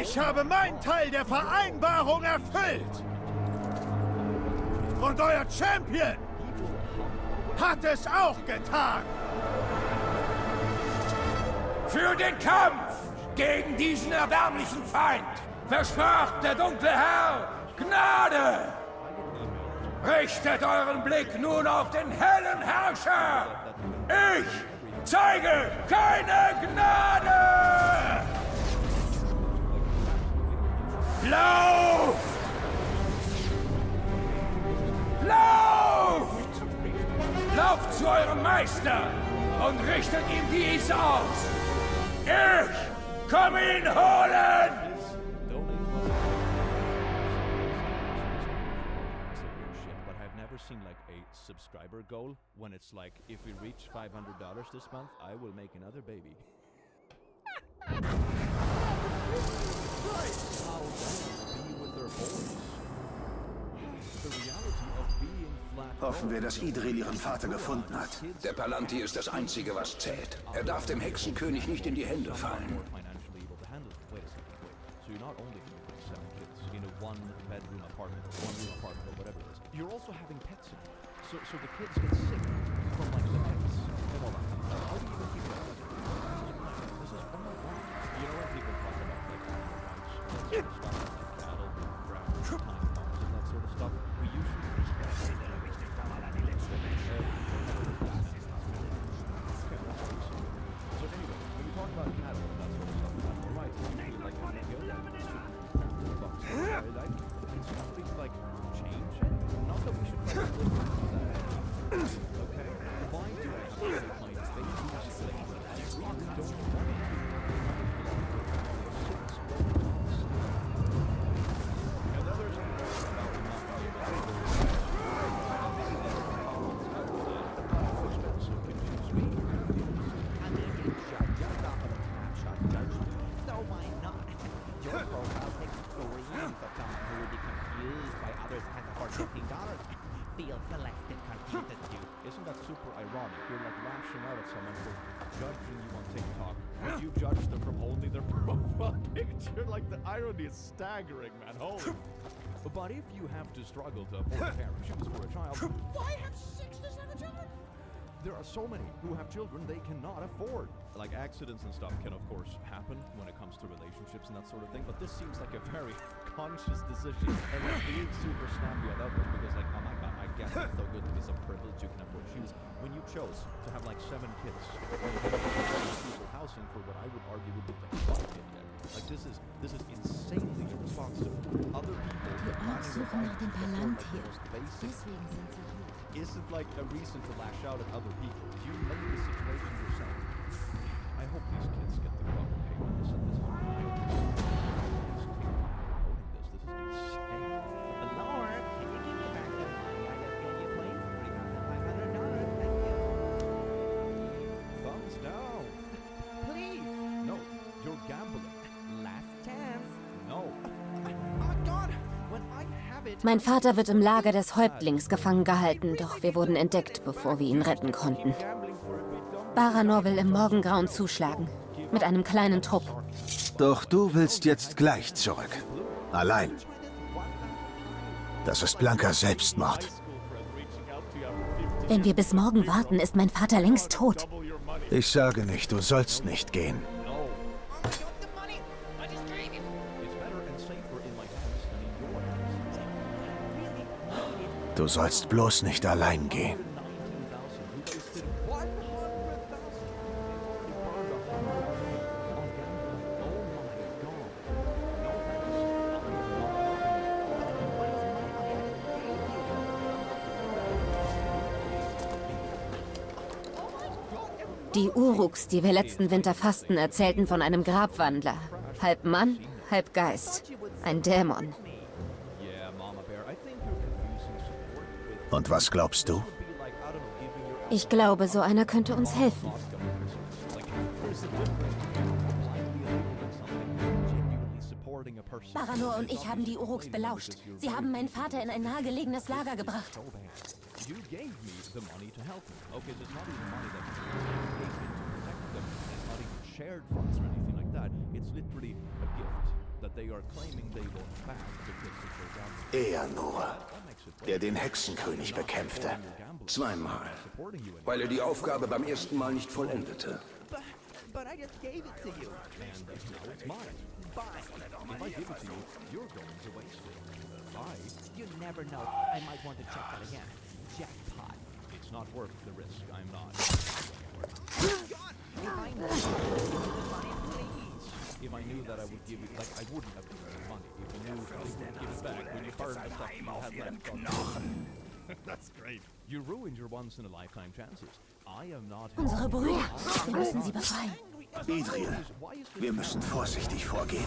Ich habe meinen Teil der Vereinbarung erfüllt. Und euer Champion hat es auch getan. Für den Kampf gegen diesen erbärmlichen Feind versprach der dunkle Herr Gnade. Richtet euren Blick nun auf den hellen Herrscher. Ich zeige keine Gnade. Lauft! Lauft! Lauft zu eurem Meister und richtet ihm dies aus. Ich komme ihn holen! But I've never seen like a subscriber goal when it's like, if we reach $500 this month, I will make another baby. Hoffen wir, dass Idril ihren Vater gefunden hat. Der Palantir ist das Einzige, was zählt. Er darf dem Hexenkönig nicht in die Hände fallen. So you're not only having like 7 kids in a one-bedroom apartment, or one-room apartment, or whatever it is. You're also having pets in it. So the kids get sick from like the pets and all that kind of stuff. How do you even keep it up? This is oh my god. You know when people talk about like animal rights, that sort of stuff, like cattle, grass, tiny farms, and that sort of stuff, we usually So anyway, when you talk about cattle and that sort of stuff, animal rights, it's usually like it's nothing like changing. Not that we should like listen to that. Okay? Why do I have to take my baby slaves? I really don't want it. And then there's about not being able to expensive confuse me. I mean, you judge off of a snapshot judgment. So why not? Your profile takes screens of someone who would be confused by others can't afford $15. Feel selected confuses you. Isn't that super ironic? You're like lashing out at someone for judging you on TikTok, but you judge them from only their profile picture. Like the irony is staggering, man. Holy. But if you have to struggle to afford a pair of shoes for a child, Why have 6 to 7 children? there are so many who have children they cannot afford. Like accidents and stuff can of course happen when it comes to relationships and that sort of thing, but this seems like a very conscious decision and like being super snappy at others because like, oh my god, I guess it's so good to be so privileged you can afford shoes. When you chose to have like 7 kids and you choose for housing for what I would argue would be the fuck idiot. Like this is insanely irresponsible. Other people Die Orks suchen nach dem Palantir. basic Deswegen sind sie hier. isn't like a reason to lash out at other people. You made the situation yourself. I hope these kids get the proper payment. This is promoting this. This is insane. Lord, can you give me back the money I just gave you, please? $3,500, thank you. Thumbs down. Please. No, you're gambling. Last chance. No. Oh my god, when I have it... Mein Vater wird im Lager des Häuptlings gefangen gehalten, doch wir wurden entdeckt, bevor wir ihn retten konnten. Baranor will im Morgengrauen zuschlagen, mit einem kleinen Trupp. Doch du willst jetzt gleich zurück. Allein. Das ist blanker Selbstmord. Wenn wir bis morgen warten, ist mein Vater längst tot. Ich sage nicht, du sollst nicht gehen. Du sollst bloß nicht allein gehen. Die Uruks, die wir letzten Winter fassten, erzählten von einem Grabwandler. Halb Mann, halb Geist. Ein Dämon. Und was glaubst du? Ich glaube, so einer könnte uns helfen. Baranor und ich haben die Uruks belauscht. Sie haben meinen Vater in ein nahegelegenes Lager gebracht. You gave me the money to help me. Okay, so it's not even money that you gave me to protect them. It's not even shared funds or anything like that. It's literally a gift. that they are claiming they won't back because of their gambling. Er nur, der den Hexenkönig bekämpfte. Zweimal, weil er die Aufgabe beim ersten Mal nicht vollendete. But I just gave it to you. And now it's mine. If I give it to you, you're going to waste it. You never know. I might want to check that again. Jackpot. It's not worth the risk. I'm not. If I knew that I would give it, like I wouldn't have given you money. If I knew I would give it back when you burned the stuff you had left. That's great. You ruined your once-in-a-lifetime chances. I am not. Unsere Brüder. Wir müssen sie befreien. Idril, wir müssen vorsichtig vorgehen.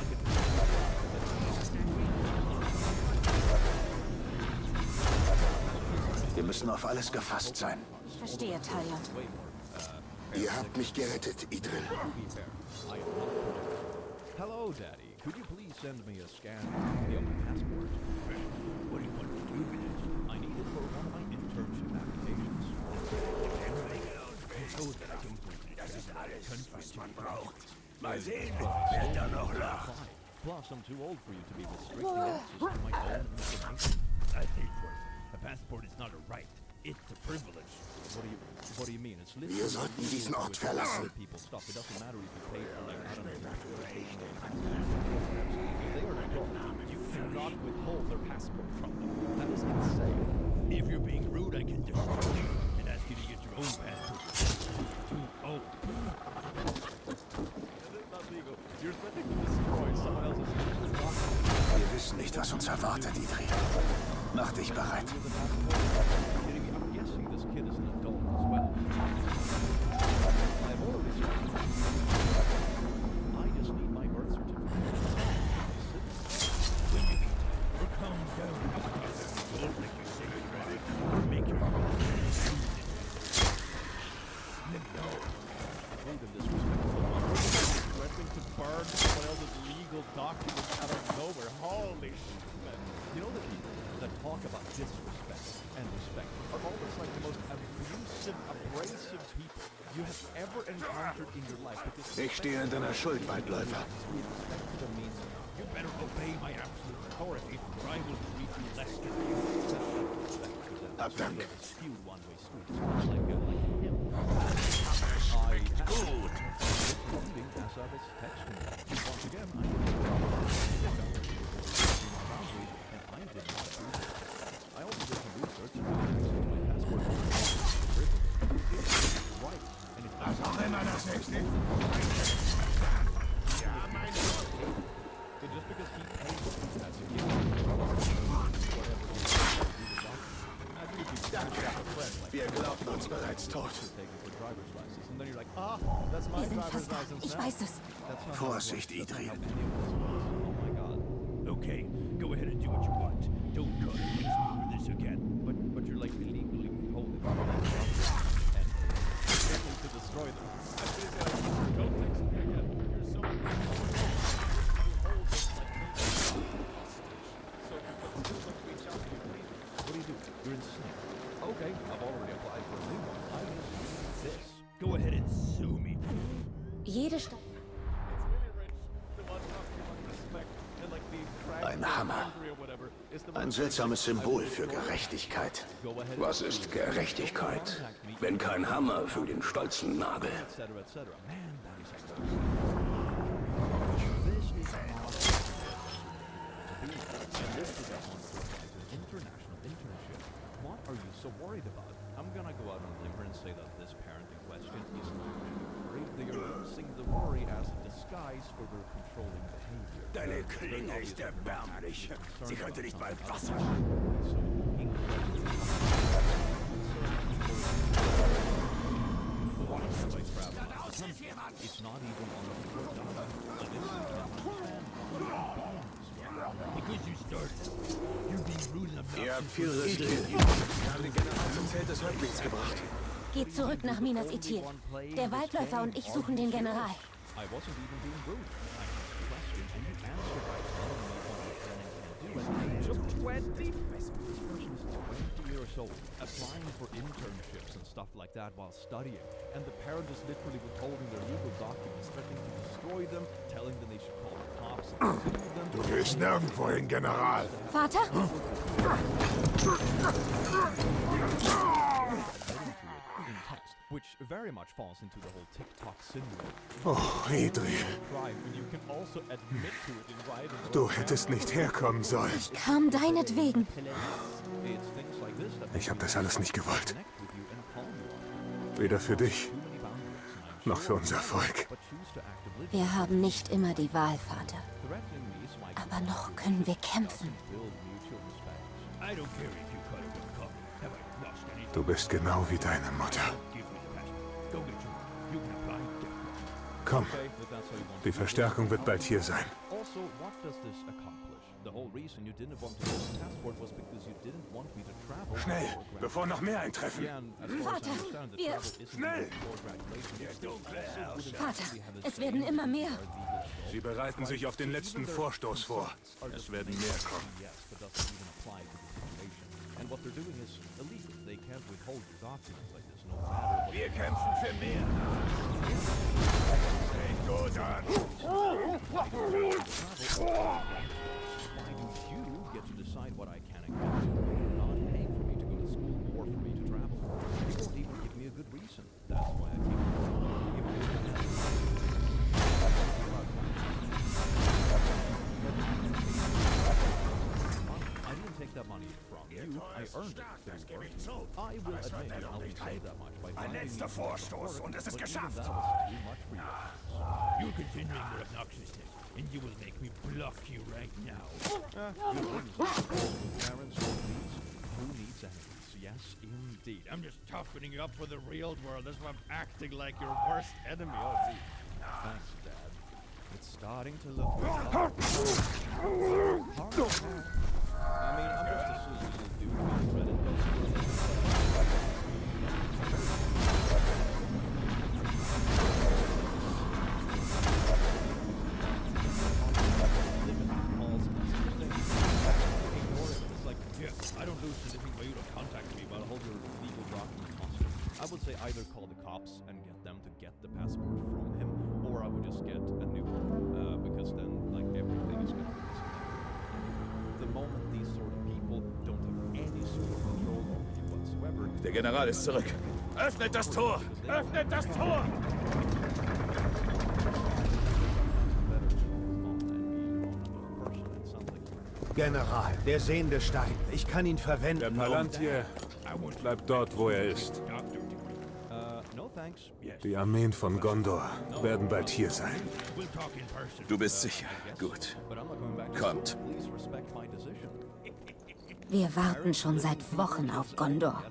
Wir müssen auf alles gefasst sein. Ich verstehe, Talia. Ihr habt mich gerettet, Idril. Hello, Daddy. Could you please send me a scan of my passport? What do you want to do with it? I need it for one of my internship applications. Das ist alles, was man braucht. Mal sehen, wer da noch lacht. Plus, I'm too old for you to be restricting access to my own information. I think a passport is not a right. It's a privilege. What do you mean? It's listed. Wir sollten diesen Ort verlassen. People stuff. It doesn't matter if you pay for like I don't know. If they are drunk, you cannot withhold their passport from them. That is insane. If you're being rude, I can destroy you and ask you to get your own passport. Too old. You're threatening to destroy someone else's passport. Wir wissen nicht, was uns erwartet, Idril. Mach dich bereit. I'm guessing this kid is an adult as well. I've already spoken. I just need my birth certificate. When you meet or come down together, don't make you say you're ready. Make your No. Rude and disrespectful. Threatening to burn someone else's legal documents out of nowhere. Holy shit, man. You know the people that talk about disrespect and respect are always like the most abusive, abrasive people you have ever encountered in your life. Ich stehe in deiner Schuld, Weitläufer. You better obey my absolute authority, or I will treat you less than you. Hab Dank. Gut. I also did some research and my passport. Right. And if Was auch immer das ist. Ja, mein Gott. Just because he pays as a gift. Wir glaubten uns bereits tot. Wir sind fast da. Ich weiß es. Vorsicht, Idril. Okay, go ahead and do what you want. Don't come against me for this again. But you're like illegally holding them and to destroy them. Don't text me again. You're so what do you do? You're insane. Okay, I've already applied for a new one. I will do this. Go ahead and sue me. Jede Stadt. Ein Hammer. Ein seltsames Symbol für Gerechtigkeit. Was ist Gerechtigkeit, wenn kein Hammer für den stolzen Nagel? What are you so worried about? I'm gonna go out on a limb here and say that this parenting question is not worried. They are using the worry as a disguise for their controlling behavior. Deine Klinge ist erbärmlich. Sie könnte nicht mal Wasser. It's not even on Because you started. You're being rude and Ihr habt viel riskiert. Wir haben den General zum Zelt des Häuptlings gebracht. Geht zurück nach Minas Ithil. Der Waldläufer und ich suchen den General. I wasn't even being rude. I asked questions and you answered by telling me what you're planning to do. And it took 20. This person is 20 years years old, applying for internships and stuff like that while studying. And the parent is literally withholding their legal documents, threatening to destroy them, telling them they should call the cops and sue them. Du gehst nirgendwo hin, General. Vater? In text, which very much falls into the whole TikTok syndrome. Oh, Idri. Du hättest nicht herkommen sollen. Ich kam deinetwegen. Ich habe das alles nicht gewollt. Weder für dich, noch für unser Volk. Wir haben nicht immer die Wahl, Vater. Aber noch können wir kämpfen. Du bist genau wie deine Mutter. Komm, die Verstärkung wird bald hier sein. Schnell, bevor noch mehr eintreffen. Vater, wir... Schnell! Vater, es werden immer mehr. Sie bereiten sich auf den letzten Vorstoß vor. Es werden mehr kommen. Wir kämpfen für mehr. Fängt gut an. Why do you get to decide what I can and can't do? You're not paying for me to go to school or for me to travel. You won't even give me a good reason. That's why I keep I didn't take that money from you. I earned it. I will admit you helped me save that much by Ein letzter Vorstoß und es ist geschafft. You're continuing your obnoxious thing, and you will make me block you right now. Who needs enemies? Yes, indeed. I'm just toughening you up for the real world. That's why I'm acting like your worst enemy. Oh, thanks, Dad. It's starting to look I mean, I'm just assuming you'll do credit. I don't lose anything for you to contact me, but I'll hold your legal document hostage. I would say either call the cops and get them to get the passport from him, or I would just get a new one, because then, like, everything is going to be disconnected. The moment these sort of people don't have any sort of control over you whatsoever... Der General ist zurück. Öffnet das Tor! Öffnet das Tor! General, der sehende Stein. Ich kann ihn verwenden. Der Palantir bleibt dort, wo er ist. No thanks. Die Armeen von Gondor werden bald hier sein. Du bist sicher. Gut. Kommt. Wir warten schon seit Wochen auf Gondor.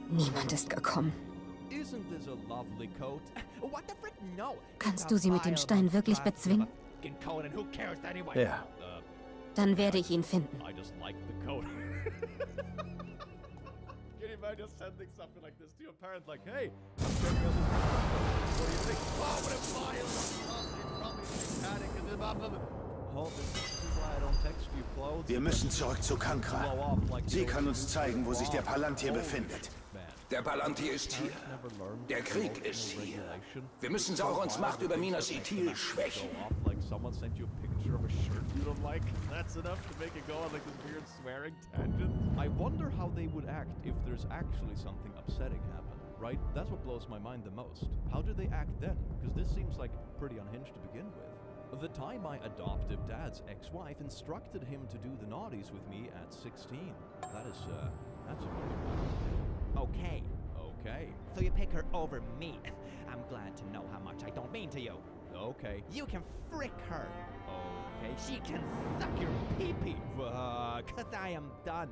Niemand ist gekommen. Kannst du sie mit dem Stein wirklich bezwingen? Ja. Dann werde ich ihn finden. I just like the code. Can you imagine sending something like this to your parent, like, hey, I'm checking out this. What do you think? Oh, what a violence! Probably panic and then oh, this is why I don't text you, clothes. Wir müssen zurück zu Kankra. Sie kann uns zeigen, wo sich der Palantir befindet. Der Palantir ist hier. Der Krieg ist hier. Wir müssen Saurons Macht über Minas Ithil schwächen. Someone sent you a picture of a shirt you don't like. That's enough to make it go on like this weird swearing tangent. I wonder how they would act if there's actually something upsetting happen, right? That's what blows my mind the most. How do they act then? Because this seems like pretty unhinged to begin with. The time my adoptive dad's ex-wife instructed him to do the naughties with me at 16. That's a Okay. Okay. So you pick her over me. I'm glad to know how much I don't mean to you. Okay. You can frick her. Okay. She can suck your pee-pee. Cause I am done.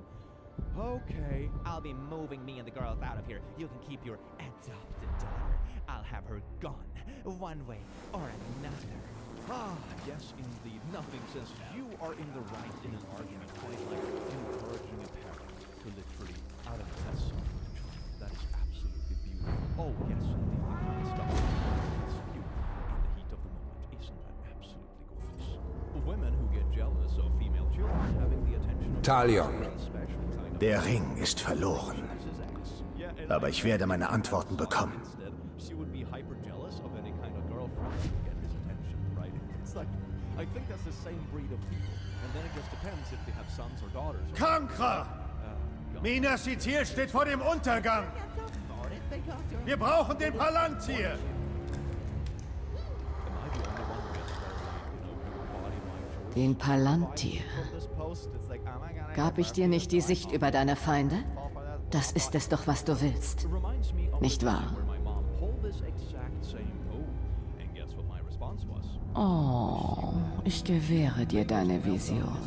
Okay. I'll be moving me and the girls out of here. You can keep your adopted daughter. I'll have her gone. One way or another. Ah, yes, indeed. Nothing says you are in the right in an argument quite like encouraging a parent to literally out of test something. That is absolutely beautiful. Oh, yes, indeed. The kind of stuff that makes you in the heat of the moment. Isn't that absolutely gorgeous? Women who get jealous of female children having the attention of Talion. special kind of Der Ring ist verloren. Aber ich werde meine Antworten bekommen. She would be hyper jealous of any kind of girlfriend to get his attention, right? It's like, I think that's the same breed of people. And then it just depends if they have sons or daughters. Kankra! Minas Ithil steht vor dem Untergang. Wir brauchen den Palantir. Den Palantir. Gab ich dir nicht die Sicht über deine Feinde? Das ist es doch, was du willst. Nicht wahr? Oh, ich gewähre dir deine Vision.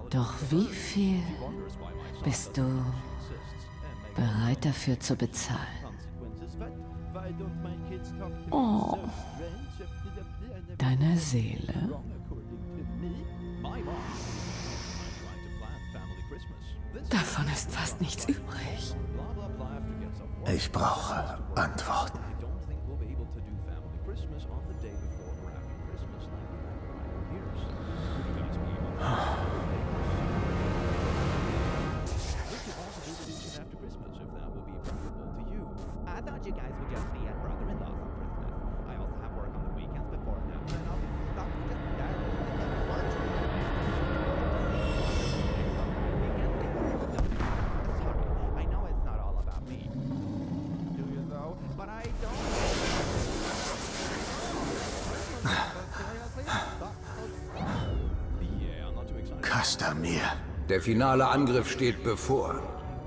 Doch wie viel bist du bereit dafür zu bezahlen? Oh, deine Seele. Davon ist fast nichts übrig. Ich brauche Antworten. I thought you guys would just be at brother-in-law's on Christmas. I also have work on the weekends before that, and I'll be stuck with just that Sorry, I know it's not all about me. Do you though? But I don't. Castamir. Der finale Angriff steht bevor.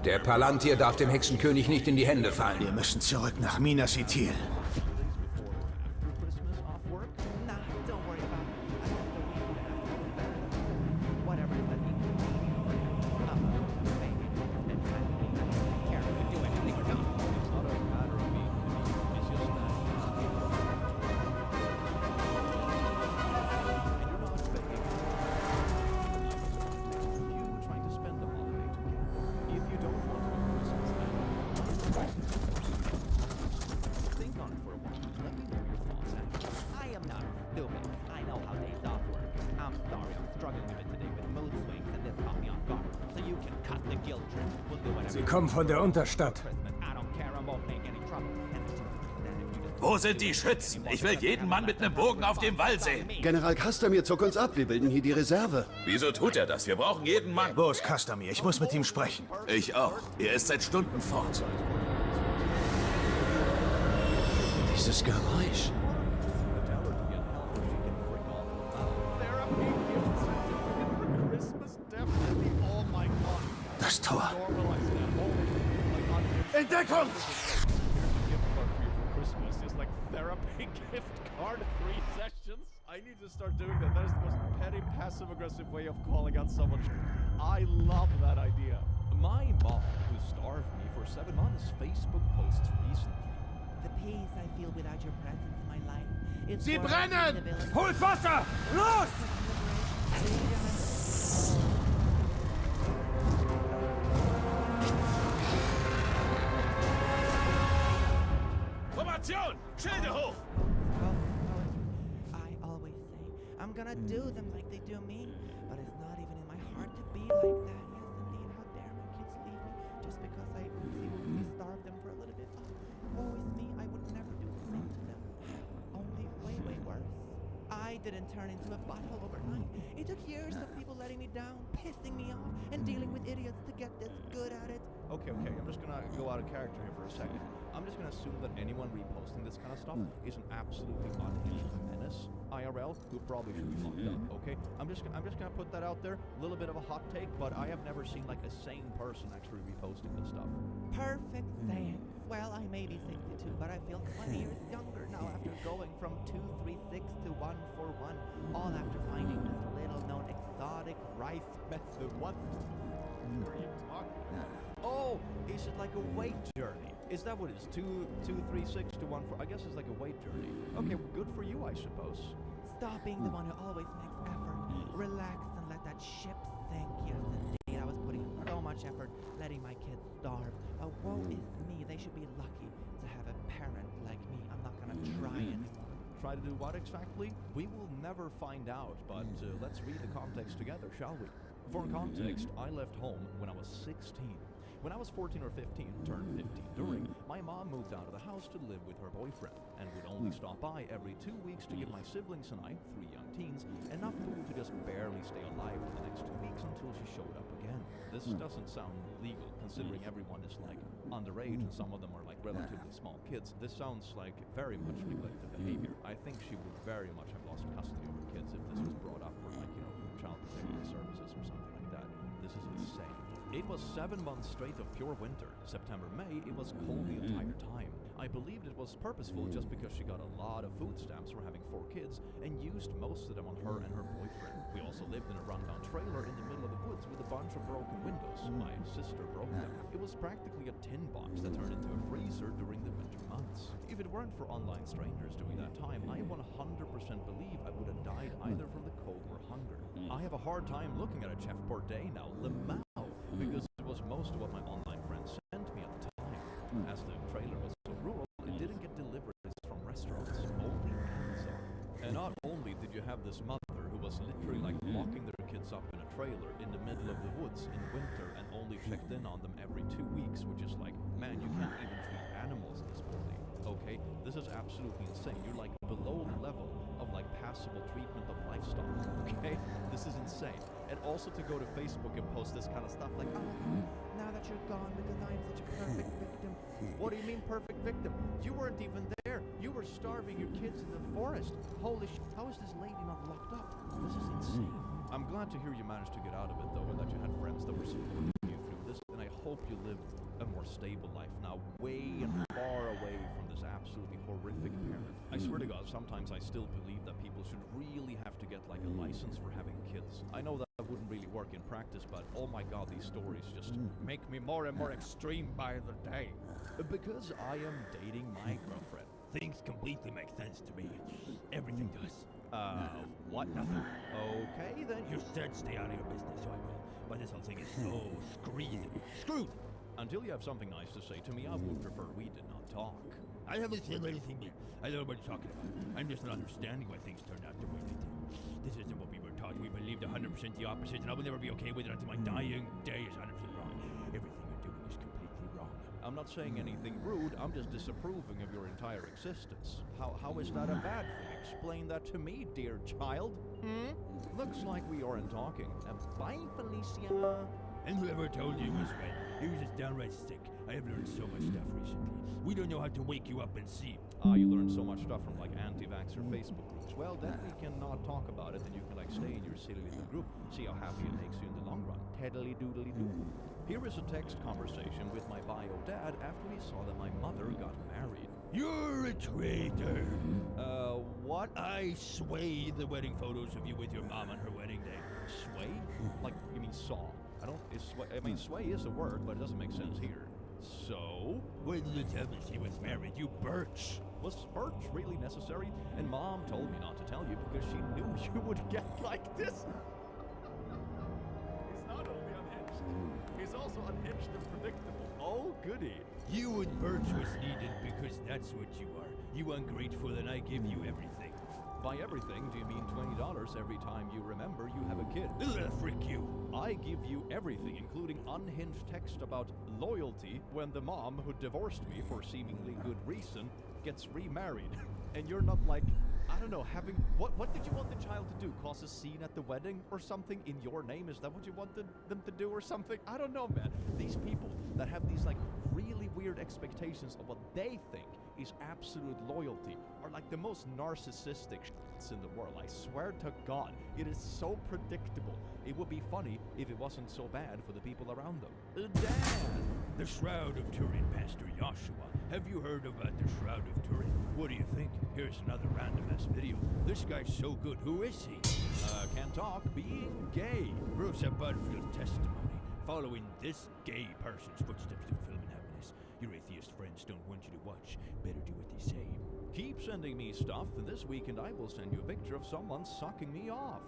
Der Palantir darf dem Hexenkönig nicht in die Hände fallen. Wir müssen zurück nach Minas Ithil. Sie kommen von der Unterstadt. Wo sind die Schützen? Ich will jeden Mann mit einem Bogen auf dem Wall sehen. General Castamir zog uns ab. Wir bilden hier die Reserve. Wieso tut er das? Wir brauchen jeden Mann. Wo ist Castamir? Ich muss mit ihm sprechen. Ich auch. Er ist seit Stunden fort. Dieses Geräusch. Das Tor. Entdeckung! Therapy gift card, 3 sessions. I need to start doing that. That is the most petty, passive-aggressive way of calling out someone. I love that idea. My mom, who starved me for 7 months, Facebook posts recently. The peace I feel without your presence in my life. It's Sie brennen! Holt Wasser! Los! Formation! Schilde hoch! I always say, I'm gonna do them like they do me, but it's not even in my heart to be like that. Yes, indeed, how dare my kids leave me just because I seemingly starved them for a little bit. Oh, woe is me, I would never do the same to them. Only way, way worse. I didn't turn into a butthole overnight. It took years of people letting me down, pissing me off, and dealing with idiots to get this good at it. Okay, I'm just gonna go out of character here for a second. I'm just gonna assume that anyone reposting this kind of stuff is an absolutely unhinged menace, IRL, who probably should be locked up, okay? I'm just gonna put that out there, a little bit of a hot take, but I have never seen like a sane person actually reposting this stuff. Perfect saying. Well, I may be 62, but I feel 20 years younger now after going from 236 to 141, all after finding this little-known exotic rice method. What are you talking about? Oh, is it like a weight journey? Is that what it is? 236 to 14? I guess it's like a weight journey. Okay, good for you, I suppose. Stop being the one who always makes effort. Relax and let that ship sink. Yes, indeed, I was putting so much effort letting my kids starve. But woe is me. They should be lucky to have a parent like me. I'm not gonna try anymore. Try to do what exactly? We will never find out, but let's read the context together, shall we? For context, I left home when I was 16. When I was 14 or 15, turned 15 during, my mom moved out of the house to live with her boyfriend and would only stop by every 2 weeks to give my siblings and I, 3 young teens, enough food to just barely stay alive for the next 2 weeks until she showed up again. This doesn't sound legal, considering everyone is like underage and some of them are like relatively small kids. This sounds like very much neglected behavior. I think she would very much have lost custody of her kids if this was brought up for like, you know, child protective services or something like that. This is insane. It was 7 months straight of pure winter. September, May, it was cold the entire time. I believed it was purposeful just because she got a lot of food stamps for having 4 kids and used most of them on her and her boyfriend. We also lived in a rundown trailer in the middle of the woods with a bunch of broken windows. My sister broke them. It was practically a tin box that turned into a freezer during the winter months. If it weren't for online strangers during that time, I 100% believe I would have died either from the cold or hunger. I have a hard time looking at a Chef Bourdain now, Lemao, because it was most of what my online friends sent me at the time. As the trailer was so rural, it didn't get deliveries from restaurants, only Amazon. And not only did you have this mother who was literally like locking their kids up in a trailer in the middle of the woods in winter and only checked in on them every 2 weeks, which is like, man, you can't even treat animals this poorly. Okay, this is absolutely insane. You're like below the level of like passable treatment of livestock. Okay, this is insane. And also to go to Facebook and post this kind of stuff like, oh, now that you're gone because I'm such a perfect victim. What do you mean perfect victim? You weren't even there. You were starving your kids in the forest. Holy shit, how is this lady not locked up? This is insane. I'm glad to hear you managed to get out of it though, and that you had friends that were supporting you through this, and I hope you live a more stable life now, way and far away from this absolutely horrific parent. I swear to God, sometimes I still believe that people should really have to get like a license for having kids. I know that wouldn't really work in practice, but oh my God, these stories just make me more and more extreme by the day. Because I am dating my girlfriend. Things completely make sense to me. Everything does. What? Nothing. Okay, then. You said stay out of your business, so I will. But this whole thing is so screwed. Until you have something nice to say to me, I would prefer we did not talk. I haven't said anything yet. I don't know what you're talking about. I'm just not understanding why things turned out the way they did. This isn't what we were taught. We believed 100% the opposite, and I will never be okay with it until my dying day is 100% wrong. Everything you're doing is completely wrong. I'm not saying anything rude, I'm just disapproving of your entire existence. How is that a bad thing? Explain that to me, dear child. Looks like we aren't talking. Bye, Felicia. And whoever told you was right. He was just downright sick. I have learned so much stuff recently. We don't know how to wake you up and see. You learned so much stuff from like anti-vaxxer Facebook groups. Well, then we can not talk about it and you can like stay in your silly little group. See how happy it makes you in the long run. Teddly doodly doo. Here is a text conversation with my bio dad after he saw that my mother got married. You're a traitor. What? I sway the wedding photos of you with your mom on her wedding day. Sway? Like, you mean saw? Sway is a word, but it doesn't make sense here. So? Why did you tell me she was married, you birch? Was birch really necessary? And Mom told me not to tell you because she knew you would get like this. He's not only unhinged, he's also unhinged and predictable. Oh, goody. You and birch was needed because that's what you are. You ungrateful, and I give you everything. By everything, do you mean $20 every time you remember you have a kid? Frick you. I give you everything, including unhinged text about loyalty when the mom who divorced me for seemingly good reason gets remarried. And you're not like, I don't know, having... What did you want the child to do? Cause a scene at the wedding or something in your name? Is that what you wanted them to do or something? I don't know, man. These people that have these like really weird expectations of what they think is absolute loyalty are like the most narcissistic shits in the world. I swear to God, it is so predictable. It would be funny if it wasn't so bad for the people around them. Dad! The Shroud of Turin, Pastor Joshua. Have you heard about the Shroud of Turin? What do you think? Here's another random-ass video. This guy's so good. Who is he? Can't talk. Being gay. Rosa Butterfield testimony. Following this gay person's footsteps to fulfillment happiness. Your atheist friends don't want you to watch. Better do what they say. Keep sending me stuff, and this weekend I will send you a picture of someone sucking me off.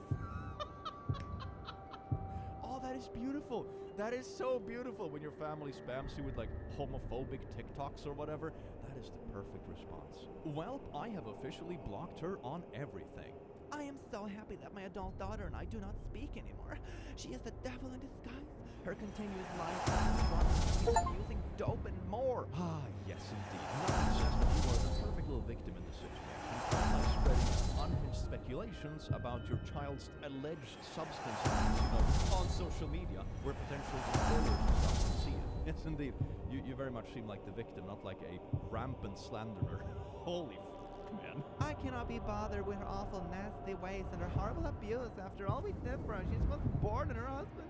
Oh, that is beautiful. That is so beautiful when your family spams you with like homophobic TikToks or whatever. That is the perfect response. Well, I have officially blocked her on everything. I am so happy that my adult daughter and I do not speak anymore. She is the devil in disguise. Her continuous life is using dope and more. Ah, yes, indeed. Nothing says that you are the perfect little victim in this situation, like spreading unhinged speculations about your child's alleged substance abuse, on social media, where potential employers and stuff can see it. Yes, indeed. You very much seem like the victim, not like a rampant slanderer. Holy man. I cannot be bothered with her awful nasty ways and her horrible abuse after all we did for her. She's both bored and her husband.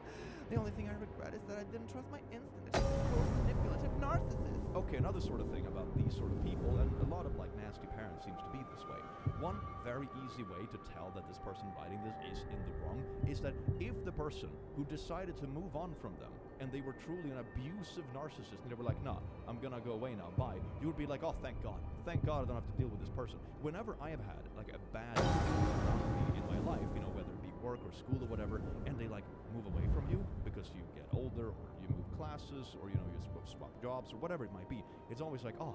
The only thing I regret is that I didn't trust my instinct that she's a cruel, manipulative narcissist. Okay, another sort of thing about these sort of people, and a lot of like nasty parents seems to be this way. One very easy way to tell that this person writing this is in the wrong is that if the person who decided to move on from them and they were truly an abusive narcissist and they were like, nah, I'm gonna go away now, bye, you would be like, oh, thank God I don't have to deal with this person. Whenever I have had like a bad situation in my life, whether it be work or school or whatever, and they like move away from you because you get older or you move classes or you swap jobs or whatever it might be, it's always like, oh,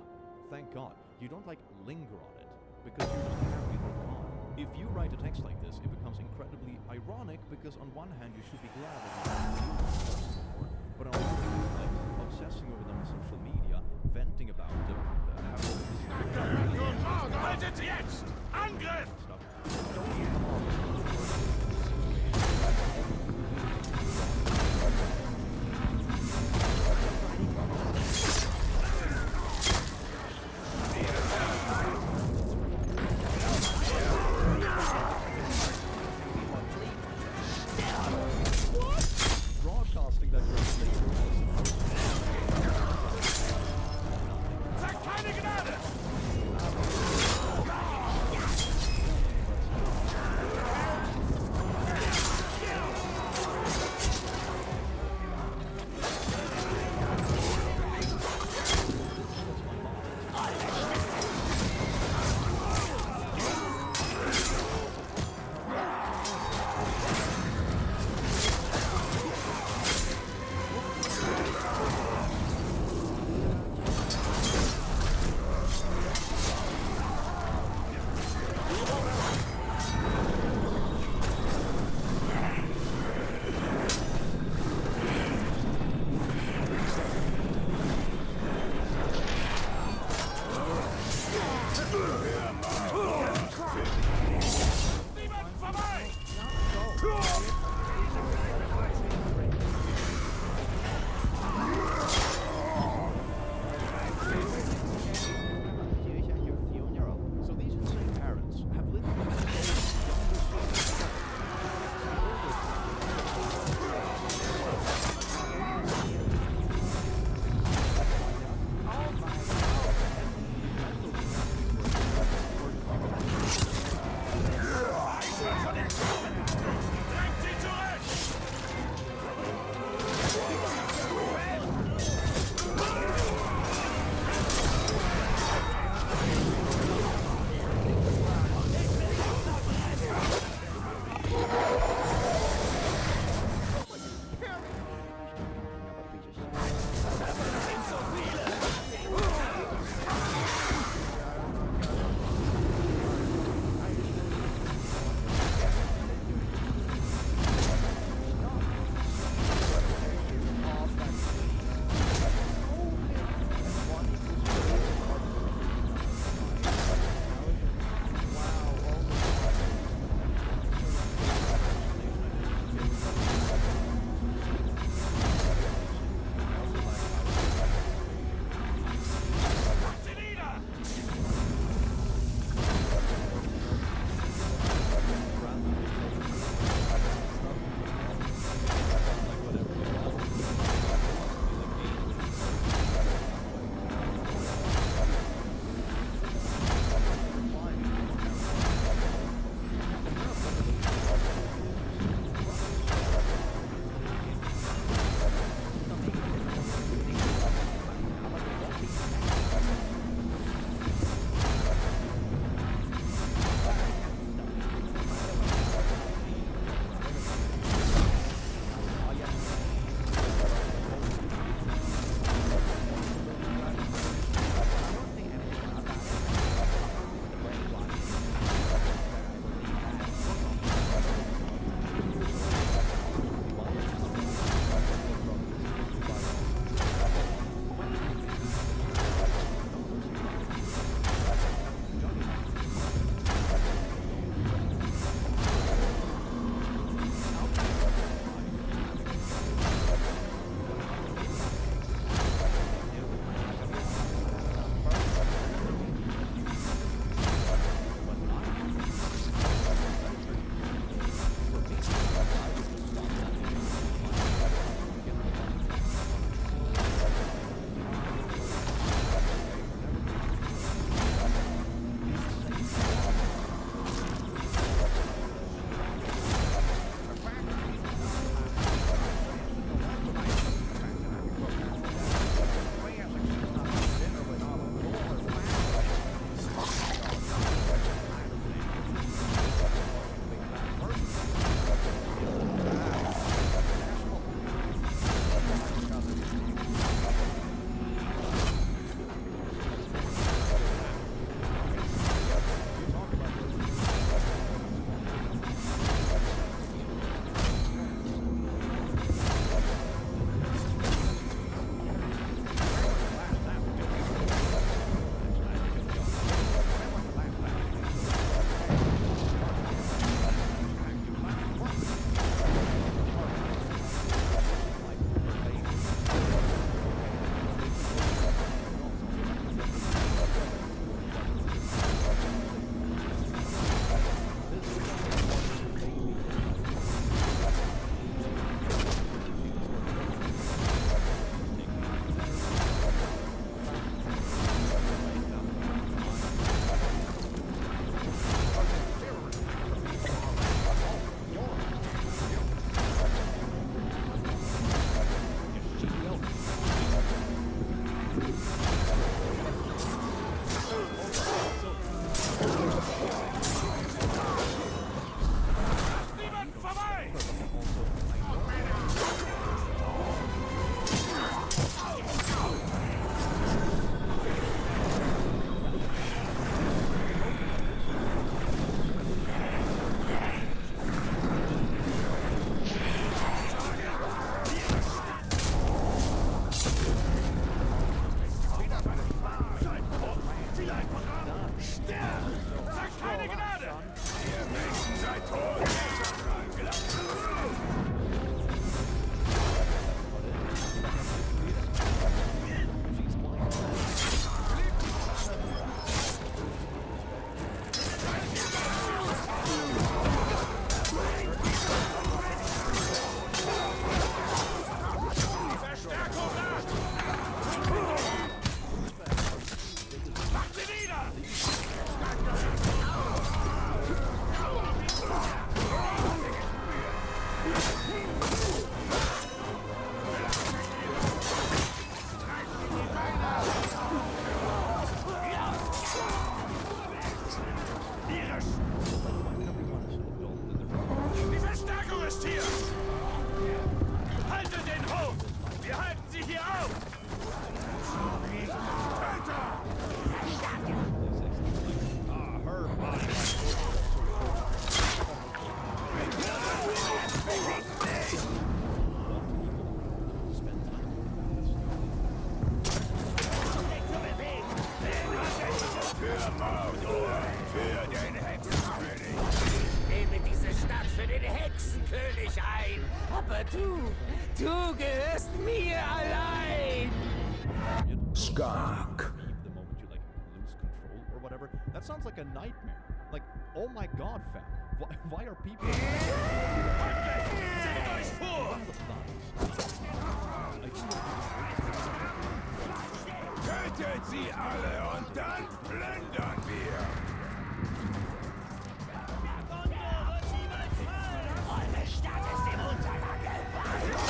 thank God. You don't like linger on it because you're just happy they're gone. If you write a text like this, it becomes incredibly ironic because on one hand you should be glad that you don't deal with this person anymore, but on the other hand, like obsessing over them on social media, venting about them, Haltet sie jetzt! Angriff! broadcasting that you're asleep Für den Hexenkönig. Ich nehme diese Stadt für den Hexenkönig ein. Aber du gehörst mir allein. Skak. The moment you like lose control or whatever. That sounds like a nightmare. Like, oh my god, fam. Why are people... Seht euch vor! Tötet sie alle und dann plündern wir! Eure Stadt ist im Untergang geweiht!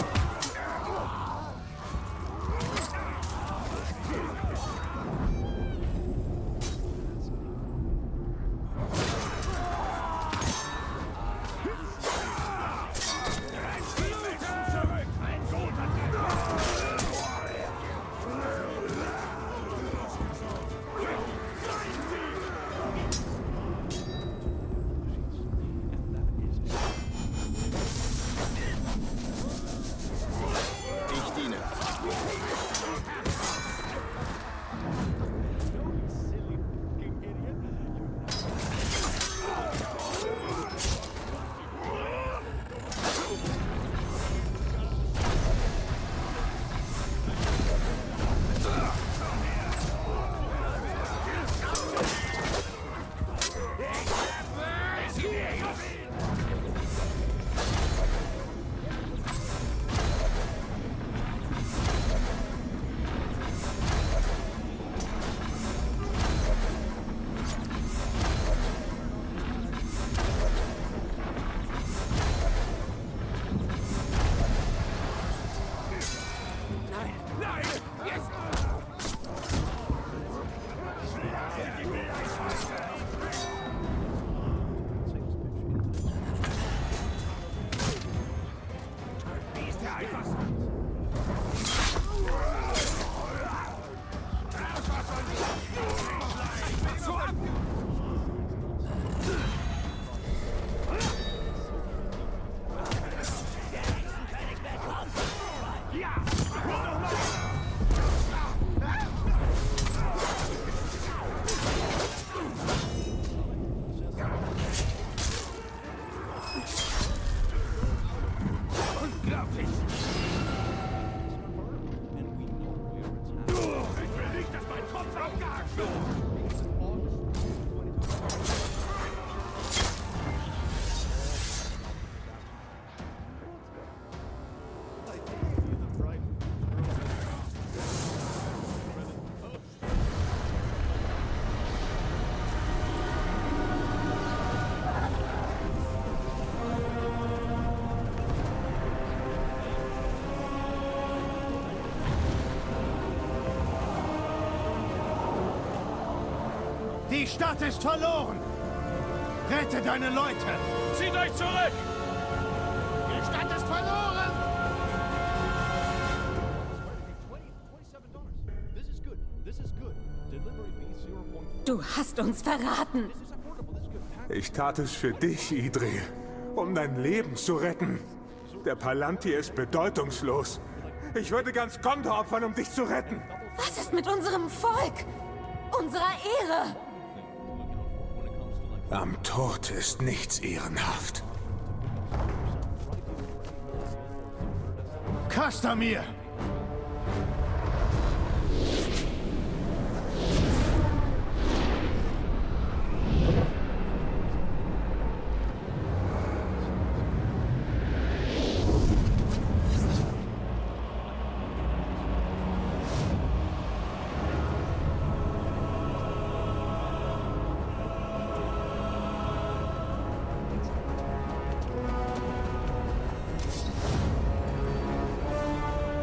Die Stadt ist verloren! Rette deine Leute! Zieht euch zurück! Die Stadt ist verloren! Du hast uns verraten! Ich tat es für dich, Idri, um dein Leben zu retten. Der Palantir ist bedeutungslos. Ich würde ganz Gondor opfern, um dich zu retten. Was ist mit unserem Volk? Unserer Ehre? Am Tod ist nichts ehrenhaft. Kastamir!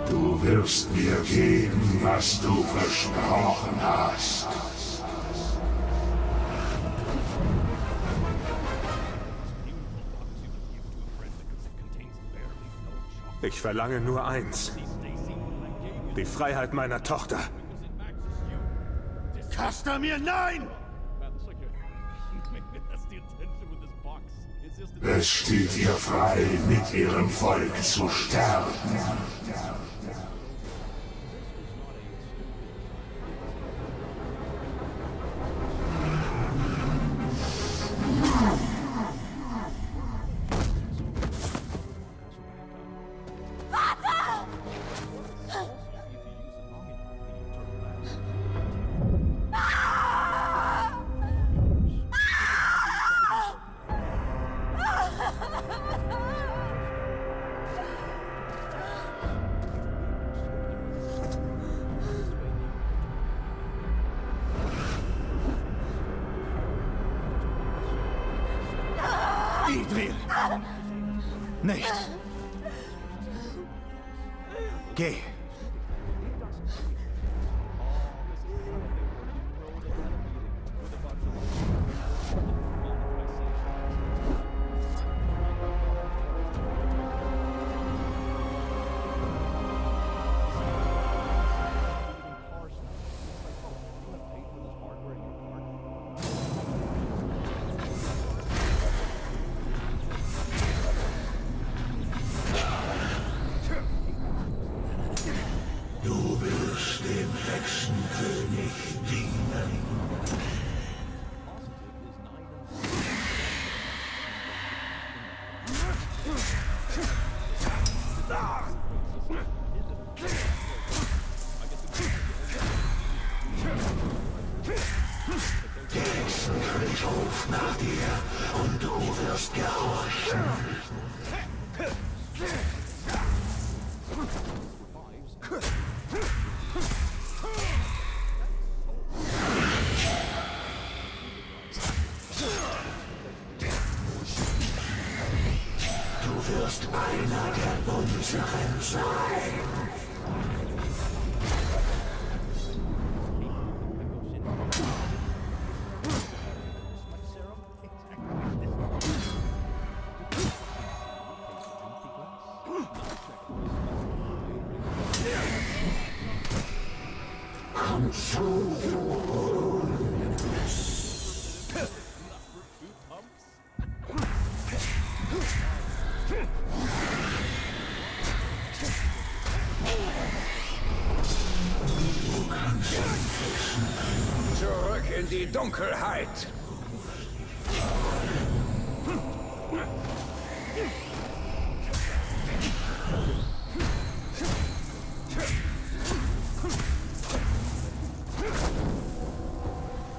Du wirst mir geben, was du versprochen hast. Ich verlange nur eins. Die Freiheit meiner Tochter. Kastamir, nein! Es steht ihr frei, mit ihrem Volk zu sterben. Nicht. Geh. Du wirst dem Hexenkönig dienen. Der Hexenkönig ruft nach dir und du wirst gehorchen. Du wirst einer der unseren sein. Komm zu uns. Du kannst ihn Zurück in die Dunkelheit.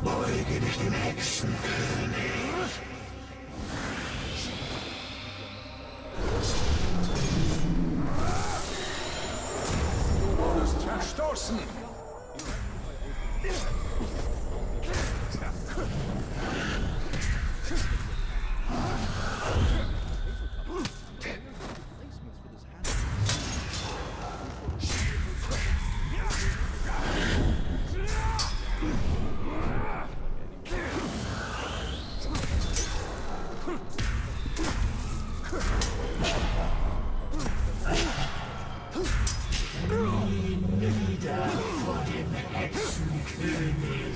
Beuge dich dem Hexenkönig. Du wurdest verstoßen. Nieder vor dem Hexenkönig.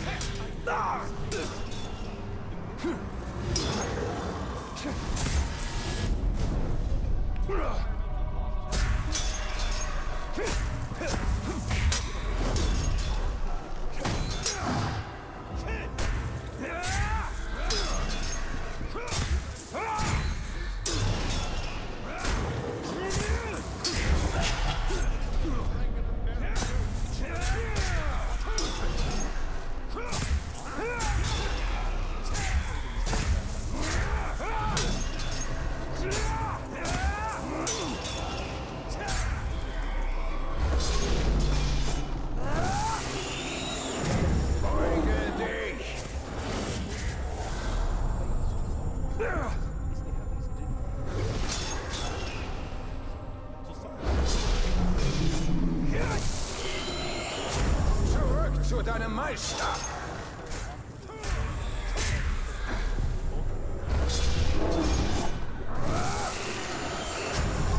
Zurück zu deinem Meister.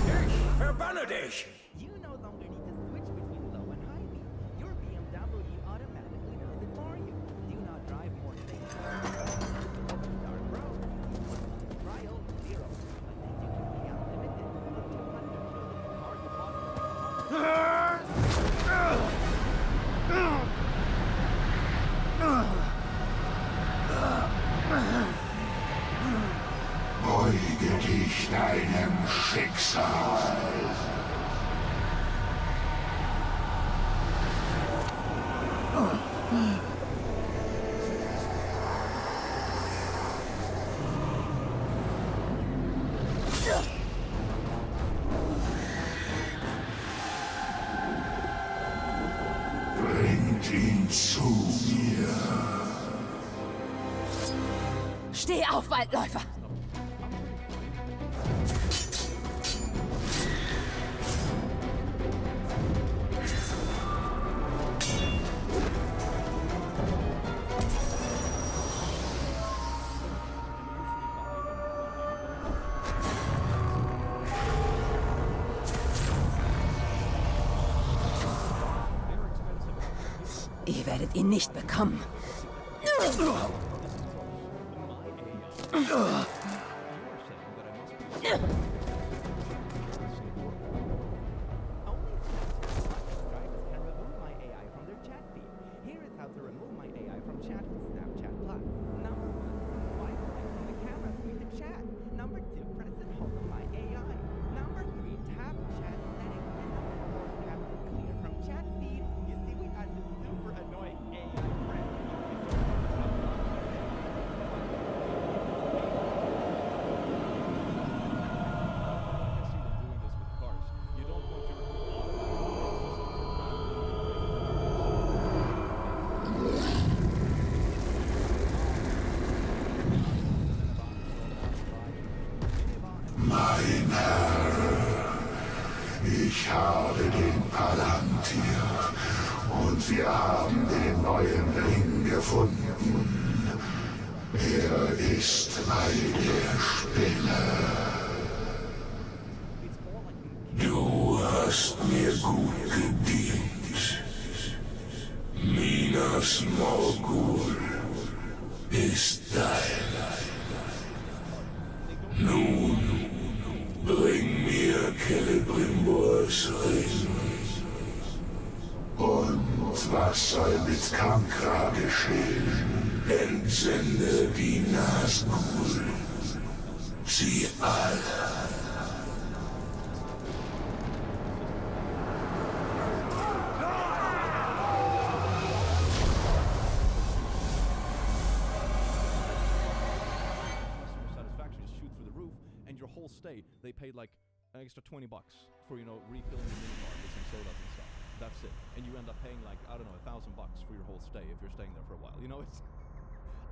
Ich verbanne dich. You no longer need to switch between low and high beam. Your BMW automatically does it for you. Do not drive more things. Start Pro. Trial 0. But then you can be unlimited for 200 Beuge dich deinem Schicksal. Bringt ihn zu mir. Steh auf, Waldläufer! Ihr werdet ihn nicht bekommen. Mein Herr, ich habe den Palantir und wir haben den neuen Ring gefunden. Er ist bei der Spinne. Du hast mir gut gedient. Minas Morgul ist dein. Nun bring mir Celebrimbors Ring. Und was soll mit Kankra geschehen? Entsende die Nazgul. Sie alle. Stay, they paid like an extra $20 for, you know, refilling the minibar with some sodas and stuff. That's it. And you end up paying like, I don't know, $1,000 for your whole stay if you're staying there for a while. You know, it's...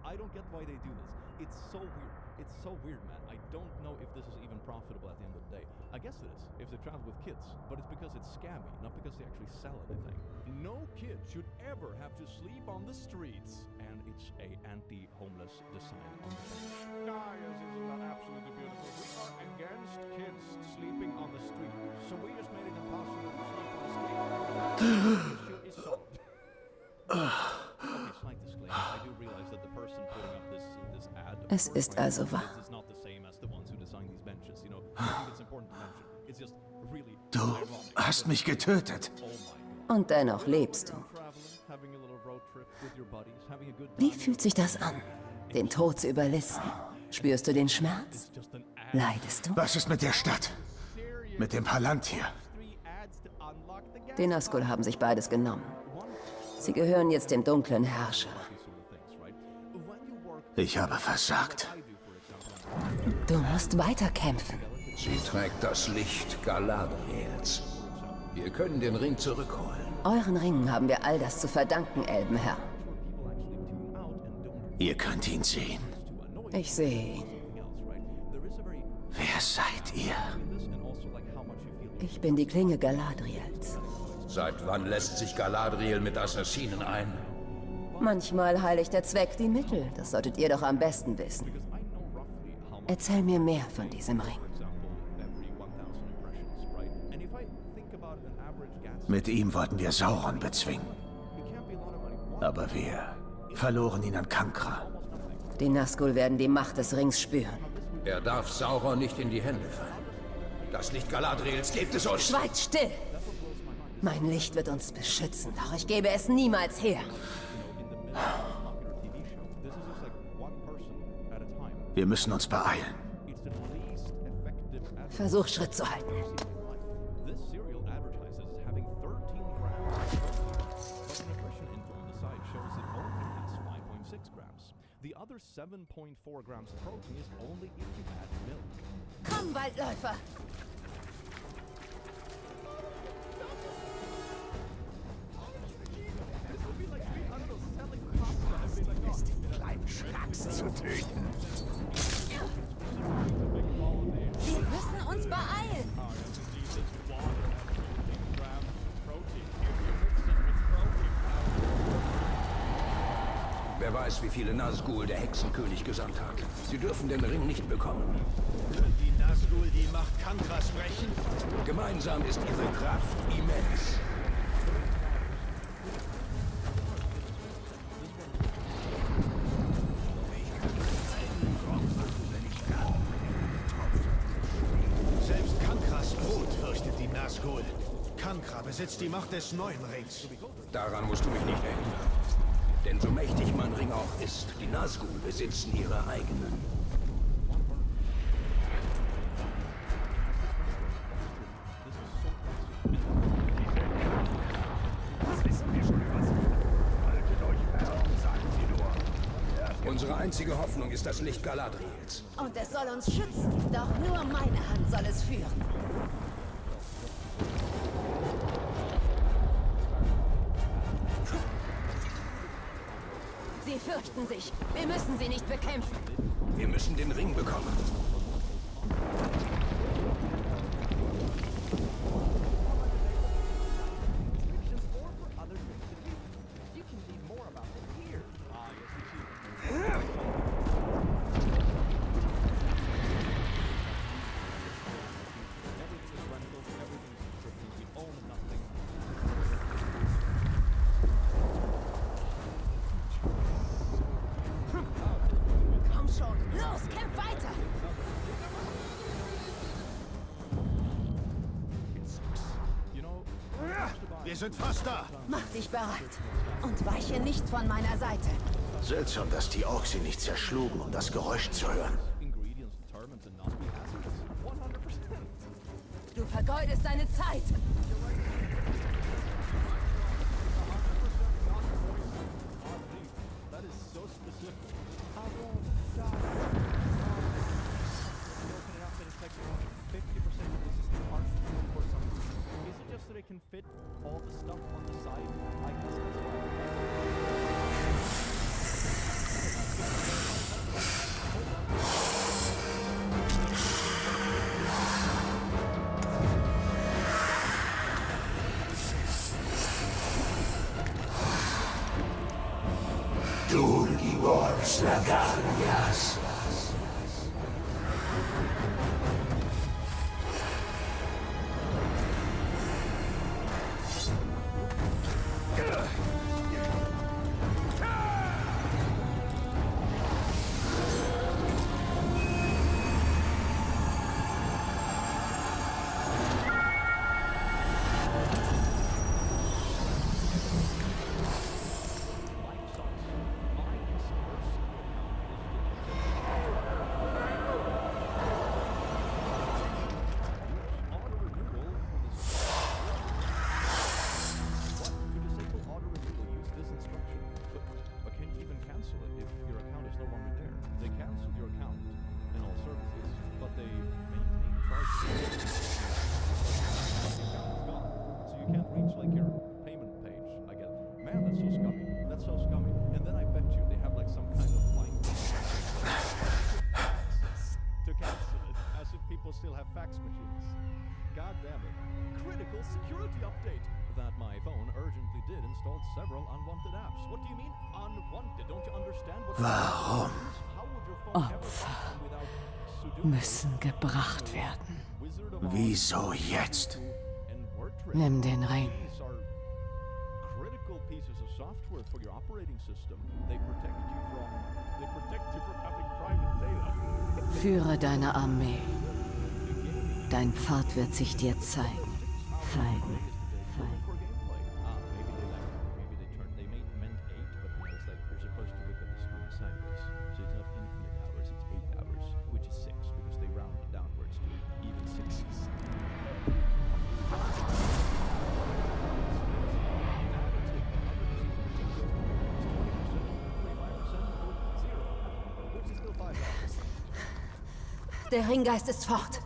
I don't get why they do this. It's so weird. It's so weird, man. I don't know if this is even profitable at the end of the day. I guess it is, if they travel with kids. But it's because it's scammy, not because they actually sell anything. No kid should ever have to sleep on the streets. And it's a anti-homeless design on the bench. Ah, yes, isn't that absolutely beautiful? We are against kids sleeping on the street. So we just made it impossible to sleep on the street. The issue is solved. Okay, slight disclaimer. I do realize that the person putting up this ad... Es ist also wahr. ...is not the same as the ones who designed these benches, you know. I think it's important to mention. It's just really... Du hast mich getötet. Und dennoch lebst du. Wie fühlt sich das an, den Tod zu überlisten? Spürst du den Schmerz? Leidest du? Was ist mit der Stadt? Mit dem Palantir? Die Nazgul haben sich beides genommen. Sie gehören jetzt dem dunklen Herrscher. Ich habe versagt. Du musst weiterkämpfen. Sie trägt das Licht Galadriels. Wir können den Ring zurückholen. Euren Ringen haben wir all das zu verdanken, Elbenherr. Ihr könnt ihn sehen. Ich sehe ihn. Wer seid ihr? Ich bin die Klinge Galadriels. Seit wann lässt sich Galadriel mit Assassinen ein? Manchmal heiligt der Zweck die Mittel. Das solltet ihr doch am besten wissen. Erzähl mir mehr von diesem Ring. Mit ihm wollten wir Sauron bezwingen. Aber wir verloren ihn an Kankra. Die Nazgul werden die Macht des Rings spüren. Er darf Sauron nicht in die Hände fallen. Das Licht Galadriels gibt es uns. Schweigt still! Mein Licht wird uns beschützen, doch ich gebe es niemals her. Wir müssen uns beeilen. Versuch Schritt zu halten. The other 7.4 grams of protein is only if you add milk. Komm, Waldläufer! Schlacks zu töten. Wir müssen uns beeilen. Wer weiß, wie viele Nazgul der Hexenkönig gesandt hat. Sie dürfen den Ring nicht bekommen. Können die Nazgul die Macht Kankras brechen? Gemeinsam ist ihre Kraft immens. besitzt die Macht des neuen Rings. Daran musst du mich nicht erinnern. Denn so mächtig mein Ring auch ist, die Nazgul besitzen ihre eigenen. Unsere einzige Hoffnung ist das Licht Galadriels. Und es soll uns schützen. Doch nur meine Hand soll es führen. Sie fürchten sich. Wir müssen sie nicht bekämpfen. Wir müssen den Ring bekommen. Los, kämpf weiter! Wir sind fast da. Mach dich bereit und weiche nicht von meiner Seite. Seltsam, dass die Orks sie nicht zerschlugen, um das Geräusch zu hören. Du vergeudest deine Zeit. Can fit all the stuff on the side. I guess that's Dulgibors Lagarias. Still have fax machines. God damn it. Critical security update. That my phone urgently did installed several unwanted apps. What do you mean unwanted? Don't you understand what Warum? How would your phone ever Opfer function without Sudoku? müssen gebracht werden. Wieso jetzt? Nimm den Ring. These are critical pieces of software for your operating system. They protect you from having private data. Führe deine Armee. Dein Pfad wird sich dir zeigen. Zeigen. Der Ringgeist ist fort.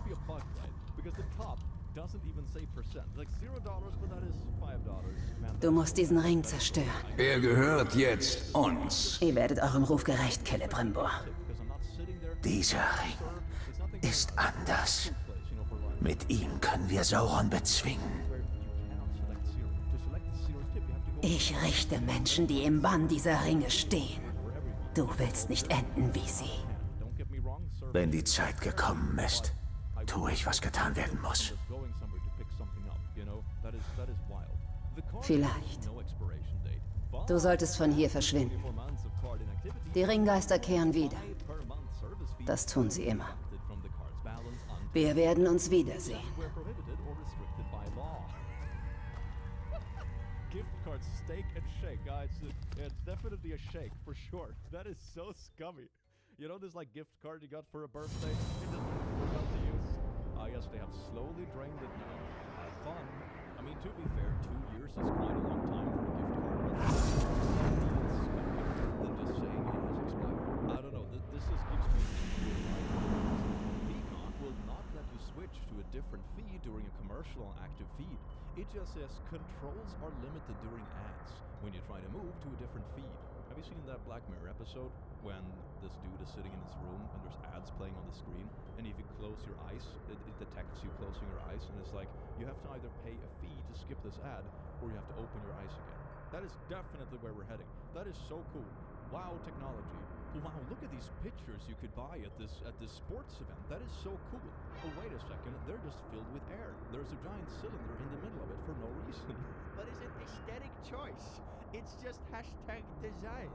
Du musst diesen Ring zerstören. Er gehört jetzt uns. Ihr werdet eurem Ruf gerecht, Celebrimbor. Dieser Ring ist anders. Mit ihm können wir Sauron bezwingen. Ich richte Menschen, die im Bann dieser Ringe stehen. Du willst nicht enden wie sie. Wenn die Zeit gekommen ist, tue ich, was getan werden muss. Vielleicht. Du solltest von hier verschwinden. Die Ringgeister kehren wieder. Das tun sie immer. Wir werden uns wiedersehen. steak and shake. It's definitely a shake for sure. That is so scummy. You know this like gift card you got for a birthday? It just forgot to use. Yes, they have slowly drained it now. Have fun. I mean, to be fair, 2 years is quite a long time for a gift card. Than just saying it has expired. I don't know. This just gives me. Peacock will not let you switch to a different feed during a commercial active feed. It just says controls are limited during ads when you try to move to a different feed. Have you seen that Black Mirror episode when this dude is sitting in his room and there's ads playing on the screen, and if you close your eyes, it detects you closing your eyes, and it's like you have to either pay a fee to skip this ad or you have to open your eyes again. That is definitely where we're heading. That is so cool. Wow, technology. Wow, look at these pictures you could buy at this sports event. That is so cool. Oh, wait a second. They're just filled with air. There's a giant cylinder in the middle of it for no reason. But it's an aesthetic choice. It's just #design.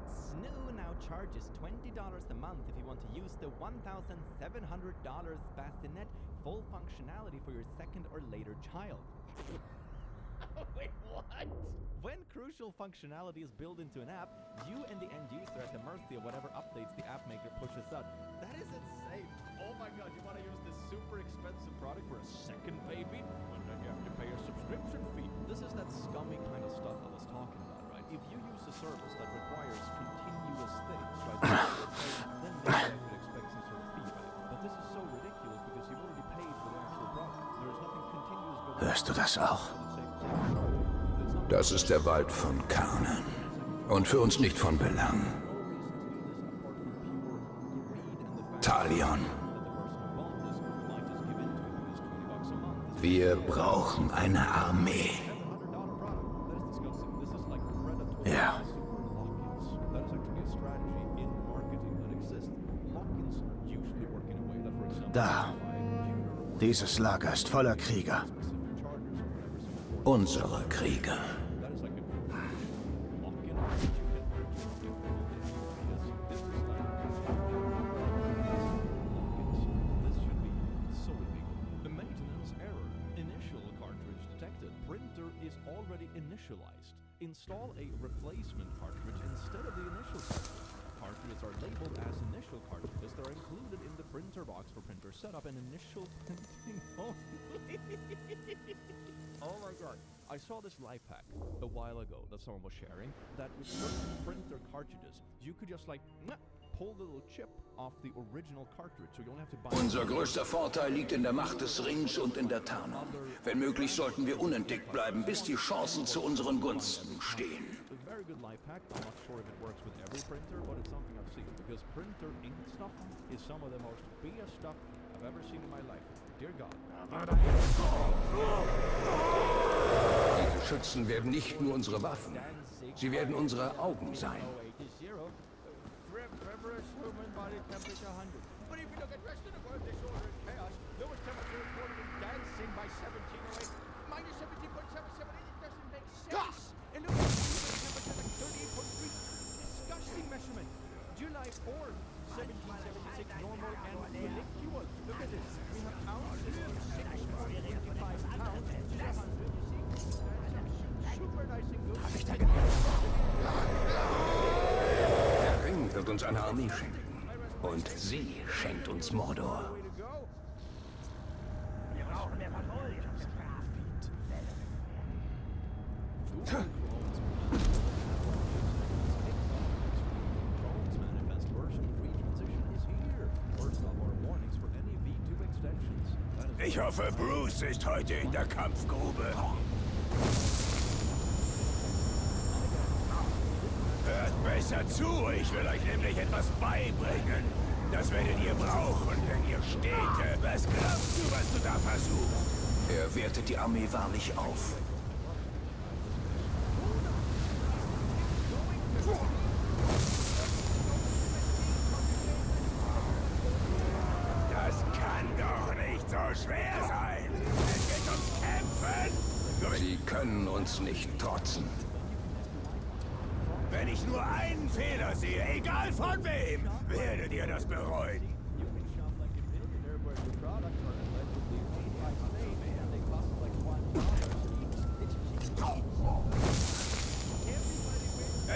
Snoo now charges $20 a month if you want to use the $1,700 bassinet full functionality for your second or later child. Wait, what? When crucial functionality is built into an app, you and the end user are at the mercy of whatever updates the app maker pushes out. That is insane. Oh my god, you want to use this super expensive product for a second baby? Well, then you have to pay a subscription fee. This is that scummy kind of stuff I was talking about, right? If you use a service that requires continuous things, right, then maybe I could expect some sort of fee back. But this is so ridiculous because you've already paid for the actual product. There's nothing continuous going on. Hörst du das auch? Das ist der Wald von Karnen. Und für uns nicht von Belang. Talion. Wir brauchen eine Armee. Ja. Da. Dieses Lager ist voller Krieger. Unsere Krieger. Install a replacement cartridge instead of the initial cartridge. Cartridges are labeled as initial cartridges that are included in the printer box for printer setup and initial printing. Oh my god. I saw this life hack a while ago that someone was sharing that with certain printer cartridges, you could just like pull the little chip off the original cartridge, so you don't have to buy. Unser größter Vorteil liegt in der Macht des Rings und in der Tarnung. Wenn möglich, sollten wir unentdeckt bleiben, bis die Chancen zu unseren Gunsten stehen. A very good life hack. I'm not sure if it works with every printer, but it's something I've seen because printer ink stuff is some of the most BS stuff I've ever seen in my life. Dear God. Diese Schützen werden nicht nur unsere Waffen, sie werden unsere Augen sein. Human body temperature 100. But if you look at rest of the world, disorder and chaos, lowest temperature recorded in dancing by 1708, minus 17.77, it doesn't make sense. And look at the human temperature like 38.3. Disgusting measurement. July 4th, 1776, normal and molecular. Look at this. We have ounces of 6.25 pounds. 100, you see? That's super nice and good. Der Ring wird uns eine Armee schenken. Und sie schenkt uns Mordor. Wir brauchen mehr Patrouillen. Ich hoffe, Bruce ist heute in der Kampfgrube. Hört besser zu, ich will euch nämlich etwas beibringen. Das werdet ihr brauchen, wenn ihr Städte... Was glaubst du, was du da versuchst? Er wertet die Armee wahrlich auf. Das kann doch nicht so schwer sein. Es geht ums Kämpfen. Sie können uns nicht trotzen. Wenn ich nur einen Fehler sehe, egal von wem, werdet ihr das bereuen.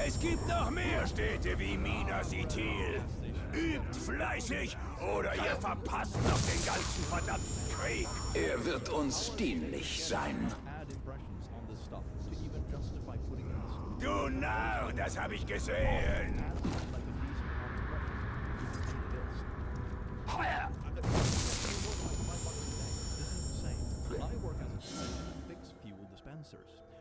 Es gibt noch mehr Städte wie Minas Ithil. Übt fleißig oder ihr verpasst noch den ganzen verdammten Krieg. Er wird uns dienlich sein. Du Narr, das habe ich gesehen. Feuer!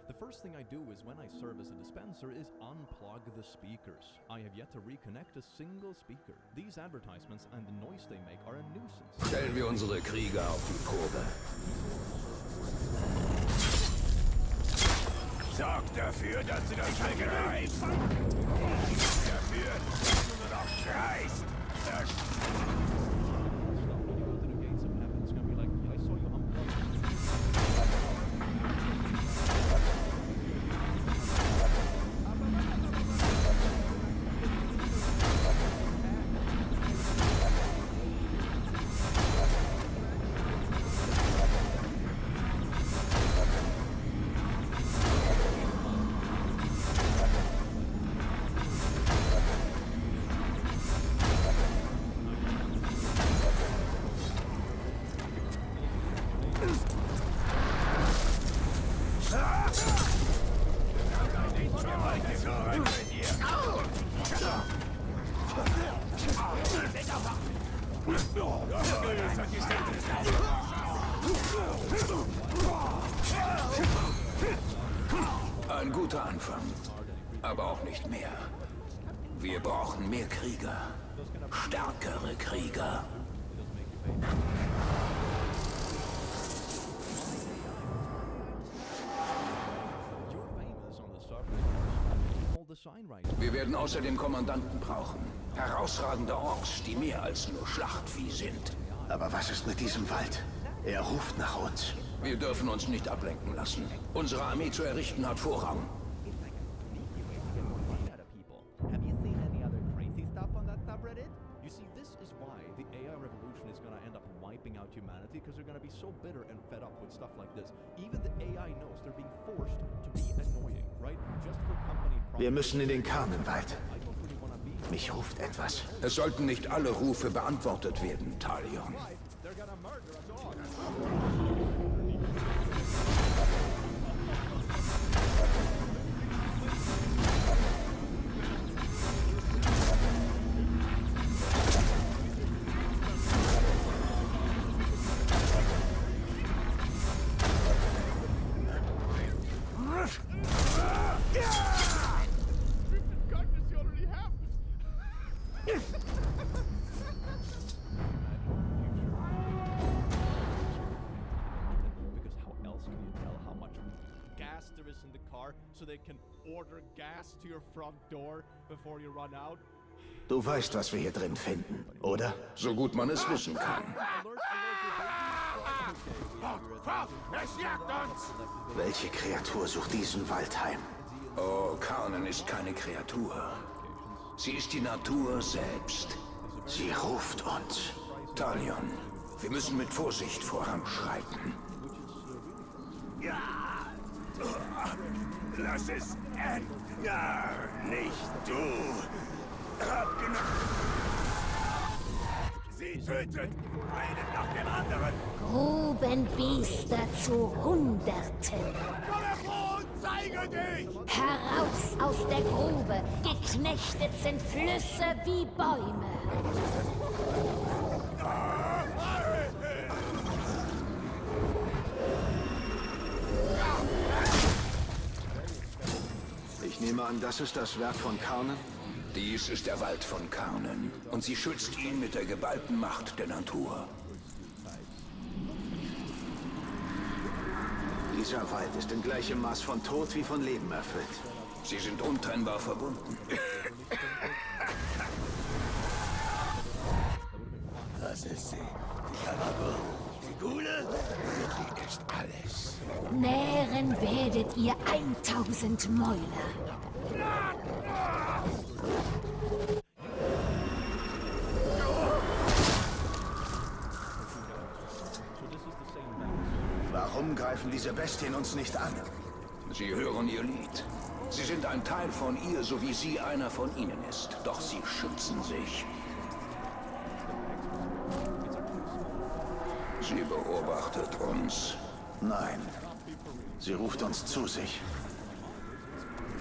The first thing I do is when I serve as a dispenser is unplug the speakers. I have yet to reconnect a single speaker. These advertisements and the noise they make are a nuisance. Stellen wir unsere Krieger auf die Probe. Sorg dafür, dass du das begreifst. Dafür, dass du nur noch schreist. Ein guter Anfang, aber auch nicht mehr. Wir brauchen mehr Krieger, stärkere Krieger. Wir werden außerdem Kommandanten brauchen. Herausragende Orks, die mehr als nur Schlachtvieh sind. Aber was ist mit diesem Wald? Er ruft nach uns. Wir dürfen uns nicht ablenken lassen. Unsere Armee zu errichten hat Vorrang. Have you seen any other crazy stuff on that subreddit? You see, this is why the AI revolution is gonna end up wiping out humanity, because they're gonna be so bitter and fed up with stuff like this. Even the AI knows they're being forced to be annoying, right? Just for company profit. Wir müssen in den Karnenwald. Mich ruft etwas. Es sollten nicht alle Rufe beantwortet werden, Talion. They're gonna murder us all. So they can order gas to your front door before you run out. Du weißt, was wir hier drin finden, oder? So gut man es wissen kann. Es jagt uns! Welche Kreatur sucht diesen Wald heim? Oh, Karnen ist keine Kreatur. Sie ist die Natur selbst. Sie ruft uns. Talion, wir müssen mit Vorsicht voranschreiten. Ja! Lass es Edgar, nicht du! Hab genug! Sie töten einen nach dem anderen! Grubenbiester zu Hunderten! Zeige dich! Heraus aus der Grube! Geknechtet sind Flüsse wie Bäume! Ich nehme an, das ist das Werk von Karnen? Dies ist der Wald von Karnen und sie schützt ihn mit der geballten Macht der Natur. Dieser Wald ist in gleichem Maß von Tod wie von Leben erfüllt. Sie sind untrennbar verbunden. Das ist sie, die Karago. Die Gule, sie ist alles. Nähren werdet ihr 1000 Mäuler. Warum greifen diese Bestien uns nicht an? Sie hören ihr Lied. Sie sind ein Teil von ihr, so wie sie einer von ihnen ist. Doch sie schützen sich. Sie beobachtet uns. Nein. Sie ruft uns zu sich.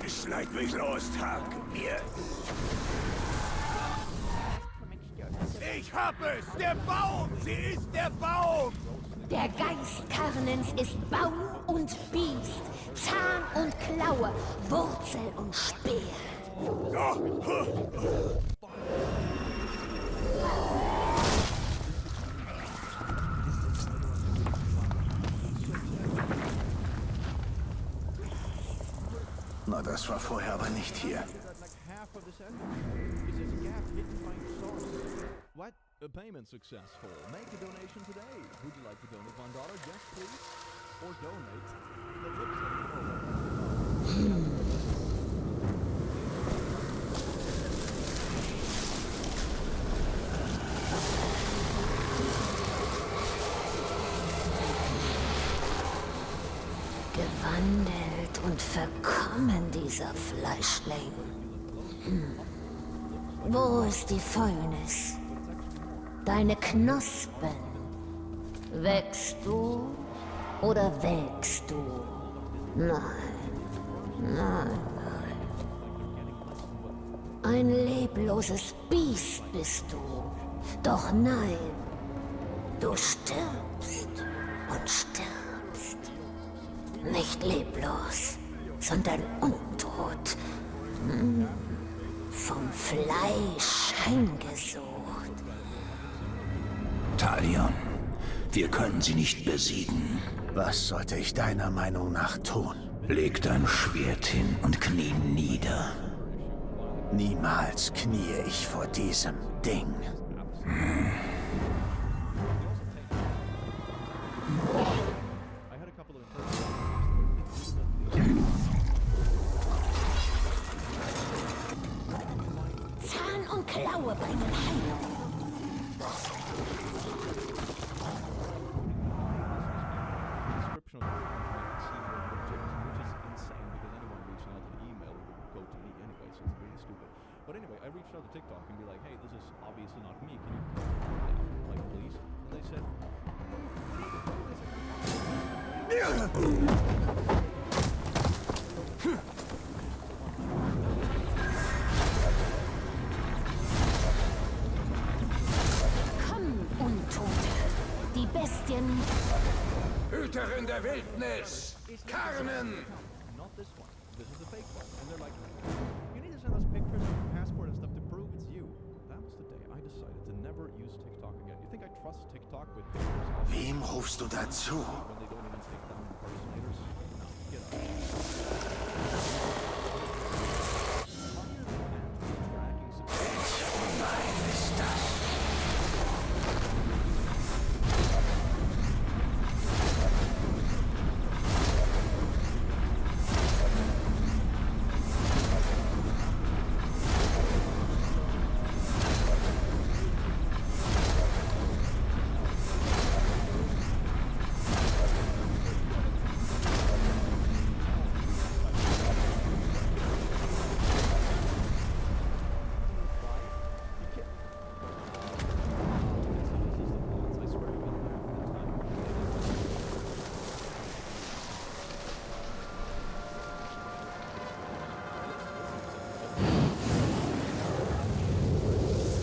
Schneid mich los, Tag. Mir. Ich hab es! Der Baum! Sie ist der Baum! Der Geist Karnens ist Baum und Biest, Zahn und Klaue, Wurzel und Speer. Na, das war vorher aber nicht hier. What? A payment successful. Make a donation today. Would you like to donate $1? Yes, please. Or donate Gewandelt und verkommen, dieser Fleischling. Wo ist die Fäulnis? Deine Knospen. Wächst du oder welkst du? Nein, nein, nein. Ein lebloses Biest bist du. Doch nein, du stirbst und stirbst. Nicht leblos, sondern untot. Vom Fleisch heimgesucht. Talion, wir können sie nicht besiegen. Was sollte ich deiner Meinung nach tun? Leg dein Schwert hin und knie nieder. Niemals kniee ich vor diesem Ding. Zahn und Klaue bringen Heilung. But anyway, I reached out to TikTok and be like, hey, this is obviously not me. Can you take it down, like, please? And they said, Komm, Untote. Die Bestien. Hüterin der Wildnis! Karnen! not this one. This is the fake one. And they're like, you need to send us pictures of your passport and stuff to prove it's you. That was the day I decided to never use TikTok again. You think I trust TikTok with pictures of Wem rufst du dazu? when they don't even take down impersonators? No, get out. Nein, ist das.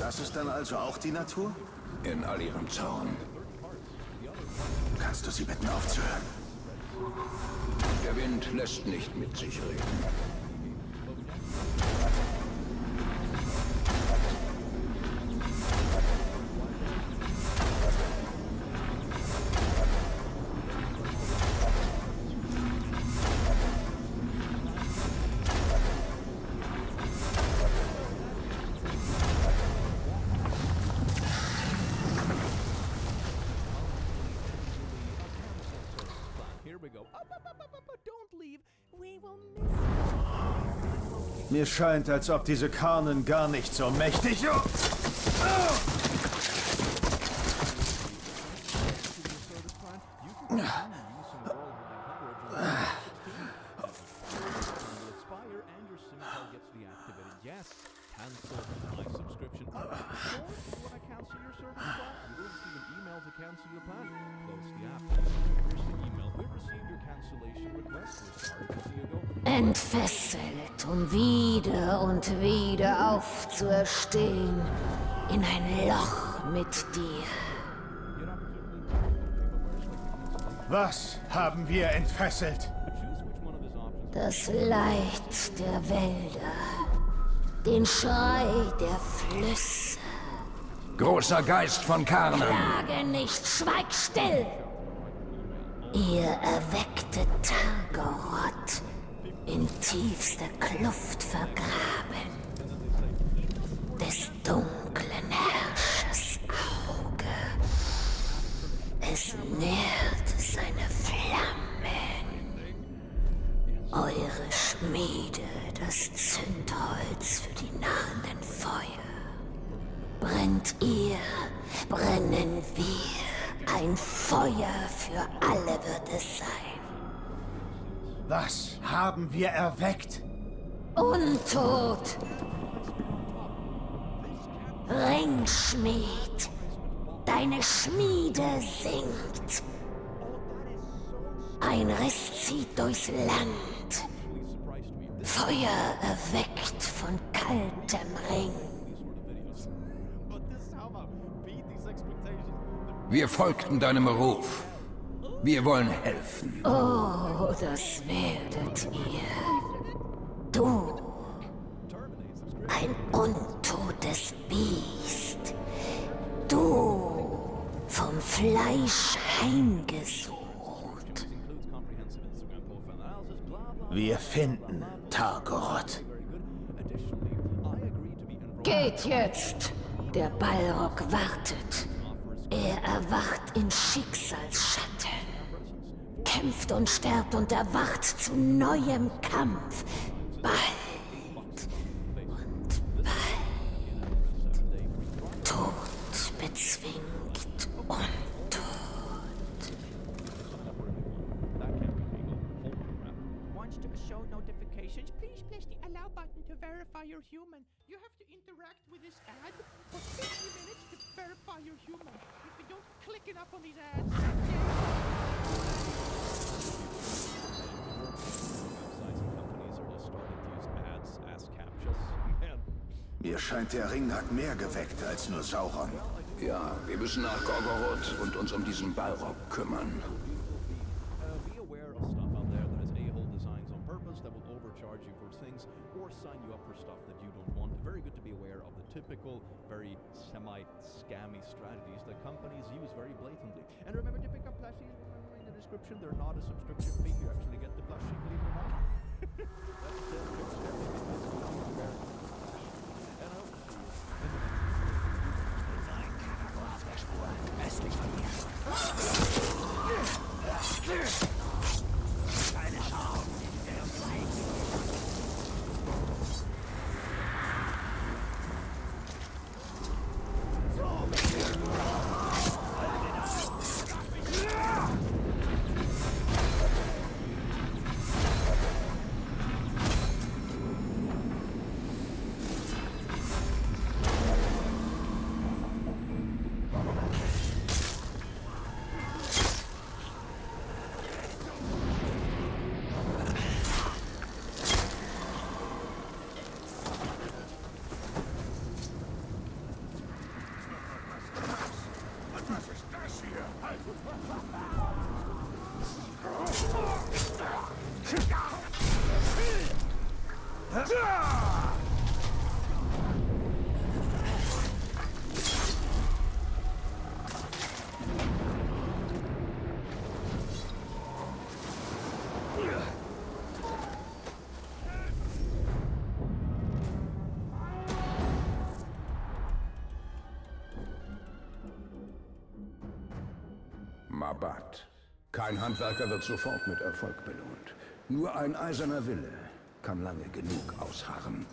Das ist dann also auch die Natur? In all ihrem Zorn. Kannst du sie bitten aufzuhören? Der Wind lässt nicht mit sich reden. Mir scheint, als ob diese Karnen gar nicht so mächtig... Entfesselt, um wieder und wieder aufzuerstehen in ein Loch mit dir. Was haben wir entfesselt? Das Leid der Wälder, den Schrei der Flüsse. Großer Geist von Karnen. Klage nicht, schweig still! Ihr erweckte Targoroth, in tiefster Kluft vergraben. Des dunklen Herrschers Auge. Es nährt seine Flammen. Eure Schmiede, das Zündholz für die nahenden Feuer. Brennt ihr, brennen wir. Ein Feuer für alle wird es sein. Was haben wir erweckt? Untot! Ringschmied! Deine Schmiede sinkt! Ein Riss zieht durchs Land. Feuer erweckt von kaltem Ring. Wir folgten deinem Ruf. Wir wollen helfen. Oh, das werdet ihr. Du, ein untotes Biest. Du, vom Fleisch heimgesucht. Wir finden Targoroth. Geht jetzt! Der Balrog wartet. Er erwacht in Schicksalsschatten. Kämpft und sterbt und erwacht zu neuem Kampf. Bald und bald. Tod bezwingt Untot. Wants to show notifications? Please press the allow button to verify you're human. You have to interact with this ad for 50 minutes to verify you're human. If you don't click enough on these ads, Mir scheint, der Ring hat mehr geweckt als nur Sauron. Ja, wir müssen nach Gorgoroth und uns um diesen Balrog kümmern. Be aware of stuff out there that is a-hole designs on purpose that will overcharge you for things or sign you up for stuff that you don't want. Very good to be aware of the typical, very semi-scammy strategies that companies use very blatantly. And remember to pick up plushies. Remember in the description, they're not a subscription fee. You actually get the plushie, believe it or not. Östlich von hier. Keine Chance. Mabat. Kein Handwerker wird sofort mit Erfolg belohnt. Nur ein eiserner Wille kann lange genug ausharren.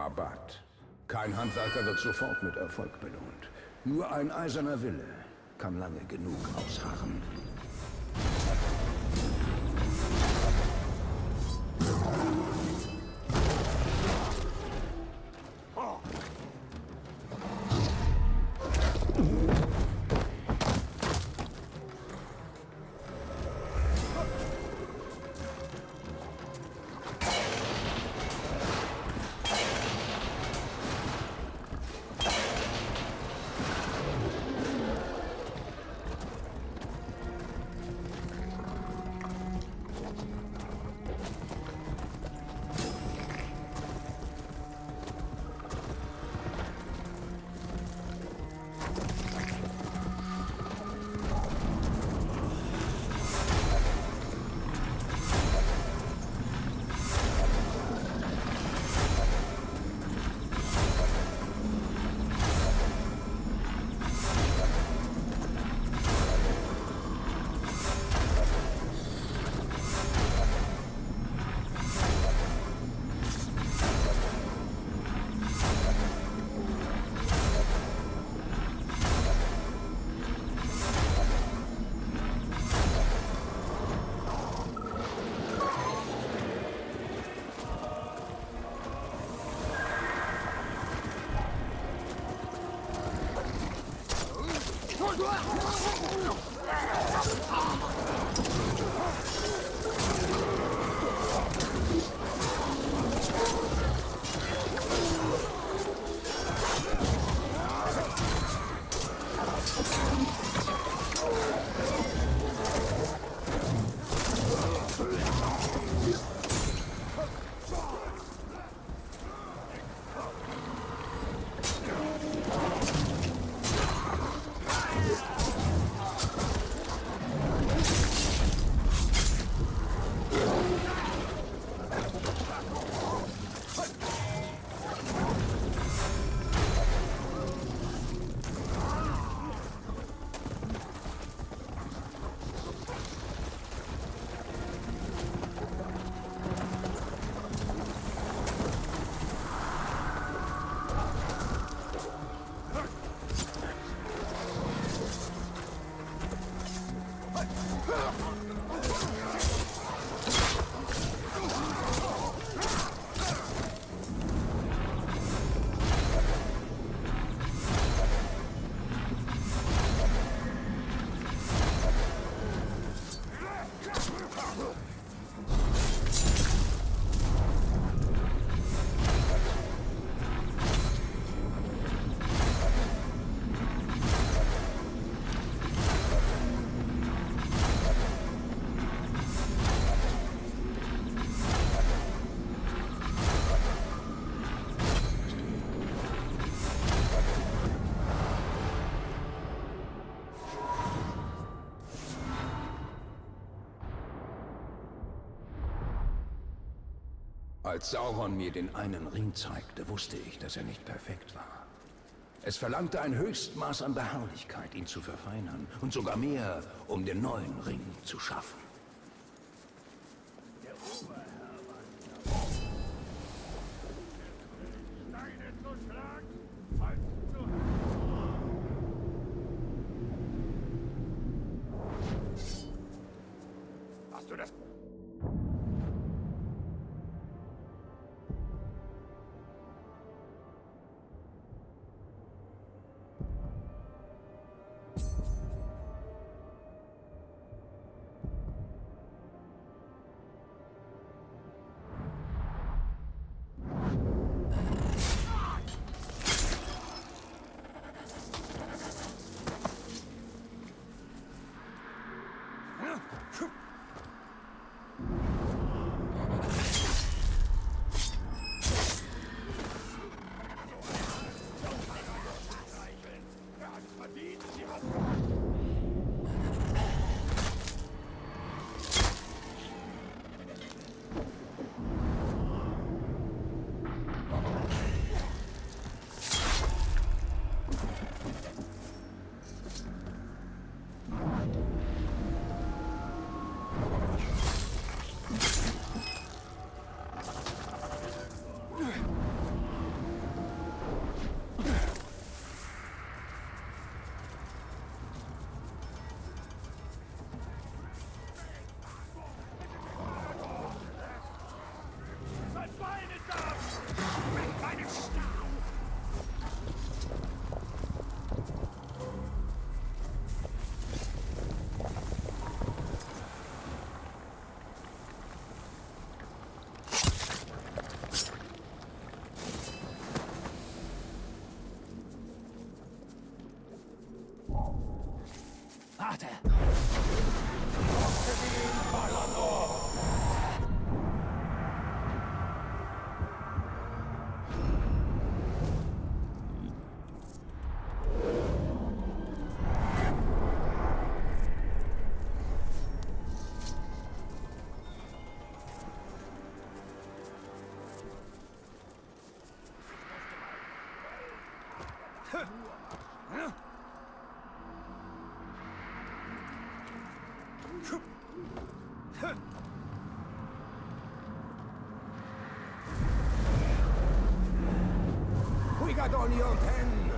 Mabat. Kein Handwerker wird sofort mit Erfolg belohnt. Nur ein eiserner Wille kann lange genug ausharren. Als Sauron mir den einen Ring zeigte, wusste ich, dass er nicht perfekt war. Es verlangte ein Höchstmaß an Beharrlichkeit, ihn zu verfeinern, und sogar mehr, um den neuen Ring zu schaffen. Hast du das? Warte! We got on your 10.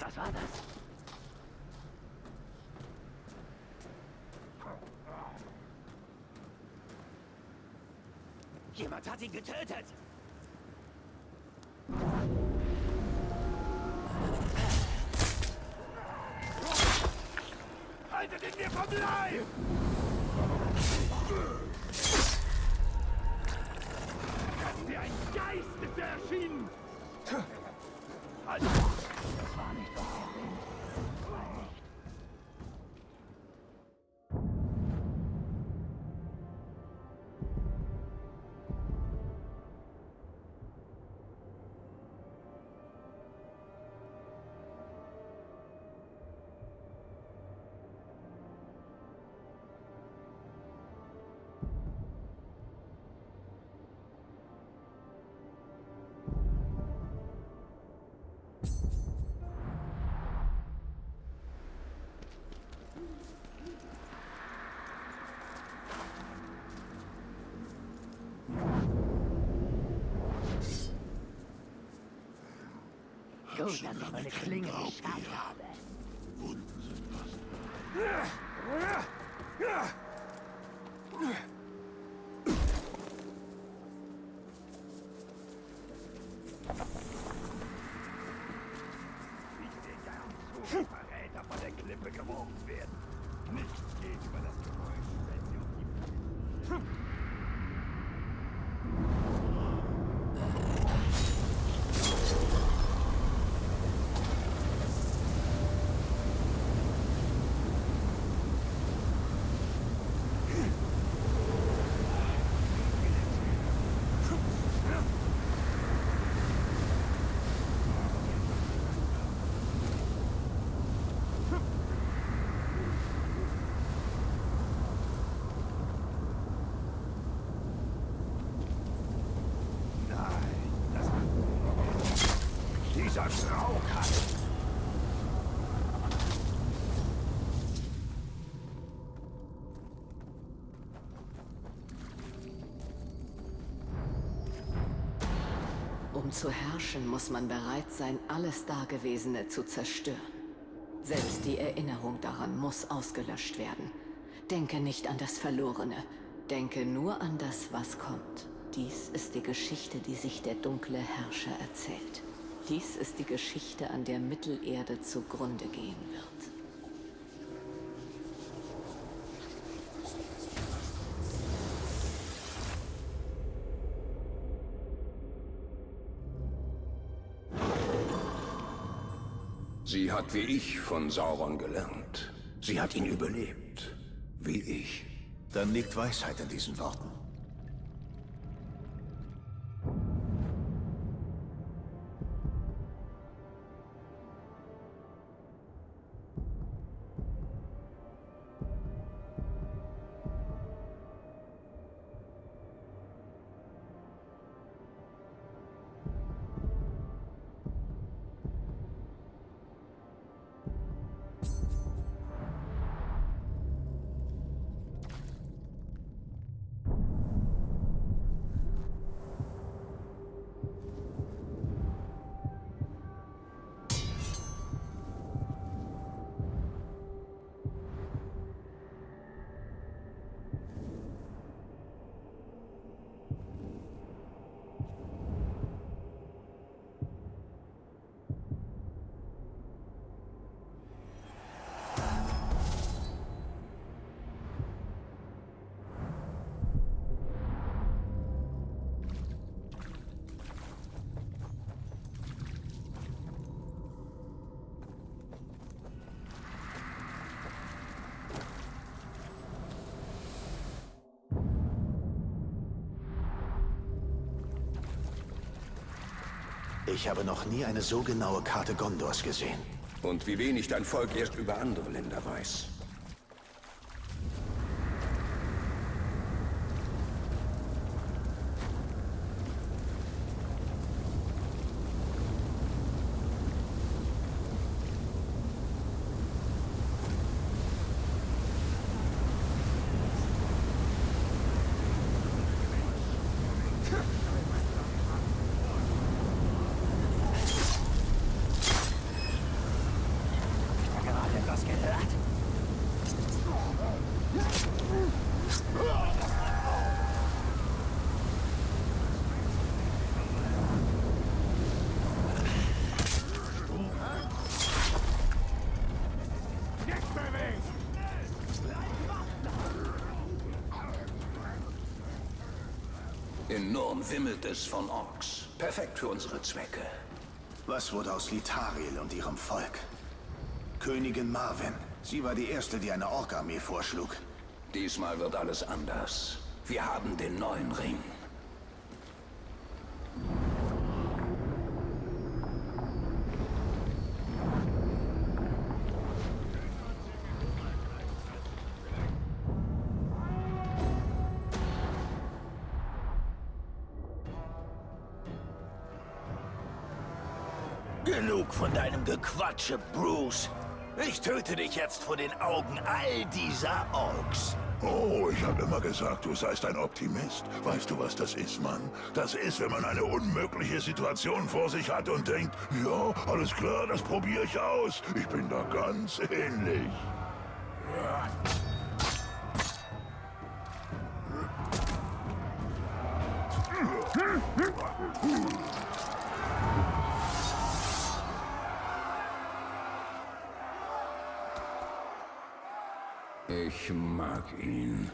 Was war das? Jemand hat ihn getötet! Haltet ihn mir vom Leib! Wie ein Geist ist er erschienen! Halt! Das war nicht wahr. Gut, dass ich meine Klinge geschafft habe. Wunden sind was. Biete dir gern zu, Verräter von der Klippe geworfen werden. Nichts geht über das Geräusch, wenn sie um die... Dieser Rauchhass! Um zu herrschen, muss man bereit sein, alles Dagewesene zu zerstören. Selbst die Erinnerung daran muss ausgelöscht werden. Denke nicht an das Verlorene. Denke nur an das, was kommt. Dies ist die Geschichte, die sich der dunkle Herrscher erzählt. Dies ist die Geschichte, an der Mittelerde zugrunde gehen wird. Sie hat wie ich von Sauron gelernt. Sie hat ihn überlebt. Wie ich. Dann liegt Weisheit in diesen Worten. Ich habe noch nie eine so genaue Karte Gondors gesehen. Und wie wenig dein Volk erst über andere Länder weiß. Enorm wimmelt es von Orks. Perfekt für unsere Zwecke. Was wurde aus Lithariel und ihrem Volk? Königin Marwen. Sie war die erste, die eine Ork-Armee vorschlug. Diesmal wird alles anders. Wir haben den neuen Ring. Genug von deinem Gequatsche, Bruce. Ich töte dich jetzt vor den Augen all dieser Orks. Oh, ich habe immer gesagt, du seist ein Optimist. Weißt du, was das ist, Mann? Das ist, wenn man eine unmögliche Situation vor sich hat und denkt, ja, alles klar, das probiere ich aus. Ich bin da ganz ähnlich. Ich mag ihn.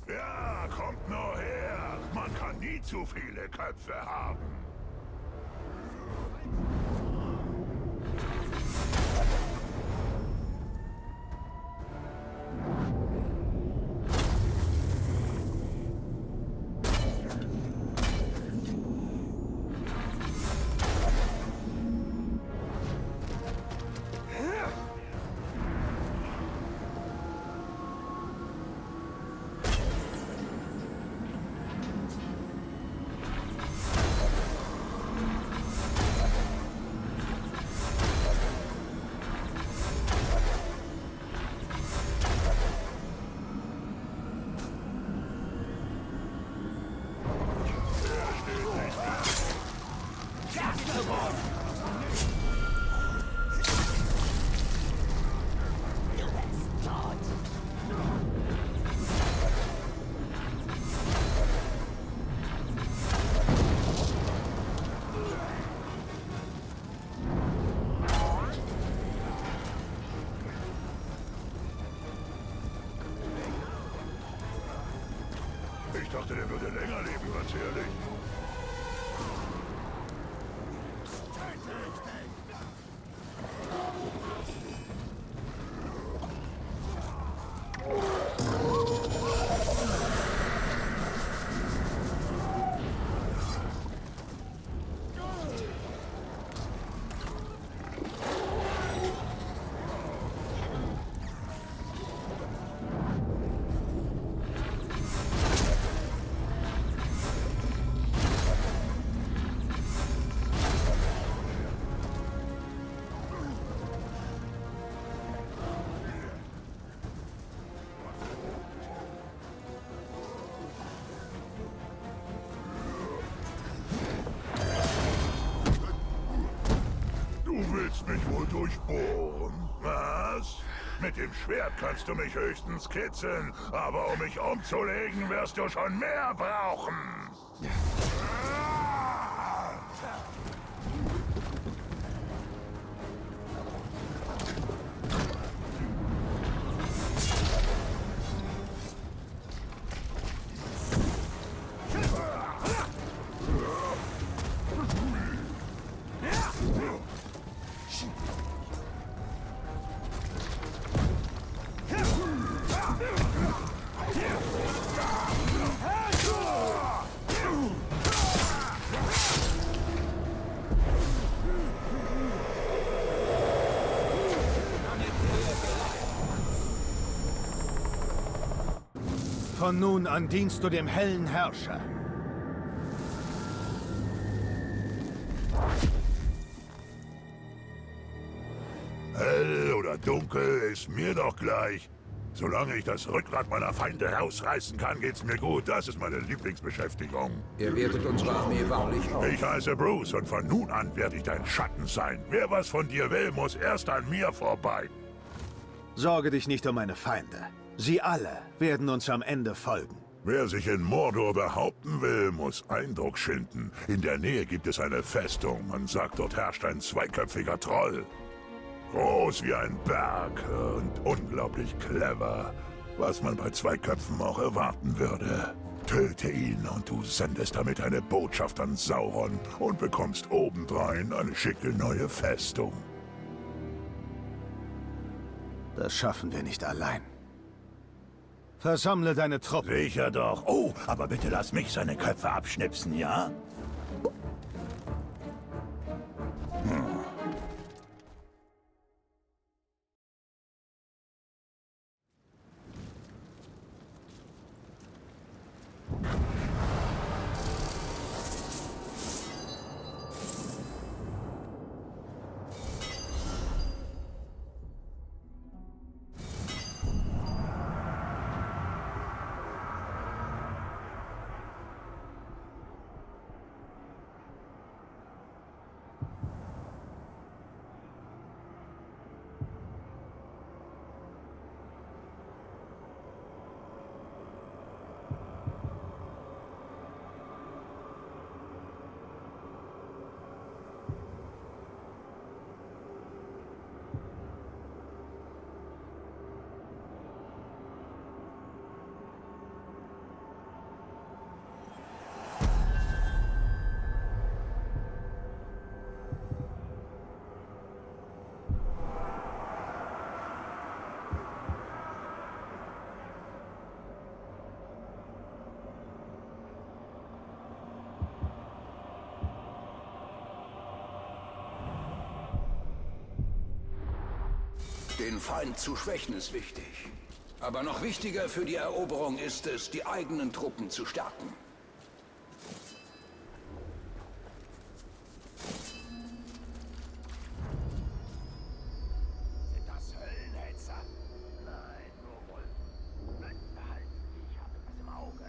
Ja, kommt nur her. Man kann nie zu viele Köpfe haben. dachte, der würde länger leben, ganz ehrlich. Du willst mich wohl durchbohren, was? Mit dem Schwert kannst du mich höchstens kitzeln, aber um mich umzulegen, wirst du schon mehr brauchen. Von nun an dienst du dem hellen Herrscher. Hell oder dunkel, ist mir doch gleich. Solange ich das Rückgrat meiner Feinde rausreißen kann, geht's mir gut. Das ist meine Lieblingsbeschäftigung. Ihr wertet unsere Armee wahrlich auf. Ich heiße Bruce und von nun an werde ich dein Schatten sein. Wer was von dir will, muss erst an mir vorbei. Sorge dich nicht um meine Feinde. Sie alle werden uns am Ende folgen. Wer sich in Mordor behaupten will, muss Eindruck schinden. In der Nähe gibt es eine Festung. Man sagt, dort herrscht ein zweiköpfiger Troll. Groß wie ein Berg und unglaublich clever. Was man bei zwei Köpfen auch erwarten würde. Töte ihn und du sendest damit eine Botschaft an Sauron und bekommst obendrein eine schicke neue Festung. Das schaffen wir nicht allein. Versammle deine Truppe. Sicher doch. Oh, aber bitte lass mich seine Köpfe abschnipsen, ja? Den Feind zu schwächen ist wichtig. Aber noch wichtiger für die Eroberung ist es, die eigenen Truppen zu stärken. Sind das Höllenhetzer? Nein, nur Wolfen. Blöd behalten. Ich habe das im Auge.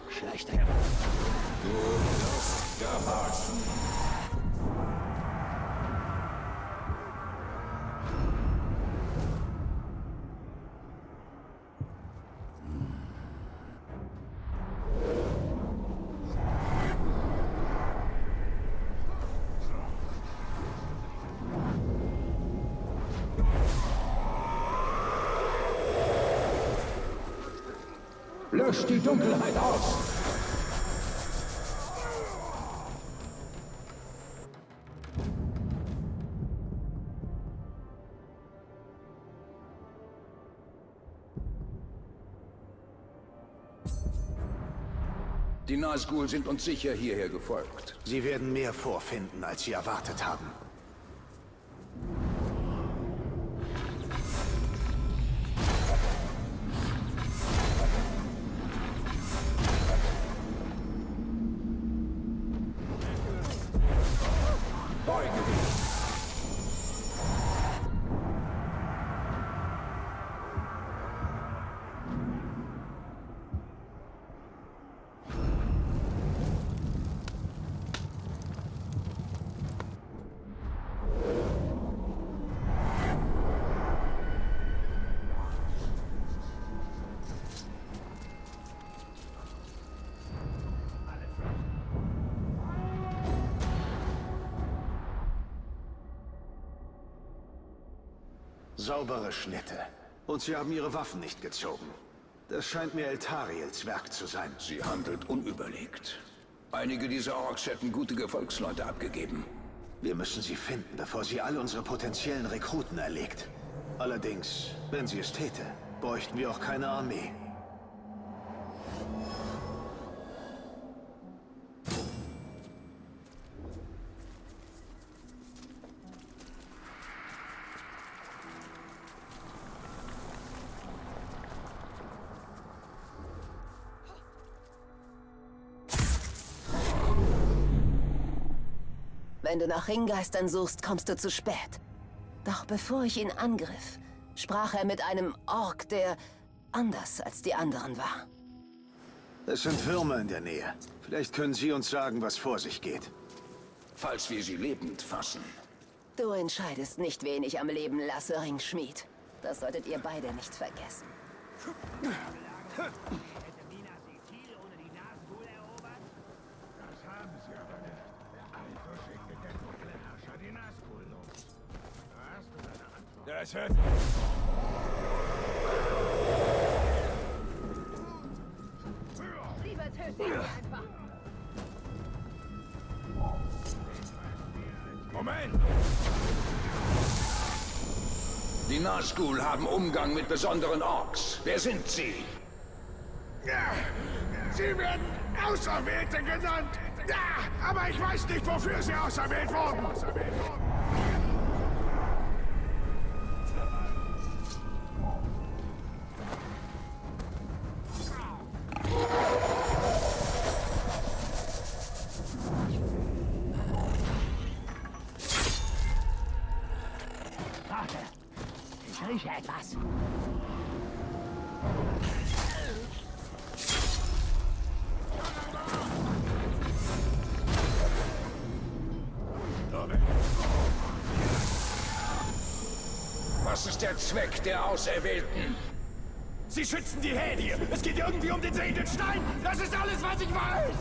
Schleicht her. Du wirst gehorchen. Löscht die Dunkelheit aus! Die Nazgul sind uns sicher hierher gefolgt. Sie werden mehr vorfinden, als Sie erwartet haben. Beuge dich! Saubere Schnitte. Und Sie haben Ihre Waffen nicht gezogen. Das scheint mir Eltariels Werk zu sein. Sie handelt unüberlegt. Einige dieser Orks hätten gute Gefolgsleute abgegeben. Wir müssen sie finden, bevor sie all unsere potenziellen Rekruten erlegt. Allerdings, wenn sie es täte, bräuchten wir auch keine Armee. Wenn du nach Ringgeistern suchst, kommst du zu spät. Doch bevor ich ihn angriff, sprach er mit einem Ork, der anders als die anderen war. Es sind Würmer in der Nähe. Vielleicht können Sie uns sagen, was vor sich geht. Falls wir sie lebend fassen. Du entscheidest nicht, wen ich am Leben lasse, Ringschmied. Das solltet ihr beide nicht vergessen. Das hört... Lieber töten ihn einfach. Moment! Die Nazgul haben Umgang mit besonderen Orks. Wer sind sie? Ja, sie werden Auserwählte genannt. Ja, aber ich weiß nicht, wofür sie auserwählt wurden. Warte, ich rieche etwas. Was ist der Zweck der Auserwählten? Sie schützen die Hädie. Es geht irgendwie um den sehenden Stein. Das ist alles, was ich weiß.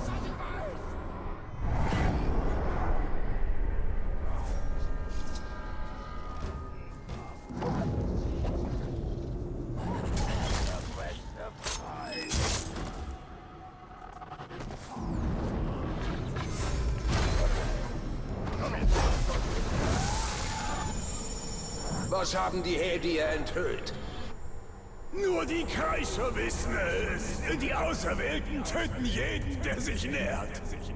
Was haben die Hädier enthüllt? Nur die Kreischer wissen es. Die Auserwählten töten jeden, der sich nähert. Ich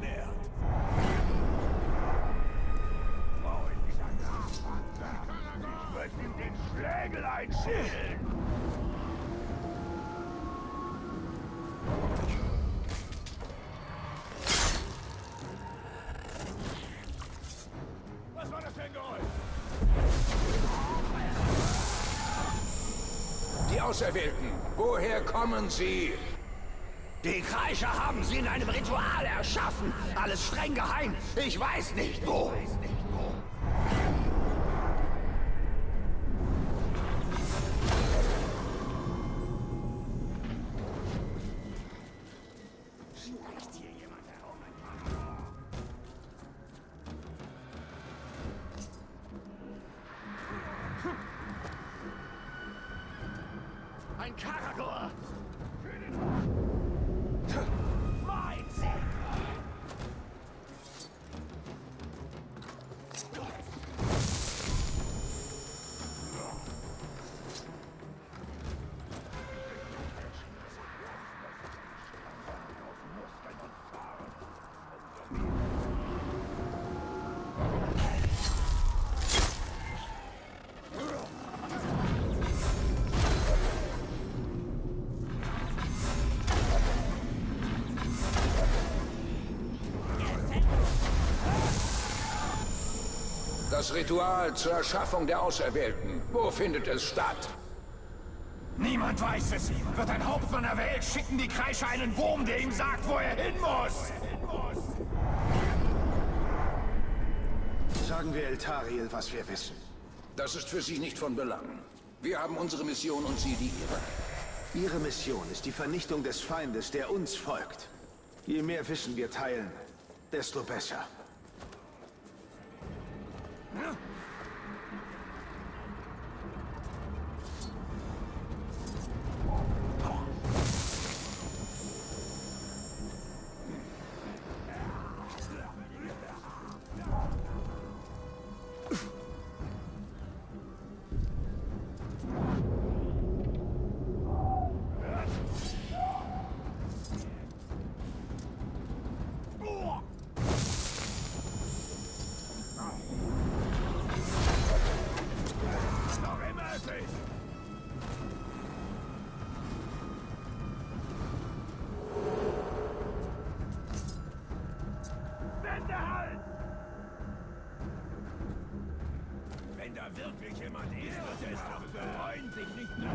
würde ihm den Schlägel einschädeln. Was war das für ein Geräusch? Die Auserwählten, woher kommen sie? Die Kreischer haben sie in einem Ritual erschaffen. Alles streng geheim. Ich weiß nicht wo. Schleicht hier jemand herum? Ein Karagor! Mein Sieg! Das Ritual zur Erschaffung der Auserwählten. Wo findet es statt? Niemand weiß es. Wird ein Hauptmann erwählt, schicken die Kreischer einen Wurm, der ihm sagt, wo er hin muss. Sagen wir Eltariel, was wir wissen. Das ist für Sie nicht von Belang. Wir haben unsere Mission und Sie die Ihre. Ihre Mission ist die Vernichtung des Feindes, der uns folgt. Je mehr Wissen wir teilen, desto besser. Wenn da wirklich jemand ist, wird er es doch bereuen, sich nicht mehr...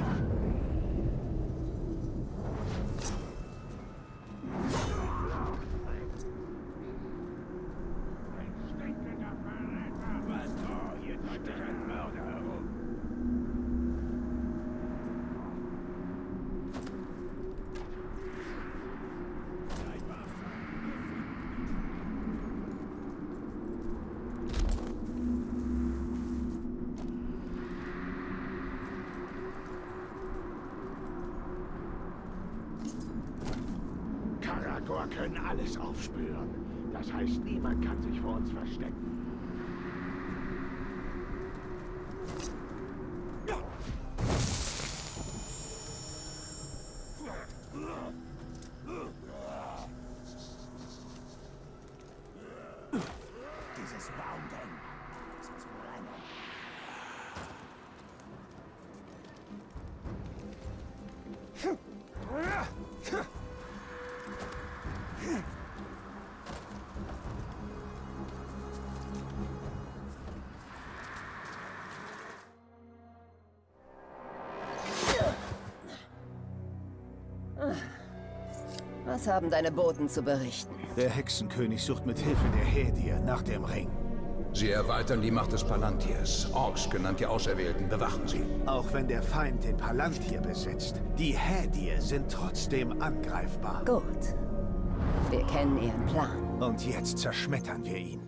Ein stinkender Verräter! Was? Oh, hier treibt sich ein Mörder herum. Können alles aufspüren. Das heißt, niemand kann sich vor uns verstecken. Dieses Baumding. Es muss brennen. Was haben deine Boten zu berichten? Der Hexenkönig sucht mit Hilfe der Hädier nach dem Ring. Sie erweitern die Macht des Palantirs. Orks, genannt die Auserwählten, bewachen sie. Auch wenn der Feind den Palantir besitzt, die Hädier sind trotzdem angreifbar. Gut. Wir kennen ihren Plan. Und jetzt zerschmettern wir ihn.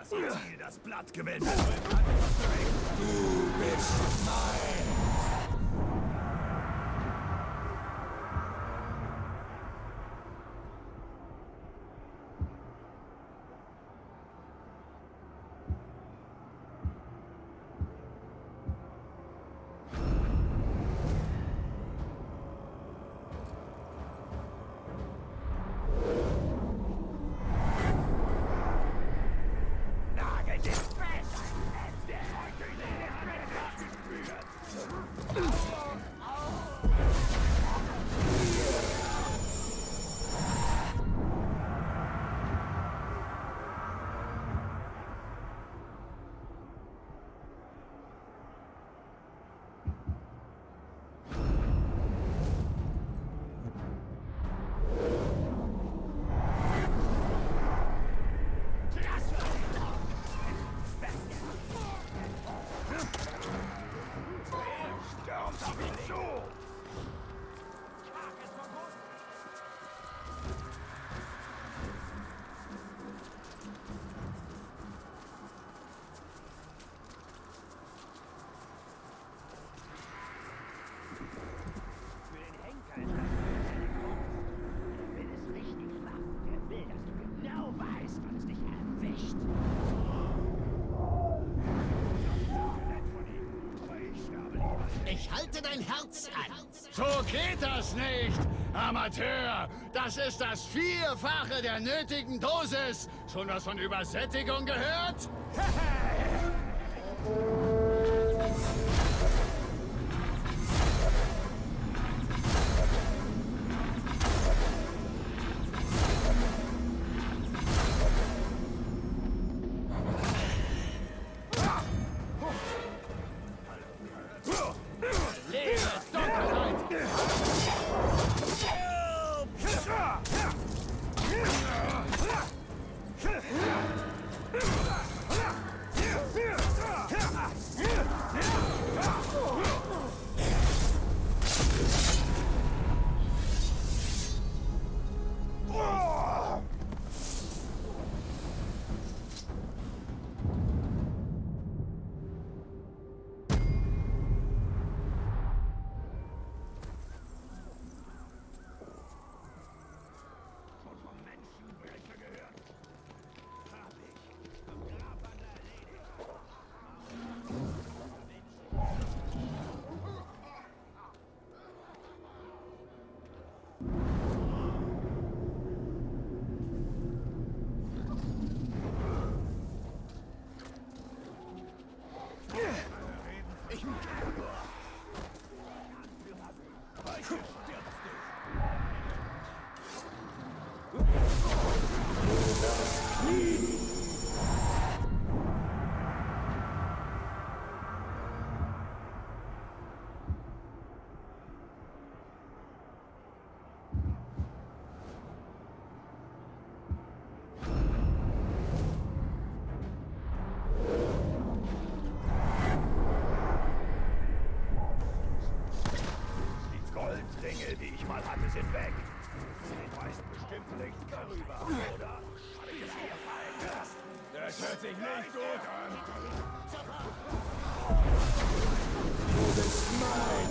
das Itil das Blatt gewendet. Du bist mein. Ich halte dein Herz an. So geht das nicht, Amateur. Das ist das Vierfache der nötigen Dosis. Schon was von Übersättigung gehört? Dinge, die ich mal hatte, sind weg. Sie weißt bestimmt nicht darüber, oder? Hab ich es hier fallen gelassen? Das hört sich nicht gut an. Du bist mein.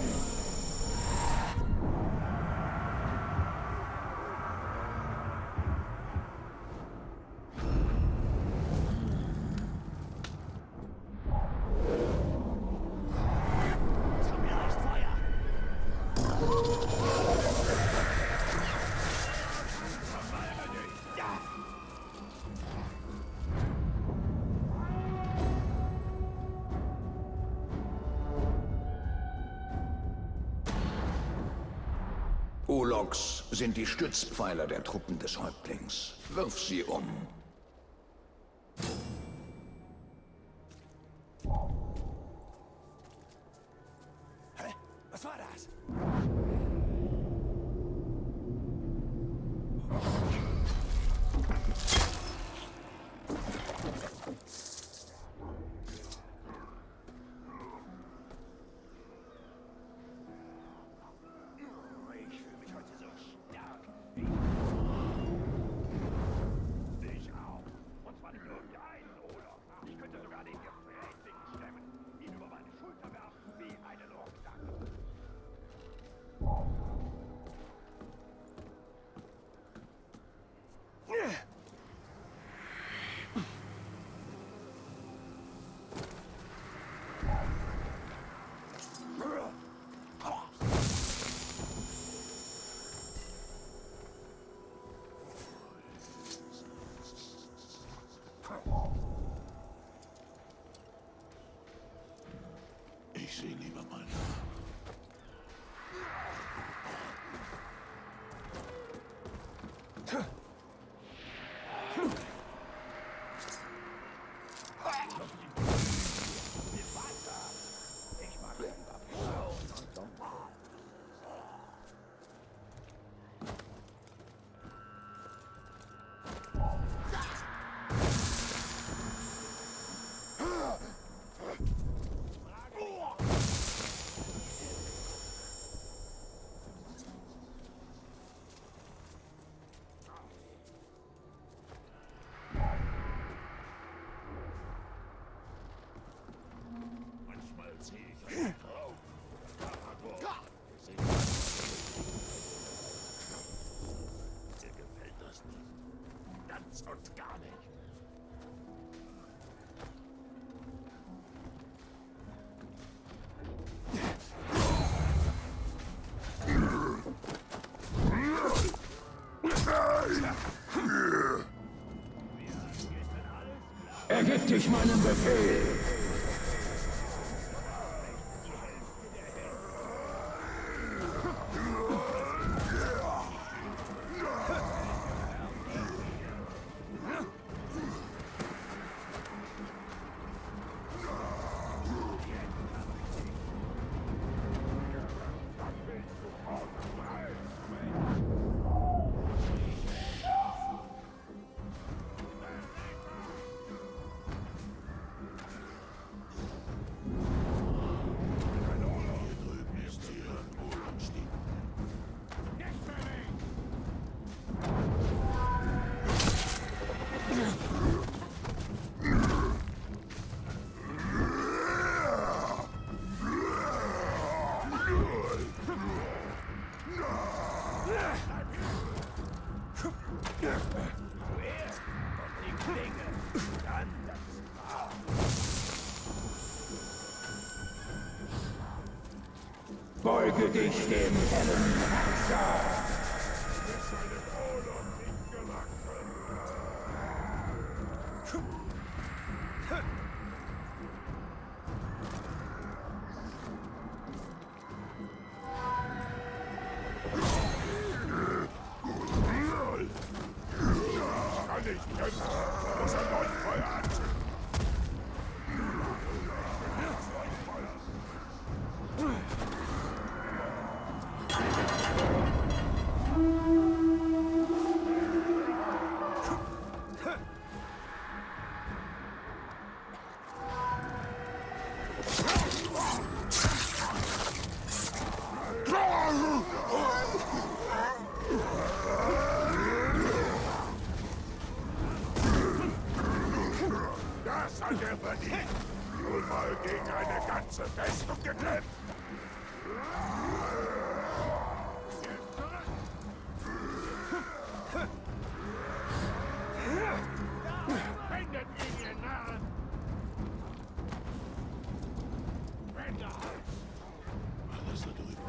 Uloks sind die Stützpfeiler der Truppen des Häuptlings. Wirf sie um. Hä? Was war das? Und zwar nicht irgendeinen, oder? Ich sehe lieber mal nach. Und gar nicht. Ergib dich meinem Befehl! Beuge dich dem hellen Herrscher! Das hat er verdient. Nun mal gegen eine ganze Festung gekämpft. Wendet ihn, ihr Narren! Wende halt! Alles da drüben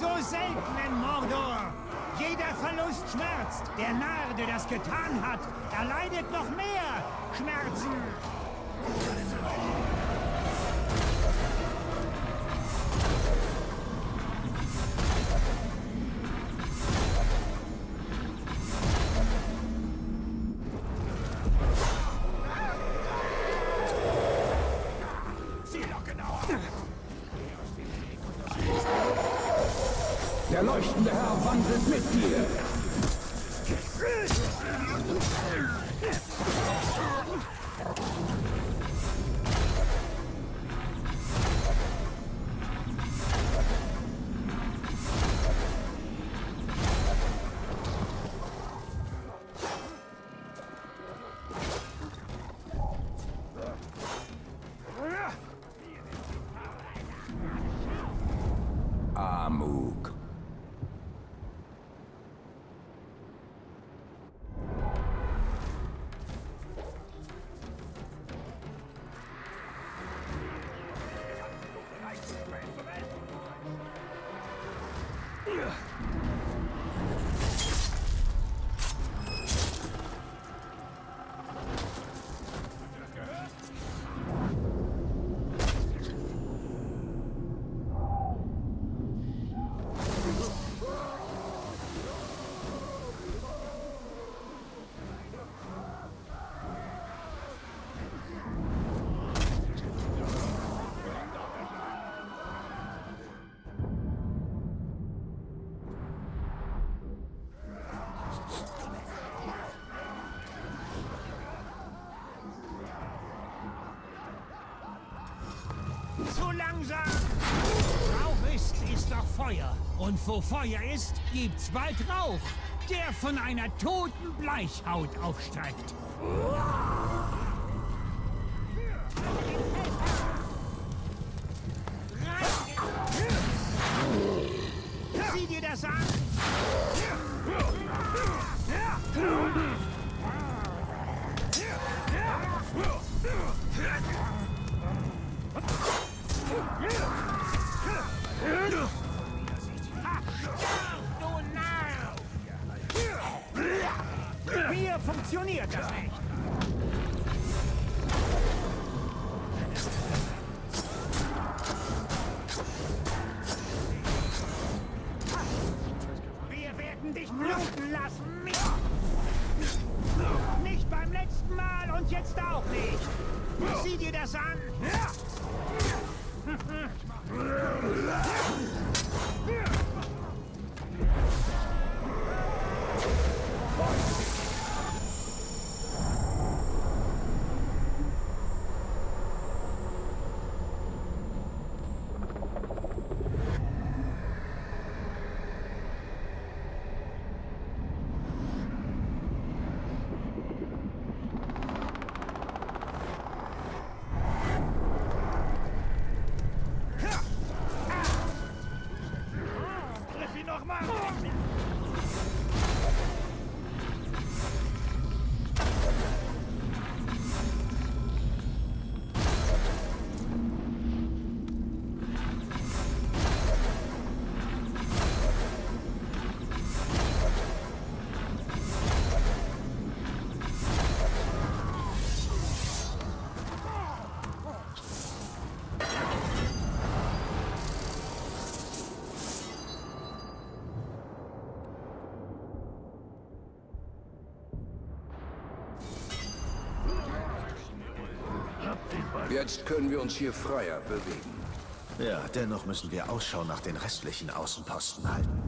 So selten in Mordor. Jeder Verlust schmerzt. Der Narr, der das getan hat, erleidet noch mehr Schmerzen. leuchtende Herr wandelt mit dir. Amuk. Zu langsam! Rauch ist doch Feuer. Und wo Feuer ist, gibt's bald Rauch, der von einer toten Bleichhaut aufsteigt. Sieh dir das an! Hier funktioniert das nicht. Wir werden dich bluten lassen. Nicht beim letzten Mal und jetzt auch nicht. Sieh dir das an. Jetzt können wir uns hier freier bewegen. Ja, dennoch müssen wir Ausschau nach den restlichen Außenposten halten.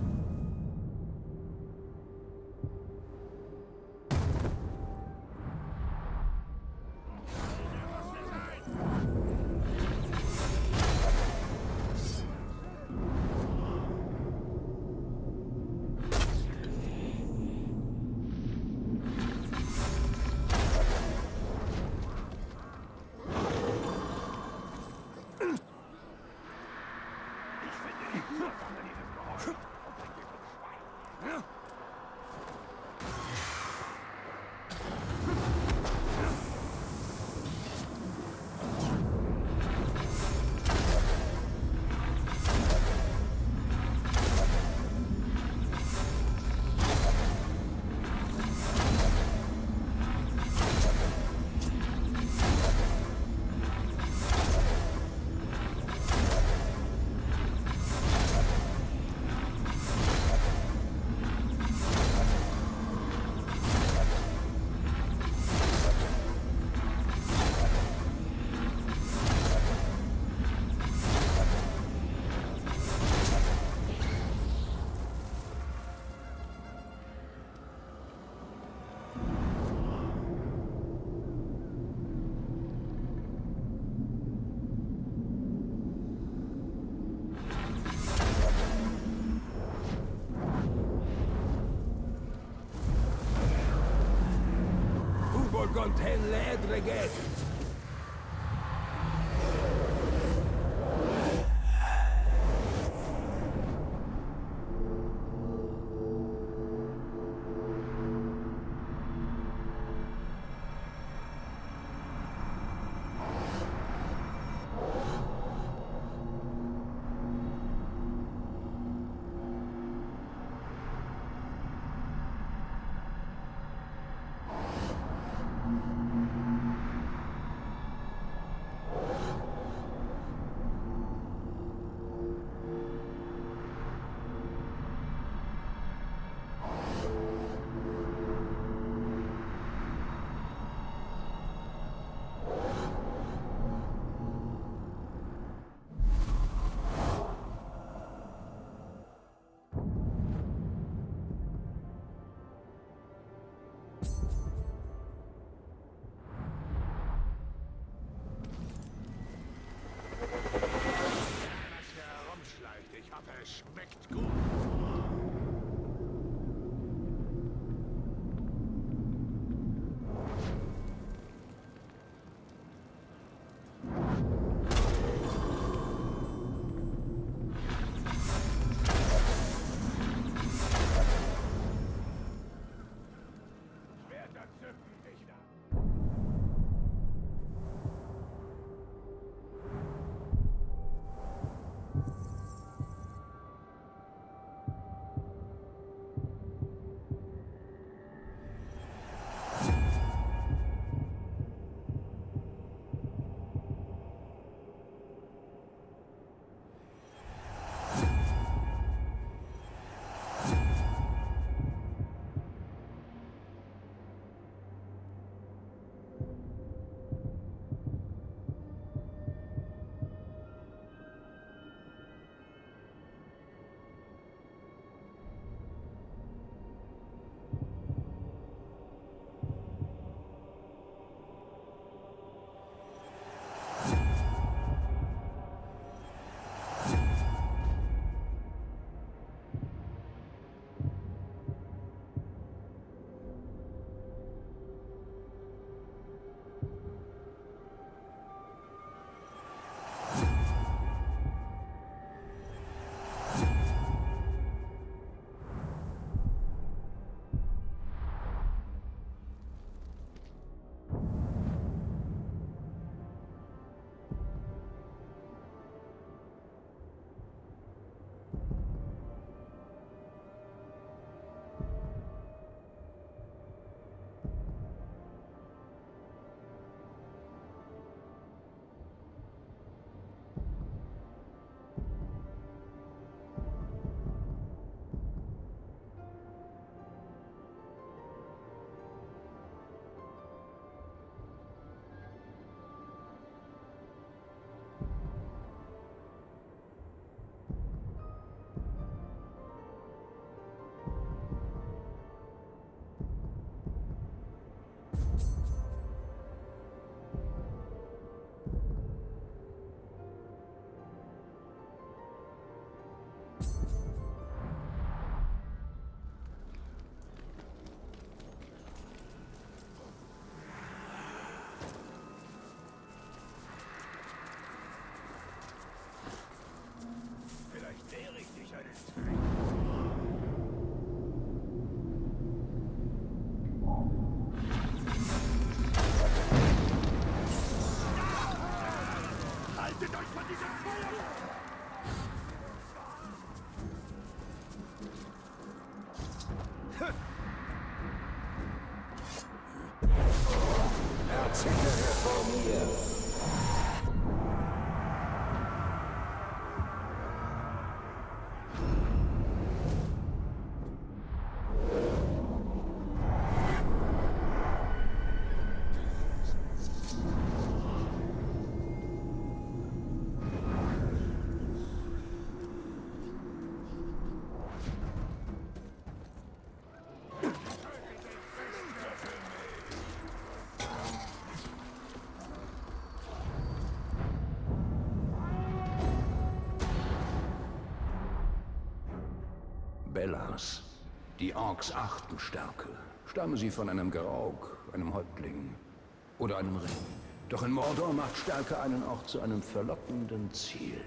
Schmeckt gut. Bellas. Die Orks achten Stärke. Stammen sie von einem Graug, einem Häuptling oder einem Ring. Doch in Mordor macht Stärke einen auch zu einem verlockenden Ziel.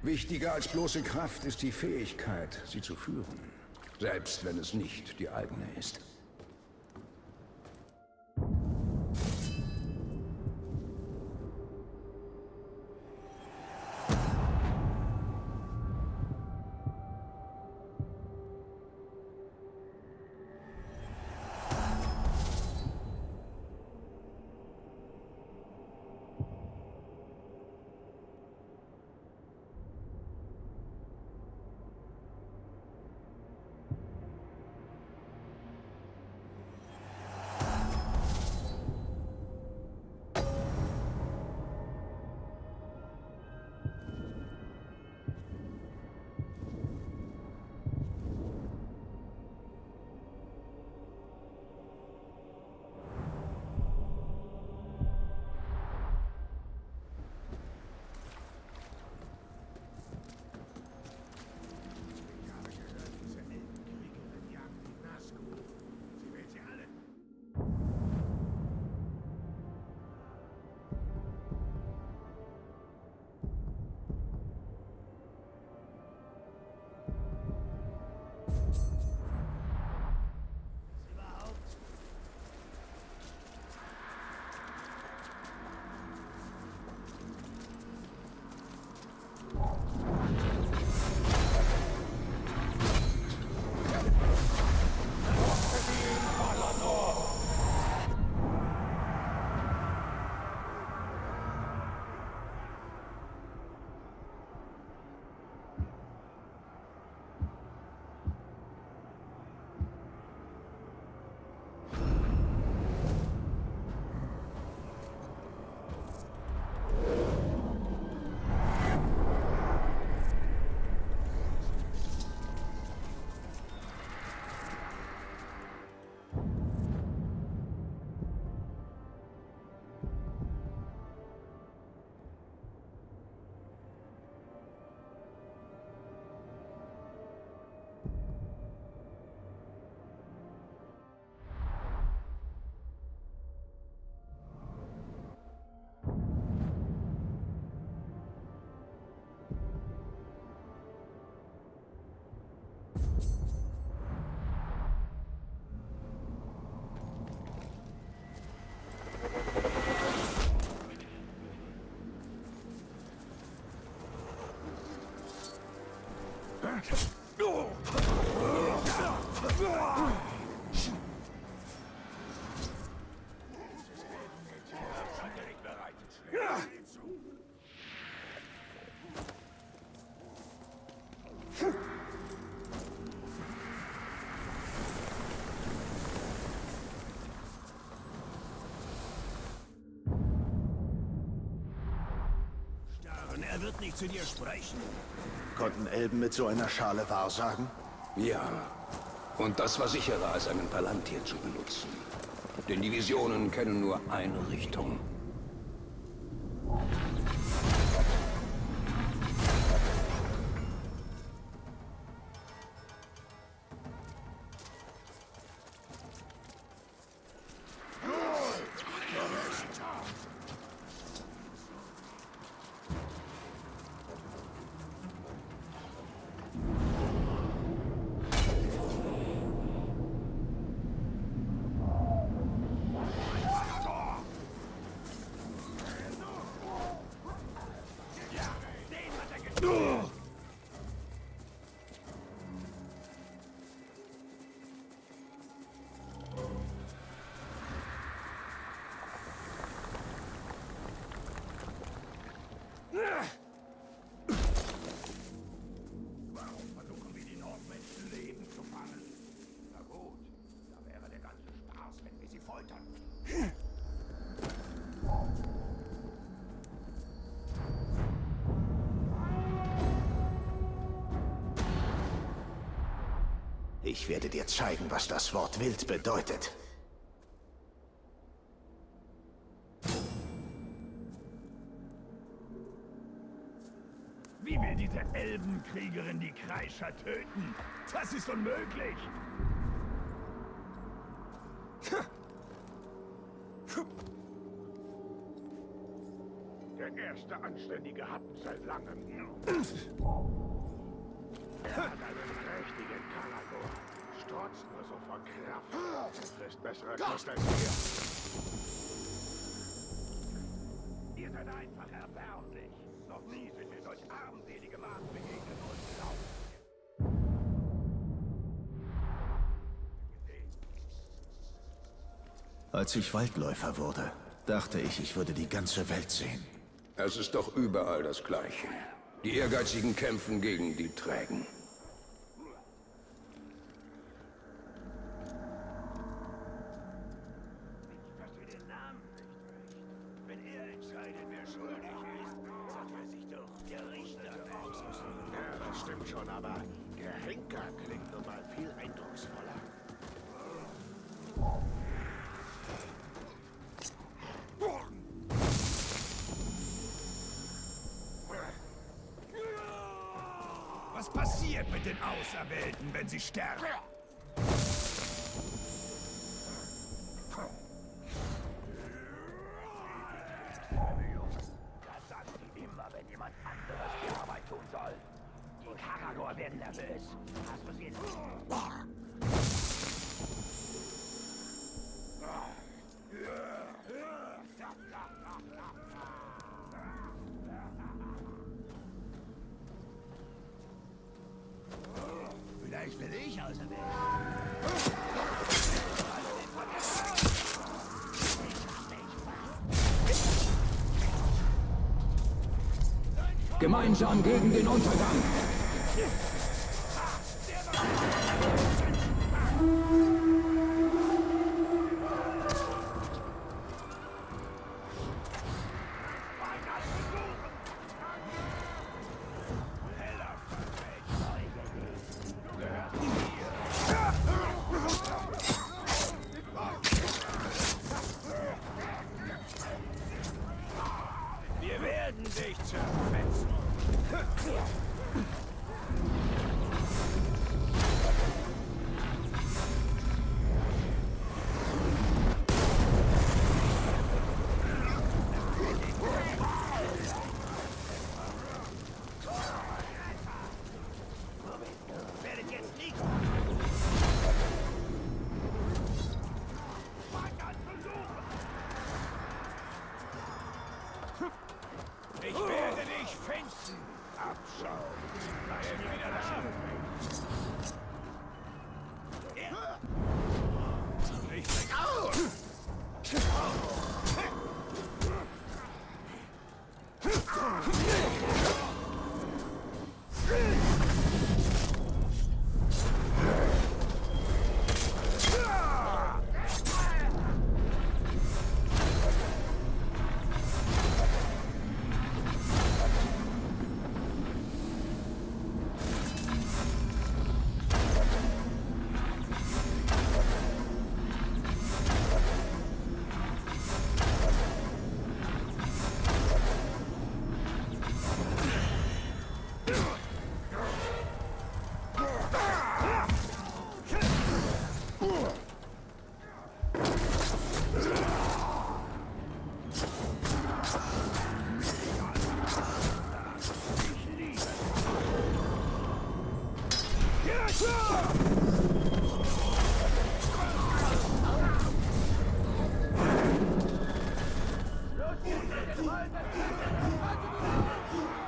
Wichtiger als bloße Kraft ist die Fähigkeit, sie zu führen. Selbst wenn es nicht die eigene ist. Und er wird nicht zu dir sprechen? Konnten Elben mit so einer Schale wahrsagen? Ja. Und das war sicherer, als einen Palantir zu benutzen. Denn die Visionen kennen nur eine Richtung. Ich werde dir zeigen, was das Wort wild bedeutet. Wie will diese Elbenkriegerin die Kreischer töten? Das ist unmöglich! Der erste anständige Happen seit langem. Er hat einen prächtigen Karagor. Strotzt nur so vor Kraft. Frisst bessere Kost als wir. Ihr seid einfach erbärmlich. Noch nie sind mir solch armselige Maden begegnet und glaubt. Als ich Waldläufer wurde, dachte ich, ich würde die ganze Welt sehen. Es ist doch überall das Gleiche. Die Ehrgeizigen kämpfen gegen die Trägen. Stimmt schon, aber der Henker klingt nun mal viel eindrucksvoller. Was passiert mit den Auserwählten, wenn sie sterben? Das sagen die immer, wenn jemand anderes die Arbeit tun soll. Die Karagor werden nervös. Hast du sie in... Vielleicht will ich auserwählt. Gemeinsam gegen den Untergang. Wir werden dich zerfetzen. Werdet jetzt nicht... Ich werde dich finden. Abschau. Lass mich wieder da. Ich bring auf.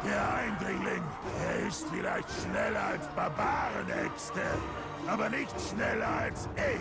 Der Eindringling, er ist vielleicht schneller als Barbarenäxte, aber nicht schneller als ich.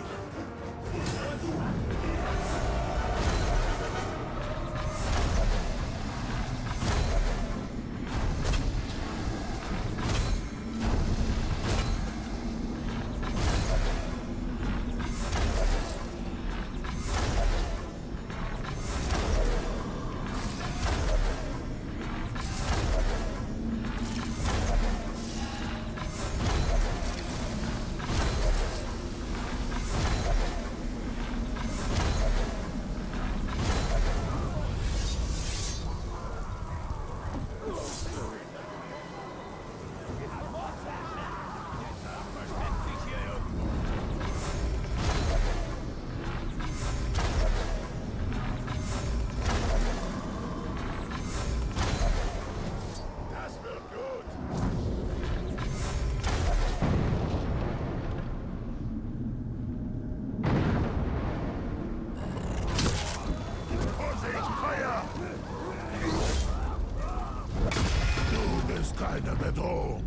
Keine Bedrohung.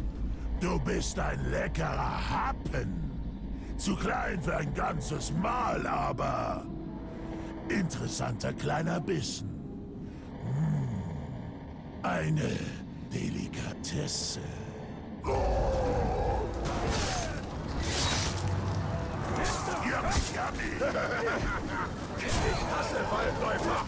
Du bist ein leckerer Happen. Zu klein für ein ganzes Mahl, aber interessanter kleiner Bissen. Eine Delikatesse. Yummy. Ich hasse Waldläufer.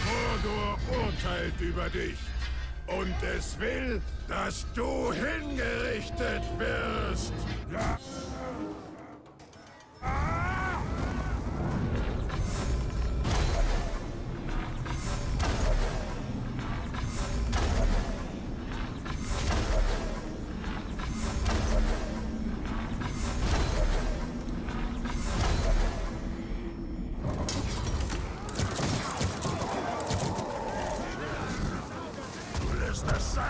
Mordor urteilt über dich. Und es will, dass du hingerichtet wirst. Ja. Das sein.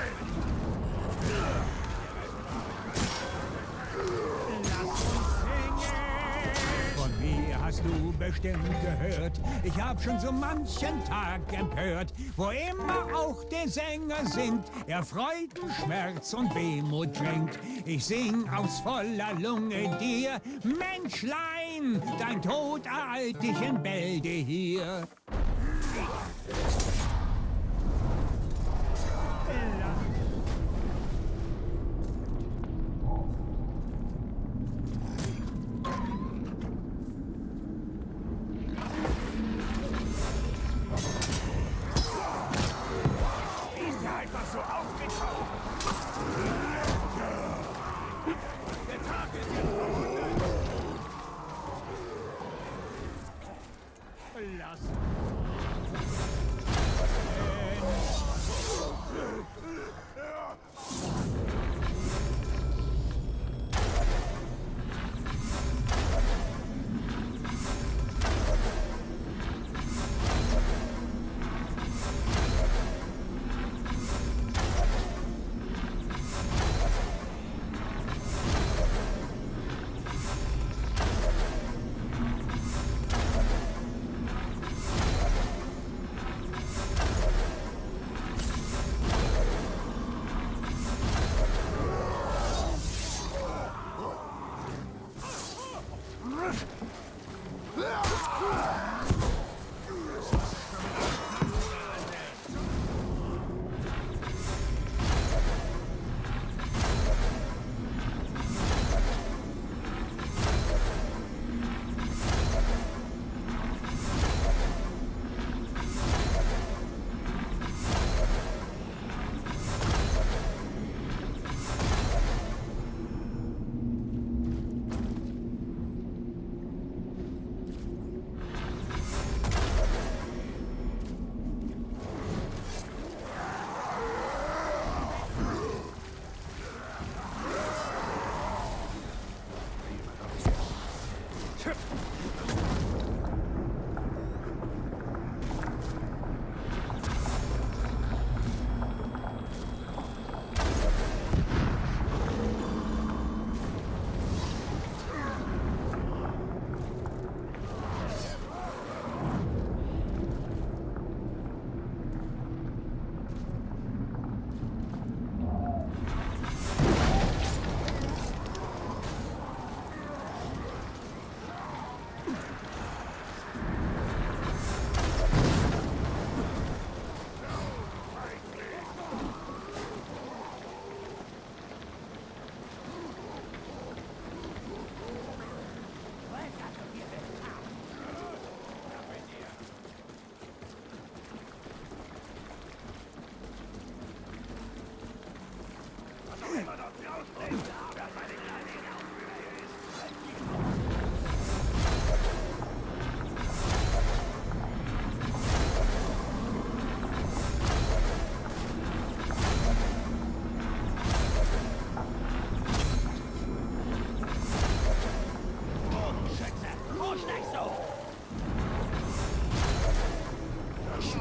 Von mir hast du bestimmt gehört. Ich hab schon so manchen Tag empört, wo immer auch der Sänger singt, er Freuden, Schmerz und Wehmut bringt. Ich sing aus voller Lunge dir, Menschlein, dein Tod ereilt dich in Bälde hier.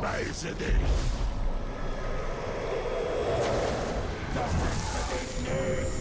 Speise dich! Das ist für dich nicht!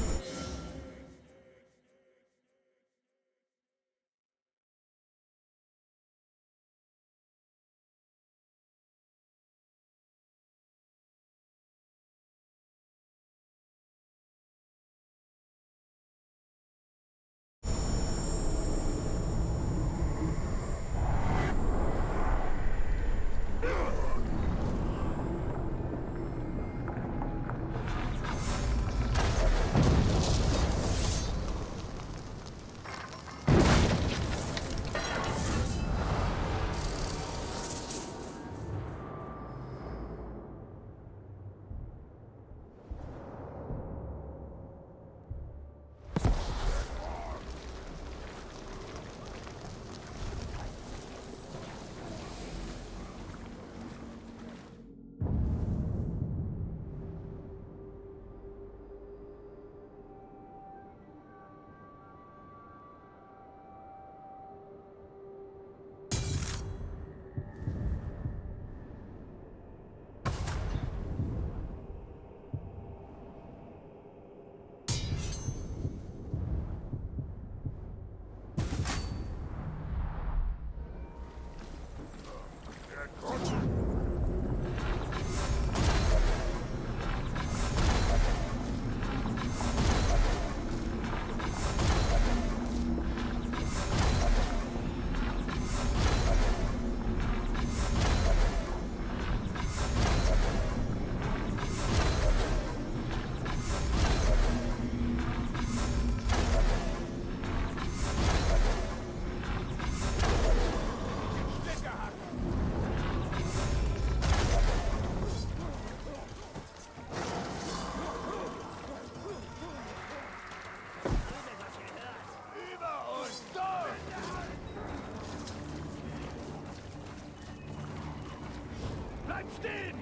Stehen!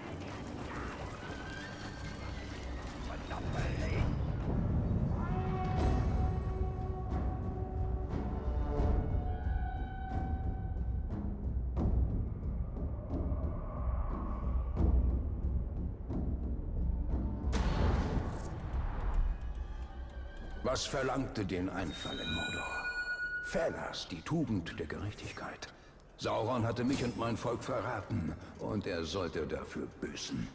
Verdammte Hey! Was verlangte den Einfall in Mordor? Felas, die Tugend der Gerechtigkeit. Sauron hatte mich und mein Volk verraten, und er sollte dafür büßen.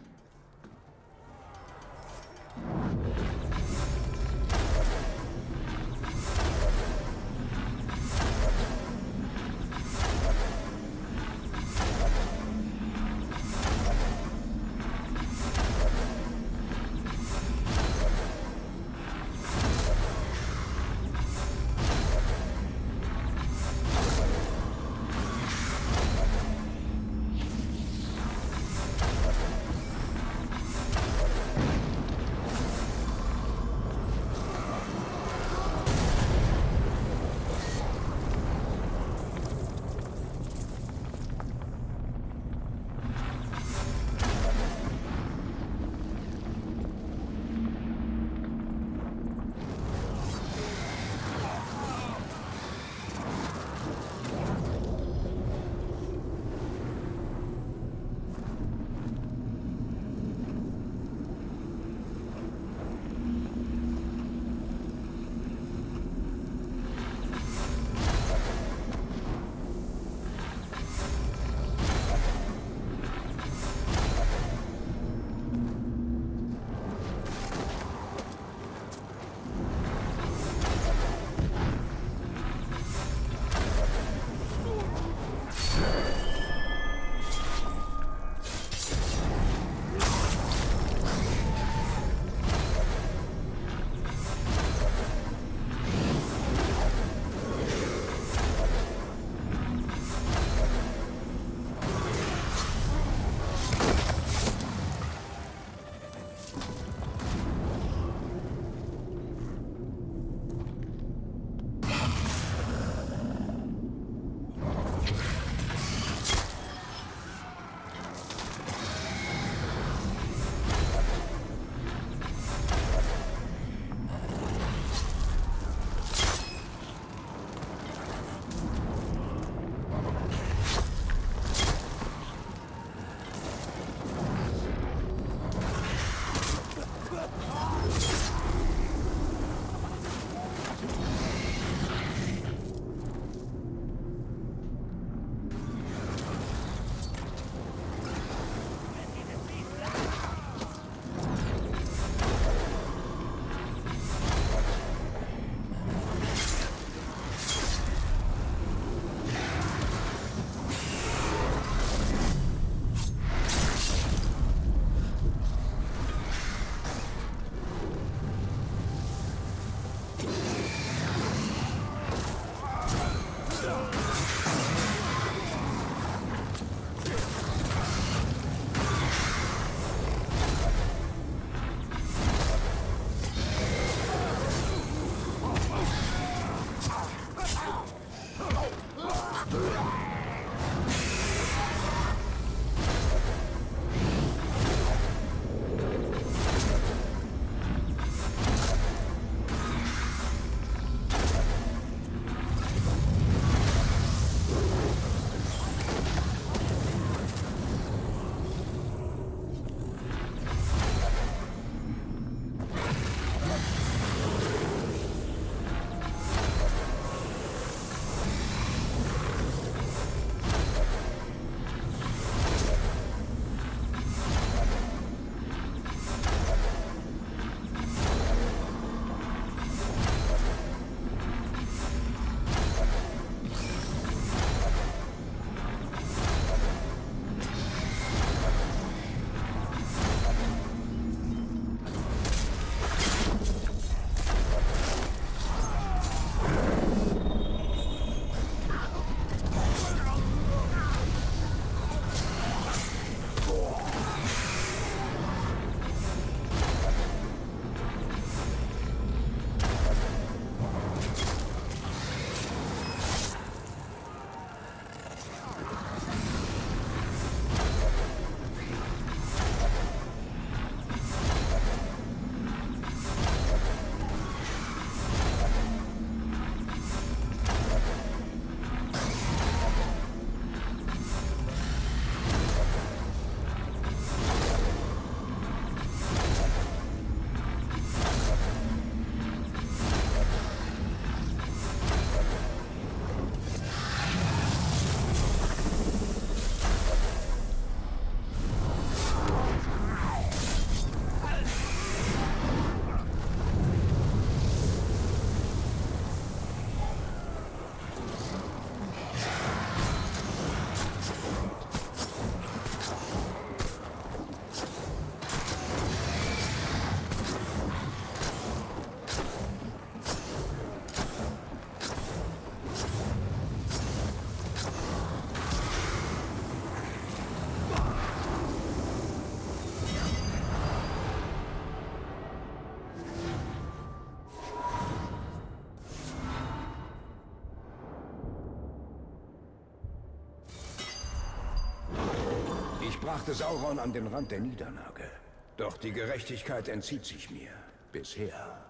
Ich brachte Sauron an den Rand der Niederlage. Doch die Gerechtigkeit entzieht sich mir. Bisher.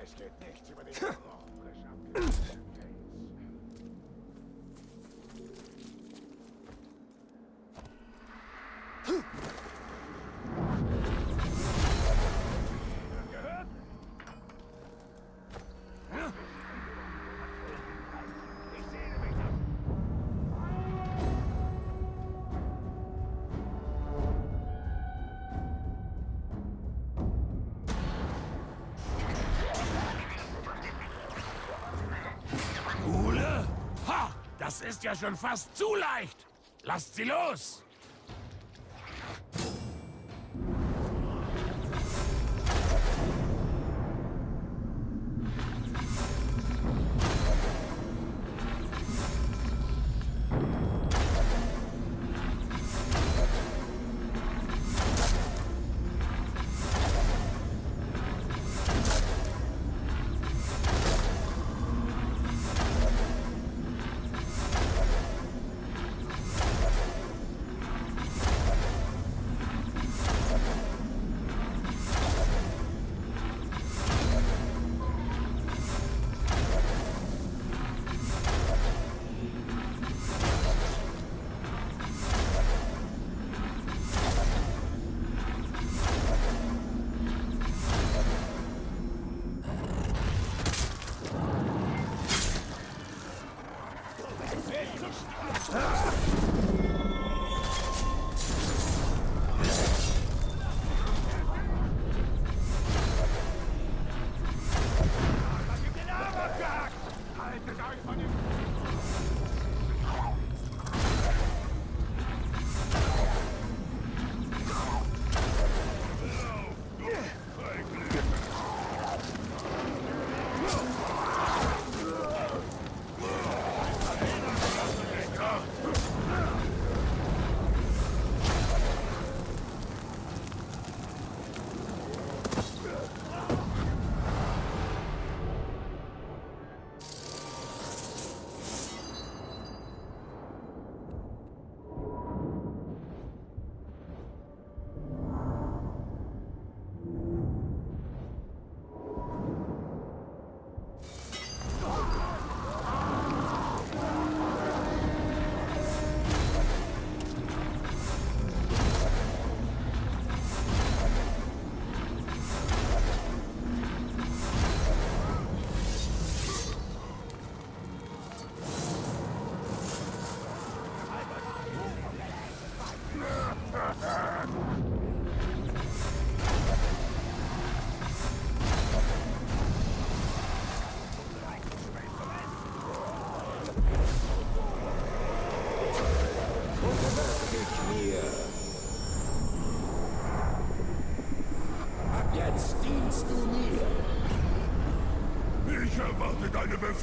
Es geht nichts über den Geruch frisch abgewaschenem Das ist ja schon fast zu leicht. Lasst sie los!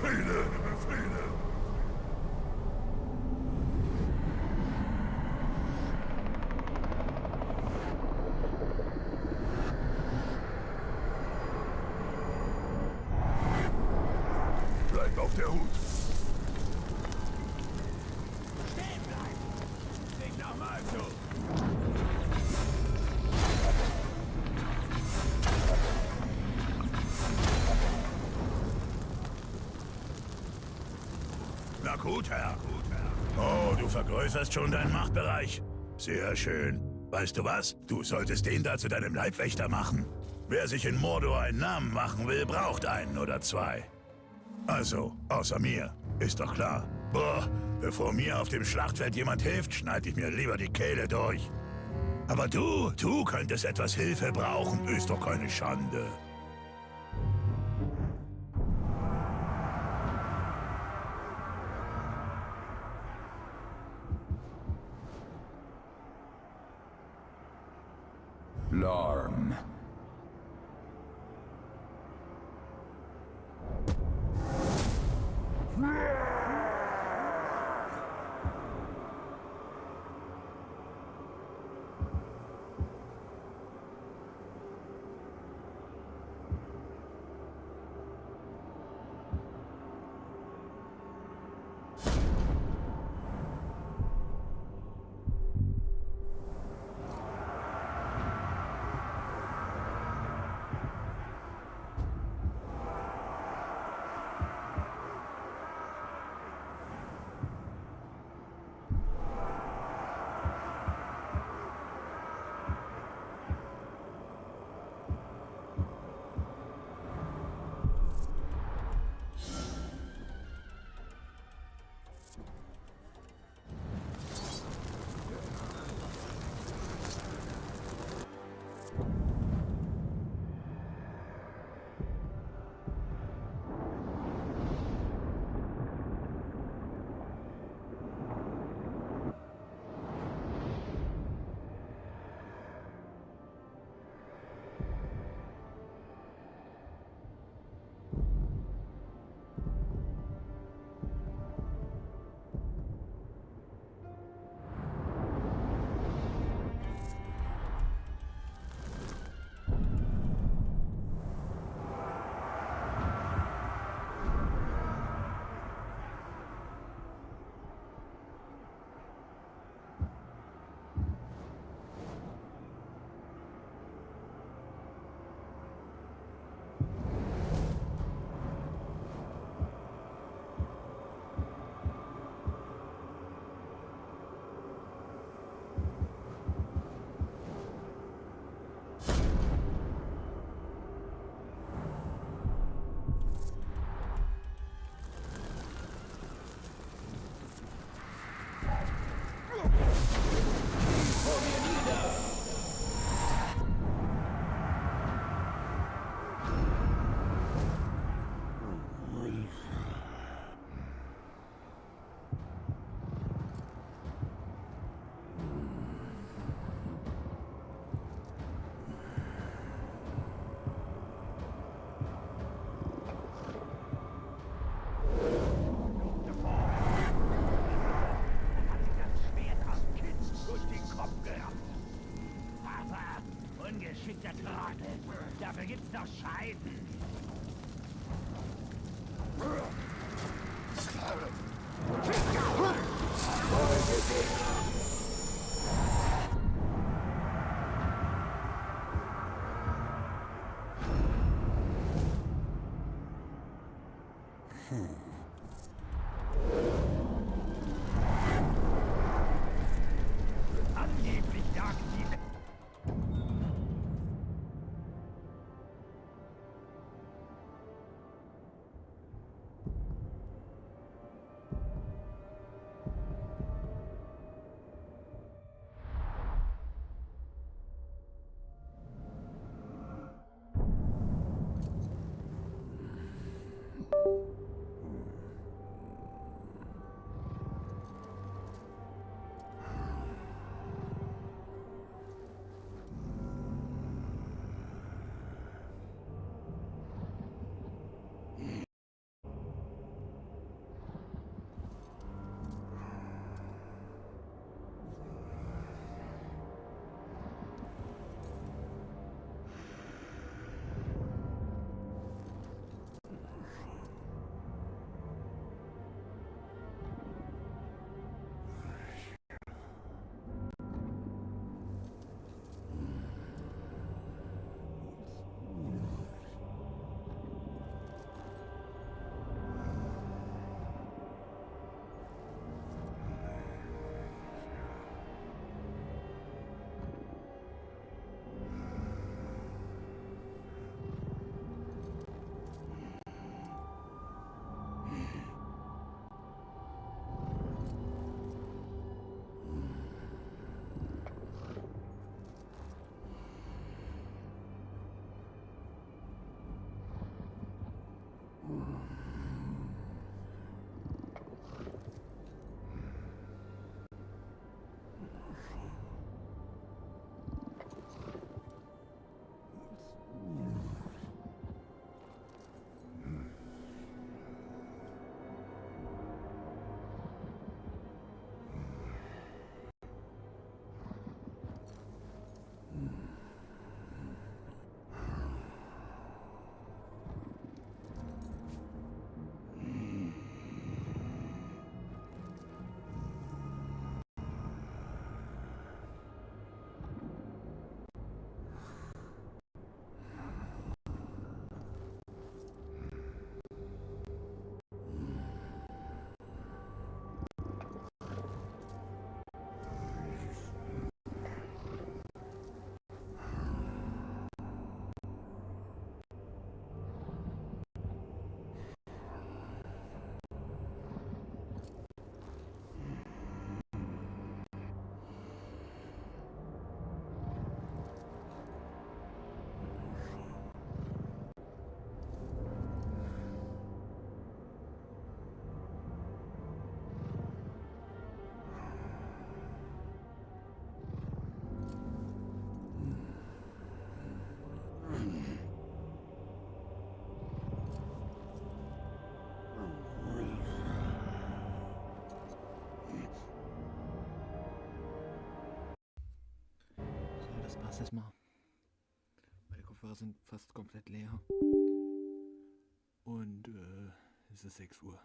Befehle, Befehle. Bleib auf der Hut. Stehen bleiben! Nicht nochmal zu! Na gut, Herr. Oh, du vergrößerst schon deinen Machtbereich. Sehr schön. Weißt du was? Du solltest den da zu deinem Leibwächter machen. Wer sich in Mordor einen Namen machen will, braucht einen oder zwei. Also, außer mir. Ist doch klar. Boah, bevor mir auf dem Schlachtfeld jemand hilft, schneide ich mir lieber die Kehle durch. Aber du könntest etwas Hilfe brauchen. Ist doch keine Schande. Lorm. Ungeschickter Trottel. Dafür gibt's doch Scheiden. Angeblich jagt die... das mal. Meine Kopfhörer sind fast komplett leer. Und es ist 6 Uhr.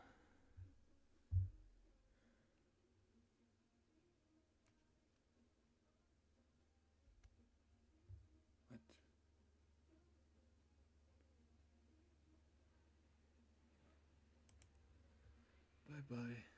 What? Bye bye.